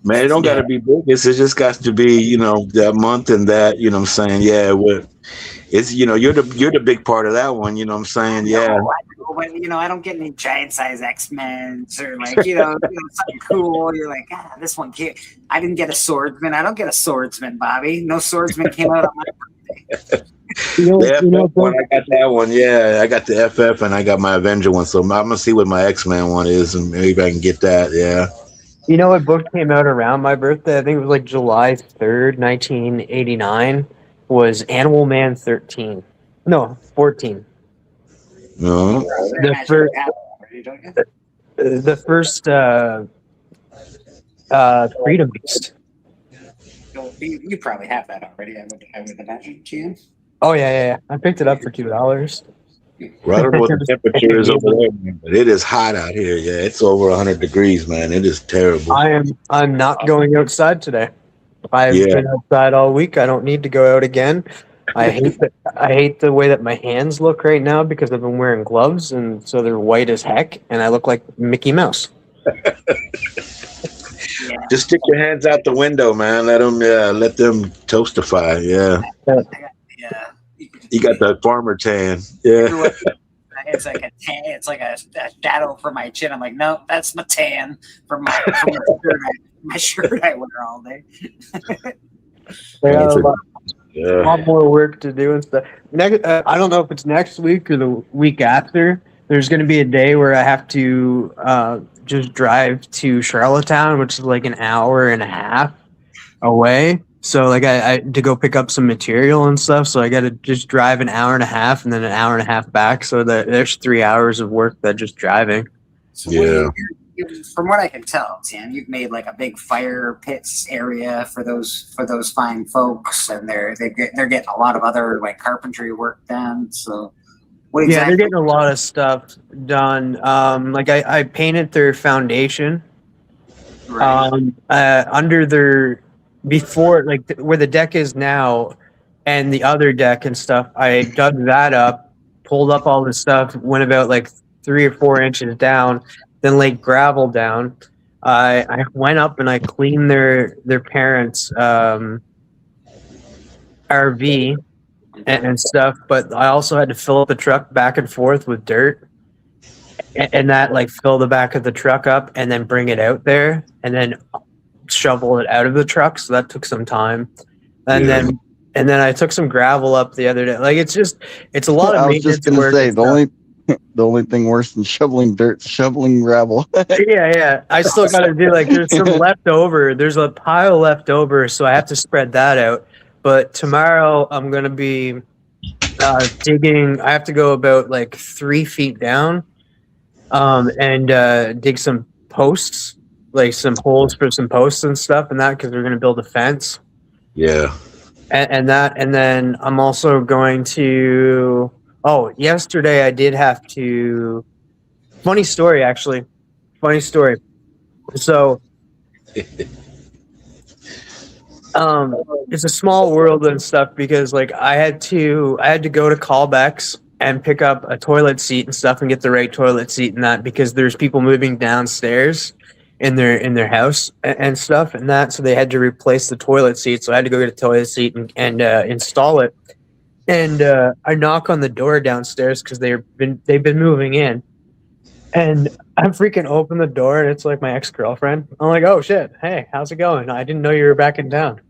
Man, it don't got to be big. It just got to be, that month and that. You know what I'm saying? Yeah. It's you're the big part of that one. You know what I'm saying? Yeah. I don't get any giant size X-Men or like something cool. You're like, this one came. I didn't get a Swordsman. I don't get a Swordsman, Bobby. No Swordsman came out on my birthday. The FF one, I got that one. Yeah, I got the FF and I got my Avenger one. So I'm gonna see what my X-Men one is and maybe I can get that. Yeah. You know what book came out around my birthday? I think it was like July 3rd, 1989. Was Animal Man 13? No, 14. No. The first Freedom Beast. You probably have that already. I would imagine, GM. Oh yeah. I picked it up for $2. Well, I don't know what the temperature is over there, man, but it is hot out here. Yeah, it's over 100 degrees, man. It is terrible. I'm not going outside today. I've been outside all week. I don't need to go out again. I hate the way that my hands look right now because I've been wearing gloves and so they're white as heck and I look like Mickey Mouse. Just stick your hands out the window, man. Let them toastify. Yeah. You got the farmer tan. Yeah. It's like a tan. It's like a shadow for my chin. I'm like, no, that's my tan from my shirt I wear all day. A lot more work to do and stuff. I don't know if it's next week or the week after. There's going to be a day where I have to just drive to Charlottetown, which is like an hour and a half away. So like I to go pick up some material and stuff. So I got to just drive an hour and a half and then an hour and a half back. So there's 3 hours of work that just driving. So from what I can tell, Tim, you've made like a big fire pits area for those fine folks, and they're getting a lot of other like carpentry work done. So What Yeah, they're exactly? getting a lot of stuff done. Like I painted their foundation. Right. Under their before where the deck is now, and the other deck and stuff. I dug that up, pulled up all the stuff, went about like 3 or 4 inches down, then laid gravel down. I went up and I cleaned their parents' RV and stuff, but I also had to fill up the truck back and forth with dirt, and that like fill the back of the truck up and then bring it out there and then shovel it out of the truck. So that took some time, and then I took some gravel up the other day. Like it's a lot of I was just maintenance gonna work. say and the stuff. only thing worse than shoveling dirt, is shoveling gravel. Yeah. I still got to do there's some leftover. There's a pile left over, so I have to spread that out. But tomorrow I'm gonna be digging. I have to go about like 3 feet down, and dig some posts, like some holes for some posts and stuff, and that because we're gonna build a fence. Yeah. And then I'm also going to. Oh, yesterday I did have to. Funny story, actually. Funny story. So, it's a small world and stuff because like I had to go to Callbacks and pick up a toilet seat and stuff and get the right toilet seat and that because there's people moving downstairs in their house and stuff and that, so they had to replace the toilet seat. So I had to go get a toilet seat and install it. And I knock on the door downstairs because they've been moving in, and I freaking open the door and it's like my ex-girlfriend. I'm like, oh shit, hey, how's it going? I didn't know you were back in town.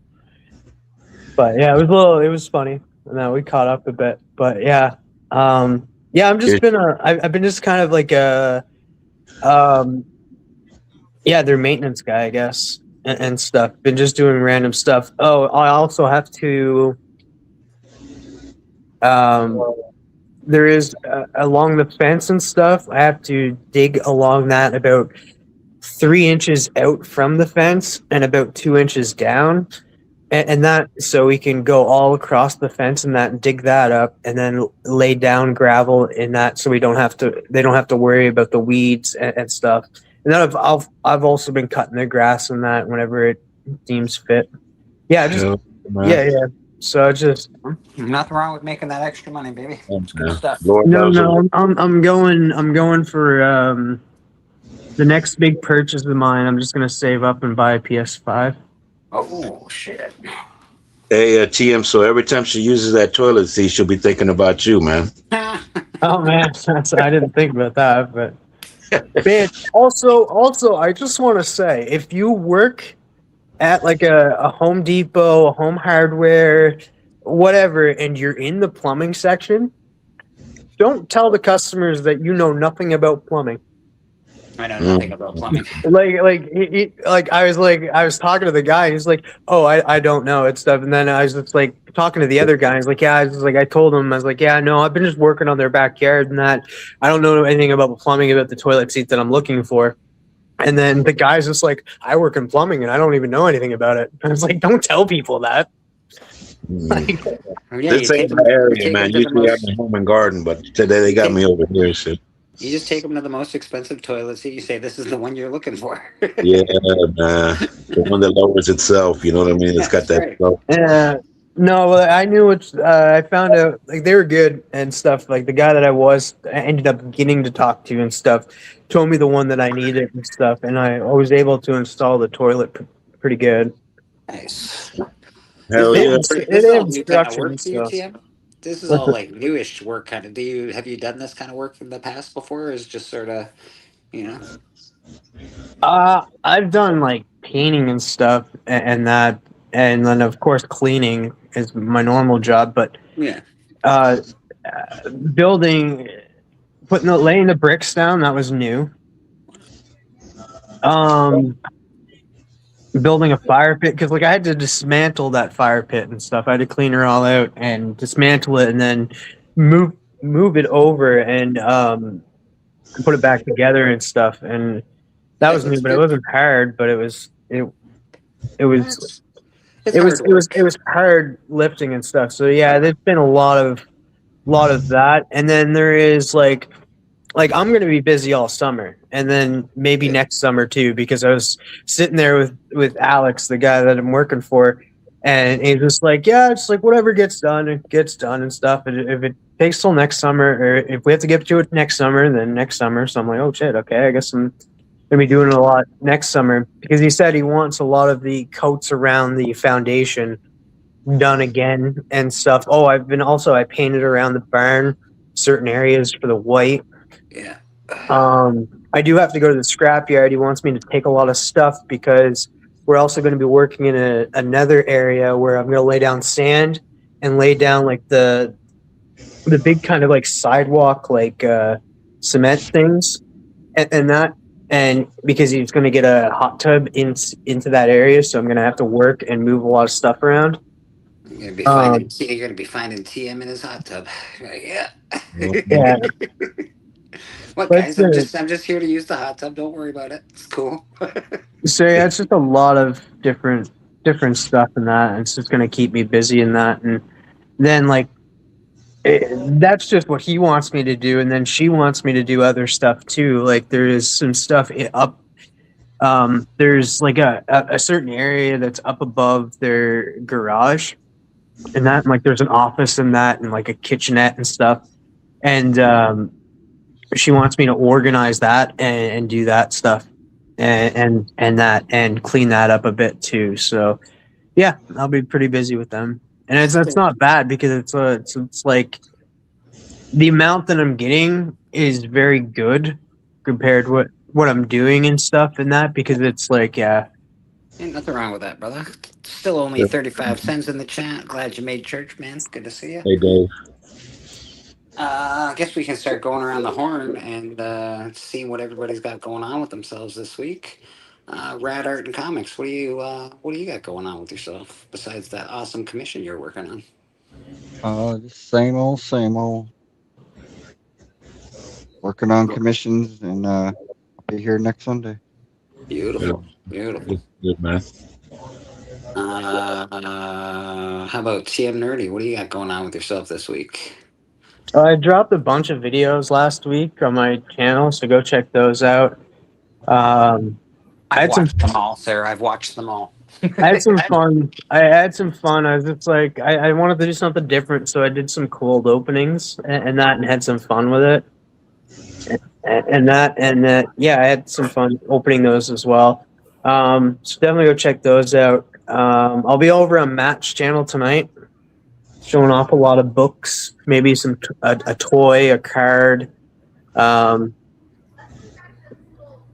But yeah, it was funny. And then we caught up a bit. But yeah, I've been just kind of like their maintenance guy, I guess, and stuff. Been just doing random stuff. Oh, I also have to. There is along the fence and stuff. I have to dig along that about 3 inches out from the fence and about 2 inches down, and that so we can go all across the fence and that, and dig that up, and then lay down gravel in that, so they don't have to worry about the weeds and stuff. And then I've also been cutting the grass and that whenever it deems fit. Yeah, yeah. So just Nothing wrong with making that extra money, baby. It's good stuff. no. I'm going for the next big purchase of mine. I'm just gonna save up and buy a PS5. Oh shit. Hey, TM. So every time she uses that toilet seat, she'll be thinking about you, man. Oh man, I didn't think about that, but man. Also, I just want to say, if you work at like a Home Depot, a Home Hardware, whatever, and you're in the plumbing section, don't tell the customers that you know nothing about plumbing. I know nothing about plumbing. I was talking to the guy. He's like, "Oh, I don't know it's stuff." And then I was just like talking to the other guy. He's like, "Yeah." I told him, I was like, "Yeah, no, I've been just working on their backyard and that. I don't know anything about plumbing, about the toilet seat that I'm looking for." And then the guy's just like, "I work in plumbing and I don't even know anything about it." I was like, "Don't tell people that." This ain't my area, man. Usually I'm in home and garden, but today they got me over here. So. You just take them to the most expensive toilet seat. You say, "This is the one you're looking for." Yeah, man. The one that lowers itself. You know what I mean? It's got that. Yeah. No, well, I knew it. I found out like they were good and stuff. Like the guy that I ended up getting to talk to and stuff, told me the one that I needed and stuff, and I was able to install the toilet pretty good. Nice. Hell yeah! This is all new kind of work for you, TM? This is all like newish work, kind of. Have you done this kind of work in the past before? Or is it just sort of, I've done like painting and stuff and that, and then of course cleaning is my normal job. But yeah, laying the bricks down, that was new. Building a fire pit, because like I had to dismantle that fire pit and stuff. I had to clean her all out and dismantle it, and then move it over and put it back together and stuff. And that was new, but it wasn't hard. But it was hard lifting and stuff. So yeah, there's been a lot of lot of that, and then there is like I'm gonna be busy all summer, and then maybe next summer too, because I was sitting there with Alex, the guy that I'm working for, and he's just like, yeah, it's like whatever gets done, it gets done and stuff. And if it takes till next summer, or if we have to get to it next summer, then next summer. So I'm like, oh shit, okay, I guess I'm gonna be doing it a lot next summer, because he said he wants a lot of the coats around the foundation done again and stuff. Oh, I painted around the barn certain areas for the white. Yeah. I do have to go to the scrapyard. He wants me to take a lot of stuff because we're also going to be working in another area where I'm going to lay down sand and lay down like the big kind of like sidewalk, like cement things, and because he's going to get a hot tub into that area, so I'm going to have to work and move a lot of stuff around. You're gonna be finding TM in his hot tub. Right, yeah. Yeah. What, But, guys? I'm just here to use the hot tub. Don't worry about it. It's cool. So yeah, it's just a lot of different stuff in that. And it's just going to keep me busy in that. And then that's just what he wants me to do. And then she wants me to do other stuff too. Like there is some stuff up. There's like a certain area that's up above their garage, and that like there's an office in that and like a kitchenette and stuff. And she wants me to organize that and do that stuff and clean that up a bit too. So yeah, I'll be pretty busy with them. And it's not bad because it's like the amount that I'm getting is very good compared to what I'm doing and stuff and that, because it's like, yeah. Ain't nothing wrong with that, brother. Still only 35 cents in the chat. Glad you made church, man. Good to see you. Hey, Dave. I guess we can start going around the horn and seeing what everybody's got going on with themselves this week. Rad Art and Comics, what do you got going on with yourself besides that awesome commission you're working on? Just same old. Working on commissions, and I'll be here next Sunday. Beautiful. Good, man. How about TM Nerdy? What do you got going on with yourself this week? I dropped a bunch of videos last week on my channel, so go check those out. I had them all, Sarah. I've watched them all. I had some fun. I was just like, I wanted to do something different, so I did some cold openings and had some fun with it. Yeah, I had some fun opening those as well. So definitely go check those out. I'll be over on Matt's channel tonight, showing off a lot of books, maybe a toy, a card, and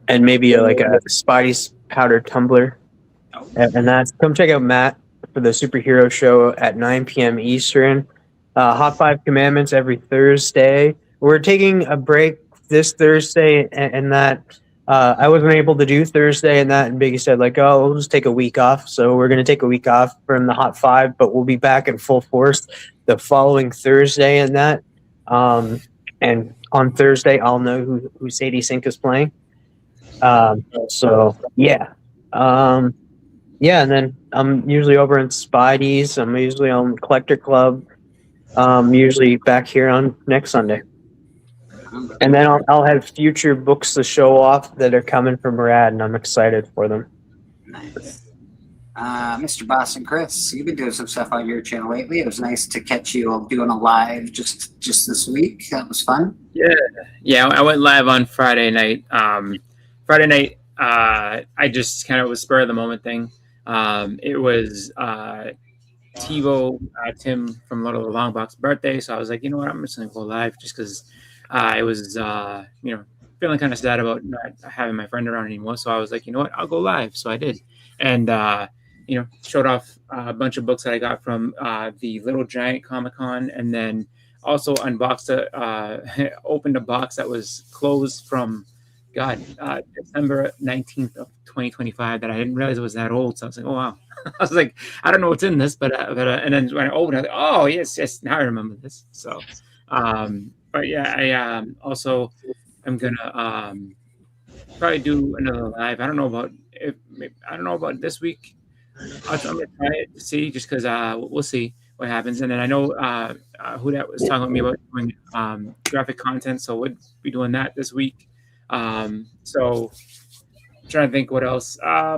maybe like a Spidey's powder tumbler. And that's, come check out Matt for the superhero show at 9 p.m. Eastern. Hot 5 Commandments every Thursday. We're taking a break this Thursday, and that I wasn't able to do Thursday, and Biggie said like, oh, we'll just take a week off. So we're gonna take a week off from the Hot 5, but we'll be back in full force the following Thursday, and that. And on Thursday, I'll know who Sadie Sink is playing. So yeah. Yeah, and then I'm usually over in Spidey's. I'm usually on Collector Club. Usually back here on next Sunday. And then I'll have future books to show off that are coming from Rad, and I'm excited for them. Nice. Mr. Boston Chris, you've been doing some stuff on your channel lately. It was nice to catch you doing a live just this week. That was fun. Yeah, I went live on Friday night. I just kind of was spur of the moment thing. It was TiVo, Tim from Lord of the Long Box birthday, so I was like, you know what, I'm just gonna go live just because I was feeling kind of sad about not having my friend around anymore. So I was like, you know what, I'll go live. So I did, and showed off a bunch of books that I got from the Little Giant Comic-Con, and then also unboxed opened a box that was closed from December 19th of 2025 that I didn't realize it was that old. So I was like, oh wow. I was like, I don't know what's in this, but and then when I opened it, I was like, oh yes, now I remember this. So but yeah, I also am gonna probably do another live. I don't know about this week. I'm gonna try it to see, just because we'll see. what happens. And then I know who that was talking with me about doing graphic content, so we'll be doing that this week. So I'm trying to think what else. I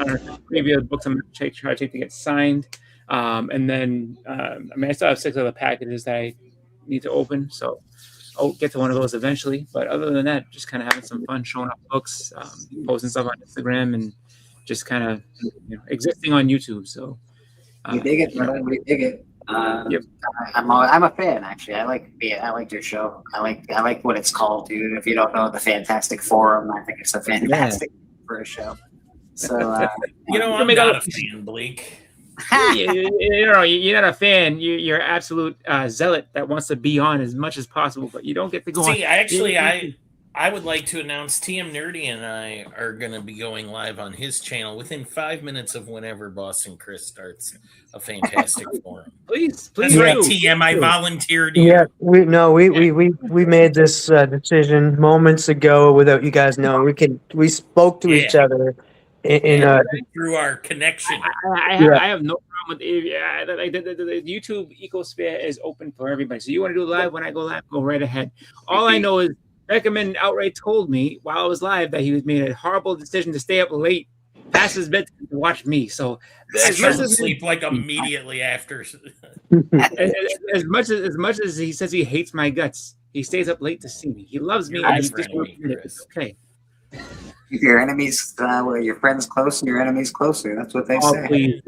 don't know, maybe the books I'm going to try to take to get signed. And then, I mean, I still have 6 other packages that I need to open, so I'll get to one of those eventually. But other than that, just kind of having some fun, showing off books, posting stuff on Instagram, and just kind of existing on YouTube. So we dig it, brother. We dig it. Yep. I'm a fan, actually. I like your show. I like what it's called, dude. If you don't know the Fantastic Forum, I think it's a fantastic for a show. So I'm not a fan, Blake. You're not a fan. You're an absolute zealot that wants to be on as much as possible, but you don't get to go on. See, actually, I would like to announce TM Nerdy and I are going to be going live on his channel within 5 minutes of whenever Boston Chris starts a Fantastic Forum. Please, That's right, TM. I volunteered you. Yeah, we made this decision moments ago without you guys knowing. We spoke to each other through our connection. I have no problem with the YouTube ecosphere is open for everybody. So you want to do live when I go live, go right ahead. All I know is Beckerman outright told me while I was live that he was made a horrible decision to stay up late past his bedtime to watch me. So I fell asleep like immediately after. as much as he says he hates my guts, he stays up late to see me. He loves me. And he's just okay. If your enemies, your friends closer, your enemies closer. That's what they say. Please.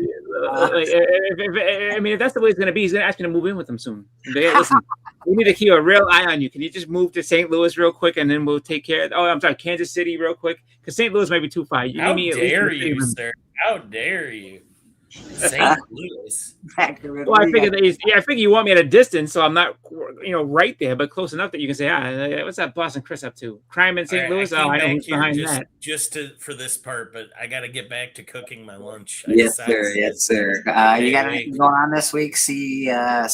If that's the way it's going to be, he's going to ask me to move in with him soon. Listen, we need to keep a real eye on you. Can you just move to St. Louis real quick, and then we'll take care of it? Oh, I'm sorry, Kansas City real quick, because St. Louis might be too far. How dare you, sir? How dare you? St. Louis. Well, I figure you want me at a distance, so I'm not, right there, but close enough that you can say, what's that Boston Chris up to? Crime in St. Louis? I know who's behind that. For this part, but I got to get back to cooking my lunch. Yes, sir. You got anything going on this week? I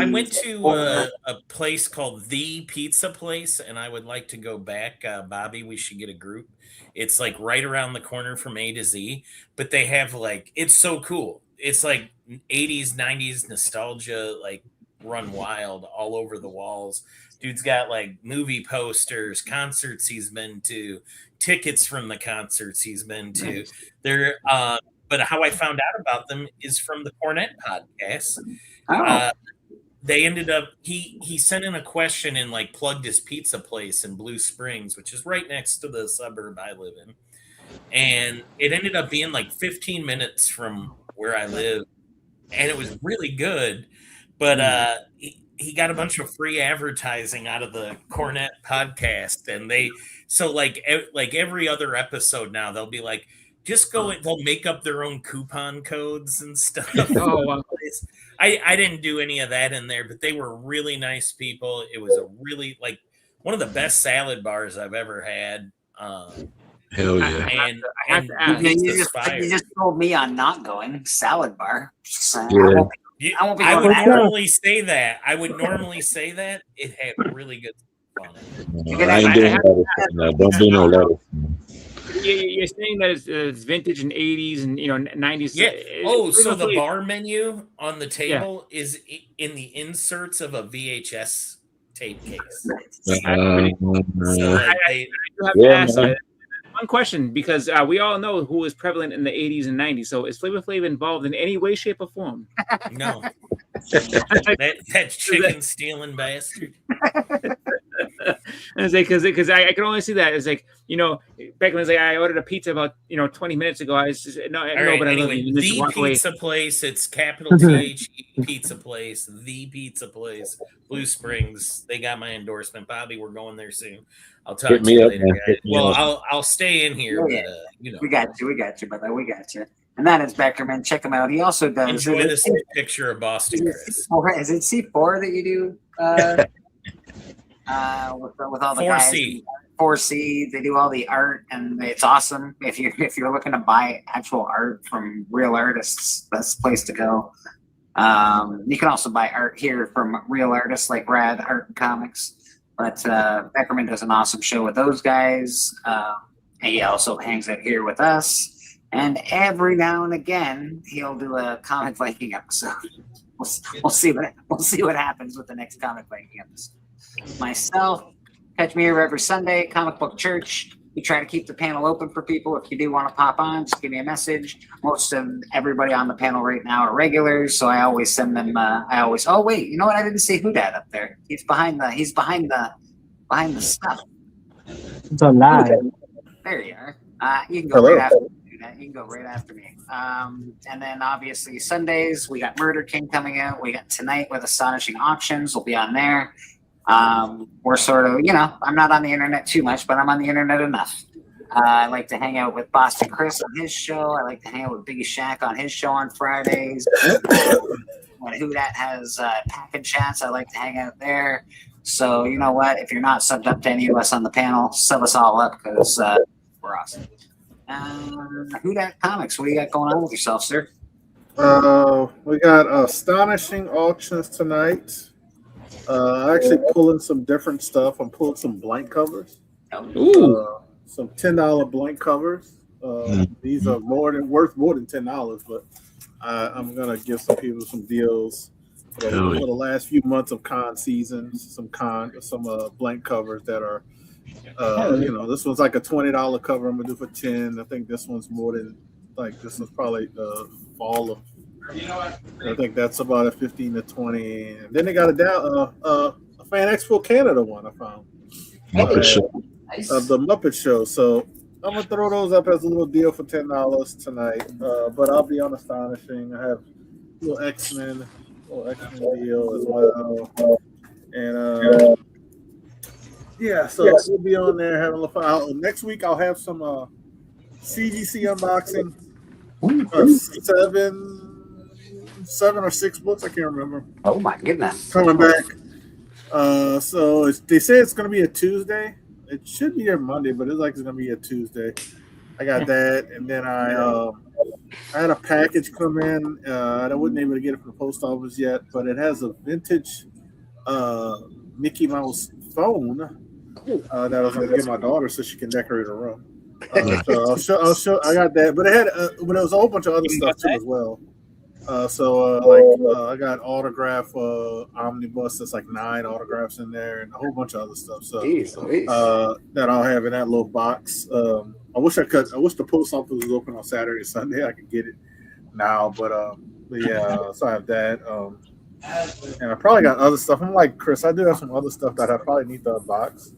went to a place called The Pizza Place, and I would like to go back. Bobby, we should get a group. It's like right around the corner from A to Z, but they have it's so cool. It's like 80s, 90s nostalgia, run wild all over the walls. Dude's got movie posters, concerts he's been to, tickets from the concerts he's been to. They're but how I found out about them is from the Cornette podcast. They ended up he sent in a question and plugged his pizza place in Blue Springs, which is right next to the suburb I live in. And it ended up being 15 minutes from where I live. And it was really good. But he got a bunch of free advertising out of the Cornette podcast. And every other episode now, they'll be just go, they'll make up their own coupon codes and stuff. Oh, wow. I didn't do any of that in there, but they were really nice people. It was a really one of the best salad bars I've ever had. Hell yeah! You just told me on not going salad bar. Yeah. I would normally say that. It had really good stuff on it. I ain't doing lettuce. Don't do no lettuce. You're saying that it's vintage and 80s and 90s. Yeah. So the bar menu on the table is in the inserts of a VHS tape case. One question, because we all know who was prevalent in the 80s and 90s. So is Flavor Flav involved in any way, shape, or form? No. that chicken stealing bastard. And it's because I can only see that. It's back when I ordered a pizza about 20 minutes ago. I was just but anyway, the pizza place. It's capital THE Pizza Place. The Pizza Place, Blue Springs. They got my endorsement, Bobby. We're going there soon. I'll talk to you later, guys. Well, I'll stay in here, but we got you, brother. We got you. And that is Beckerman. Check him out. He also does. Enjoy this picture of Boston Chris. Is it C4 that you do? With all the 4C. guys. 4C. They do all the art, and it's awesome. If you're looking to buy actual art from real artists, that's the place to go. You can also buy art here from real artists like Rad Art and Comics. But Beckerman does an awesome show with those guys. And he also hangs out here with us. And every now and again, he'll do a Comic Viking episode. We'll see what happens with the next Comic Viking episode. Myself, catch me here every Sunday, Comic Book Church. We try to keep the panel open for people. If you do want to pop on, just give me a message. Most of everybody on the panel right now are regulars, so I always send them. Oh wait, you know what? I didn't see Houdat up there. He's behind the stuff. It's a lie. There you are. You can go right after me. You can go right after me. And then obviously Sundays, we got Murder King coming out. We got Tonight with Astonishing Auctions. We'll be on there. We're sort of, I'm not on the internet too much, but I'm on the internet enough. I like to hang out with Boston Chris on his show. I like to hang out with Biggie Shaq on his show on Fridays. When Houdat has package chats, I like to hang out there. So you know what? If you're not subbed up to any of us on the panel, sub us all up because we're awesome. Houdat Comics, what do you got going on with yourself, sir? We got Astonishing Auctions tonight. Actually pulling some different stuff. I'm pulling some blank covers. Ooh. Some $10 blank covers. These are worth more than $10, but I'm gonna give some people some deals for the last few months of con seasons. Some blank covers that are, this one's like a $20 cover. I'm gonna do for 10. I think this one's more than this one's probably the fall of. I think that's about a 15 to 20. And then they got a Fan Expo Canada one I found. The Muppet Show. So I'm gonna throw those up as a little deal for $10 tonight. But I'll be on Astonishing. I have a little X-Men deal as well. And so we'll be on there having a little fun. Next week I'll have some CGC unboxing. 7 or 6 books, I can't remember. Oh my goodness. Coming back. So they say it's going to be a Tuesday. It should be a Monday, but it's going to be a Tuesday. I got that, and then I had a package come in. I wasn't able to get it from the post office yet, but it has a vintage Mickey Mouse phone that I was going to give my daughter so she can decorate her room. So I'll show. I got that, but it had, but it was a whole bunch of other stuff too as well. I got autograph omnibus. That's like 9 autographs in there, and a whole bunch of other stuff. So that I'll have in that little box. I wish the post office was open on Saturday and Sunday. I could get it now, but yeah. So I have that. And I probably got other stuff. I'm like Chris. I do have some other stuff that I probably need to unbox.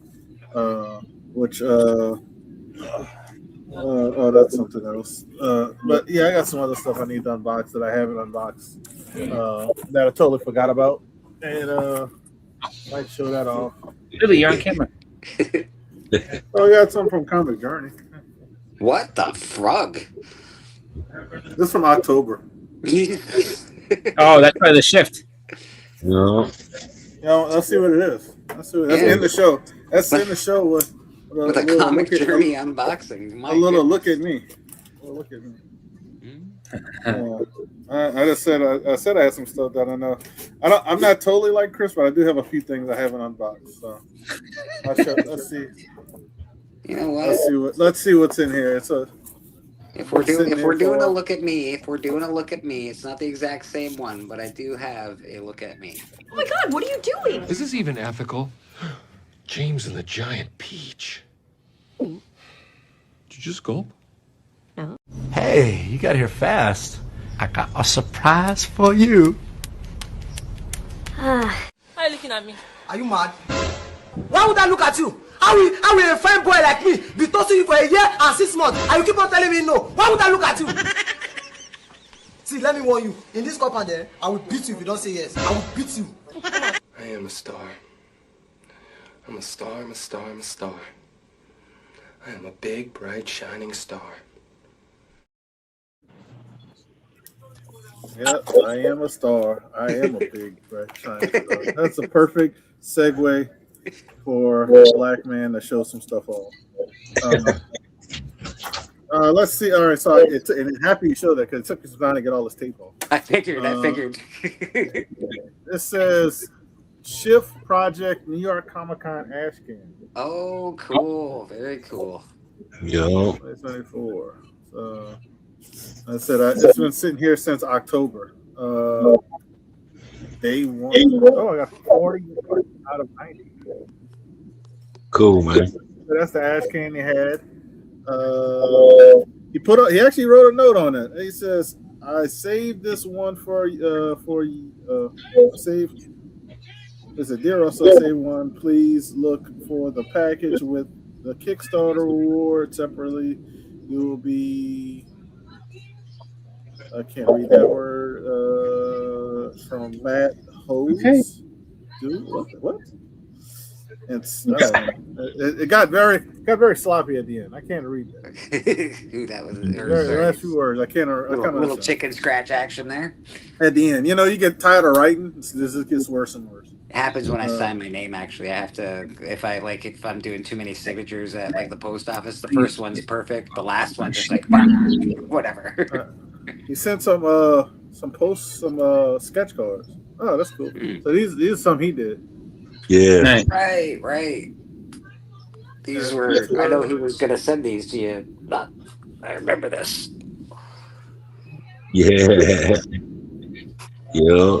That's something else. But yeah, I got some other stuff I need to unbox that I haven't unboxed that I totally forgot about, and might show that off. Really, you're on camera. Oh, I got some from Comic Journey. What the frog? This is from October. Oh, that's probably the shift. No. Let's see what it is. That's in the show. That's in the show with a Comic Journey unboxing. A little look at me. Look at me. I just said I had some stuff that I know. I'm not totally like Chris, but I do have a few things I haven't unboxed. So let's see. You know what? Let's see what's in here. If we're doing a look at me, it's not the exact same one, but I do have a look at me. Oh my God, what are you doing? Is this even ethical? James and the Giant Peach. Did you just gulp? No. Hey, you got here fast. I got a surprise for you. Why are you looking at me? Are you mad? Why would I look at you? How will a fine boy like me be toasting you for a year and 6 months and you keep on telling me no? Why would I look at you? See, let me warn you. In this compound there, I will beat you if you don't say yes. I will beat you. I am a star. I'm a star, I'm a star, I'm a star. I am a big, bright, shining star. Yep, I am a star. I am a big, bright, shining star. That's a perfect segue for a black man to show some stuff off. Let's see. All right, so and happy you showed that because it took me some time to get all this tape off. I figured. This says Shift Project New York Comic Con Ashcan. Oh, cool. Very cool. Yo. 2024. I said it's been sitting here since October. Day one. Oh, I got 40 out of 90. Cool, man. So that's the ash can he had. He actually wrote a note on it. He says, "I saved this one for save." There's a dear also save one. Please look for the package with the Kickstarter reward separately. You will be. I can't read that word. From Matt Hose. Okay. Dude, what? It got very sloppy at the end. I can't read that. That was The last few words. I can't. little chicken scratch action there. At the end, you get tired of writing. This gets worse and worse. It happens when I sign my name. Actually, I have to if I'm doing too many signatures at like the post office. The first one's perfect. The last one's just like whatever. He sent some sketch cards. Oh, that's cool. So these are some he did. Yeah. Right. These were. I know he was gonna send these to you. But I remember this. Yeah. Yeah.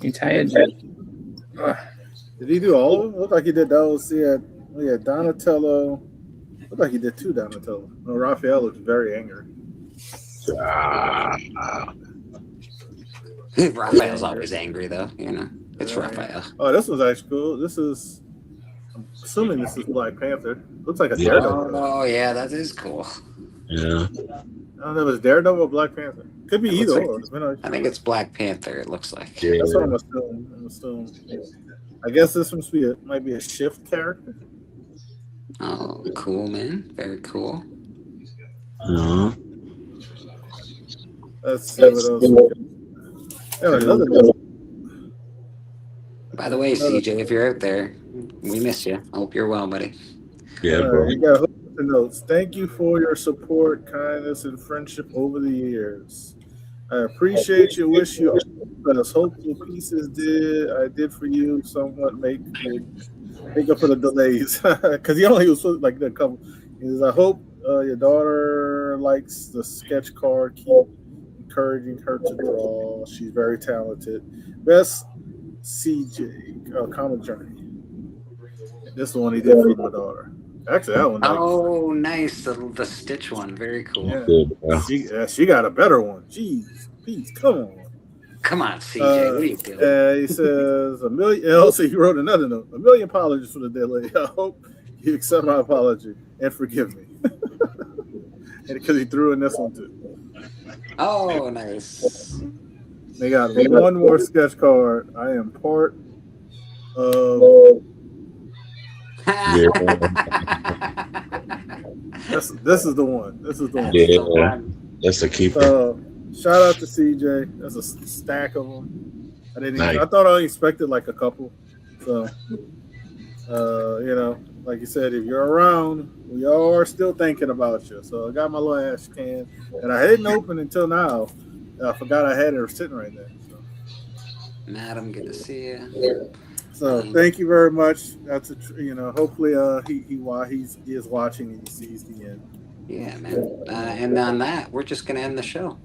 You tired? Did he do all of them? Looked like he did those. He had Donatello. Looked like he did 2 Donatello. No, Raphael looks very angry. Raphael's always angry, though. It's Raphael. Oh, this was actually cool. I'm assuming this is Black Panther. Looks like a Daredevil. Oh, yeah, that is cool. Yeah. I don't know if it's Daredevil or Black Panther. Could be either or. I think it's Black Panther. It looks like. Yeah. That's what I'm assuming. I guess this might be a Shift character. Oh, cool, man. Very cool. Uh-huh. Let's see what else. By the way, CJ, if you're out there, we miss you. I hope you're well, buddy. Yeah, bro. You got the notes. Thank you for your support, kindness, and friendship over the years. I appreciate you. Wish you as hopeful pieces I did for you somewhat make up for the delays because he only was like a couple. He says, I hope your daughter likes the sketch card. Keep encouraging her to draw. She's very talented. Best CJ comic journey. This is the one he did for my daughter. Actually, that one. Oh, nice. The Stitch one. Very cool. Yeah. She got a better one. Jeez, please, come on. Come on, CJ. What are you doing? He says, a million. Also, he wrote another note. 1 million apologies for the delay. I hope you accept my apology and forgive me. And because he threw in this one, too. Oh, nice. They got one more sketch card. I am part of. This is the one. This is the one. Yeah, that's a keeper. Shout out to CJ. That's a stack of them. I thought I expected like a couple. So, like you said, if you're around, we are still thinking about you. So I got my little ash can, and I hadn't opened until now. I forgot I had it sitting right there. So. Madam, good to see you. So thank you very much. That's hopefully while he is watching and he sees the end. Yeah, man. And on that, we're just gonna end the show.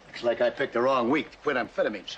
Looks like I picked the wrong week to quit amphetamines.